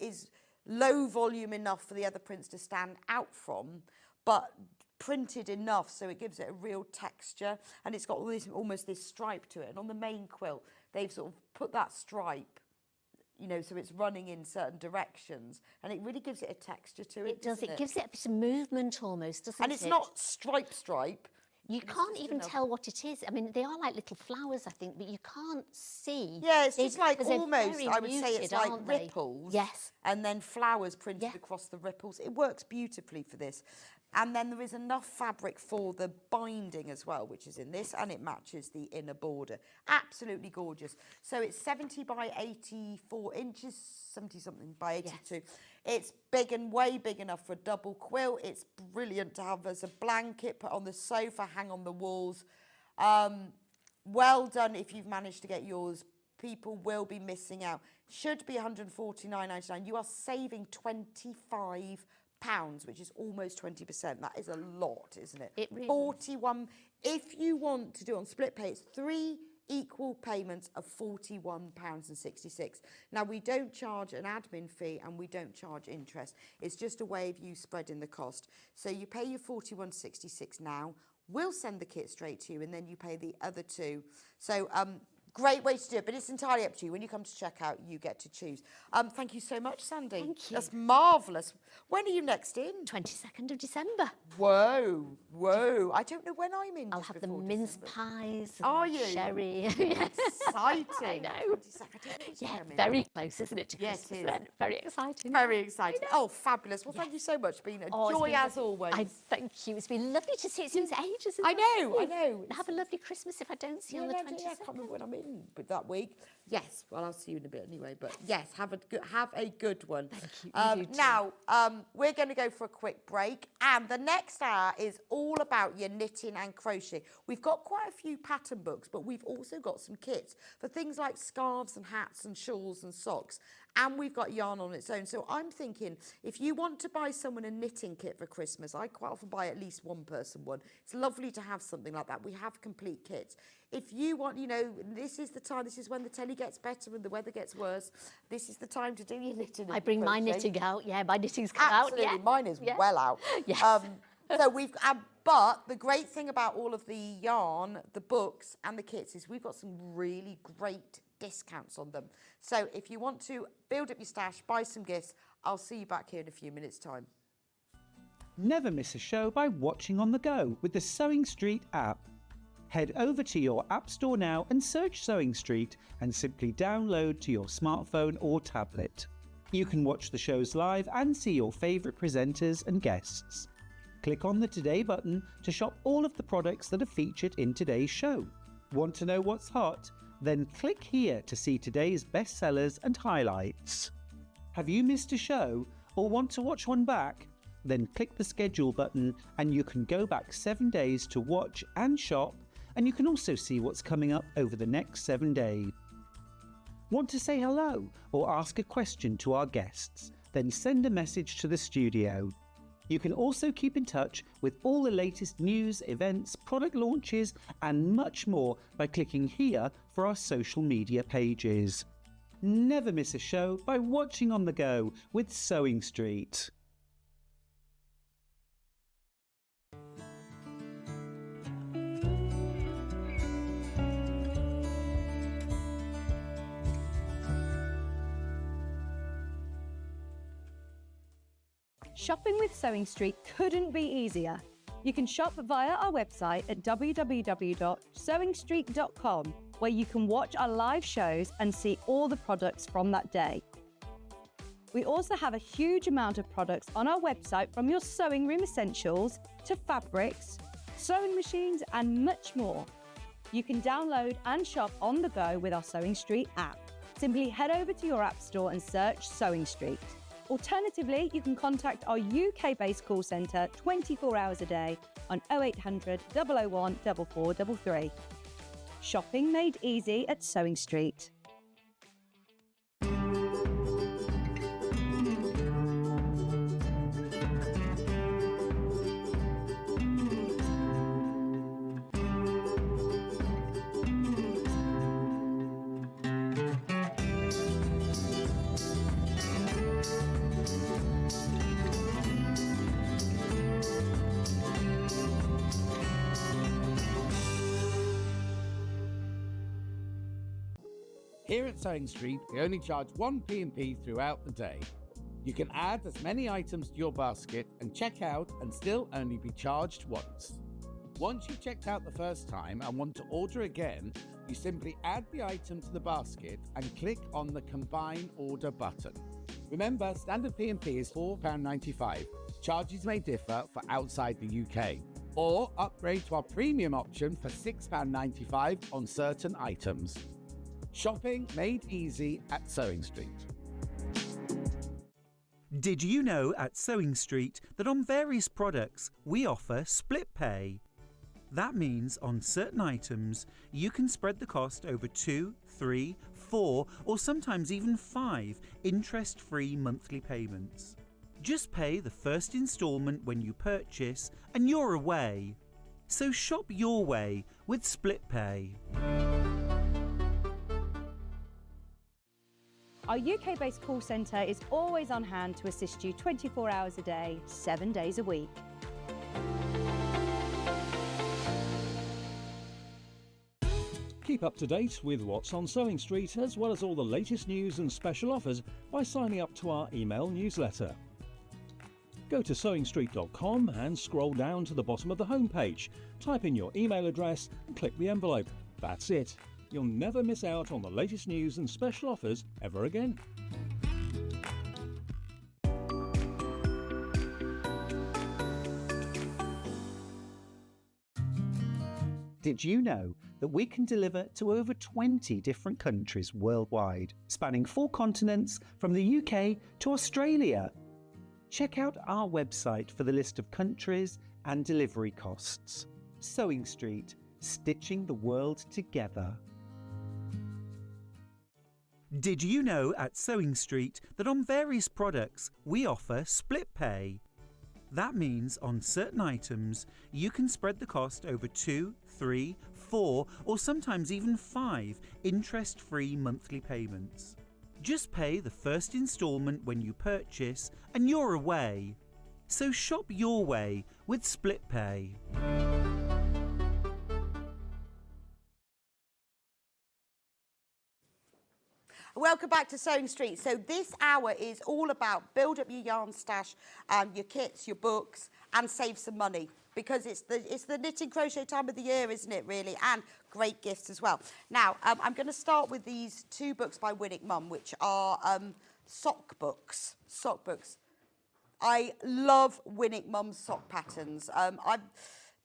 is low volume enough for the other prints to stand out from, but printed enough so it gives it a real texture, and it's got all this, almost this stripe to it. And on the main quilt, they've sort of put that stripe, you know, so it's running in certain directions, and it really gives it a texture to it. It does. It gives it a bit of movement almost, doesn't it? And it's not stripe. You can't even tell what it is. I mean, they are like little flowers, I think, but you can't see. Yeah, it's just like 'cause they're almost, very I would say it's muted, like aren't they? ripples. Yes. And then flowers printed across the ripples. It works beautifully for this. And then there is enough fabric for the binding as well, which is in this, and it matches the inner border. Absolutely gorgeous. So it's 70 by 84 inches, 70-something by 82. Yes. It's big and way big enough for a double quilt. It's brilliant to have as a blanket, put on the sofa, hang on the walls. Well done if you've managed to get yours. People will be missing out. Should be £149.99. You are saving £25, which is almost 20%. That is a lot, isn't it? It really 41. If you want to do it on split pay, it's 3 equal payments of £41.66. Now, we don't charge an admin fee and we don't charge interest. It's just a way of you spreading the cost. So you pay your £41.66 now. We'll send the kit straight to you, and then you pay the other 2. So great way to do it, but it's entirely up to you. When you come to checkout, you get to choose. Thank you so much, Sandy. Thank you. That's marvellous. When are you next in? 22nd of December. Whoa. I don't know when I'm in. I'll just have the before mince December. pies. Are and you? Sherry. Exciting. I know. 22nd. Yeah, very close, isn't it? To Yes, Christmas it is. then? Very exciting. Very exciting. Oh, fabulous. Well, thank you so much. It's been a joy as always. Thank you. It's been lovely to see you. It seems ages. I know. And have a lovely Christmas if I don't see you on the 22nd. I can't remember when I'm in, but that week. Yes, well, I'll see you in a bit anyway. But yes, have a good one. Thank you. You too. Now, we're going to go for a quick break, and the next hour is all about your knitting and crochet. We've got quite a few pattern books, but we've also got some kits for things like scarves and hats and shawls and socks. And we've got yarn on its own. So I'm thinking, if you want to buy someone a knitting kit for Christmas, I quite often buy at least one person one. It's lovely to have something like that. We have complete kits. If you want, you know, this is the time, this is when the telly gets better and the weather gets worse. This is the time to do your knitting. I bring my knitting out. Yeah, my knitting's come Absolutely. out. Yeah. Mine is well out. Yes. So we've, but the great thing about all of the yarn, the books and the kits is we've got some really great discounts on them. So if you want to build up your stash, buy some gifts, I'll see you back here in a few minutes' time. Never miss a show by watching on the go with the Sewing Street app. Head over to your App Store now and search Sewing Street and simply download to your smartphone or tablet. You can watch the shows live and see your favourite presenters and guests. Click on the Today button to shop all of the products that are featured in today's show. Want to know what's hot? Then click here to see today's bestsellers and highlights. Have you missed a show or want to watch one back? Then click the schedule button and you can go back 7 days to watch and shop, and you can also see what's coming up over the next 7 days. Want to say hello or ask a question to our guests? Then send a message to the studio. You can also keep in touch with all the latest news, events, product launches and much more by clicking here for our social media pages. Never miss a show by watching on the go with Sewing Street. Shopping with Sewing Street couldn't be easier. You can shop via our website at www.sewingstreet.com, where you can watch our live shows and see all the products from that day. We also have a huge amount of products on our website, from your sewing room essentials to fabrics, sewing machines and much more. You can download and shop on the go with our Sewing Street app. Simply head over to your App Store and search Sewing Street. Alternatively, you can contact our UK-based call centre 24 hours a day on 0800 001 4433. Shopping made easy at Sewing Street. Here at Sewing Street, we only charge 1 P&P throughout the day. You can add as many items to your basket and check out and still only be charged once. Once you've checked out the first time and want to order again, you simply add the item to the basket and click on the Combine Order button. Remember, standard P&P is £4.95. Charges may differ for outside the UK. Or upgrade to our premium option for £6.95 on certain items. Shopping made easy at Sewing Street. Did you know at Sewing Street that on various products we offer split pay? That means on certain items you can spread the cost over 2, 3, 4 or sometimes even 5 interest-free monthly payments. Just pay the first instalment when you purchase and you're away. So shop your way with split pay. Our UK-based call centre is always on hand to assist you 24 hours a day, 7 days a week. Keep up to date with what's on Sewing Street, as well as all the latest news and special offers by signing up to our email newsletter. Go to sewingstreet.com and scroll down to the bottom of the homepage. Type in your email address and click the envelope. That's it. You'll never miss out on the latest news and special offers ever again. Did you know that we can deliver to over 20 different countries worldwide, spanning 4 continents from the UK to Australia? Check out our website for the list of countries and delivery costs. Sewing Street, stitching the world together. Did you know at Sewing Street that on various products we offer split pay? That means on certain items you can spread the cost over 2, 3, 4 or sometimes even 5 interest-free monthly payments. Just pay the first instalment when you purchase and you're away. So shop your way with split pay. Welcome back to Sewing Street. So this hour is all about build up your yarn stash, your kits, your books, and save some money. Because it's the knitting crochet time of the year, isn't it, really? And great gifts as well. Now, I'm going to start with these 2 books by Winnick Mum, which are sock books. Sock books. I love Winnick Mum's sock patterns. I've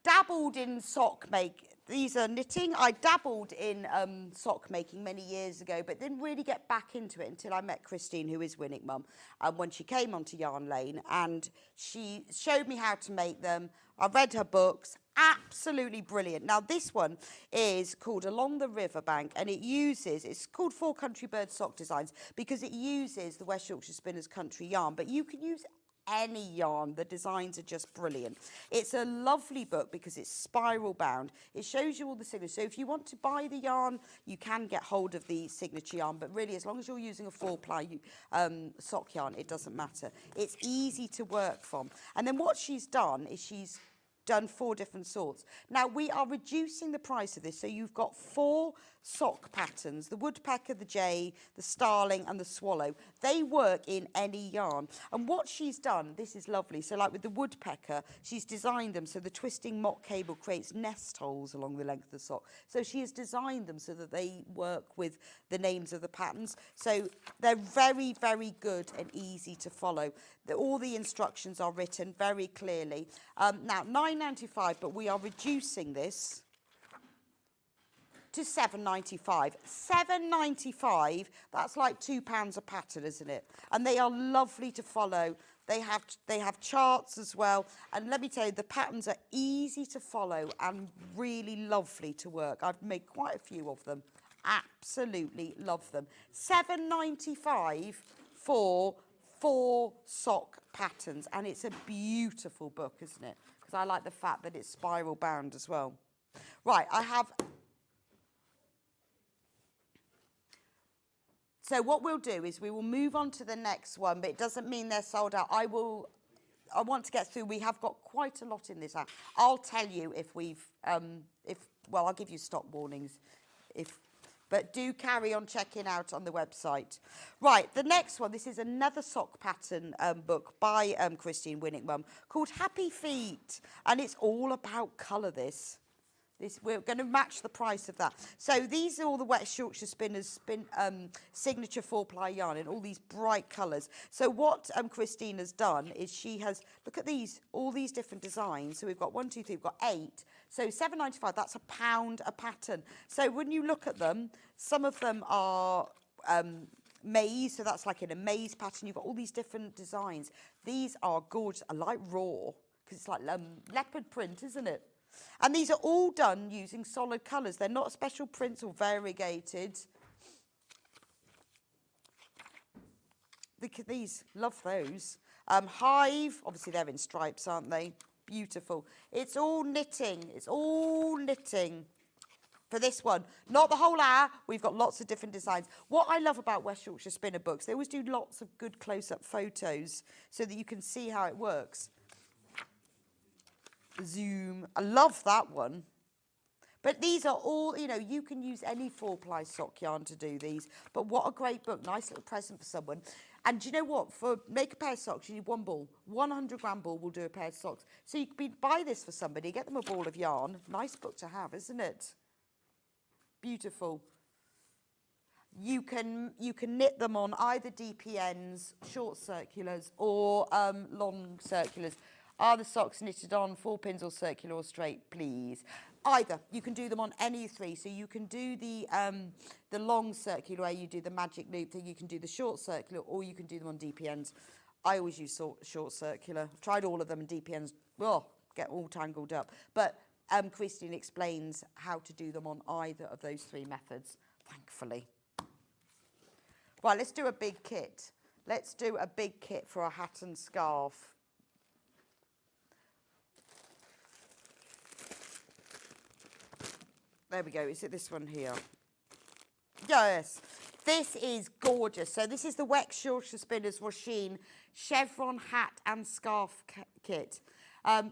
dabbled in sock make. These are knitting. I dabbled in sock making many years ago, but didn't really get back into it until I met Christine, who is Winnick Mum, when she came onto Yarn Lane, and she showed me how to make them. I read her books, absolutely brilliant. Now this one is called Along the Riverbank, and it's called 4 Country Bird Sock Designs because it uses the West Yorkshire Spinners Country yarn, but you can use any yarn. The designs are just brilliant. It's a lovely book because it's spiral bound. It shows you all the signatures. So if you want to buy the yarn, you can get hold of the signature yarn, but really as long as you're using a 4-ply sock yarn, it doesn't matter. It's easy to work from. And then what she's done is she's done 4 different sorts. Now we are reducing the price of this, so you've got 4 sock patterns: the woodpecker, the jay, the starling, and the swallow. They work in any yarn. And what she's done, this is lovely. So like with the woodpecker, she's designed them so the twisting mock cable creates nest holes along the length of the sock. So she has designed them so that they work with the names of the patterns. So they're very, very good and easy to follow. All the instructions are written very clearly. Now, £9.95, but we are reducing this to £7.95. £7.95, that's like £2 a pattern, isn't it? And they are lovely to follow. They have charts as well. And let me tell you, the patterns are easy to follow and really lovely to work. I've made quite a few of them. Absolutely love them. £7.95 for 4 sock patterns, and it's a beautiful book, isn't it? Because I like the fact that it's spiral bound as well. Right, so what we'll do is we will move on to the next one, but it doesn't mean they're sold out. I want to get through. We have got quite a lot in this hour. I'll tell you if I'll give you stock warnings but do carry on checking out on the website. Right, the next one, this is another sock pattern book by Christine Winnick Mum called Happy Feet, and it's all about colour, this. We're going to match the price of that. So these are all the West Yorkshire Spinners signature 4-ply yarn in all these bright colours. So what Christine has done is she has, look at these, all these different designs. So we've got 1, 2, 3, we've got 8. So £7.95, that's £1 a pattern. So when you look at them, some of them are maize, so that's like in a maize pattern. You've got all these different designs. These are gorgeous. I like raw, because it's like leopard print, isn't it? And these are all done using solid colours. They're not special prints or variegated. Look at these. Love those. Hive. Obviously, they're in stripes, aren't they? Beautiful. It's all knitting. It's all knitting for this one. Not the whole hour. We've got lots of different designs. What I love about West Yorkshire Spinner books, they always do lots of good close-up photos so that you can see how it works. Zoom. I love that one. But these are all, you can use any 4-ply sock yarn to do these. But what a great book. Nice little present for someone. And do you know what? Make a pair of socks, you need 1 ball. 100-gram ball will do a pair of socks. So you could buy this for somebody, get them a ball of yarn. Nice book to have, isn't it? Beautiful. You can knit them on either DPNs, short circulars, or long circulars. Are the socks knitted on 4 pins or circular or straight, please? Either. You can do them on any 3. So you can do the long circular where you do the magic loop thing. You can do the short circular, or you can do them on DPNs. I always use short circular. I've tried all of them, and DPNs get all tangled up. But Christine explains how to do them on either of those 3 methods, thankfully. Right, let's do a big kit. Let's do a big kit for a hat and scarf. There we go. Is it this one here? Yes. This is gorgeous. So this is the West Yorkshire Spinners Roisin chevron hat and scarf kit.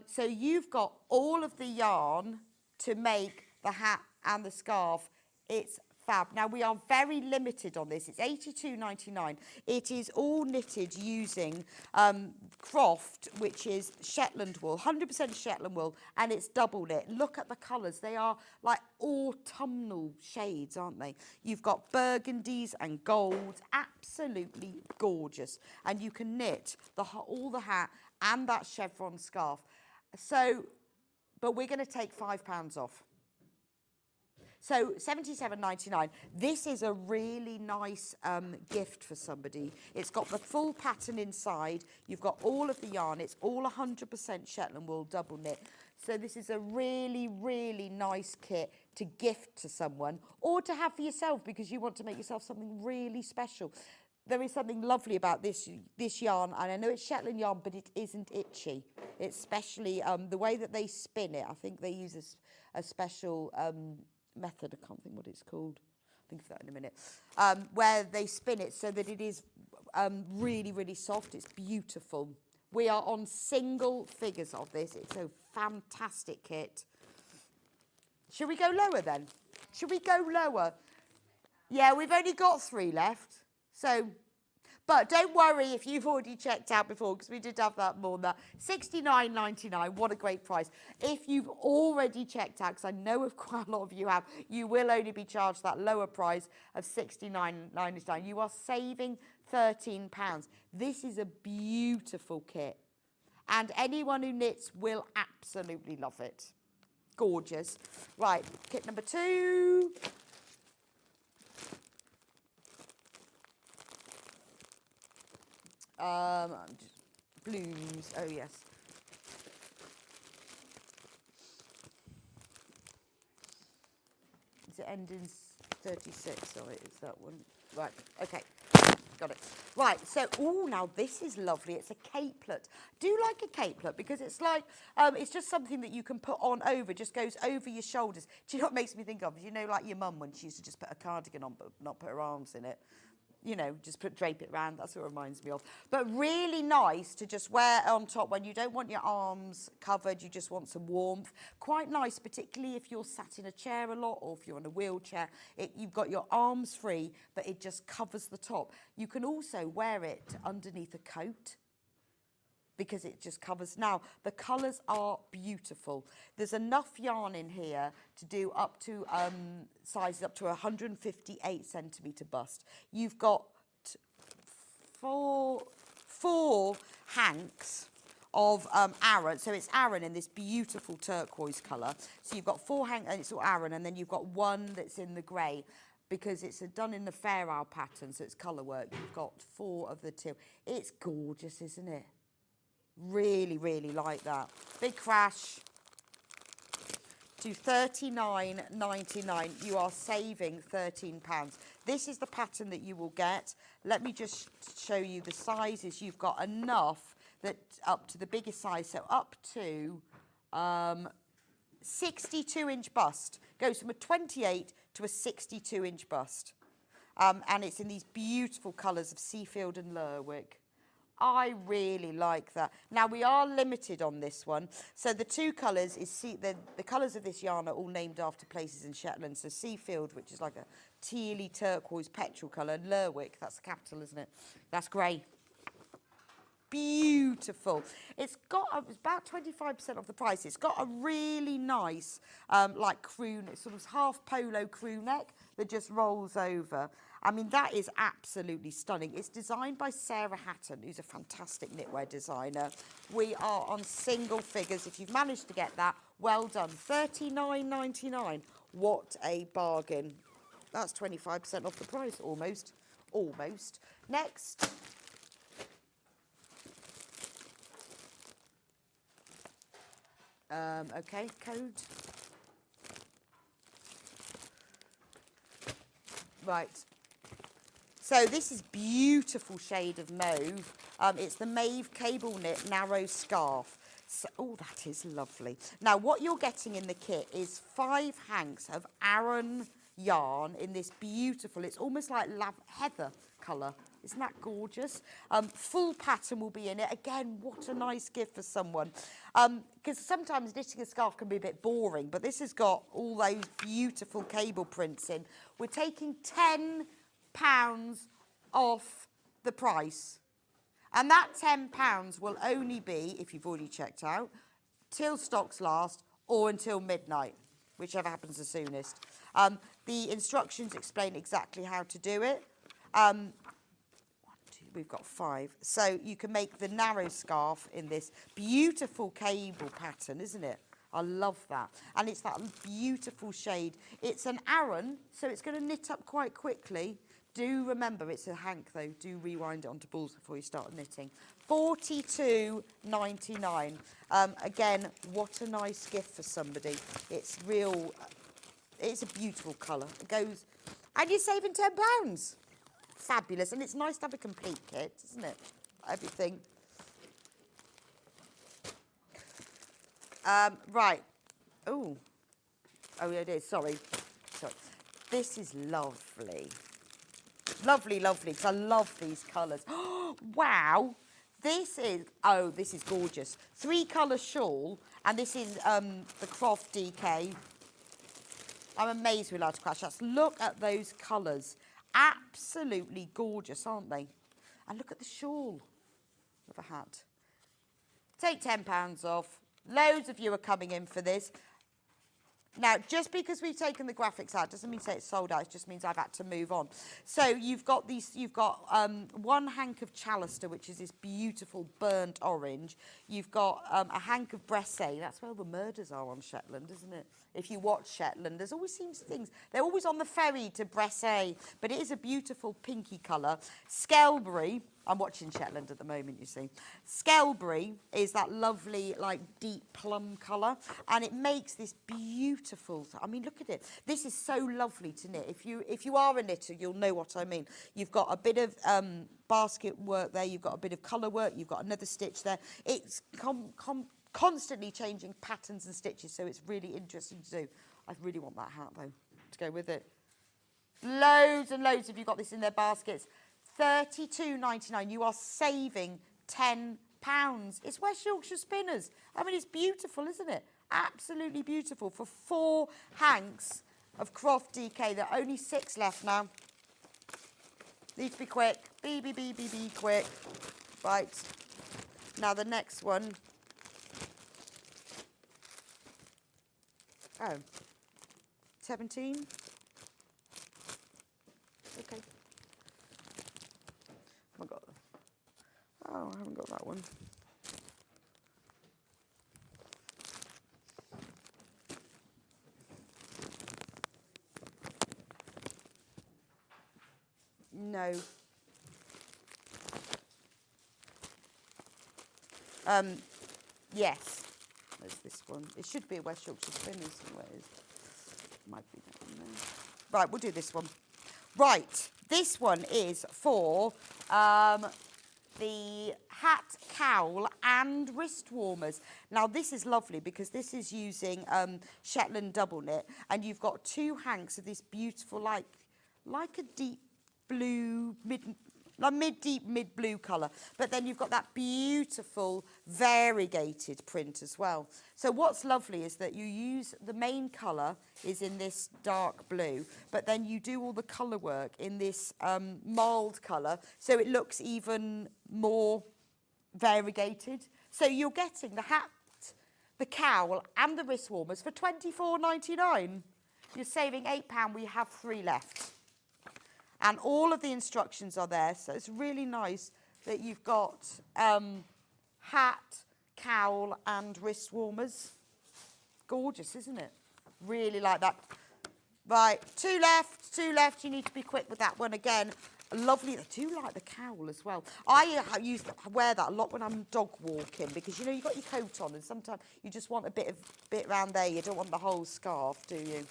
So you've got all of the yarn to make the hat and the scarf. It's fab. Now, we are very limited on this. It's £82.99. It is all knitted using Croft, which is Shetland wool, 100% Shetland wool, and it's double knit. Look at the colours. They are like autumnal shades, aren't they? You've got burgundies and golds, absolutely gorgeous. And you can knit all the hat and that chevron scarf. So, but we're going to take £5 off. So £77.99. This is a really nice gift for somebody. It's got the full pattern inside. You've got all of the yarn. It's all 100% Shetland wool double knit. So this is a really, really nice kit to gift to someone or to have for yourself because you want to make yourself something really special. There is something lovely about this yarn, and I know it's Shetland yarn, but it isn't itchy. It's especially the way that they spin it. I think they use a special method. I can't think what it's called. I'll think of that in a minute. Where they spin it so that it is really, really soft. It's beautiful. We are on single figures of this. It's a fantastic kit. Should we go lower then? Should we go lower? Yeah, we've only got 3 left. So, but don't worry if you've already checked out before, because we did have that more than that. £69.99, what a great price. If you've already checked out, because I know of quite a lot of you have, you will only be charged that lower price of £69.99. You are saving £13. This is a beautiful kit. And anyone who knits will absolutely love it. Gorgeous. Right, kit number 2. Blooms, oh yes. Does it end in 36? Sorry, it's that one. Right, okay, got it. Right, so, oh, now this is lovely. It's a capelet. Do you like a capelet? Because it's like, it's just something that you can put on over, just goes over your shoulders. Do you know what it makes me think of? You know, like your mum when she used to just put a cardigan on, but not put her arms in it. You know, just drape it around. That's what it reminds me of. But really nice to just wear on top when you don't want your arms covered, you just want some warmth. Quite nice, particularly if you're sat in a chair a lot or if you're in a wheelchair. You've got your arms free, but it just covers the top. You can also wear it underneath a coat because it just covers. Now, the colours are beautiful. There's enough yarn in here to do up to sizes up to 158 centimetre bust. You've got four hanks of Aran. So it's Aran in this beautiful turquoise colour. So you've got 4 hanks, and it's all Aran, and then you've got one that's in the grey because it's done in the Fair Isle pattern, so it's colour work. You've got 4 of the teal. It's gorgeous, isn't it? Really, really like that. Big crash to £39.99. You are saving £13. This is the pattern that you will get. Let me just show you the sizes. You've got enough that up to the biggest size, so up to 62-inch bust. Goes from a 28 to a 62-inch bust. And it's in these beautiful colours of Seafield and Lerwick. I really like that. Now, we are limited on this one. So the 2 colours is, the colours of this yarn are all named after places in Shetland. So Seafield, which is like a tealy turquoise petrol colour, and Lerwick, that's the capital, isn't it? That's grey. Beautiful. It's got, it's about 25% off the price. It's got a really nice, like crew, sort of half polo crew neck that just rolls over. I mean, that is absolutely stunning. It's designed by Sarah Hatton, who's a fantastic knitwear designer. We are on single figures. If you've managed to get that, well done. £39.99. What a bargain. That's 25% off the price, almost. Almost. Next. Okay, code. Right. So this is beautiful shade of mauve. It's the Mauve cable knit narrow scarf. So, oh, that is lovely. Now, what you're getting in the kit is 5 hanks of Aran yarn in this beautiful, it's almost like heather colour. Isn't that gorgeous? Full pattern will be in it. Again, what a nice gift for someone. Because sometimes knitting a scarf can be a bit boring, but this has got all those beautiful cable prints in. We're taking £10 off the price. And that £10 will only be, if you've already checked out, till stocks last or until midnight, whichever happens the soonest. The instructions explain exactly how to do it. We've got 5. So you can make the narrow scarf in this beautiful cable pattern, isn't it? I love that. And it's that beautiful shade. It's an Aran, so it's going to knit up quite quickly. Do remember it's a hank though. Do rewind it onto balls before you start knitting. $42.99. Again, what a nice gift for somebody. It's real. It's a beautiful colour. It goes, and you're saving £10. Fabulous, and it's nice to have a complete kit, isn't it? Everything. Right. Oh, yeah, it is. Sorry. This is lovely. Lovely, lovely, because I love these colours. Wow. This is gorgeous. 3-colour shawl, and this is the Croft DK. I'm amazed we're allowed to crash that. Look at those colours. Absolutely gorgeous, aren't they? And look at the shawl of a hat. Take £10 off. Loads of you are coming in for this. Now, just because we've taken the graphics out doesn't mean to say it's sold out. It just means I've had to move on. So you've got one hank of Chalister, which is this beautiful burnt orange. You've got a hank of Bresset. That's where all the murders are on Shetland, isn't it? If you watch Shetland, there's always seems things. They're always on the ferry to Bresset, but it is a beautiful pinky colour. Skelbury. I'm watching Shetland at the moment, you see. Skelbury is that lovely, like, deep plum colour, and it makes this beautiful, I mean, look at it. This is so lovely to knit. If you are a knitter, you'll know what I mean. You've got a bit of basket work there, you've got a bit of colour work, you've got another stitch there. It's constantly changing patterns and stitches, so it's really interesting to do. I really want that hat, though, to go with it. Loads and loads of you got this in their baskets. £32.99. You are saving £10. It's West Yorkshire Spinners. I mean, it's beautiful, isn't it? Absolutely beautiful. For 4 hanks of Croft DK. There are only 6 left now. Need to be quick. Be quick. Right. Now the next one. Oh. 17. Okay. I haven't got that one. No. Yes. There's this one. It should be a West Yorkshire Spinners. Where it is. Might be that one there. Right, we'll do this one. Right, this one is for the hat, cowl and wrist warmers. Now this is lovely because this is using Shetland double knit, and you've got 2 hanks of this beautiful, like a deep blue, mid blue colour, but then you've got that beautiful variegated print as well. So what's lovely is that you use the main colour is in this dark blue, but then you do all the colour work in this mild colour, so it looks even more variegated. So you're getting the hat, the cowl and the wrist warmers for £24.99. You're saving £8. We have 3 left. And all of the instructions are there, so it's really nice that you've got hat, cowl and wrist warmers. Gorgeous, isn't it? Really like that. Right, 2 left. You need to be quick with that one again. Lovely. I do like the cowl as well. I wear that a lot when I'm dog walking because, you know, you've got your coat on and sometimes you just want a bit around there. You don't want the whole scarf, do you?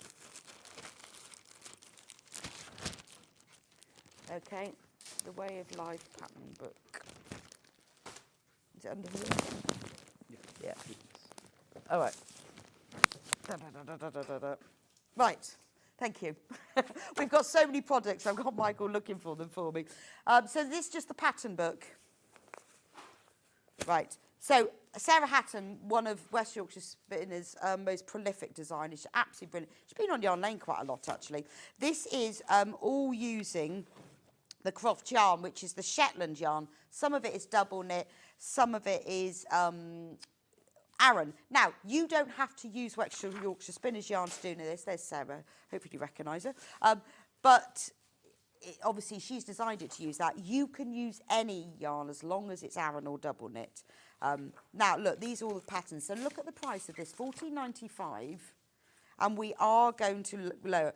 Okay, the Way of Life pattern book. Is it under here? Yeah. All right. Right. Thank you. We've got so many products. I've got Michael looking for them for me. So this is just the pattern book. Right. So Sarah Hatton, one of West Yorkshire Spinner's most prolific designers, she's absolutely brilliant. She's been on Yarn Lane quite a lot, actually. This is all using the Croft yarn, which is the Shetland yarn. Some of it is double knit, some of it is Aran. Now, you don't have to use West Yorkshire Spinner's yarn to do this. There's Sarah. Hopefully you recognise her. But obviously she's designed it to use that. You can use any yarn as long as it's Aran or double knit. Now, look, these are all the patterns. So look at the price of this, $14.95. And we are going to lower.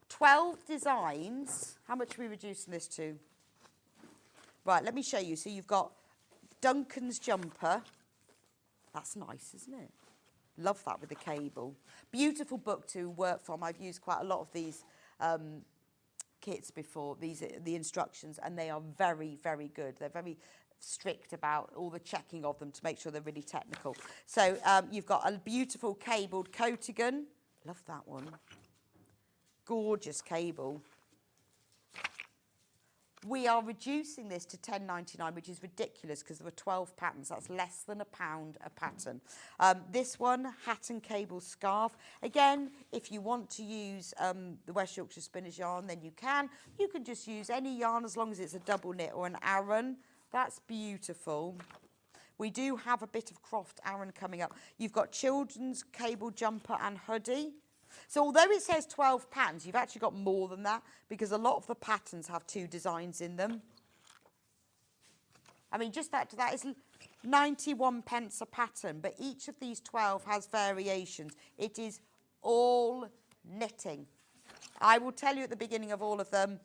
12 designs. How much are we reducing this to? Right, let me show you. So you've got Duncan's jumper. That's nice, isn't it? Love that with the cable. Beautiful book to work from. I've used quite a lot of these kits before, the instructions, and they are very, very good. They're very strict about all the checking of them to make sure they're really technical. So you've got a beautiful cabled coatigan. Love that one. Gorgeous cable. We are reducing this to $10.99, which is ridiculous because there were 12 patterns. That's less than £1 a pattern. This one, Hatton cable scarf. Again, if you want to use the West Yorkshire Spinner's yarn, then you can. You can just use any yarn as long as it's a double knit or an Aran. That's beautiful. We do have a bit of Croft Aran coming up. You've got children's cable jumper and hoodie. So although it says 12 patterns, you've actually got more than that because a lot of the patterns have 2 designs in them. I mean, just that is 91 pence a pattern, but each of these 12 has variations. It is all knitting. I will tell you at the beginning of all of them,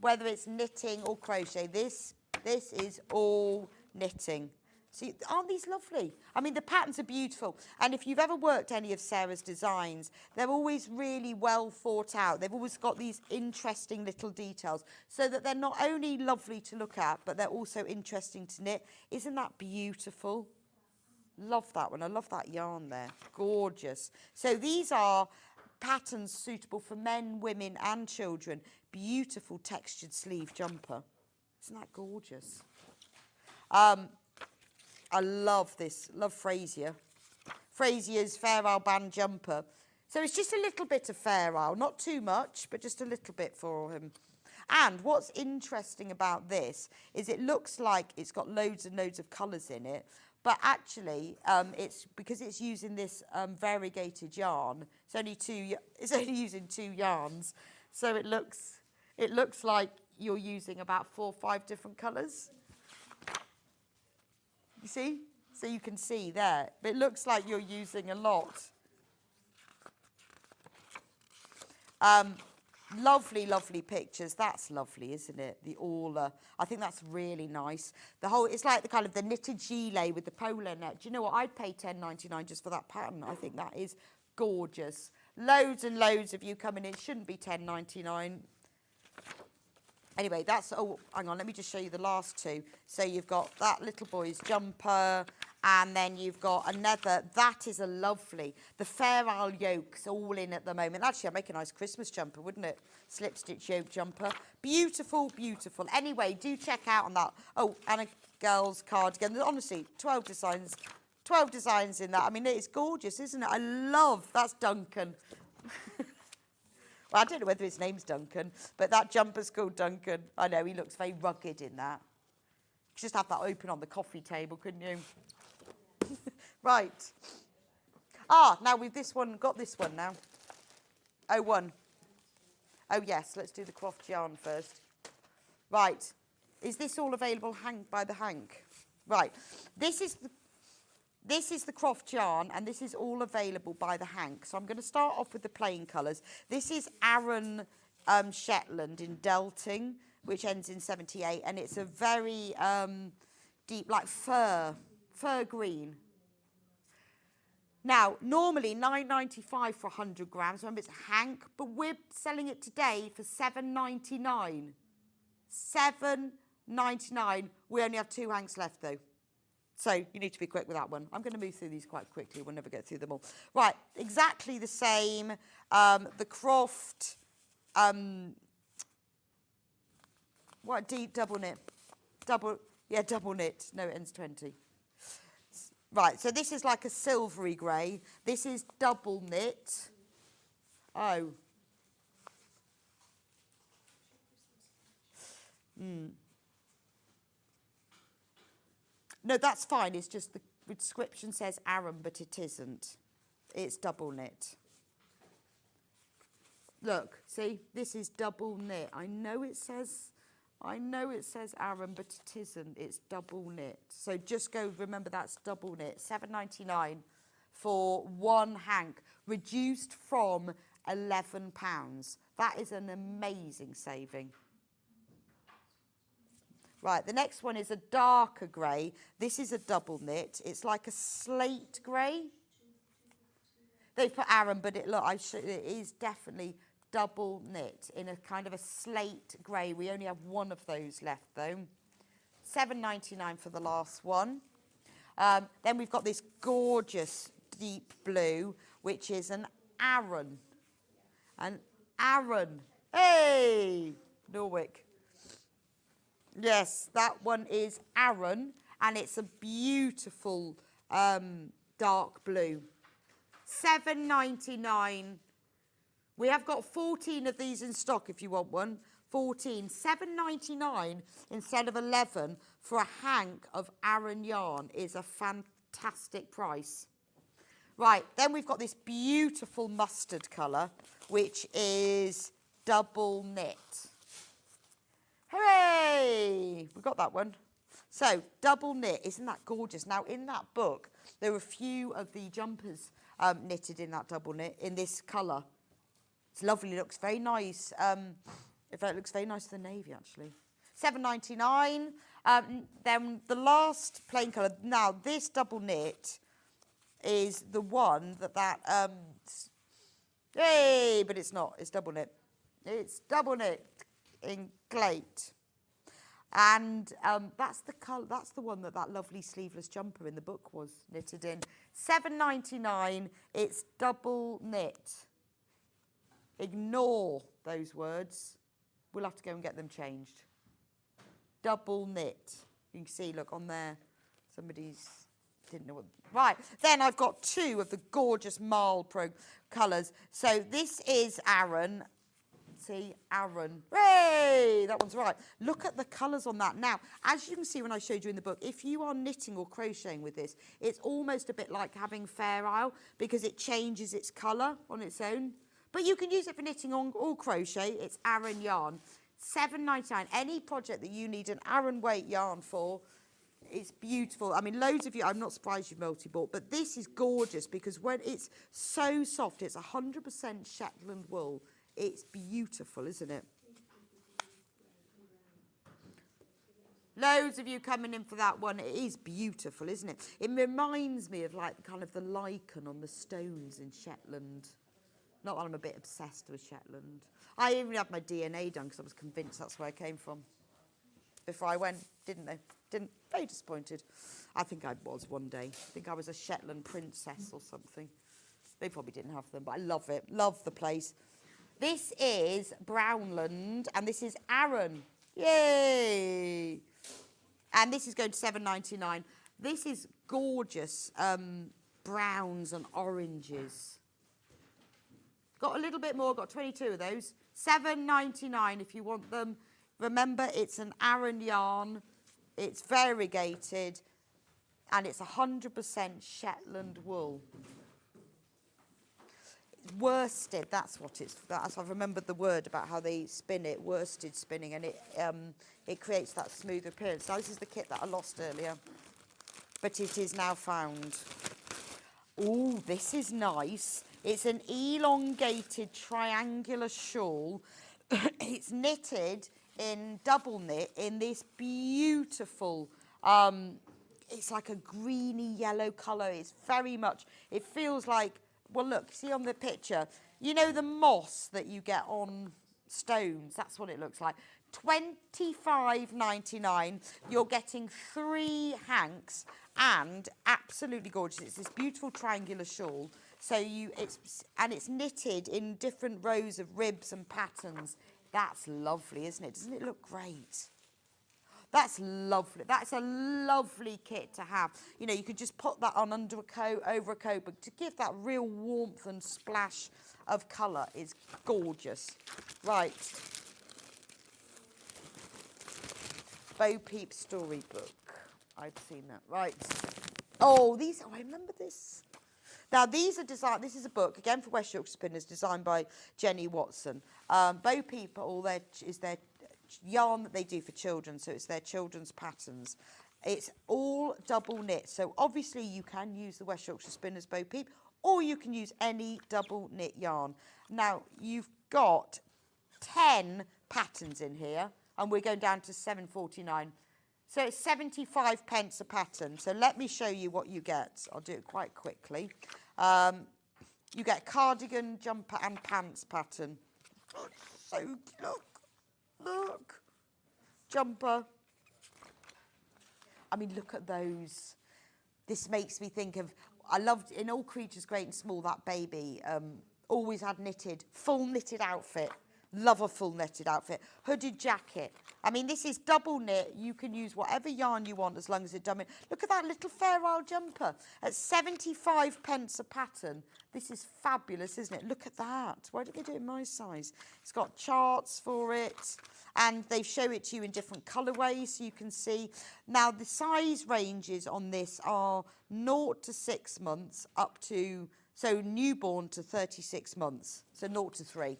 whether it's knitting or crochet, this is all knitting. See, aren't these lovely? I mean, the patterns are beautiful. And if you've ever worked any of Sarah's designs, they're always really well thought out. They've always got these interesting little details so that they're not only lovely to look at, but they're also interesting to knit. Isn't that beautiful? Love that one. I love that yarn there. Gorgeous. So these are patterns suitable for men, women and children. Beautiful textured sleeve jumper. Isn't that gorgeous? I love this, love Frazier. Frazier's Fair Isle band jumper. So it's just a little bit of Fair Isle, not too much, but just a little bit for him. And what's interesting about this is it looks like it's got loads and loads of colours in it, but actually it's because it's using this variegated yarn. It's only using 2 yarns, so it looks like you're using about 4 or 5 different colours. You see? So you can see there. But it looks like you're using a lot. Lovely, lovely pictures. That's lovely, isn't it? The Aula. I think that's really nice. It's like the kind of the knitted gilet with the polar net. Do you know what? I'd pay $10.99 just for that pattern. I think that is gorgeous. Loads and loads of you coming in. Shouldn't be $10.99. Anyway, hang on, let me just show you the last 2. So you've got that little boy's jumper, and then you've got another, that is a lovely, the Fair Isle yoke's all in at the moment. Actually, I'd make a nice Christmas jumper, wouldn't it? Slip stitch yoke jumper. Beautiful, beautiful. Anyway, do check out on that. Oh, and a girl's cardigan. Honestly, 12 designs in that. I mean, it's gorgeous, isn't it? That's Duncan. Well, I don't know whether his name's Duncan, but that jumper's called Duncan. I know, he looks very rugged in that. You could just have that open on the coffee table, couldn't you? Right. Now we've got this one now. 01. Oh, yes, let's do the Croft yarn first. Right. Is this all available by the hank? Right. This is the Croft yarn, and this is all available by the hank. So I'm going to start off with the plain colours. This is Aran Shetland in Delting, which ends in 78, and it's a very deep, like fur green. Now, normally $9.95 for 100 grams. Remember, it's hank, but we're selling it today for $7.99. $7.99. We only have 2 hanks left, though. So you need to be quick with that one. I'm going to move through these quite quickly. We'll never get through them all. Right, exactly the same. The Croft what, deep double knit? Double knit. No, it ends 20. Right, so this is like a silvery grey. This is double knit. Oh. No, that's fine. It's just the description says Aran, but it isn't. It's double knit. Look, see, this is double knit. I know it says Aran, but it isn't. It's double knit. So just go, remember that's double knit. £7.99 for one hank, reduced from £11. That is an amazing saving. Right, the next one is a darker grey. This is a double knit. It's like a slate grey. They put Aran, but it is definitely double knit in a kind of a slate grey. We only have one of those left though. £7.99 for the last one. Then we've got this gorgeous deep blue, which is an Aran. An Aran. Hey, Norwick. Yes, that one is Aran, and it's a beautiful dark blue. £7.99. We have got 14 of these in stock if you want one. 14. £7.99 instead of 11 for a hank of Aran yarn is a fantastic price. Right, then we've got this beautiful mustard colour, which is double knit. Hooray! We got that one. So, double knit, isn't that gorgeous? Now, in that book, there were a few of the jumpers knitted in that double knit, in this colour. It's lovely, it looks very nice. In fact, it looks very nice to the navy, actually. £7.99. Then the last plain colour. Now, this double knit is the one hey, but it's not. It's double knit. It's double knit in Glate. And that's the colour. That's the one that lovely sleeveless jumper in the book was knitted in. £7.99. It's double knit. Ignore those words. We'll have to go and get them changed. Double knit. You can see, look, on there, somebody's didn't know what. Right, then I've got two of the gorgeous Marl Pro colours. So this is Aran. See, Aran. Hey, that one's right. Look at the colours on that. Now, as you can see when I showed you in the book, if you are knitting or crocheting with this, it's almost a bit like having Fair Isle because it changes its colour on its own. But you can use it for knitting or crochet. It's Aran yarn. £7.99. Any project that you need an Aran weight yarn for, it's beautiful. I mean, loads of you, I'm not surprised you've multi-bought, but this is gorgeous because when it's so soft, it's 100% Shetland wool. It's beautiful, isn't it? Loads of you coming in for that one. It is beautiful, isn't it? It reminds me of like kind of the lichen on the stones in Shetland. Not that I'm a bit obsessed with Shetland. I even had my DNA done because I was convinced that's where I came from. Before I went, very disappointed. I think I was one day. I think I was a Shetland princess or something. They probably didn't have them, but I love it. Love the place. This is Brownland, and this is Aran. Yay! And this is going to £7.99. This is gorgeous browns and oranges. Got a little bit more, got 22 of those. £7.99 if you want them. Remember, it's an Aran yarn. It's variegated, and it's 100% Shetland wool. Worsted, that's what it's. I've remembered the word about how they spin it, worsted spinning, and it creates that smooth appearance. Now, this is the kit that I lost earlier, but it is now found. Oh, this is nice. It's an elongated triangular shawl. It's knitted in double knit in this beautiful, it's like a greeny yellow colour. It's very much, it feels like, well, look, see on the picture, you know the moss that you get on stones? That's what it looks like. £25.99. You're getting 3 hanks, and absolutely gorgeous. It's this beautiful triangular shawl. So it's knitted in different rows of ribs and patterns. That's lovely, isn't it? Doesn't it look great? That's lovely. That's a lovely kit to have. You know, you could just put that on under a coat, over a coat, but to give that real warmth and splash of colour is gorgeous. Right. Bo Peep storybook. I've seen that. Right. Oh, I remember this. Now, these are designed, this is a book, again for West Yorkshire Spinners, designed by Jenny Watson. Bo Peep is their yarn that they do for children, so it's their children's patterns. It's all double knit, so obviously you can use the West Yorkshire Spinners Bo Peep, or you can use any double knit yarn. Now, you've got 10 patterns in here, and we're going down to £7.49. So it's 75 pence a pattern. So let me show you what you get. I'll do it quite quickly. You get cardigan, jumper and pants pattern. Oh, so look. Jumper. I mean, look at those. This makes me think of, I loved, in All Creatures Great and Small, that baby always had full knitted outfit. Love a full knitted outfit. Hooded jacket. I mean, this is double knit. You can use whatever yarn you want as long as it's done. Look at that little Fair Isle jumper at 75 pence a pattern. This is fabulous, isn't it? Look at that. Why don't they do it in my size? It's got charts for it, and they show it to you in different colourways so you can see. Now, the size ranges on this are 0 to 6 months up to, so newborn to 36 months, so 0 to 3.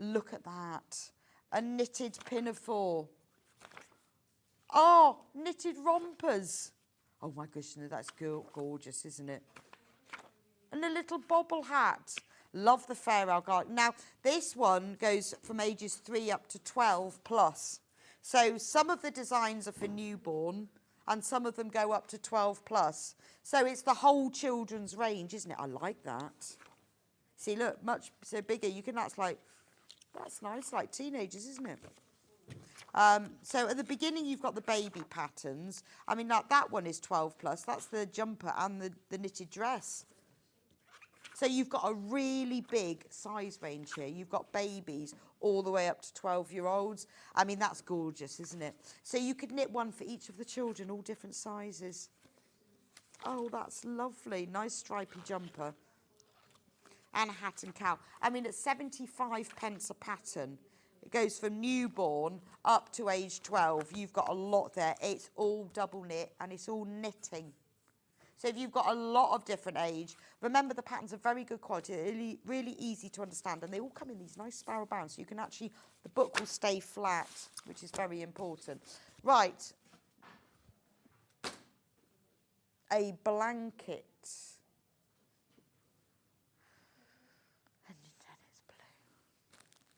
Look at that. A knitted pinafore. Oh, knitted rompers. Oh my goodness, that's gorgeous, isn't it? And a little bobble hat. Love the Fair Isle Garden. Now, this one goes from ages 3 up to 12 plus. So some of the designs are for newborn and some of them go up to 12 plus. So it's the whole children's range, isn't it? I like that. See, look, much so bigger. You can, that's nice, like teenagers, isn't it? So at the beginning, you've got the baby patterns. I mean, that one is 12 plus. That's the jumper and the knitted dress. So you've got a really big size range here. You've got babies all the way up to 12-year-olds. I mean, that's gorgeous, isn't it? So you could knit one for each of the children, all different sizes. Oh, that's lovely. Nice stripy jumper. And a hat and cowl. I mean, at 75 pence a pattern, it goes from newborn up to age 12. You've got a lot there. It's all double knit and it's all knitting. So if you've got a lot of different age, remember the patterns are very good quality. They're really easy to understand, and they all come in these nice spiral bounds. So you can actually, the book will stay flat, which is very important. Right. A blanket.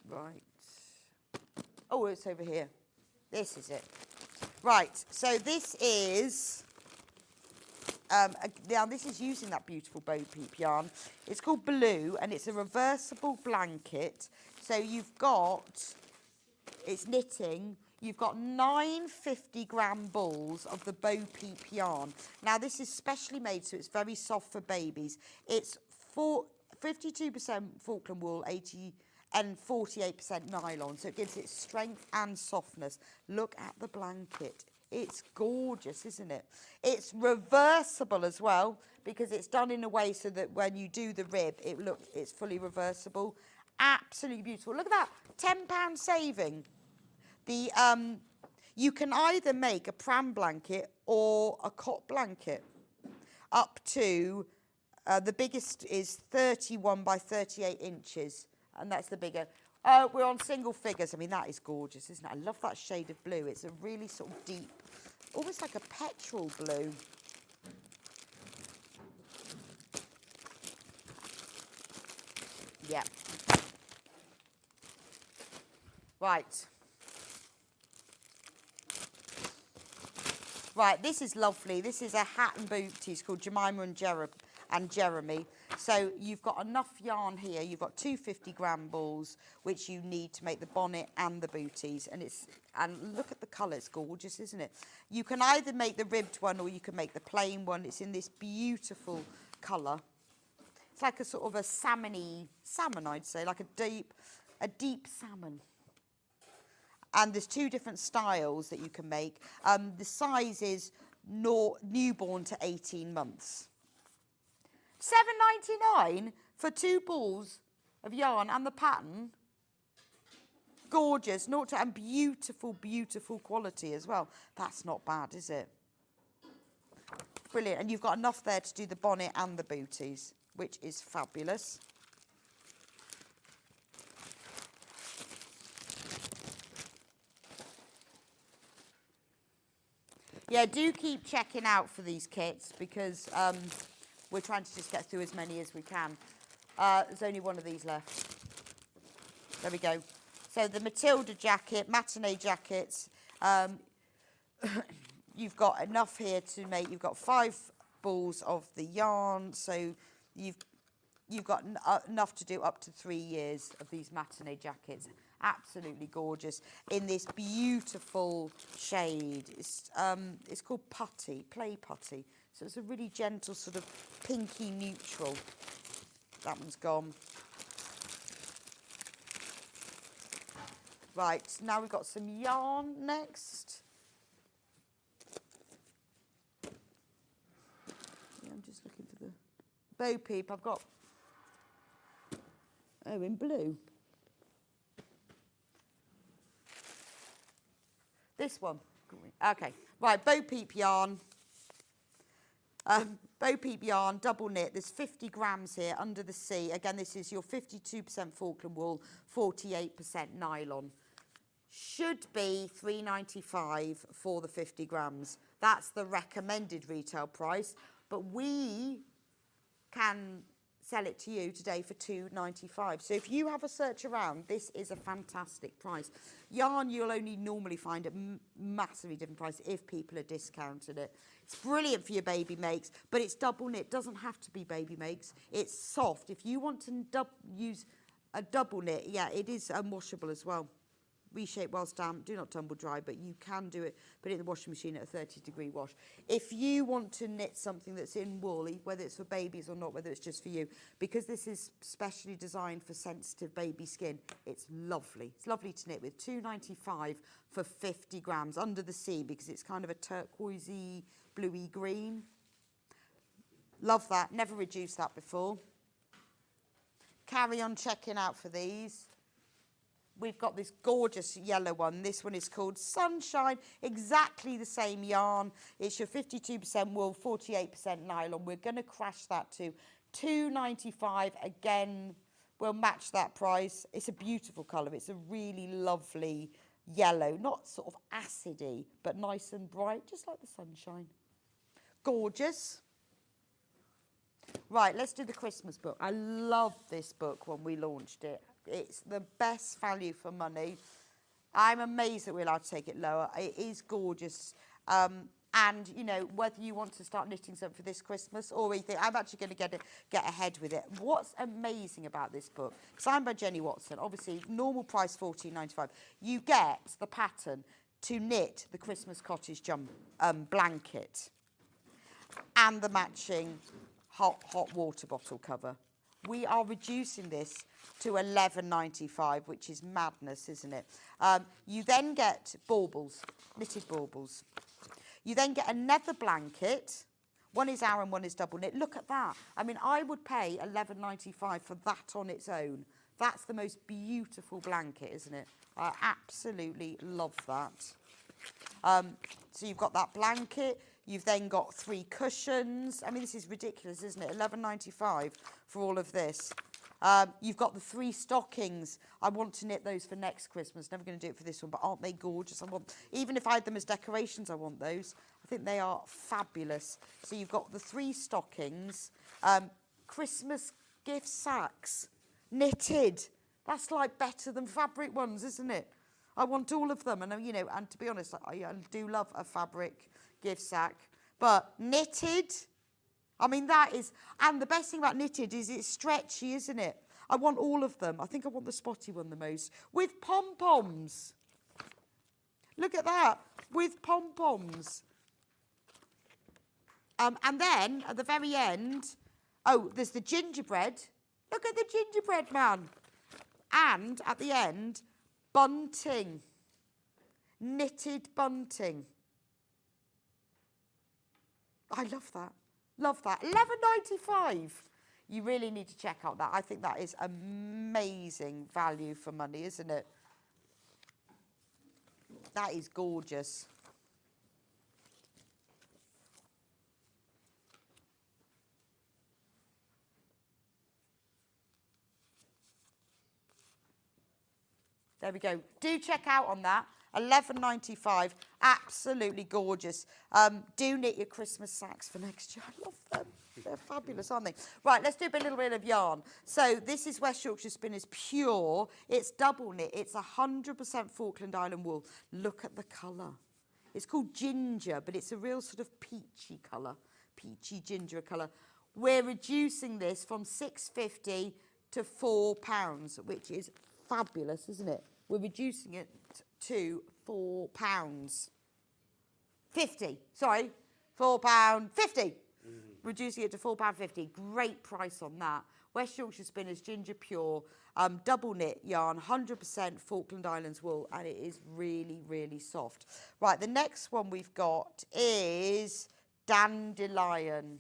Right. Oh, it's over here. This is it. Right. So this is, now this is using that beautiful Bo Peep yarn. It's called Blue, and it's a reversible blanket. So you've got, it's knitting. You've got 9 50-gram balls of the Bo Peep yarn. Now this is specially made, so it's very soft for babies. It's 52% Falkland wool, and 48% nylon, so it gives it strength and softness. Look at the blanket. It's gorgeous, isn't it? It's reversible as well, because it's done in a way so that when you do the rib, it's fully reversible. Absolutely beautiful. Look at that, £10 saving. You can either make a pram blanket or a cot blanket up to, the biggest is 31 by 38 inches. And that's the bigger. We're on single figures. I mean, that is gorgeous, isn't it? I love that shade of blue. It's a really sort of deep, almost like a petrol blue. Yeah. Right. Right, this is lovely. This is a hat and booties called Jemima and Jeremy. So you've got enough yarn here. You've got two 50-gram balls, which you need to make the bonnet and the booties. And look at the colour, it's gorgeous, isn't it? You can either make the ribbed one or you can make the plain one. It's in this beautiful colour. It's like a sort of a salmon, I'd say, like a deep salmon. And there's two different styles that you can make. The size is newborn to 18 months. $7.99 for 2 balls of yarn and the pattern. Gorgeous, and beautiful, beautiful quality as well. That's not bad, is it? Brilliant. And you've got enough there to do the bonnet and the booties, which is fabulous. Yeah, do keep checking out for these kits because we're trying to just get through as many as we can. There's only one of these left. There we go. So the Matilda jacket, matinee jackets, you've got enough here to make, you've got 5 balls of the yarn, so you've got enough to do up to 3 years of these matinee jackets. Absolutely gorgeous in this beautiful shade. It's called putty, play putty. So it's a really gentle sort of pinky neutral. That one's gone. Right, now we've got some yarn next. Yeah, I'm just looking for the Bo Peep. I've got, in blue. This one. Okay, right, Bo Peep yarn. Bo Peep yarn, double knit. There's 50 grams here under the sea. Again, this is your 52% Falkland wool, 48% nylon. Should be $3.95 for the 50 grams. That's the recommended retail price, but we can sell it to you today for $2.95. So if you have a search around, this is a fantastic price. Yarn you'll only normally find at massively different price if people are discounting it. It's brilliant for your baby makes, but it's double knit. Doesn't have to be baby makes. It's soft. If you want to use a double knit, yeah, it is washable as well. Reshape whilst damp, do not tumble dry, but you can do it, put it in the washing machine at a 30-degree wash. If you want to knit something that's in wool, whether it's for babies or not, whether it's just for you, because this is specially designed for sensitive baby skin, it's lovely. It's lovely to knit with. $2.95 for 50 grams under the sea, because it's kind of a turquoisey, bluey green. Love that. Never reduced that before. Carry on checking out for these. We've got this gorgeous yellow one. This one is called Sunshine. Exactly the same yarn. It's your 52% wool, 48% nylon. We're going to crash that to $2.95. Again, we'll match that price. It's a beautiful colour. It's a really lovely yellow. Not sort of acidy, but nice and bright, just like the sunshine. Gorgeous. Right, let's do the Christmas book. I loved this book when we launched it. It's the best value for money. I'm amazed that we're allowed to take it lower. It is gorgeous. And, you know, whether you want to start knitting something for this Christmas or anything, I'm actually going to get ahead with it. What's amazing about this book, signed by Jenny Watson, obviously normal price $14.95. You get the pattern to knit the Christmas cottage blanket and the matching hot water bottle cover. We are reducing this to $11.95, which is madness, isn't it? You then get baubles, knitted baubles. You then get a nether blanket. One is Aran, one is double knit. Look at that. I mean, I would pay $11.95 for that on its own. That's the most beautiful blanket, isn't it? I absolutely love that. So you've got that blanket. You've then got 3 cushions. I mean, this is ridiculous, isn't it? $11.95 for all of this. You've got the 3 stockings. I want to knit those for next Christmas. Never going to do it for this one, but aren't they gorgeous? Even if I had them as decorations, I want those. I think they are fabulous. So you've got the 3 stockings. Christmas gift sacks, knitted. That's like better than fabric ones, isn't it? I want all of them. And, you know, and to be honest, I do love a fabric gift sack. But knitted, I mean, that is, and the best thing about knitted is it's stretchy, isn't it? I want all of them. I think I want the spotty one the most. With pom-poms. Look at that, with pom-poms. And then, at the very end, oh, there's the gingerbread. Look at the gingerbread man. And, at the end, bunting. Knitted bunting. I love that. Love that. $11.95. You really need to check out that. I think that is amazing value for money, isn't it? That is gorgeous. There we go. Do check out on that. $11.95. Absolutely gorgeous. Do knit your Christmas sacks for next year. I love them. They're fabulous, aren't they? Right, let's do a little bit of yarn. So this is West Yorkshire Spinners Pure. It's double knit. It's 100% Falkland Island wool. Look at the colour. It's called ginger, but it's a real sort of peachy colour. Peachy ginger colour. We're reducing this from £6.50 to £4, which is fabulous, isn't it? We're reducing it to £4.50. Sorry, £4.50. Reducing it to £4.50. Great price on that. West Yorkshire Spinners Ginger Pure, double knit yarn, 100% Falkland Islands wool, and it is really, really soft. Right, the next one we've got is Dandelion.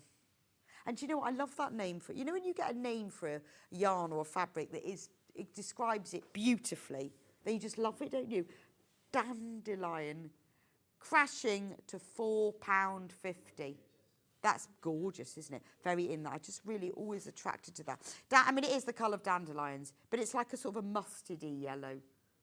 And do you know what? I love that name for it. You know when you get a name for a yarn or a fabric that is, it describes it beautifully, then you just love it, don't you? Dandelion, crashing to £4.50. That's gorgeous, isn't it? Very in there. I just really always attracted to that. I mean, it is the colour of dandelions, but it's like a sort of a mustardy yellow.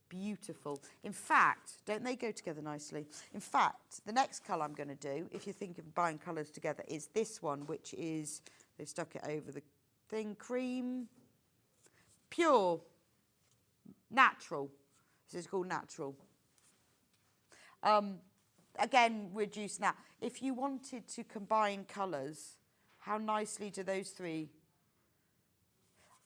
Beautiful. In fact, don't they go together nicely? In fact, the next colour I'm going to do, if you think of buying colours together, is this one, which is, they've stuck it over the thing, cream, pure, natural. This is called natural. Again, reducing that. If you wanted to combine colours, how nicely do those three?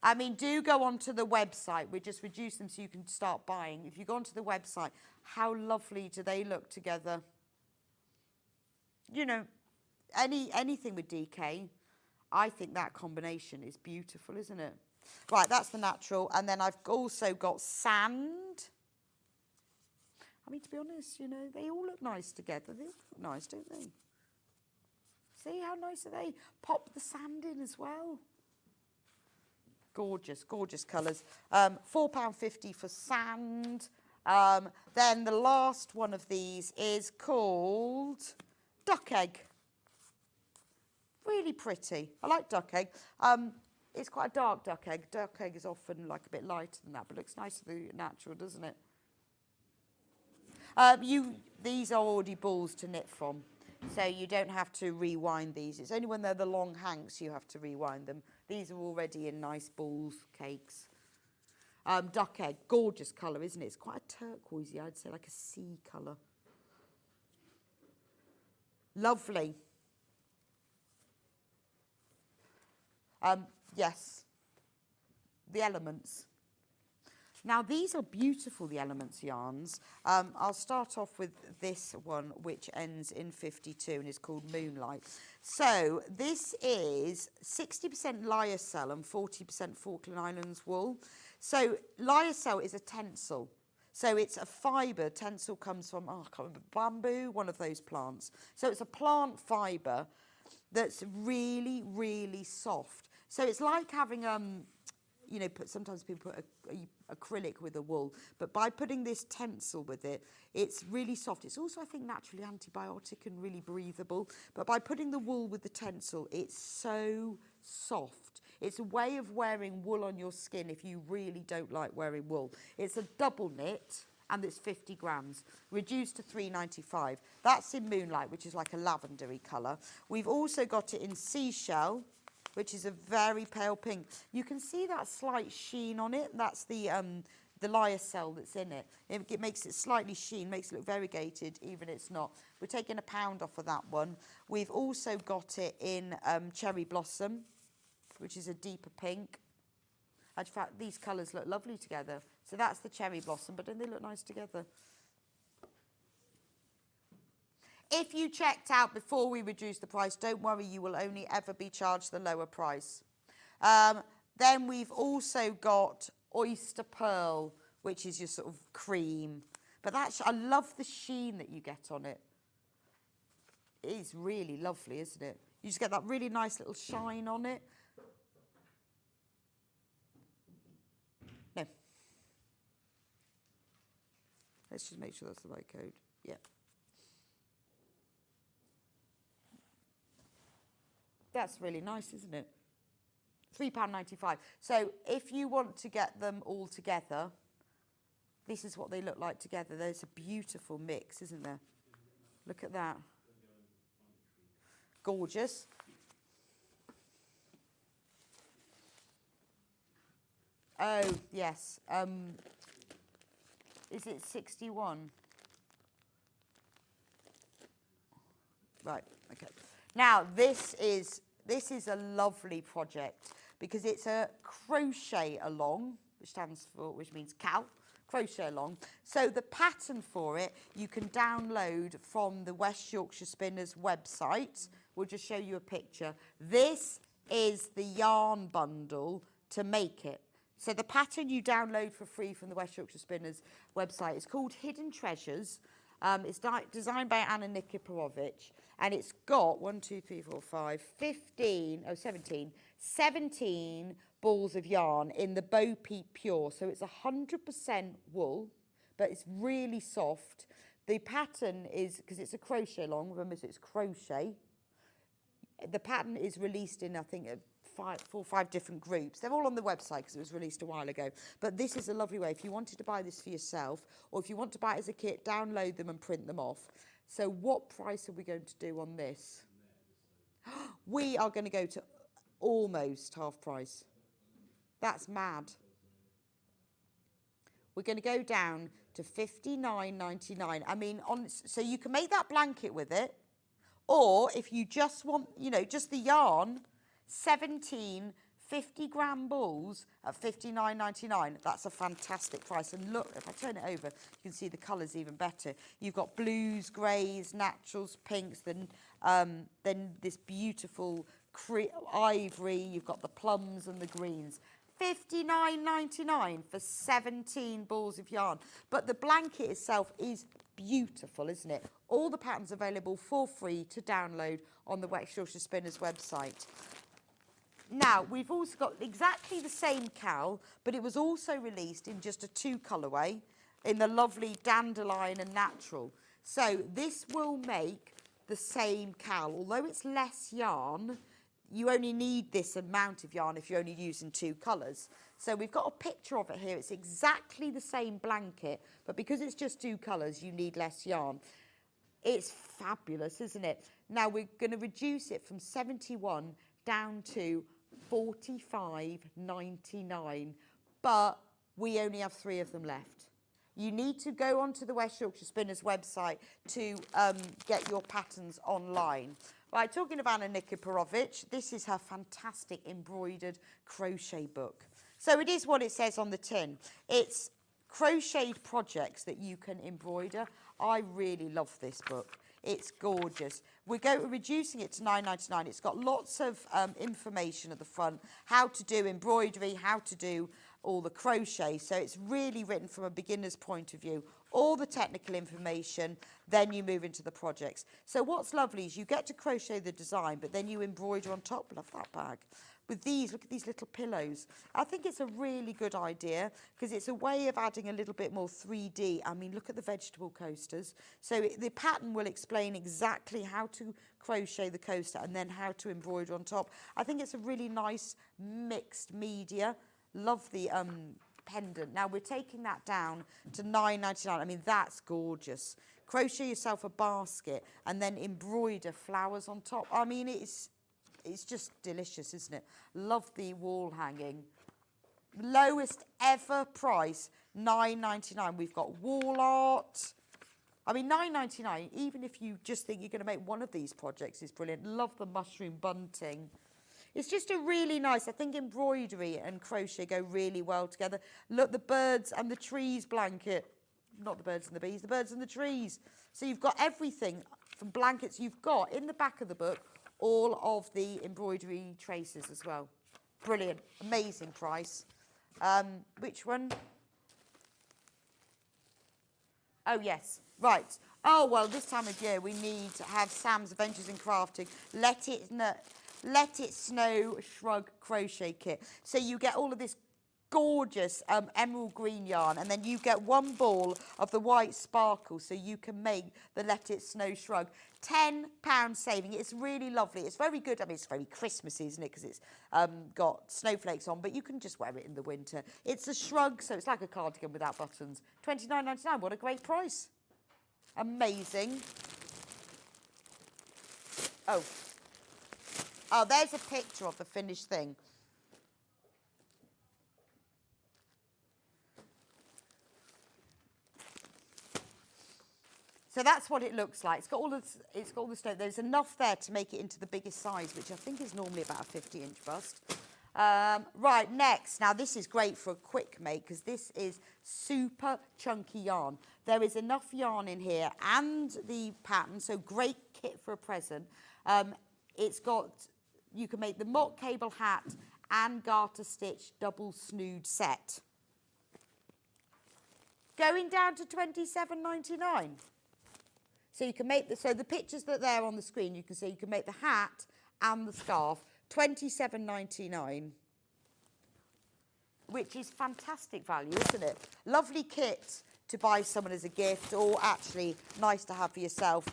I mean, do go onto the website. We just reduce them so you can start buying. If you go onto the website, how lovely do they look together? You know, anything with DK, I think that combination is beautiful, isn't it? Right, that's the natural. And then I've also got sand. I mean, to be honest, you know, they all look nice together. They all look nice, don't they? See how nice are they? Pop the sand in as well. Gorgeous, gorgeous colours. £4.50 for sand. Then the last one of these is called duck egg. Really pretty. I like duck egg. It's quite a dark duck egg. Duck egg is often like a bit lighter than that, but looks nice with the natural, doesn't it? These are already balls to knit from, so you don't have to rewind these. It's only when they're the long hanks you have to rewind them. These are already in nice balls, cakes. Duck egg, gorgeous colour, isn't it? It's quite a turquoisey, I'd say, like a sea colour. Lovely. Yes, the elements. Now, these are beautiful, the Elements yarns. I'll start off with this one, which ends in 52 and is called Moonlight. So this is 60% lyocell and 40% Falkland Islands wool. So lyocell is a tencel. So it's a fibre. Tencel comes from, I can't remember, bamboo, one of those plants. So it's a plant fibre that's really, really soft. So it's like having... you know, sometimes people put acrylic with a wool, but by putting this tencel with it, it's really soft. It's also, I think, naturally antibiotic and really breathable. But by putting the wool with the tencel, it's so soft. It's a way of wearing wool on your skin if you really don't like wearing wool. It's a double knit, and it's 50 grams, reduced to £3.95. That's in Moonlight, which is like a lavendery colour. We've also got it in Seashell, which is a very pale pink. You can see that slight sheen on it. That's the the lyocell that's in it. It makes it slightly sheen, makes it look variegated, even it's not. We're taking £1 off of that one. We've also got it in Cherry Blossom, which is a deeper pink. In fact, these colours look lovely together. So that's the Cherry Blossom, but don't they look nice together? If you checked out before we reduced the price, don't worry, you will only ever be charged the lower price. Then we've also got Oyster Pearl, which is your sort of cream. But that's, I love the sheen that you get on it. It is really lovely, isn't it? You just get that really nice little shine on it. No. Let's just make sure that's the right code. Yeah. That's really nice, isn't it? £3.95. So if you want to get them all together, this is what they look like together. There's a beautiful mix, isn't there? Look at that. Gorgeous. Oh, yes. Is it 61? Right, okay. Now, this is a lovely project because it's a crochet along, which means cal, crochet along. So the pattern for it, you can download from the West Yorkshire Spinners website. We'll just show you a picture. This is the yarn bundle to make it. So the pattern you download for free from the West Yorkshire Spinners website is called Hidden Treasures. It's designed by Anna Nikiforovich, and it's got 17 balls of yarn in the Bo Peep Pure. So it's 100% wool, but it's really soft. The pattern is, because it's a crochet along, remember it's crochet. The pattern is released in, I think, 4 or 5 different groups. They're all on the website because it was released a while ago. But this is a lovely way. If you wanted to buy this for yourself, or if you want to buy it as a kit, download them and print them off. So what price are we going to do on this? We are going to go to almost half price. That's mad. We're going to go down to £59.99. I mean, so you can make that blanket with it, or if you just want, just the yarn, 17 50-gram balls at £59.99. That's a fantastic price. And look, if I turn it over, you can see the colours even better. You've got blues, greys, naturals, pinks, then this beautiful ivory. You've got the plums and the greens. £59.99 for 17 balls of yarn. But the blanket itself is beautiful, isn't it? All the patterns available for free to download on the West Yorkshire Spinners website. Now, we've also got exactly the same cowl, but it was also released in just a 2 colourway in the lovely dandelion and natural. So this will make the same cowl. Although it's less yarn, you only need this amount of yarn if you're only using 2 colours. So we've got a picture of it here. It's exactly the same blanket, but because it's just 2 colours, you need less yarn. It's fabulous, isn't it? Now, we're going to reduce it from 71 down to £45.99, but we only have 3 of them left. You need to go onto the West Yorkshire Spinners website to get your patterns online. Right, talking of Anna Nikiforovich, this is her fantastic embroidered crochet book. So it is what it says on the tin. It's crocheted projects that you can embroider. I really love this book. It's gorgeous. We're reducing it to £9.99. It's got lots of information at the front, how to do embroidery, how to do all the crochet. So it's really written from a beginner's point of view. All the technical information, then you move into the projects. So what's lovely is you get to crochet the design, but then you embroider on top. Love that bag. With these, look at these little pillows. I think it's a really good idea because it's a way of adding a little bit more 3D. I mean, look at the vegetable coasters. So the pattern will explain exactly how to crochet the coaster and then how to embroider on top. I think it's a really nice mixed media. Love the pendant. Now, we're taking that down to £9.99. I mean, that's gorgeous. Crochet yourself a basket and then embroider flowers on top. I mean, it's just delicious, isn't it? Love the wall hanging. lowest ever price, £9.99. We've got wall art. I mean, £9.99, even if you just think you're going to make one of these projects, is brilliant. Love the mushroom bunting. It's just a really nice, I think embroidery and crochet go really well together. Look, the birds and the trees blanket. Not the birds and the bees, the birds and the trees. So you've got everything from blankets. You've got, in the back of the book, all of the embroidery traces as well. Brilliant, amazing price. Which one? Oh, yes, right. Oh, well, this time of year we need to have Sam's Adventures in Crafting. Let It Snow Shrug Crochet Kit. So you get all of this gorgeous emerald green yarn, and then you get one ball of the white sparkle, so you can make the Let It Snow Shrug. £10 saving. It's really lovely. It's very good. I mean, it's very Christmassy, isn't it? Because it's got snowflakes on, but you can just wear it in the winter. It's a shrug, so it's like a cardigan without buttons. £29.99. What a great price. Amazing. Oh, there's a picture of the finished thing. So that's what it looks like. It's got all the stone. There's enough there to make it into the biggest size, which I think is normally about a 50-inch bust. Right, next. Now, this is great for a quick make because this is super chunky yarn. There is enough yarn in here and the pattern, so great kit for a present. It's got, you can make the mock cable hat and garter stitch double snood set. Going down to £27.99. So you can make the pictures that are there on the screen, you can see you can make the hat and the scarf, £27.99, which is fantastic value, isn't it? Lovely kit to buy someone as a gift, or actually nice to have for yourself.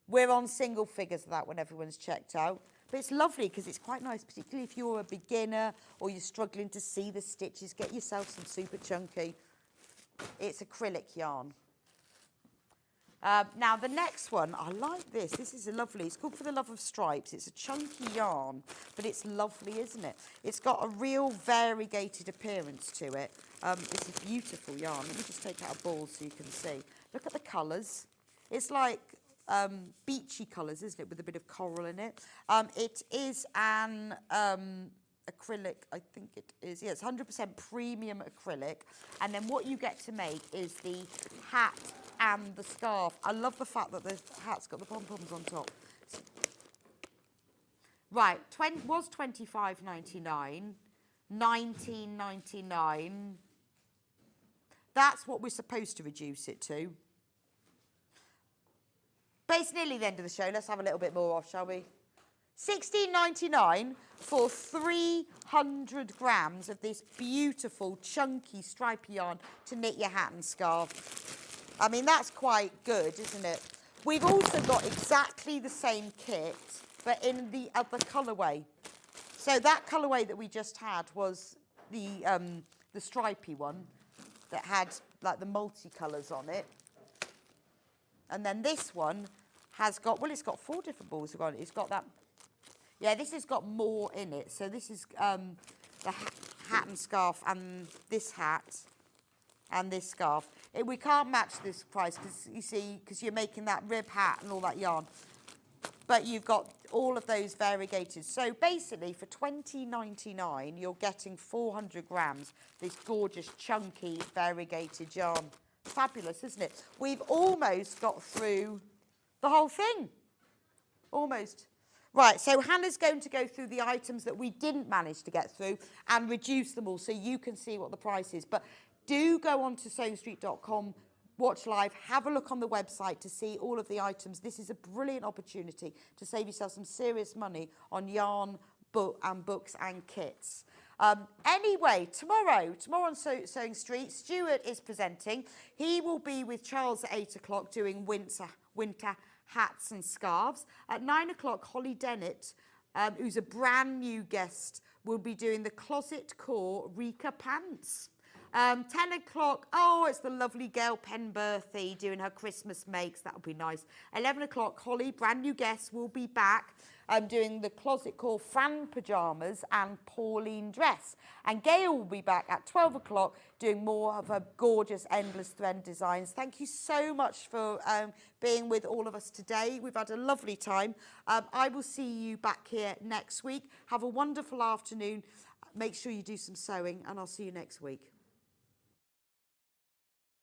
We're on single figures of that when everyone's checked out. But it's lovely because it's quite nice, particularly if you're a beginner or you're struggling to see the stitches. Get yourself some super chunky. It's acrylic yarn. Now, the next one, I like this. This is lovely. It's called For the Love of Stripes. It's a chunky yarn, but it's lovely, isn't it? It's got a real variegated appearance to it. It's a beautiful yarn. Let me just take out a ball so you can see. Look at the colours. It's like beachy colours, isn't it, with a bit of coral in it. It is an acrylic, I think it is. Yeah, it's 100% premium acrylic. And then what you get to make is the hat and the scarf. I love the fact that the hat's got the pom-poms on top. Right, was £25.99, £19.99. That's what we're supposed to reduce it to. But it's nearly the end of the show. Let's have a little bit more off, shall we? £16.99 for 300 grams of this beautiful, chunky, stripy yarn to knit your hat and scarf. I mean, that's quite good, isn't it? We've also got exactly the same kit, but in the other colourway. So that colourway that we just had was the stripy one that had like the multicolours on it. And then this one has got, well, it's got 4 different balls. It's got that, yeah, this has got more in it. So this is the hat and scarf, and this hat and this scarf. We can't match this price because, you see, because you're making that rib hat and all that yarn. But you've got all of those variegated. So basically, for £20.99, you're getting 400 grams, this gorgeous, chunky, variegated yarn. Fabulous, isn't it? We've almost got through the whole thing. Almost. Right, so Hannah's going to go through the items that we didn't manage to get through and reduce them all so you can see what the price is. But do go on to sewingstreet.com, watch live, have a look on the website to see all of the items. This is a brilliant opportunity to save yourself some serious money on yarn, books and kits. Anyway, tomorrow on Sewing Street, Stuart is presenting. He will be with Charles at 8 o'clock doing winter hats and scarves. At 9 o'clock, Holly Dennett, who's a brand new guest, will be doing the Closet Core Rika pants. 10 o'clock, it's the lovely Gail Penberthy doing her Christmas makes. That'll be nice. 11 o'clock, Holly, brand new guest, will be back. doing the Closet Core Fran pyjamas and Pauline dress. And Gail will be back at 12 o'clock doing more of her gorgeous endless thread designs. Thank you so much for being with all of us today. We've had a lovely time. I will see you back here next week. Have a wonderful afternoon. Make sure you do some sewing, and I'll see you next week.